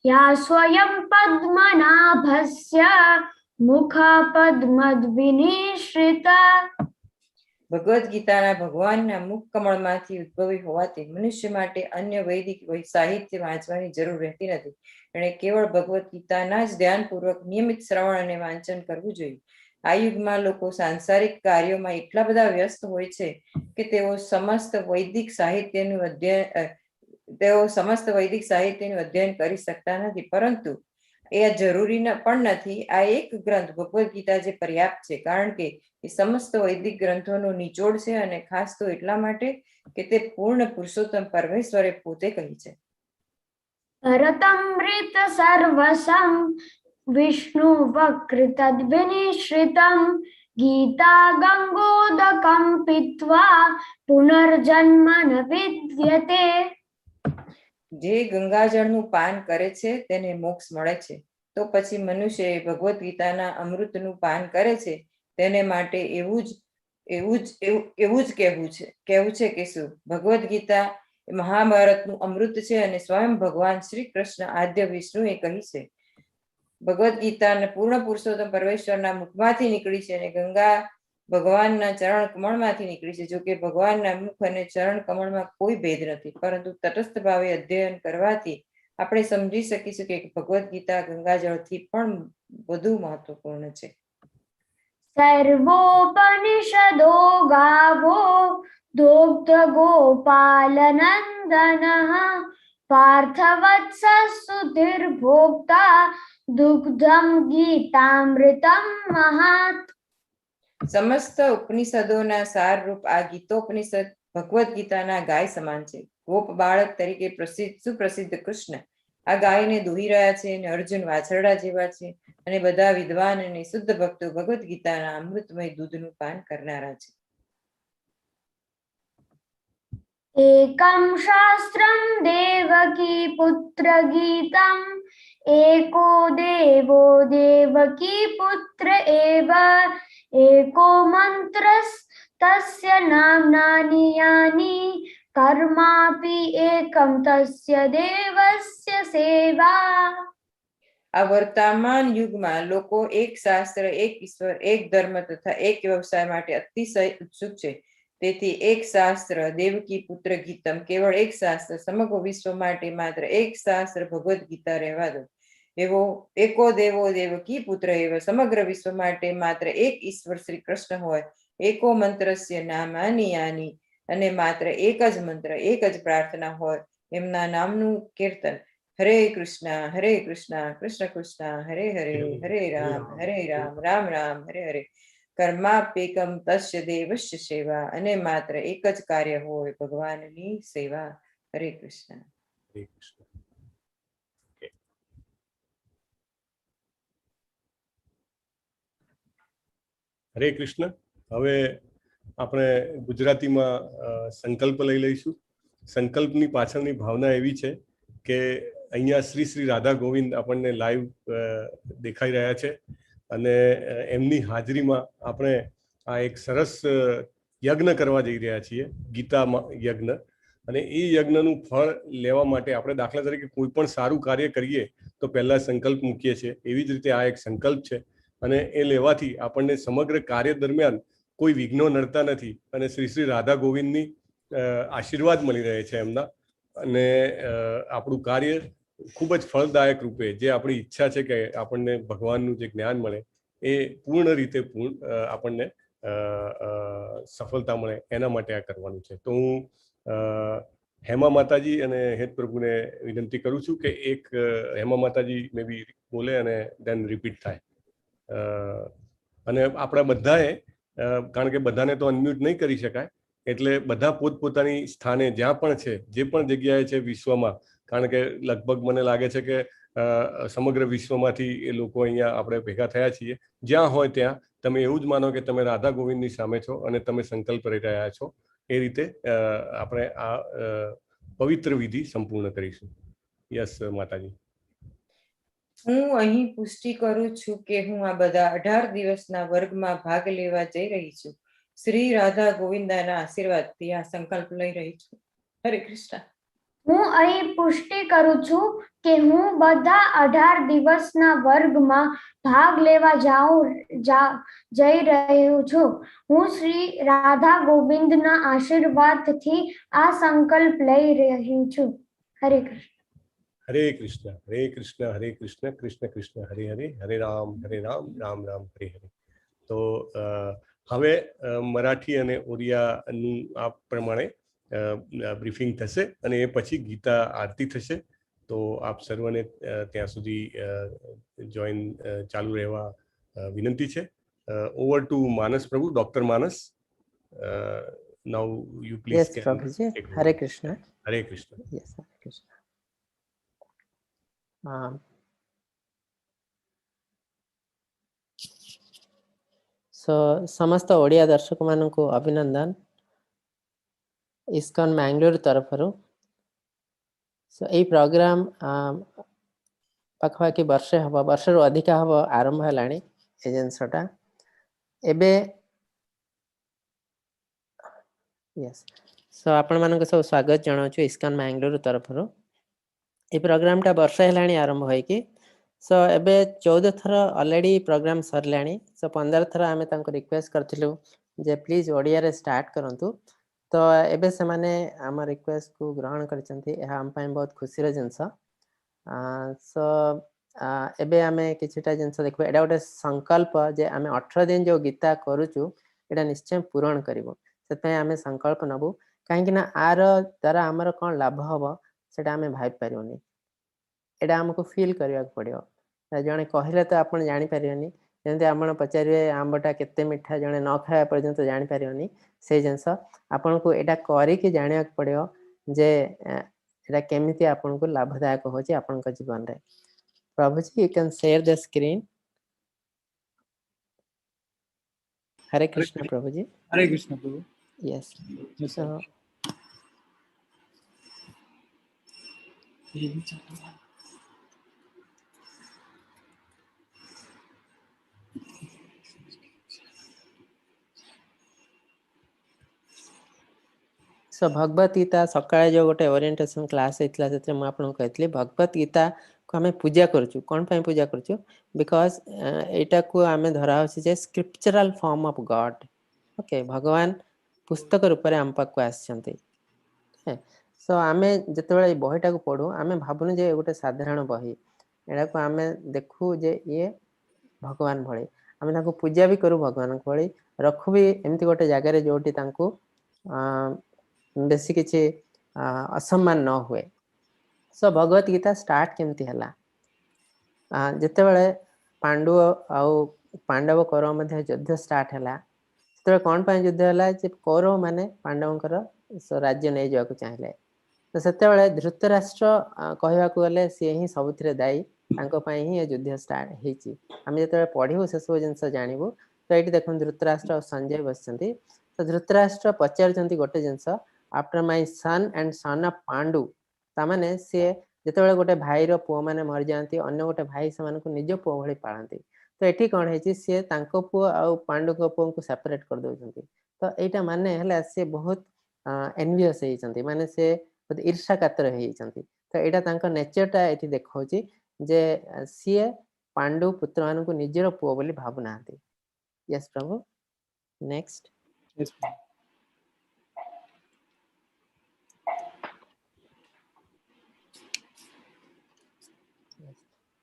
યા સ્વયં પદ્મનાભસ્ય મુખ પદ્મદ વિનિશ્રિતા. ભગવદ્ ગીતાના ભગવાનના મુખ કમળમાંથી ઉદ્ભવી હોવાથી મનુષ્ય માટે અન્ય વૈદિક સાહિત્ય વાંચવાની જરૂર રહેતી નથી. એણે કેવળ ભગવદ્ ગીતાના જ ધ્યાનપૂર્વક નિયમિત શ્રવણ અને વાંચન કરવું જોઈએ. આ યુગમાં લોકો સાંસારિક કાર્યોમાં એટલા બધા વ્યસ્ત હોય છે કે તેઓ સમસ્ત વૈદિક સાહિત્યનું અધ્યયન કરી શકતા નથી, પરંતુ એ જરૂરી પણ નથી. આ એક ગ્રંથ ભગવદ્ ગીતા જે પર્યાપ્ત છે, કારણ કે એ સમસ્ત વૈદિક ગ્રંથોનો નિચોડ છે અને ખાસ તો એટલા માટે કે તે પૂર્ણ પુરુષોત્તમ પરમેશ્વરે પોતે કહી છે. ભરતમૃત સર્વસમ વિષ્ણુ વક્રતદ વિનિશ્રિતમ ગીતા ગંગોદકમ પીત્વા પુનર્જન્મ ન વિદ્યતે. જે ગંગાજળનું પાન કરે છે તેને મોક્ષ મળે છે, તો પછી મનુષ્ય ભગવદ્ ગીતાના અમૃતનું પાન કરે છે તેને માટે એવું જ કહેવું છે કે શું ભગવદ્ ગીતા મહાભારતનું અમૃત છે અને સ્વયં ભગવાન શ્રી કૃષ્ણ આદ્ય વિષ્ણુએ કહી છે. ભગવદ્ ગીતા પૂર્ણ પુરુષોત્તમ પરમેશ્વરના મુખમાંથી નીકળી છે અને ગંગા ભગવાનના ચરણ કમળમાંથી નીકળી છે. જો કે ભગવાનના મુખ અને ચરણ કમળમાં કોઈ ભેદ નથી, પરંતુ તટસ્થ ભાવે અધ્યયન કરવાથી આપણે સમજી શકીશું કે ભગવદ્ ગીતા ગંગાજળથી પણ વધુ મહત્વપૂર્ણ છે. સર્વોપનિષદો ગાવો દોગ્ધ ગોપાલનંદનઃ પાર્થવત્સ સુધીર્ભોક્તા દુગ્ધમ ગીતામૃતમ મહાત. સમસ્ત ઉપનિષદોના સારરૂપ આ ગીતોપનિષદ ભગવદ્ ગીતાના ગાય સમાન છે. ગોપ બાળક તરીકે સુપ્રસિદ્ધ કૃષ્ણ આ ગાયને દોહી રહ્યા છે અને અર્જુન વાછરડા જેવા છે અને બધા વિદ્વાન અને શુદ્ધ ભક્તો ભગવદ્ ગીતાના અમૃતમય દૂધનું પાન કરનારા છે. એકમ શાસ્ત્રમ દેવકી પુત્ર ગીતમ एको देवो देवकी पुत्र एव एको मंत्रस् तस्य नाम्नानि यानि कर्मापि एकम तस्य देवस्य सेवा. આ વર્તમાન યુગમાં લોકો એક શાસ્ત્ર, એક ઈશ્વર, એક ધર્મ તથા એક વ્યવસાય માટે અતિશય ઉત્સુક છે. તેથી એક શાસ્ત્ર દેવકી પુત્ર ગીતમ, કેવળ એક શાસ્ત્ર, સમગ્ર વિશ્વ માટે માત્ર એક શાસ્ત્ર ભગવદ્ ગીતા રહેવા દો. એવો એકો દેવો દેવકી પુત્ર એવો, સમગ્ર વિશ્વ માટે માત્ર એક ઈશ્વર શ્રી કૃષ્ણ હોય. એકો મંત્રસ્ય નામાની યાની, અને માત્ર એક જ મંત્ર, એક જ પ્રાર્થના હોય. એમના નામનું કીર્તન. હરે કૃષ્ણ કૃષ્ણ કૃષ્ણ હરે હરે, હરે રામ રામ રામ હરે હરે. કર્માપ્યેકમ તસ્ય દેવસ્ય સેવા, અને માત્ર એક જ કાર્ય હોય ભગવાનની સેવા. હરે કૃષ્ણ. હરે કૃષ્ણ. હરે કૃષ્ણ. હવે આપણે ગુજરાતીમાં સંકલ્પ લઈ લઈશું. સંકલ્પની પાછળની ભાવના એવી છે કે અહીંયા શ્રી શ્રી રાધા ગોવિંદ આપણને લાઈવ દેખાઈ રહ્યા છે અને એમની હાજરીમાં આપણે આ એક સરસ યજ્ઞ કરવા જઈ રહ્યા છીએ, ગીતા યજ્ઞ. અને એ યજ્ઞનું ફળ લેવા માટે આપણે દાખલા તરીકે કોઈ પણ સારું કાર્ય કરીએ તો પહેલા સંકલ્પ મૂકીએ છીએ. એવી જ રીતે આ એક સંકલ્પ છે અને એ લેવાથી આપણને સમગ્ર કાર્ય દરમિયાન કોઈ વિઘ્નો નડતા નથી અને શ્રી શ્રી રાધા ગોવિંદની આશીર્વાદ મળી રહે છે એમના. અને આપણું કાર્ય ખૂબ જ ફળદાયક રૂપે, જે આપણી ઈચ્છા છે કે આપણને ભગવાનનું જે જ્ઞાન મળે એ પૂર્ણ રીતે આપણને સફળતા મળે એના માટે આ કરવાનું છે. તો હું હેમા માતાજી અને હેત પ્રભુને વિનંતી કરું છું કે એક હેમા માતાજી મે બી બોલે અને દેન રિપીટ થાય. અને આપણા બધાએ કારણ કે બધાને તો અનમ્યુટ નહીં કરી શકાય એટલે બધા પોતપોતાની સ્થાને જ્યાં પણ છે જે પણ જગ્યાએ છે વિશ્વમાં, કારણ કે લગભગ મને લાગે છે કે સમગ્ર વિશ્વમાંથી એ લોકો અહીંયા આપણે ભેગા થયા છીએ, જ્યાં હોય ત્યાં તમે એવું જ માનો કે તમે રાધા ગોવિંદની સામે છો અને તમે સંકલ્પ કરી રહ્યા છો. એ રીતે આપણે આ પવિત્ર વિધિ સંપૂર્ણ કરીશું. યસ માતાજી. હું અહીં પુષ્ટિ કરું છું કે હું આ બધા 18 દિવસના વર્ગમાં ભાગ લેવા જઈ રહી છું. શ્રી રાધા ગોવિંદાના આશીર્વાદથી આ સંકલ્પ લઈ રહી છું. હરે કૃષ્ણ. હું અહીં પુષ્ટિ કરું છું કે હું બધા 18 દિવસના વર્ગમાં ભાગ લેવા જઈ રહ્યો છું. હું શ્રી રાધા ગોવિંદના આશીર્વાદથી આ સંકલ્પ લઈ રહી છું. હરે કૃષ્ણ. હરે કૃષ્ણ હરે કૃષ્ણ હરે કૃષ્ણ કૃષ્ણ કૃષ્ણ હરે હરે હરે રામ રામ રામ હરે હરે. તો હવે મરાઠી અને ઓરિયાનું આ પ્રમાણે બ્રીફિંગ થશે અને એ પછી ગીતા આરતી થશે. તો આપ સર્વને ત્યાં સુધી જોઈન ચાલુ રહેવા વિનંતી છે. ઓવર ટુ માનસ પ્રભુ, ડોક્ટર માનસ. નાઉ યુ પ્લીઝ. યસ પ્રભુજી. હરે કૃષ્ણ. હરે કૃષ્ણ. યસ હરે કૃષ્ણ. ସମସ୍ତ ଓଡ଼ିଆ ଦର୍ଶକମାନଙ୍କୁ ଅଭିନନ୍ଦନ ଇସ୍କନ ମାଙ୍ଗଲୋର ତରଫରୁ। ଏଇ ପ୍ରୋଗ୍ରାମ ପାଖାପାଖି ବର୍ଷରୁ ଅଧିକା ହେବ ଆରମ୍ଭ ହେଲାଣି ଏ ଜିନିଷଟା। ଏବେ ଆପଣମାନଙ୍କୁ ସବୁ ସ୍ୱାଗତ ଜଣାଉଛୁ ଇସ୍କନ ମାଙ୍ଗଲୋର ତରଫରୁ। ଏ ପ୍ରୋଗ୍ରାମଟା ବର୍ଷେ ହେଲାଣି ଆରମ୍ଭ ହୋଇକି। ଏବେ 14 ଥର ଅଲରେଡ଼ି ପ୍ରୋଗ୍ରାମ ସରିଲାଣି। 15 ଥର ଆମେ ତାଙ୍କୁ ରିକ୍ୱେଷ୍ଟ କରିଥିଲୁ ଯେ ପ୍ଲିଜ୍ ଓଡ଼ିଆରେ ଷ୍ଟାର୍ଟ କରନ୍ତୁ। ତ ଏବେ ସେମାନେ ଆମ ରିକ୍ୱେଷ୍ଟକୁ ଗ୍ରହଣ କରିଛନ୍ତି। ଏହା ଆମ ପାଇଁ ବହୁତ ଖୁସିର ଜିନିଷ। ଏବେ ଆମେ କିଛିଟା ଜିନିଷ ଦେଖିବା। ଏଇଟା ଗୋଟେ ସଂକଳ୍ପ ଯେ ଆମେ 18 ଦିନ ଯେଉଁ ଗୀତା କରୁଛୁ ଏଇଟା ନିଶ୍ଚୟ ପୂରଣ କରିବୁ। ସେଥିପାଇଁ ଆମେ ସଂକଳ୍ପ ନେବୁ। କାହିଁକି ନା ଆର ଦ୍ୱାରା ଆମର କ'ଣ ଲାଭ ହେବ ସେଇଟା ଆମେ ଭାବିପାରିବୁନି। ଏଇଟା ଆମକୁ ଫିଲ୍ କରିବାକୁ ପଡ଼ିବ। ଜଣେ କହିଲେ ତ ଆପଣ ଜାଣିପାରିବେନି। ଯେମିତି ଆପଣ ପଚାରିବେ ଆମ୍ବଟା କେତେ ମିଠା, ଜଣେ ନ ଖାଇବା ପର୍ଯ୍ୟନ୍ତ ଜାଣିପାରିବନି। ସେଇ ଜିନିଷ ଆପଣଙ୍କୁ ଏଇଟା କରିକି ଜାଣିବାକୁ ପଡ଼ିବ ଯେ ଏଇଟା କେମିତି ଆପଣଙ୍କୁ ଲାଭଦାୟକ ହେଉଛି ଆପଣଙ୍କ ଜୀବନରେ। Prabhuji, you can share the screen. Hare Krishna Prabhu ji. Hare Krishna Prabhu. Yes. Bhagavad Gita सकाळे जो गोटे ओरिएंटेशन क्लास होता से मुझे भगवत गीता को आम पूजा करुचु। कौन पाई पूजा करुचु? बिकॉज एटा को आम धरा जे scriptural form of God. Okay, भगवान पुस्तक रूप में आम पाक आसते। सो आम जिते बहीटा को पढ़ू आम भावुन जे गोटे साधारण बही, एटा को आम देखू जे ये भगवान भली। आम पूजा भी करूँ भगवान भली, रखू भी एमती गोटे जगार जोटी बेसी किसी असम्मान न हुए। सो भगवत गीता स्टार्ट केमती है? जिते बड़े पांडु आउ पांडव कौरव मध्य युद्ध स्टार्ट है। से कौन पर युद्ध है? कौरव माने पांडवंकर राज्य नहीं जावाक चाहिए। तो से धृतराष्ट्र कहवाक गले सी ही सबुथ दायी, ही युद्ध स्टार्ट होती। आम जो पढ़ू से सब जिन जानू। तो ये देख धृतराष्ट्र और संजय बस। तो धृतराष्ट्र पचार गोटे जिनस, after my son and son of Pandu, तामाने सी जिते गोटे भाई पुओ मैंने मरी जाती, अन्य गोटे भाई से निज पुओ भली पालती। तो ये कौन है सी पुओ आउ पांडु पुओ को सेपरेट कर दौरान। तो यहाँ माने सी बहुत एनवियस होती, माने से ईर्षा कातर होती। तो यहाँ नेचरटा ये देखा जे सी पांडु पुत्र मान को निजर पुओ बोली भावुना। यस प्रभु, नेक्स्ट।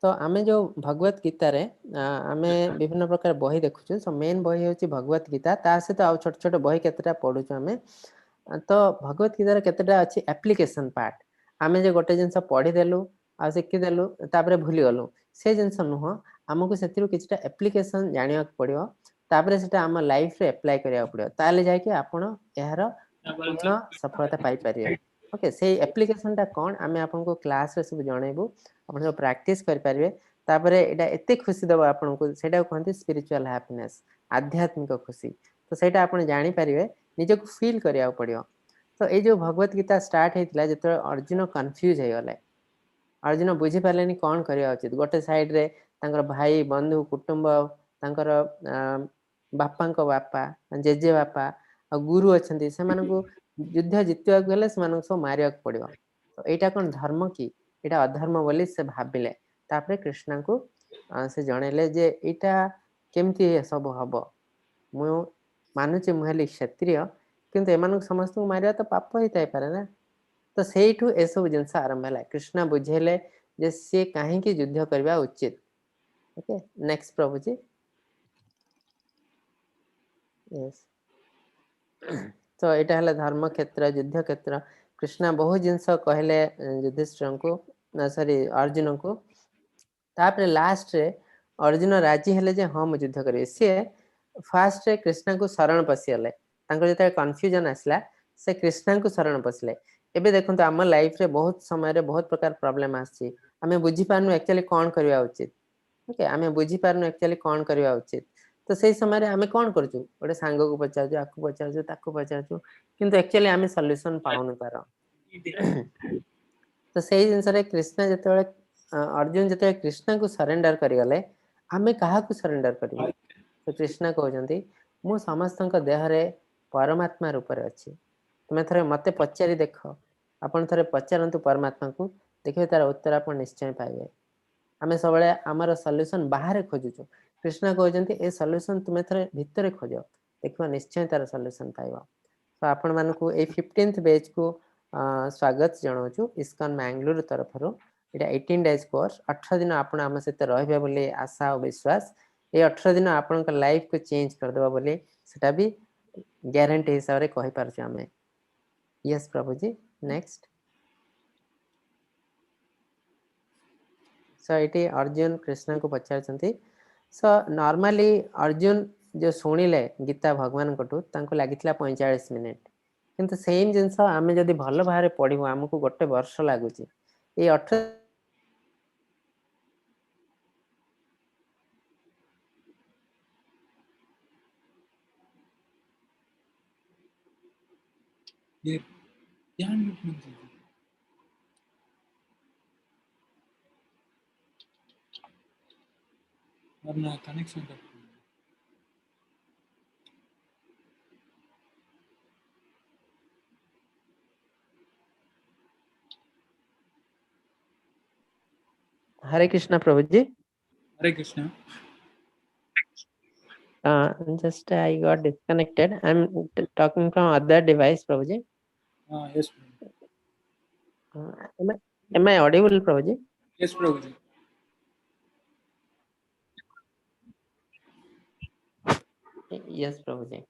तो आमे जो भगवत गीता रे आमे विभिन्न प्रकार बही देखुछु। सो मेन बही होची भगवत गीता, ता सहित आ छोट छोट बही केतेटा पढुछु आमे। तो भगवत गीता रे केतेटा अछि एप्लीकेशन पार्ट। आमे जे गोटे जिंस पढी देलु आ शिखि देलु तापरे भूली गलु, से जिंस नुह, हमकु सेतिरु किछटा एप्लीकेशन जानिया पड़ियो, तापरे सेटा हम लाइफ रे अप्लाई करिया पड़ियो, ताले जाय कि आपण एहार पूर्ण सफलता पाई परियो। ओके, से एप्लीकेशन ता कोन आमे आपनको क्लास रे सब जणैबु, आपण जो प्रैक्टिस कर परिबे, तापरे एटा एते खुशी देबो आपनको, सेटा कहंती स्पिरिचुअल हैप्पीनेस, आध्यात्मिक खुशी। तो सेटा आपण जानि परिबे, निजको फील करिया पड़ियो। तो ए जो भगवत गीता स्टार्ट हेतिला जते अर्जुन कंफ्यूज हे गले, अर्जुन बुझी पालेनी कोन करिया उचित। गोटे साइड रे तांकर भाई बंधु कुटुंब, तांकर बापांको बापा, जेजे बापा आ गुरु अछंती, से मानको युद्ध जितवा गेले से मानको सब मारिया पड़ियो। तो एटा कोन धर्म की, एटा अधर्म बोली से भाबिले। तापरे कृष्ण को से जणेले जे एटा केमती सब हबो। मु मानुचे मुहली क्षत्रिय, किंतु एमानक समस्त को मारिया तो पाप ही थाई पारे ना। तो सेठू ए सब जिंस आरंभ होला। कृष्ण बुझेले जे से काहे की युद्ध करबा उचित। ओके, नेक्स्ट प्रभु जी। यस, तो एटा हला धर्म क्षेत्र, युद्ध क्षेत्र। कृष्ण बहुत जिंस कहले युधिष्ठिर को, सॉरी अर्जुन को। तापरे लास्ट रे अर्जुन राजी हेले जे हम युद्ध करिवे। से फास्ट रे कृष्ण को शरण पसिले, तांको जते कंफ्यूजन आसला, से कृष्ण को शरण पसले। एबे देखंतु हम लाइफ रे बहुत समय रे बहुत प्रकार प्रॉब्लम आछि, हमें बुझी पारनु एक्चुअली कोन करबा उचित। ओके, हमें बुझी पारनु एक्चुअली कोन करबा उचित। तो सही समय रे हमें कोन करछु, ओडे सांग को पचाजु, आकु पचाजु, ताकु पचाजु, किंतु एक्चुअली हमें सॉल्यूशन पाउनु तार। तो सही जिंस रे कृष्ण जते अर्जुन जते कृष्ण को सरेंडर करि गले, हमें काहा को सरेंडर करिवे। तो कृष्ण कहउजंती मु समस्तक देह रे परमात्मा रूप रे अछि। तुमे थरे मते पचारि देखो, आपण थरे पचारंतु परमात्मा को, देखिबे तार उत्तर आपण निश्चय पाइबे। हमें सबले हमर सॉल्यूशन बाहर खोजुछु, कृष्ण कहउजंती ए सॉल्यूशन तुमे थरे भितरे खोजो, देखो निश्चय तार सॉल्यूशन पाइबो। तो आपण मानकु ए 15th बैच को स्वागत जणाउछु इस्कॉन मैंगलोर तरफरु। एटा 18 डेज कोर्स, 18 दिन आपण हम सहित रहबे बोली आशा और विश्वास। ए 18 दिन आपण का लाइफ को चेंज कर देबा बोली सेटा भी गारंटी हिसाब रे कहि पारछु हमें। यस प्रभु जी, नेक्स्ट। सो इटी अर्जुन कृष्ण को पचारचंती। सो नॉर्मली अर्जुन जो सुनिले गीता भगवान कटु, तांको लागितला 45 मिनिट, किंतु सेम जिंस आमे जदी भलो भारे पढिबो हमकु गोटे वर्ष लागुची। ए 18 ये ध्यान रखना चाहिए। वरना connection cut Hare Krishna Prabhu ji. Hare Krishna. Just I got disconnected. I'm talking from other device, Prabhuji. Yes. Am I audible, Prabhuji? Yes, Prabhuji. Yes, Prabhuji.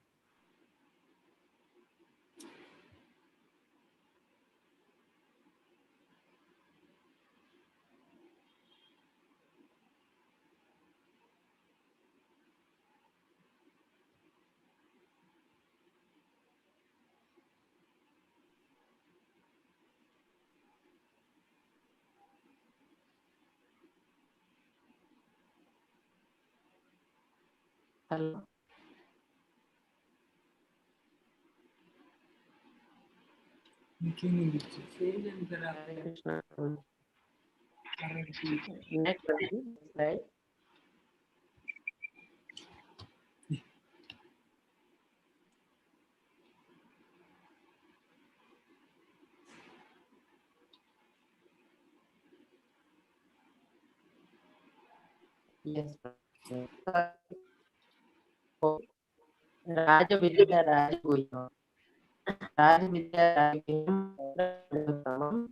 Hello. Hare Krishna. Next slide. Yes. Raja Vidya Raja Guhyam. Raja Vidya Raja Guhyam.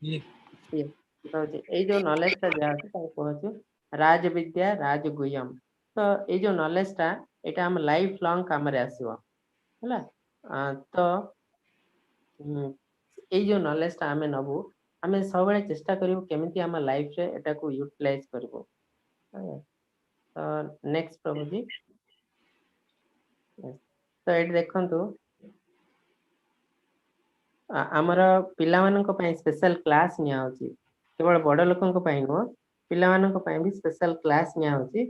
এই ଯୋଉ ନଲେଜଟା ଯାହା ଅଛି ତାକୁ କହୁଛୁ ରାଜ ବିଦ୍ୟା ରାଜ ଗୁହ୍ୟମ। ତ ଏଇ ଯୋଉ ନଲେଜଟା ଏଇଟା ଆମ ଲାଇଫ ଲଙ୍ଗ କାମରେ ଆସିବ ହେଲା। ତ ଏଇ ଯୋଉ ନଲେଜଟା ଆମେ ନବୁ, ଆମେ ସବୁବେଳେ ଚେଷ୍ଟା କରିବୁ କେମିତି ଆମ ଲାଇଫରେ ଏଟାକୁ ୟୁଟିଲାଇଜ କରିବୁ। ତ ନେକ୍ସଟ ପ୍ରଭୁଜୀ, ତ ଏଇଠି ଦେଖନ୍ତୁ ଆମର ପିଲାମାନଙ୍କ ପାଇଁ ସ୍ପେଶାଲ କ୍ଲାସ ନିଆହଉଛି। କେବଳ ବଡ ଲୋକଙ୍କ ପାଇଁ ନୁହଁ, ପିଲାମାନଙ୍କ ପାଇଁ ବି ସ୍ପେଶାଲ କ୍ଲାସ ନିଆହଉଛି।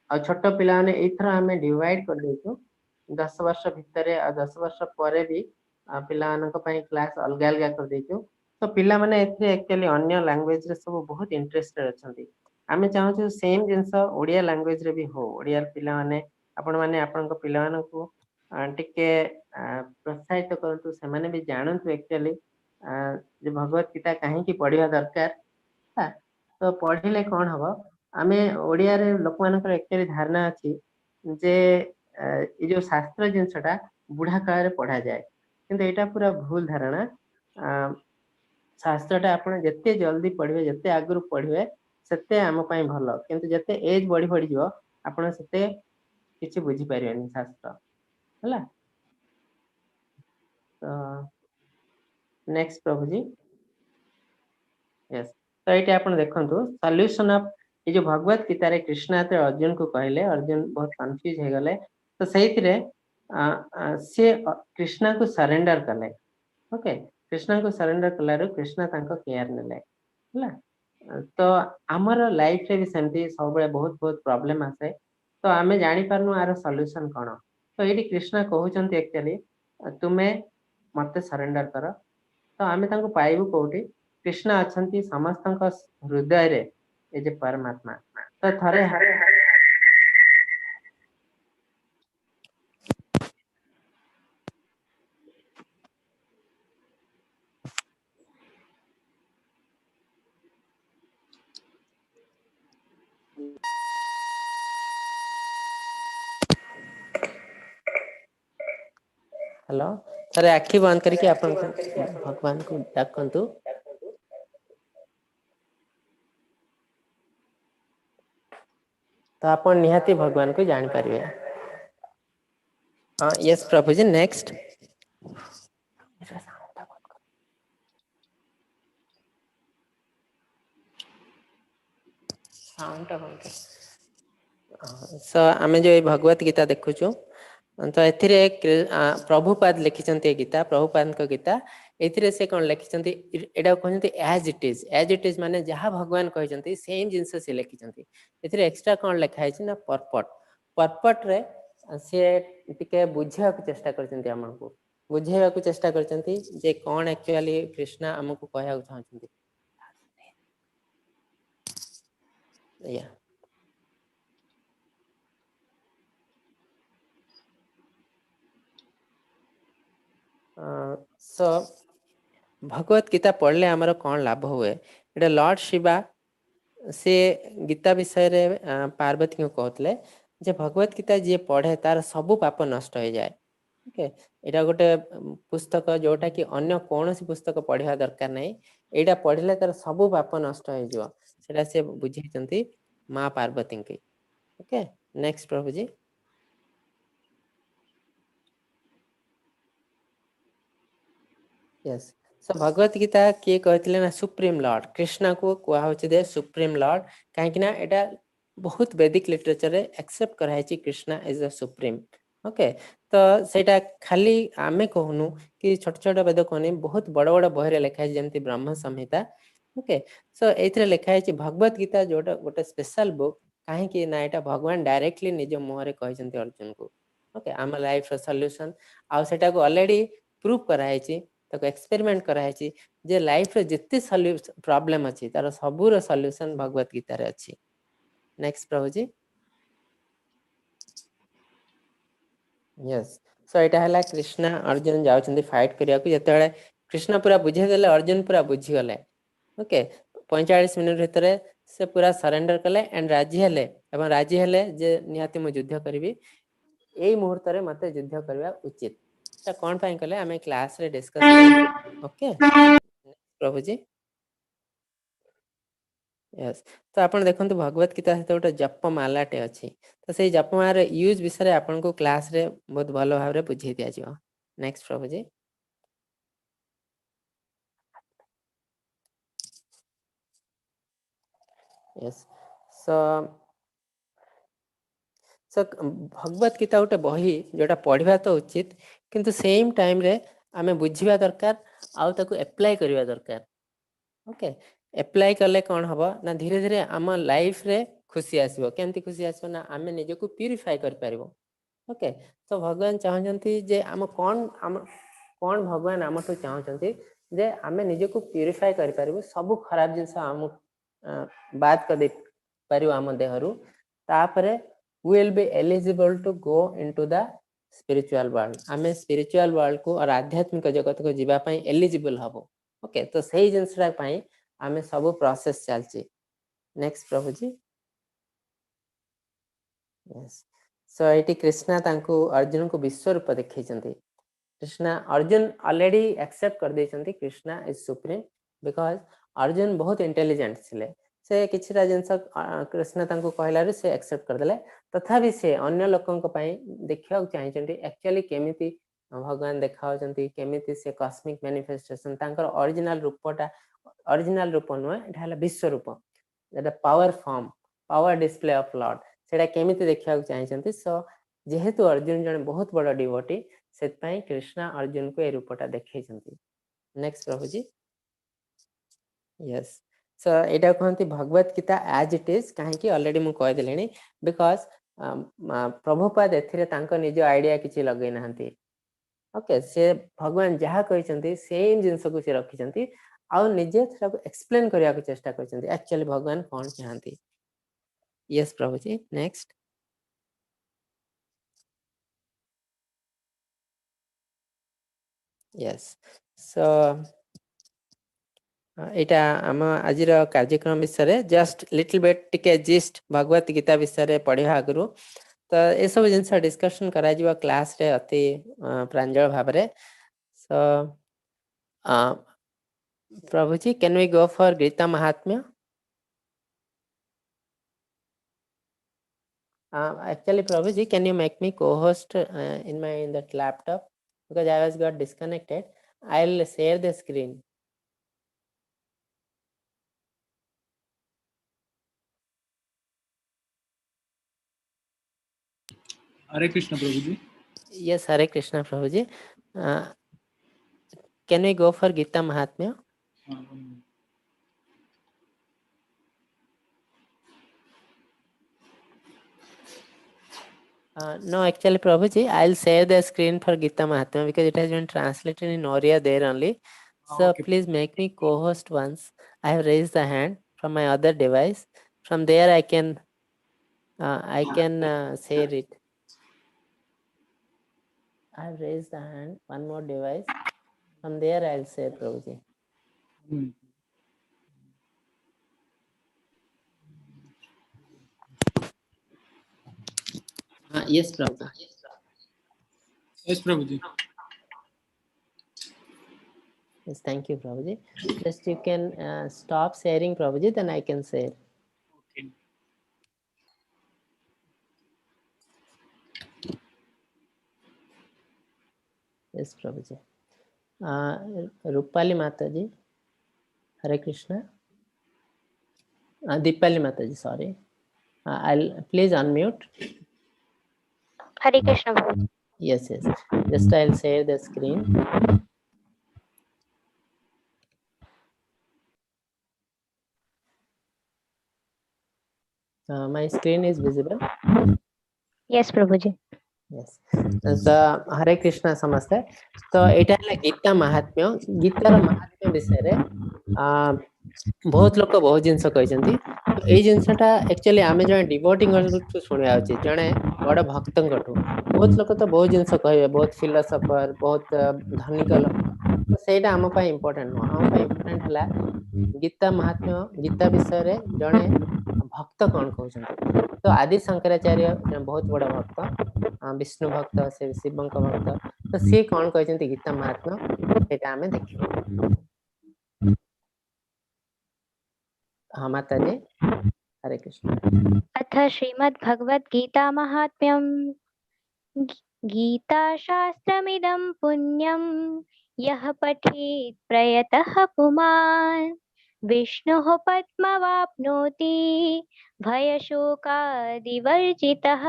ଆଉ ଛୋଟ ପିଲାମାନେ ଏଇଥର ଆମେ ଡିଭାଇଡ କରିଦେଇଛୁ 10 ବର୍ଷ ଭିତରେ ଆଉ 10 ବର୍ଷ ପରେ ବି ପିଲାମାନଙ୍କ ପାଇଁ କ୍ଲାସ ଅଲଗା ଅଲଗା କରିଦେଇଛୁ। ତ ପିଲାମାନେ ଏଥିରେ ଆକ୍ଚୁଆଲି ଅନ୍ୟ ଲାଙ୍ଗୁଏଜରେ ସବୁ ବହୁତ ଇଣ୍ଟରେଷ୍ଟେଡ ଅଛନ୍ତି। ଆମେ ଚାହୁଁଛୁ ସେମ୍ ଜିନିଷ ଓଡ଼ିଆ ଲାଙ୍ଗୁଏଜରେ ବି ହଉ। ଓଡ଼ିଆର ପିଲାମାନେ, ଆପଣମାନେ ଆପଣଙ୍କ ପିଲାମାନଙ୍କୁ ଟିକେ ପ୍ରୋତ୍ସାହିତ କରନ୍ତୁ, ସେମାନେ ବି ଜାଣନ୍ତୁ ଆକ୍ଚୁଆଲି ଯେ ଭଗବତ ଗୀତା କାହିଁକି ପଢିବା ଦରକାର। ତ ପଢିଲେ କଣ ହବ, ଆମେ ଓଡ଼ିଆରେ ଲୋକମାନଙ୍କର ଆକ୍ଚୁଆଲି ଧାରଣା ଅଛି ଯେ ଏଇ ଯୋଉ ଶାସ୍ତ୍ର ଜିନିଷଟା ବୁଢା କାଳରେ ପଢାଯାଏ, କିନ୍ତୁ ଏଇଟା ପୁରା ଭୁଲ ଧାରଣା। ଶାସ୍ତ୍ରଟା ଆପଣ ଯେତେ ଜଲ୍ଦି ପଢିବେ, ଯେତେ ଆଗରୁ ପଢିବେ ସେତେ ଆମ ପାଇଁ ଭଲ। କିନ୍ତୁ ଯେତେ ଏଜ ବଢି ବଢିଯିବ ଆପଣ ସେତେ କିଛି ବୁଝିପାରିବେନି ଶାସ୍ତ୍ର ହେଲା। ତ ନେକ୍ସଟ ପ୍ରଭୁଜୀ, यस। ତ ଏଇଠି ଆପଣ ଦେଖନ୍ତୁ ସଲ୍ୟୁସନ ଅଫ ଏ ଯୋଉ ଭଗବତ ଗୀତାରେ କୃଷ୍ଣ ଯେତେବେଳେ ଅର୍ଜୁନକୁ କହିଲେ, ଅର୍ଜୁନ ବହୁତ କନଫ୍ୟୁଜ ହେଇଗଲେ। ତ ସେଇଥିରେ ସିଏ କୃଷ୍ଣଙ୍କୁ ସରେଣ୍ଡର କଲେ। ଓକେ, କୃଷ୍ଣଙ୍କୁ ସରେଣ୍ଡର କଲାରୁ କୃଷ୍ଣ ତାଙ୍କ କେୟାର ନେଲେ ହେଲା। ତ ଆମର ଲାଇଫରେ ବି ସେମିତି ସବୁବେଳେ ବହୁତ ବହୁତ ପ୍ରୋବ୍ଲେମ ଆସେ। ତ ଆମେ ଜାଣିପାରୁନୁ ଆର ସଲ୍ୟୁସନ କଣ। ତ ଏଇଠି କୃଷ୍ଣ କହୁଛନ୍ତି ଆକ୍ଚୁଆଲି ତୁମେ ମତେ ସରେଣ୍ଡର କର। ତ ଆମେ ତାଙ୍କୁ ପାଇବୁ କୋଉଠି? କୃଷ୍ଣ ଅଛନ୍ତି ସମସ୍ତଙ୍କ ହୃଦୟରେ, ଏ ଯେ ପରମାତ୍ମା। ତ ଥରେ ହ୍ୟାଲୋ, ଥରେ ଆଖି ବନ୍ଦ କରିକି ଆପଣ ଭଗବାନଙ୍କୁ ଡାକନ୍ତୁ। ତ ଆପଣ ନିହାତି ଭଗବାନଙ୍କୁ ଜାଣିପାରିବେ। ହଁ, ୟେସ୍ ପ୍ରଭୁଜୀ, ନେକ୍ସଟ। ଆମେ ଯୋଉ ଭଗବତ ଗୀତା ଦେଖୁଛୁ, ତ ଏଥିରେ ପ୍ରଭୁପାଦ ଲେଖିଛନ୍ତି ଏ ଗୀତା, ପ୍ରଭୁପାଦଙ୍କ ଗୀତା। ଏଥିରେ ସେ କଣ ଲେଖିଛନ୍ତି, ଏଇଟାକୁ କହୁଛନ୍ତି ଆଜ ଇଟ୍ ଇଜ। ଆଜ ଇଟ୍ ଇଜ ମାନେ ଯାହା ଭଗବାନ କହିଛନ୍ତି ସେମ୍ ଜିନିଷ ସେ ଲେଖିଛନ୍ତି। ଏଥିରେ ଏକ୍ସଟ୍ରା କଣ ଲେଖା ହେଇଛି ନା ପର୍ପଟ। ପର୍ପଟରେ ସିଏ ଟିକେ ବୁଝେଇବାକୁ ଚେଷ୍ଟା କରିଛନ୍ତି, ଆମକୁ ବୁଝେଇବାକୁ ଚେଷ୍ଟା କରିଛନ୍ତି ଯେ କଣ ଆକ୍ଚୁଆଲି କୃଷ୍ଣ ଆମକୁ କହିବାକୁ ଚାହୁଁଛନ୍ତି। Yeah. So ଭଗବତ ଗୀତା ପଢିଲେ ଆମର କଣ ଲାଭ ହୁଏ? ଏଇଟା ଲର୍ଡ ଶିବା ସେ ଗୀତା ବିଷୟରେ ପାର୍ବତୀଙ୍କୁ କହୁଥିଲେ ଯେ ଭଗବତ ଗୀତା ଯିଏ ପଢେ ତାର ସବୁ ପାପ ନଷ୍ଟ ହେଇଯାଏ। ଓକେ, ଏଇଟା ଗୋଟେ ପୁସ୍ତକ ଯୋଉଟା କି ଅନ୍ୟ କୌଣସି ପୁସ୍ତକ ପଢିବା ଦରକାର ନାହିଁ। ଏଇଟା ପଢିଲେ ତାର ସବୁ ପାପ ନଷ୍ଟ ହେଇଯିବ। ସେଟା ସେ ବୁଝେଇଛନ୍ତି ମା ପାର୍ବତୀଙ୍କୁ। ଓକେ, ନେକ୍ସଟ ପ୍ରଭୁଜୀ। यस। सो भगवत गीता किए कहते ना सुप्रीम लॉर्ड, कृष्ण को कहुच्छे दे सुप्रीम लॉर्ड, कहीं एटा बहुत वैदिक लिटरेचर रे एक्सेप्ट कराई Krishna is the supreme. Okay, तो सेटा खाली आमे कहूनु कि छोट छोट वेद कहनी, बहुत बड़ बड़ बही लिखाई जमती ब्रह्म संहिता। ओके, सो एथिरे लिखाई भगवत गीता जोटा गोटे स्पेशल बुक, कहीं ना एटा भगवान डायरेक्टली निज मुहर कहते अर्जुन को। ओके, आम लाइफ रो सॉल्यूशन आ सेटा को ऑलरेडी प्रूव कराई, ताको एक्सपेरिमेंट कराई जे लाइफ रे जिते प्रॉब्लम अच्छी तार सबूर सॉल्यूशन भगवत गीता रे अच्छी। नेक्स्ट प्रभुजी। यस, सो एटा हला कृष्ण अर्जुन जाउछन्ती फाइट करिया को, जते कृष्ण पूरा बुझे देले अर्जुन पूरा बुझी गले। ओके, 45 मिनट भितर से पूरा सरेंडर कले एंड राजी हेले, एवं राजी हेले जे निहाती मु युद्ध करबी, एई मुहूर्त रे मते युद्ध करबा उचित। कौन पाई कले आमे क्लास रे डिस्कस करेंगे। ओके, प्रभु जी यस तो आपण देखंतु भगवत गीता सहित गोटे जपमालाटे अछि तो से जपमालार यूज विषय आपन को क्लास रे बहुत भलो भाव रे बुझेई दिया जिवो नेक्स्ट प्रभु जी यस सो सो भगवत गीता गोटे बही जोटा पढ़िबा तो उचित किंतु सेम टाइम रे आमे बुझिबा दरकार आउ ताको अप्लाई करिबा दरकार ओके अप्लाई करले कौन हबो ना धीरे धीरे आम लाइफ रे खुशी आसीबो केमती खुशी आसीबो ना आमे निजे को प्यूरिफाई कर पारिबो ओके तो भगवान चाहजंती जे आम कौन भगवान आम तो चाहजंती जे आमे निजे को प्यूरिफाई कर पारिबो सब खराब जिंस आम बात कर दे पारिबो आम देहरु तापरे we will be eligible to go into the spiritual world आमे spiritual world को और आध्यात्मिक जगत को जीवा पई एलिजिबल हबो ओके तो सही जिंसरा पई आमे सब प्रोसेस चलची नेक्स्ट प्रभु जी यस सो एटी कृष्णा तांको अर्जुन को विश्व रूप देखैचंती कृष्णा अर्जुन ऑलरेडी एक्सेप्ट कर देचंती Krishna is supreme because Arjun बहुत इंटेलिजेंट छिले से किछिरा जिंस कृष्ण तांको कहलारे से एक्सेप्ट कर देले तथापि से अन्य लोकन को पई देखिया चाहिचंती एक्चुअली केमिति भगवान देखाउचंती केमिति से कॉस्मिक मैनिफेस्टेशन तांकर ओरिजिनल रूपटा ओरिजिनल रूप न एटा हला विश्व रूप जेटा power form power display of Lord सेटा केमिति देखिया चाहिचंती सो जेहेतु अर्जुन जने बहुत बड़ा डिवोटी सेत पई कृष्ण अर्जुन को ए रूपटा देखैचंती नेक्स्ट प्रभु जी yes so Etah कहंती Bhagavad Gita as it is काहे कि ऑलरेडी मु कह देलेनी बिकॉज़ प्रभुपाद एथिरे तांको निज आइडिया किछि लगै नहंती ओके से भगवान जहा कहिसंती सेम जिंस को से रखिसंती आ निजे थरा को एक्सप्लेन करिया को चेष्टा करिसंती एक्चुअली भगवान कोन चाहंती यस प्रभु जी नेक्स्ट यस सो एटा आम आज कार्यक्रम विषय जस्ट लिटिल बिट टिके जिस्ट भगवत गीता विषय पढ़ा आगु तो ये सब जिन डिस्कशन करा जिवा क्लास रे अति प्रांजल भाव रे सो प्रभु जी can we go for Gita महात्म्य एक्चुअली प्रभु जी can you make me co-host in that laptop because I was got disconnected I'll share the screen Hare Krishna Prabhu ji yes Hare Krishna Prabhu ji can we go for Gita Mahatmya no actually Prabhu ji I'll share the screen for Gita Mahatmya because it has been translated in Oriya there only so okay. Please make me co-host once I have raised the hand from my other device from there I can share it I have raised the hand one more device from there I'll share Prabhu ji yes Prabhu yes Prabhu ji yes thank you Prabhu ji just you can stop sharing Prabhu ji then I can share okay yes Prabhu ji Rupali Mata ji Hare Krishna Deepali Mata ji sorry I'll please unmute Hare Krishna Prabhu yes just I'll share the screen my screen is visible yes Prabhu ji yes so Hare Krishna समझते तो एटा है गीता महात्म्य guitar महात्म्य विषय रे बहुत लोक बहुत जिनस कहचंती तो ए जिनसटा एक्चुअली आमे जने डिवोटिंग को सुनिया उचित जने बड़ भक्तन कठू बहुत लोक तो बहुत जिनस कहबे बहुत फिलोसोफर बहुत धनिक लोक तो सेटा हम पय इंपोर्टेंट नो हम पय इंपोर्टेंट हला गीता महात्म्य गीता विषय रे जने भक्त कोन कहउछंती तो आदि शंकराचार्य बहुत बड़ा भक्त विष्णु भक्त से शिव भक्त तो सी कोन कहचंती गीता महात्म्य सेटा हमें देखिबो हाँ माता जी, हरे कृष्ण। अथ श्रीमद्भगवद्गीता महात्म्यं गीताशास्त्रमिदं पुण्यं यः पठेत् प्रयतः पुमान् विष्णुः पद्मवाप्नोति भयशोकादिवर्जितः।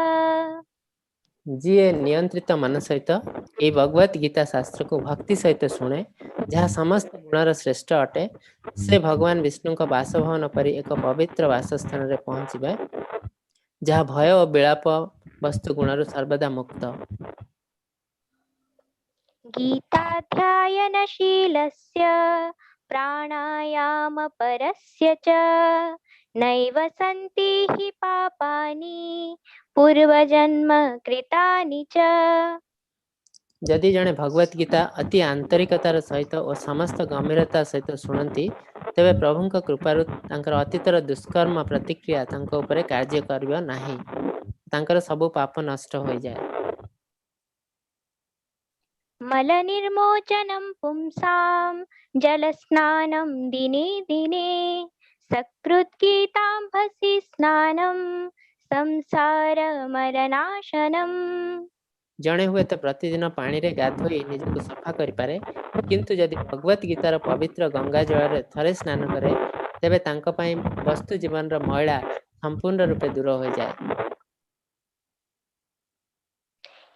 ଯିଏ ନିୟନ୍ତ୍ରିତ ମନ ସହିତ ଏହି ଭଗବତ ଗୀତା ଶାସ୍ତ୍ରକୁ ଭକ୍ତି ସହିତ ଶୁଣେ, ଯାହା ସମସ୍ତ ଗୁଣର ଶ୍ରେଷ୍ଠ ଅଟେ, ସେ ଭଗବାନ ବିଷ୍ଣୁଙ୍କ ବାସଭବନ ପରି ଏକ ପବିତ୍ର ବାସସ୍ଥାନରେ ପହଞ୍ଚିବେ, ଯାହା ଭୟ ଓ ବିଳାପ ବସ୍ତୁ ଗୁଣରୁ ସର୍ବଦା ମୁକ୍ତ। गीताध्यायनशीलस्य प्राणायामपरस्य च नैव सन्ति हि पापानि पूर्वजन्म कृतानि च। ଯଦି ଜଣେ ଭଗବତ ଗୀତା ଅତି ଆନ୍ତରିକତାର ସହିତ ଓ ସମସ୍ତ ଗମ୍ଭୀରତା ସହିତ ଶୁଣନ୍ତି, ତେବେ ପ୍ରଭୁଙ୍କ କୃପାରୁ ତାଙ୍କର ଅତୀତର ଦୁଷ୍କର୍ମ ପ୍ରତିକ୍ରିୟା ତାଙ୍କ ଉପରେ କାର୍ଯ୍ୟ କରିବ ନାହିଁ, ତାଙ୍କର ସବୁ ପାପ ନଷ୍ଟ ହୋଇଯାଏ। मलनिर्मोचनं पुंसां जलस्नानं दिने दिने सकृद्गीताम्भसि स्नानं संसारमरनाशनम्। ଜଣେ ହୁଏତ ପ୍ରତିଦିନ ପାଣିରେ ଗାଧୋଇ ନିଜକୁ ସଫା କରିପାରେ, କିନ୍ତୁ ଯଦି ଭଗବତ ଗୀତାର ପବିତ୍ର ଗଙ୍ଗା ଜଳରେ ଥରେ ସ୍ନାନ କରେ, ତେବେ ତାଙ୍କ ପାଇଁ ବସ୍ତୁ ଜୀବନର ମଇଳା ସମ୍ପୂର୍ଣ୍ଣ ରୂପେ ଦୂର ହୋଇଯାଏ।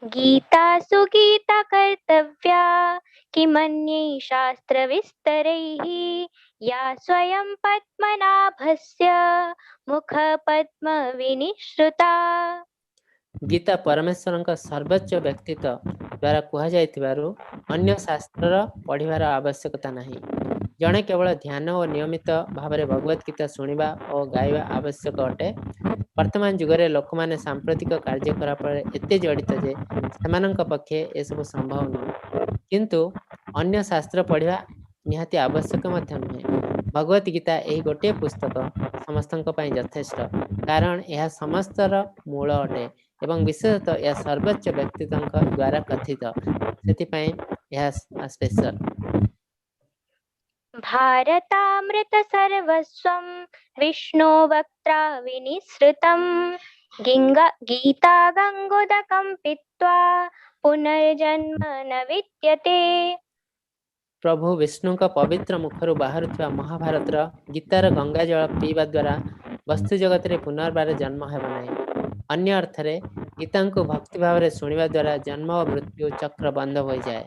गीतासु गीता कर्तव्या किमन्ये शास्त्रविस्तरैः या स्वयं पद्मनाभस्य मुखपद्मविनिश्रुता। ଗୀତା ପରମେଶ୍ୱରଙ୍କ ସର୍ବୋଚ୍ଚ ବ୍ୟକ୍ତିତ୍ୱ ଦ୍ୱାରା କୁହାଯାଇଥିବାରୁ ଅନ୍ୟ ଶାସ୍ତ୍ରର ପଢ଼ିବାର ଆବଶ୍ୟକତା ନାହିଁ। ଜଣେ କେବଳ ଧ୍ୟାନ ଓ ନିୟମିତ ଭାବରେ ଭଗବତ ଗୀତା ଶୁଣିବା ଓ ଗାଇବା ଆବଶ୍ୟକ ଅଟେ। ବର୍ତ୍ତମାନ ଯୁଗରେ ଲୋକମାନେ ସାମ୍ପ୍ରତିକ କାର୍ଯ୍ୟକଳାପରେ ଏତେ ଜଡ଼ିତ ଯେ ସେମାନଙ୍କ ପକ୍ଷେ ଏସବୁ ସମ୍ଭବ ନୁହେଁ, କିନ୍ତୁ ଅନ୍ୟ ଶାସ୍ତ୍ର ପଢ଼ିବା ନିହାତି ଆବଶ୍ୟକ ମଧ୍ୟ ନୁହେଁ। ଭଗବତ ଗୀତା ଏହି ଗୋଟିଏ ପୁସ୍ତକ ସମସ୍ତଙ୍କ ପାଇଁ ଯଥେଷ୍ଟ, କାରଣ ଏହା ସମସ୍ତର ମୂଳ ଅଟେ ଏବଂ ବିଶେଷତଃ ଏହା ସର୍ବୋଚ୍ଚ ବ୍ୟକ୍ତିତ୍ୱଙ୍କ ଦ୍ୱାରା କଥିତ, ସେଥିପାଇଁ ଏହା ସ୍ପେଶାଲ। भारतामृत सर्वस्वं विष्णु वक्त्रा विनिसृतं गीता गङ्गोदकं पीत्वा पुनर्जन्म न विद्यते। ପ୍ରଭୁ ବିଷ୍ଣୁଙ୍କ ପବିତ୍ର ମୁଖରୁ ବାହାରୁଥିବା ମହାଭାରତର ଗୀତାର ଗଙ୍ଗା ଜଳ ପିଇବା ଦ୍ୱାରା ବସ୍ତୁ ଜଗତରେ ପୁନର୍ବାର ଜନ୍ମ ହେବ ନାହିଁ। ଅନ୍ୟ ଅର୍ଥରେ ଗୀତାଙ୍କୁ ଭକ୍ତି ଭାବରେ ଶୁଣିବା ଦ୍ୱାରା ଜନ୍ମ ଓ ମୃତ୍ୟୁ ଚକ୍ର ବନ୍ଦ ହୋଇଯାଏ।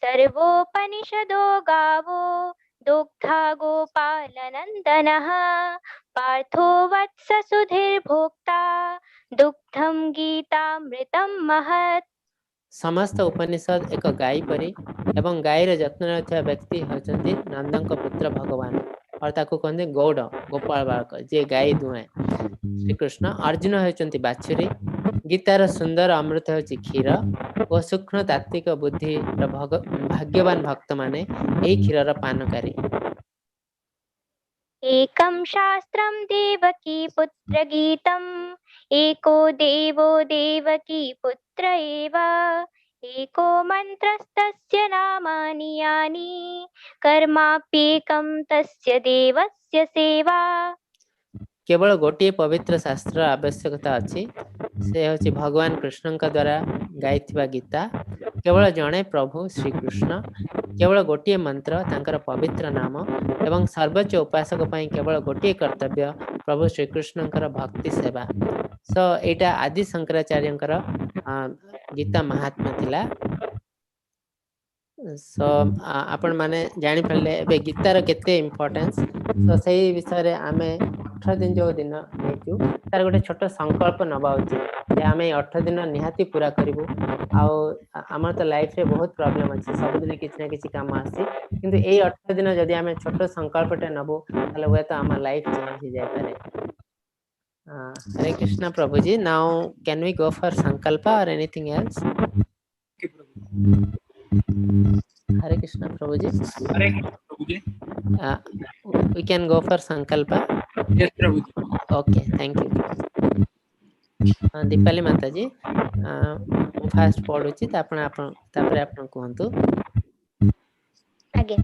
सर्वोपनिषदो गावो दुग्धा गोपालनन्दनः पार्थो वत्स सुधीर्भोक्ता दुग्धं गीतामृतं महत्। ସମସ୍ତ ଉପନିଷଦ ଏକ ଗାଈ ପରି ଏବଂ ଗାଈର ଯତ୍ନ ନେଉଥିବା ବ୍ୟକ୍ତି ହେଉଛନ୍ତି ନନ୍ଦଙ୍କ ପୁତ୍ର ଭଗବାନ, ଆଉ ତାକୁ କହନ୍ତି ଗୌଡ଼, ଗୋପାଳ ବାଳକ, ଯିଏ ଗାଈ ଦୁହାଁ। ଶ୍ରୀକୃଷ୍ଣ ଅର୍ଜୁନ ହେଉଛନ୍ତି ବାଛୁରୀ, ଗୀତାର ସୁନ୍ଦର ଅମୃତ ହେଉଛି କ୍ଷୀର ଓ ସୂକ୍ଷ୍ମ ତାତ୍ତ୍ୱିକ ବୁଦ୍ଧିର ଭାଗ୍ୟବାନ ଭକ୍ତମାନେ ଏହି କ୍ଷୀରର ପାନକାରୀ। एकं शास्त्रं देवकी पुत्र गीतम् एको देवो देवकी पुत्र एव एको मन्त्रस्तस्य नामानि यानि कर्माप्येकं तस्य देवस्य सेवा। କେବଳ ଗୋଟିଏ ପବିତ୍ର ଶାସ୍ତ୍ରର ଆବଶ୍ୟକତା ଅଛି, ସେ ହେଉଛି ଭଗବାନ କୃଷ୍ଣଙ୍କ ଦ୍ୱାରା ଗାଇଥିବା ଗୀତା। କେବଳ ଜଣେ ପ୍ରଭୁ ଶ୍ରୀକୃଷ୍ଣ, କେବଳ ଗୋଟିଏ ମନ୍ତ୍ର, ତାଙ୍କର ପବିତ୍ର ନାମ ଏବଂ ସର୍ବୋଚ୍ଚ ଉପାସକ ପାଇଁ କେବଳ ଗୋଟିଏ କର୍ତ୍ତବ୍ୟ, ପ୍ରଭୁ ଶ୍ରୀକୃଷ୍ଣଙ୍କର ଭକ୍ତି ସେବା। ସୋ ଏଇଟା ଆଦି ଶଙ୍କରାଚାର୍ଯ୍ୟଙ୍କର ଗୀତା ମହାତ୍ମ୍ୟ ଥିଲା। ସୋ ଆପଣମାନେ ଜାଣିପାରିଲେ ଏବେ ଗୀତାର କେତେ ଇମ୍ପୋର୍ଟାନ୍ସ। ତ ସେଇ ବିଷୟରେ ଆମେ 18 ଦିନ ଯେଉଁ ଦିନ ନେଇଛୁ, ତାର ଗୋଟେ ଛୋଟ ସଂକଳ୍ପ ନେବା ଉଚିତ ଯେ ଆମେ 18 ଦିନ ନିହାତି ପୁରା କରିବୁ। ଆଉ ଆମର ତ ଲାଇଫରେ ବହୁତ ପ୍ରୋବ୍ଲେମ ଅଛି, ସବୁଦିନ କିଛି ନା କିଛି କାମ ଆସୁଛି, କିନ୍ତୁ ଏଇ 18 ଦିନ ଯଦି ଆମେ ଛୋଟ ସଂକଳ୍ପଟେ ନେବୁ, ତାହେଲେ ହୁଏତ ଆମ ଲାଇଫ ଚେଞ୍ଜ ହେଇଯାଇପାରେ। Hare Krishna Prabhuji. Now can we go for Sankalpa or anything else? Hare Krishna Prabhuji. Hare Krishna Prabhuji. We can go for Sankalpa. Yes Prabhuji. Okay, thank you. Deepali माता जी, ମୁଁ ଫାଷ୍ଟ ପଢୁଛି, ତାପରେ ଆପଣ କୁହନ୍ତୁ। ଆଜ୍ଞା।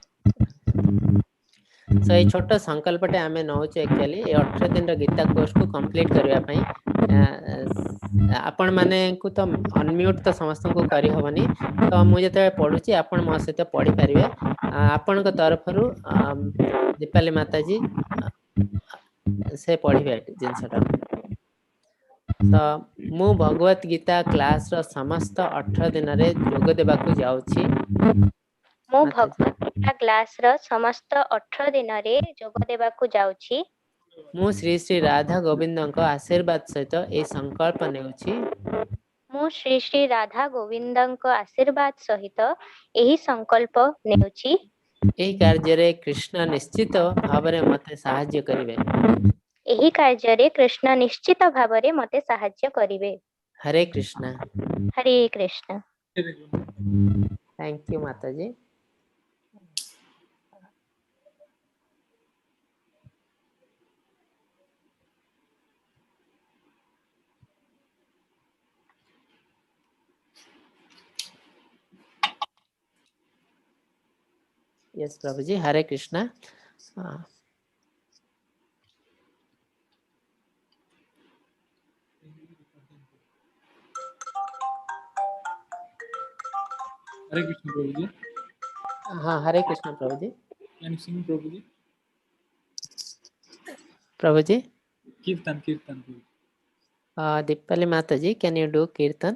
सो ये छोट संकल्पटे आम नौ एक्चुअली 18 दिन गीता कोर्स को कंप्लीट करने आपण माने को तो अनम्यूट तो समस्त को करी हबनी तो मुझे तो पढ़ुची आपण मो सहित पढ़ी पारिबे आपण को तरफ रु दीपाली माता जी से पढ़िबे जिनसटा तो मु भगवत गीता क्लास रो समस्त 18 दिन रे जोग देबा को जाउची मु भगवत गीता क्लास रो समस्त 18 दिन रे जोग देबा को जाउची मु श्री श्री राधा गोविंद आशीर्वाद सहित ए संकल्प नेउची मु श्री श्री राधा गोविंद आशीर्वाद सहित एही संकल्प नेउची एही कार्य रे कृष्ण निश्चित भाव रे मते सहाय्य करिवे एही कार्य रे कृष्ण निश्चित भाव रे मते सहाय्य करिवे हरे कृष्ण हरे कृष्ण थैंक यू माता जी यस प्रभु जी हरे कृष्णा हरे कृष्ण प्रभु जी हाँ हरे कृष्ण प्रभु जी कैन सिंग प्रभु जी कीर्तन कीर्तन दीपाली माता जी कैन यू डू कीर्तन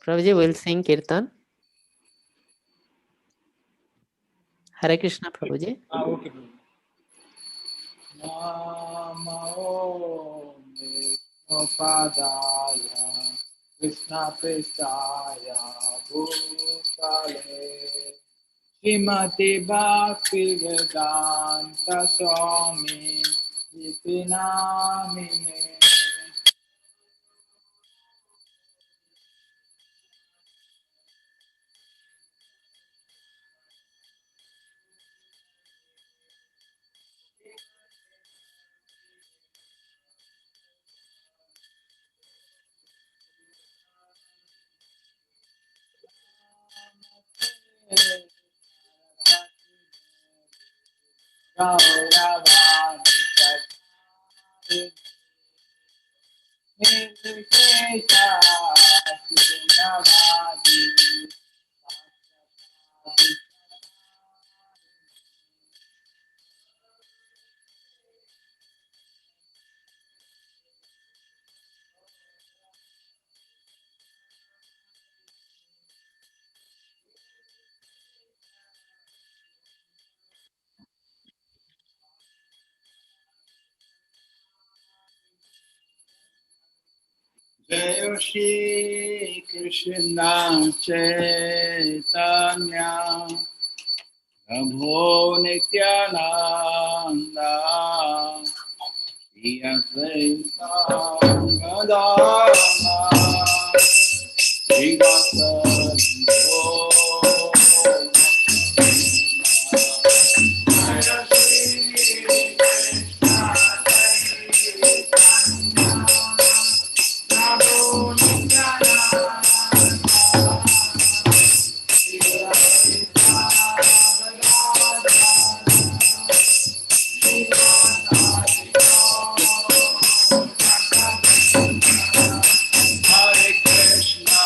प्रभु जी विल सिंग कीर्तन हरे कृष्णा प्रभु जी ओके प्रभु नमो पादाय कृष्ण पृष्ठाय भूतले श्रीमति भक्ति वेदांत स्वामी इति नामिने जय श्री कृष्ण चैतन्य प्रभु Nityanand Shri Advaita Gadadhar Hare Krishna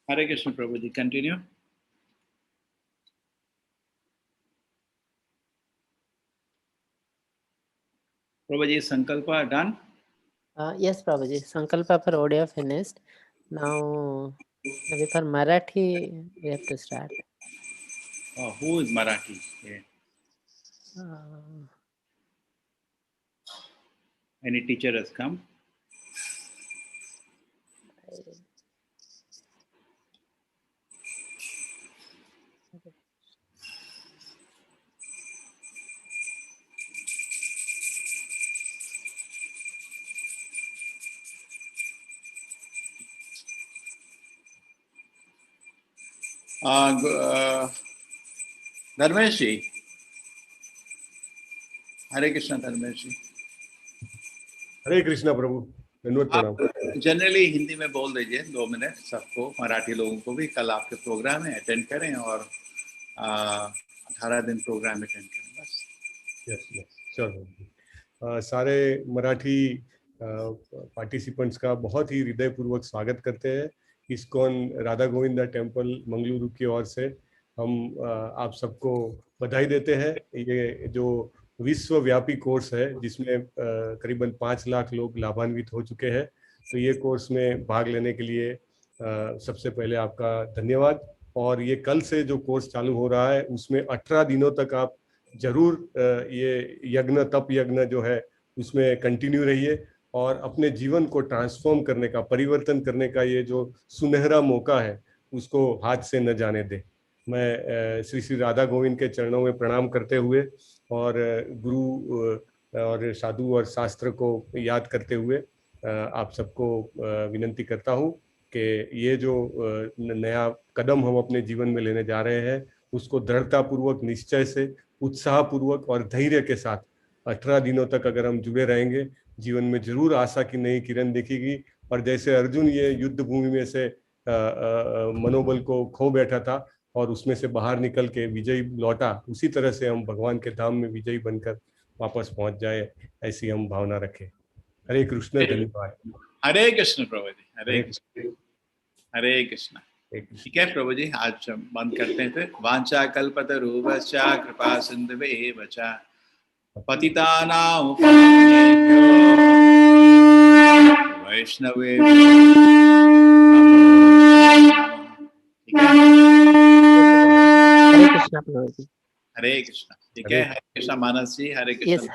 Hare Krishna, Prabhuji. Continue. Prabhuji, Sankalpa done? Yes, Prabhuji. Sankalpa for Odia finished. Now, maybe for Marathi, we have to start. Oh, who is Marathi? Yeah. Any teacher has come? Dharmesh ji. Hare Krishna, Dharmesh ji. हरे कृष्णा प्रभु, धन्यवाद प्रणाम। Generally Hindi में बोल दीजिए 2 minute सबको, मराठी लोगों को भी। कल आपके प्रोग्राम है, अटेंड करें और 18 दिन प्रोग्राम अटेंड करें बस। Yes yes sure. सारे मराठी पार्टिसिपेंट्स का बहुत ही हृदयपूर्वक स्वागत करते हैं इस्कॉन राधा गोविंदा टेम्पल मंगलुरु की ओर से। हम आप सबको बधाई देते हैं। ये जो विश्वव्यापी कोर्स है जिसमें करीबन 5 लाख लोग लाभान्वित हो चुके हैं, तो ये कोर्स में भाग लेने के लिए सबसे पहले आपका धन्यवाद। और ये कल से जो कोर्स चालू हो रहा है उसमें 18 दिनों तक आप जरूर ये यज्ञ तप यज्ञ जो है उसमें कंटिन्यू रहिए और अपने जीवन को ट्रांसफॉर्म करने का, परिवर्तन करने का ये जो सुनहरा मौका है उसको हाथ से न जाने दे। मैं श्री श्री राधा गोविंद के चरणों में प्रणाम करते हुए और गुरु और साधु और शास्त्र को याद करते हुए आप सबको विनंती करता हूँ कि ये जो नया कदम हम अपने जीवन में लेने जा रहे हैं उसको दृढ़तापूर्वक, निश्चय से, उत्साहपूर्वक और धैर्य के साथ 18 दिनों तक अगर हम जुड़े रहेंगे, जीवन में जरूर आशा की नई किरण दिखेगी। और जैसे अर्जुन ये युद्ध भूमि में से मनोबल को खो बैठा था और उसमें से बाहर निकल के विजयी लौटा, उसी तरह से हम भगवान के धाम में विजयी बनकर वापस पहुंच जाए, ऐसी हम भावना रखें। हरे कृष्ण, धन्यवाद। हरे कृष्ण प्रभु जी, हरे कृष्ण, हरे कृष्ण। ठीक है प्रभु जी, आज बंद करते हैं फिर। वांछा कल्पतरुभ्यश्च कृपा सिन्धुभ्येव च पतितानां पावनेभ्यो वैष्णवेभ्यो ठीक है। हरे कृष्णा प्रभु जी। हरे कृष्ण। ठीक है, हरे कृष्ण मानस जी, हरे कृष्ण।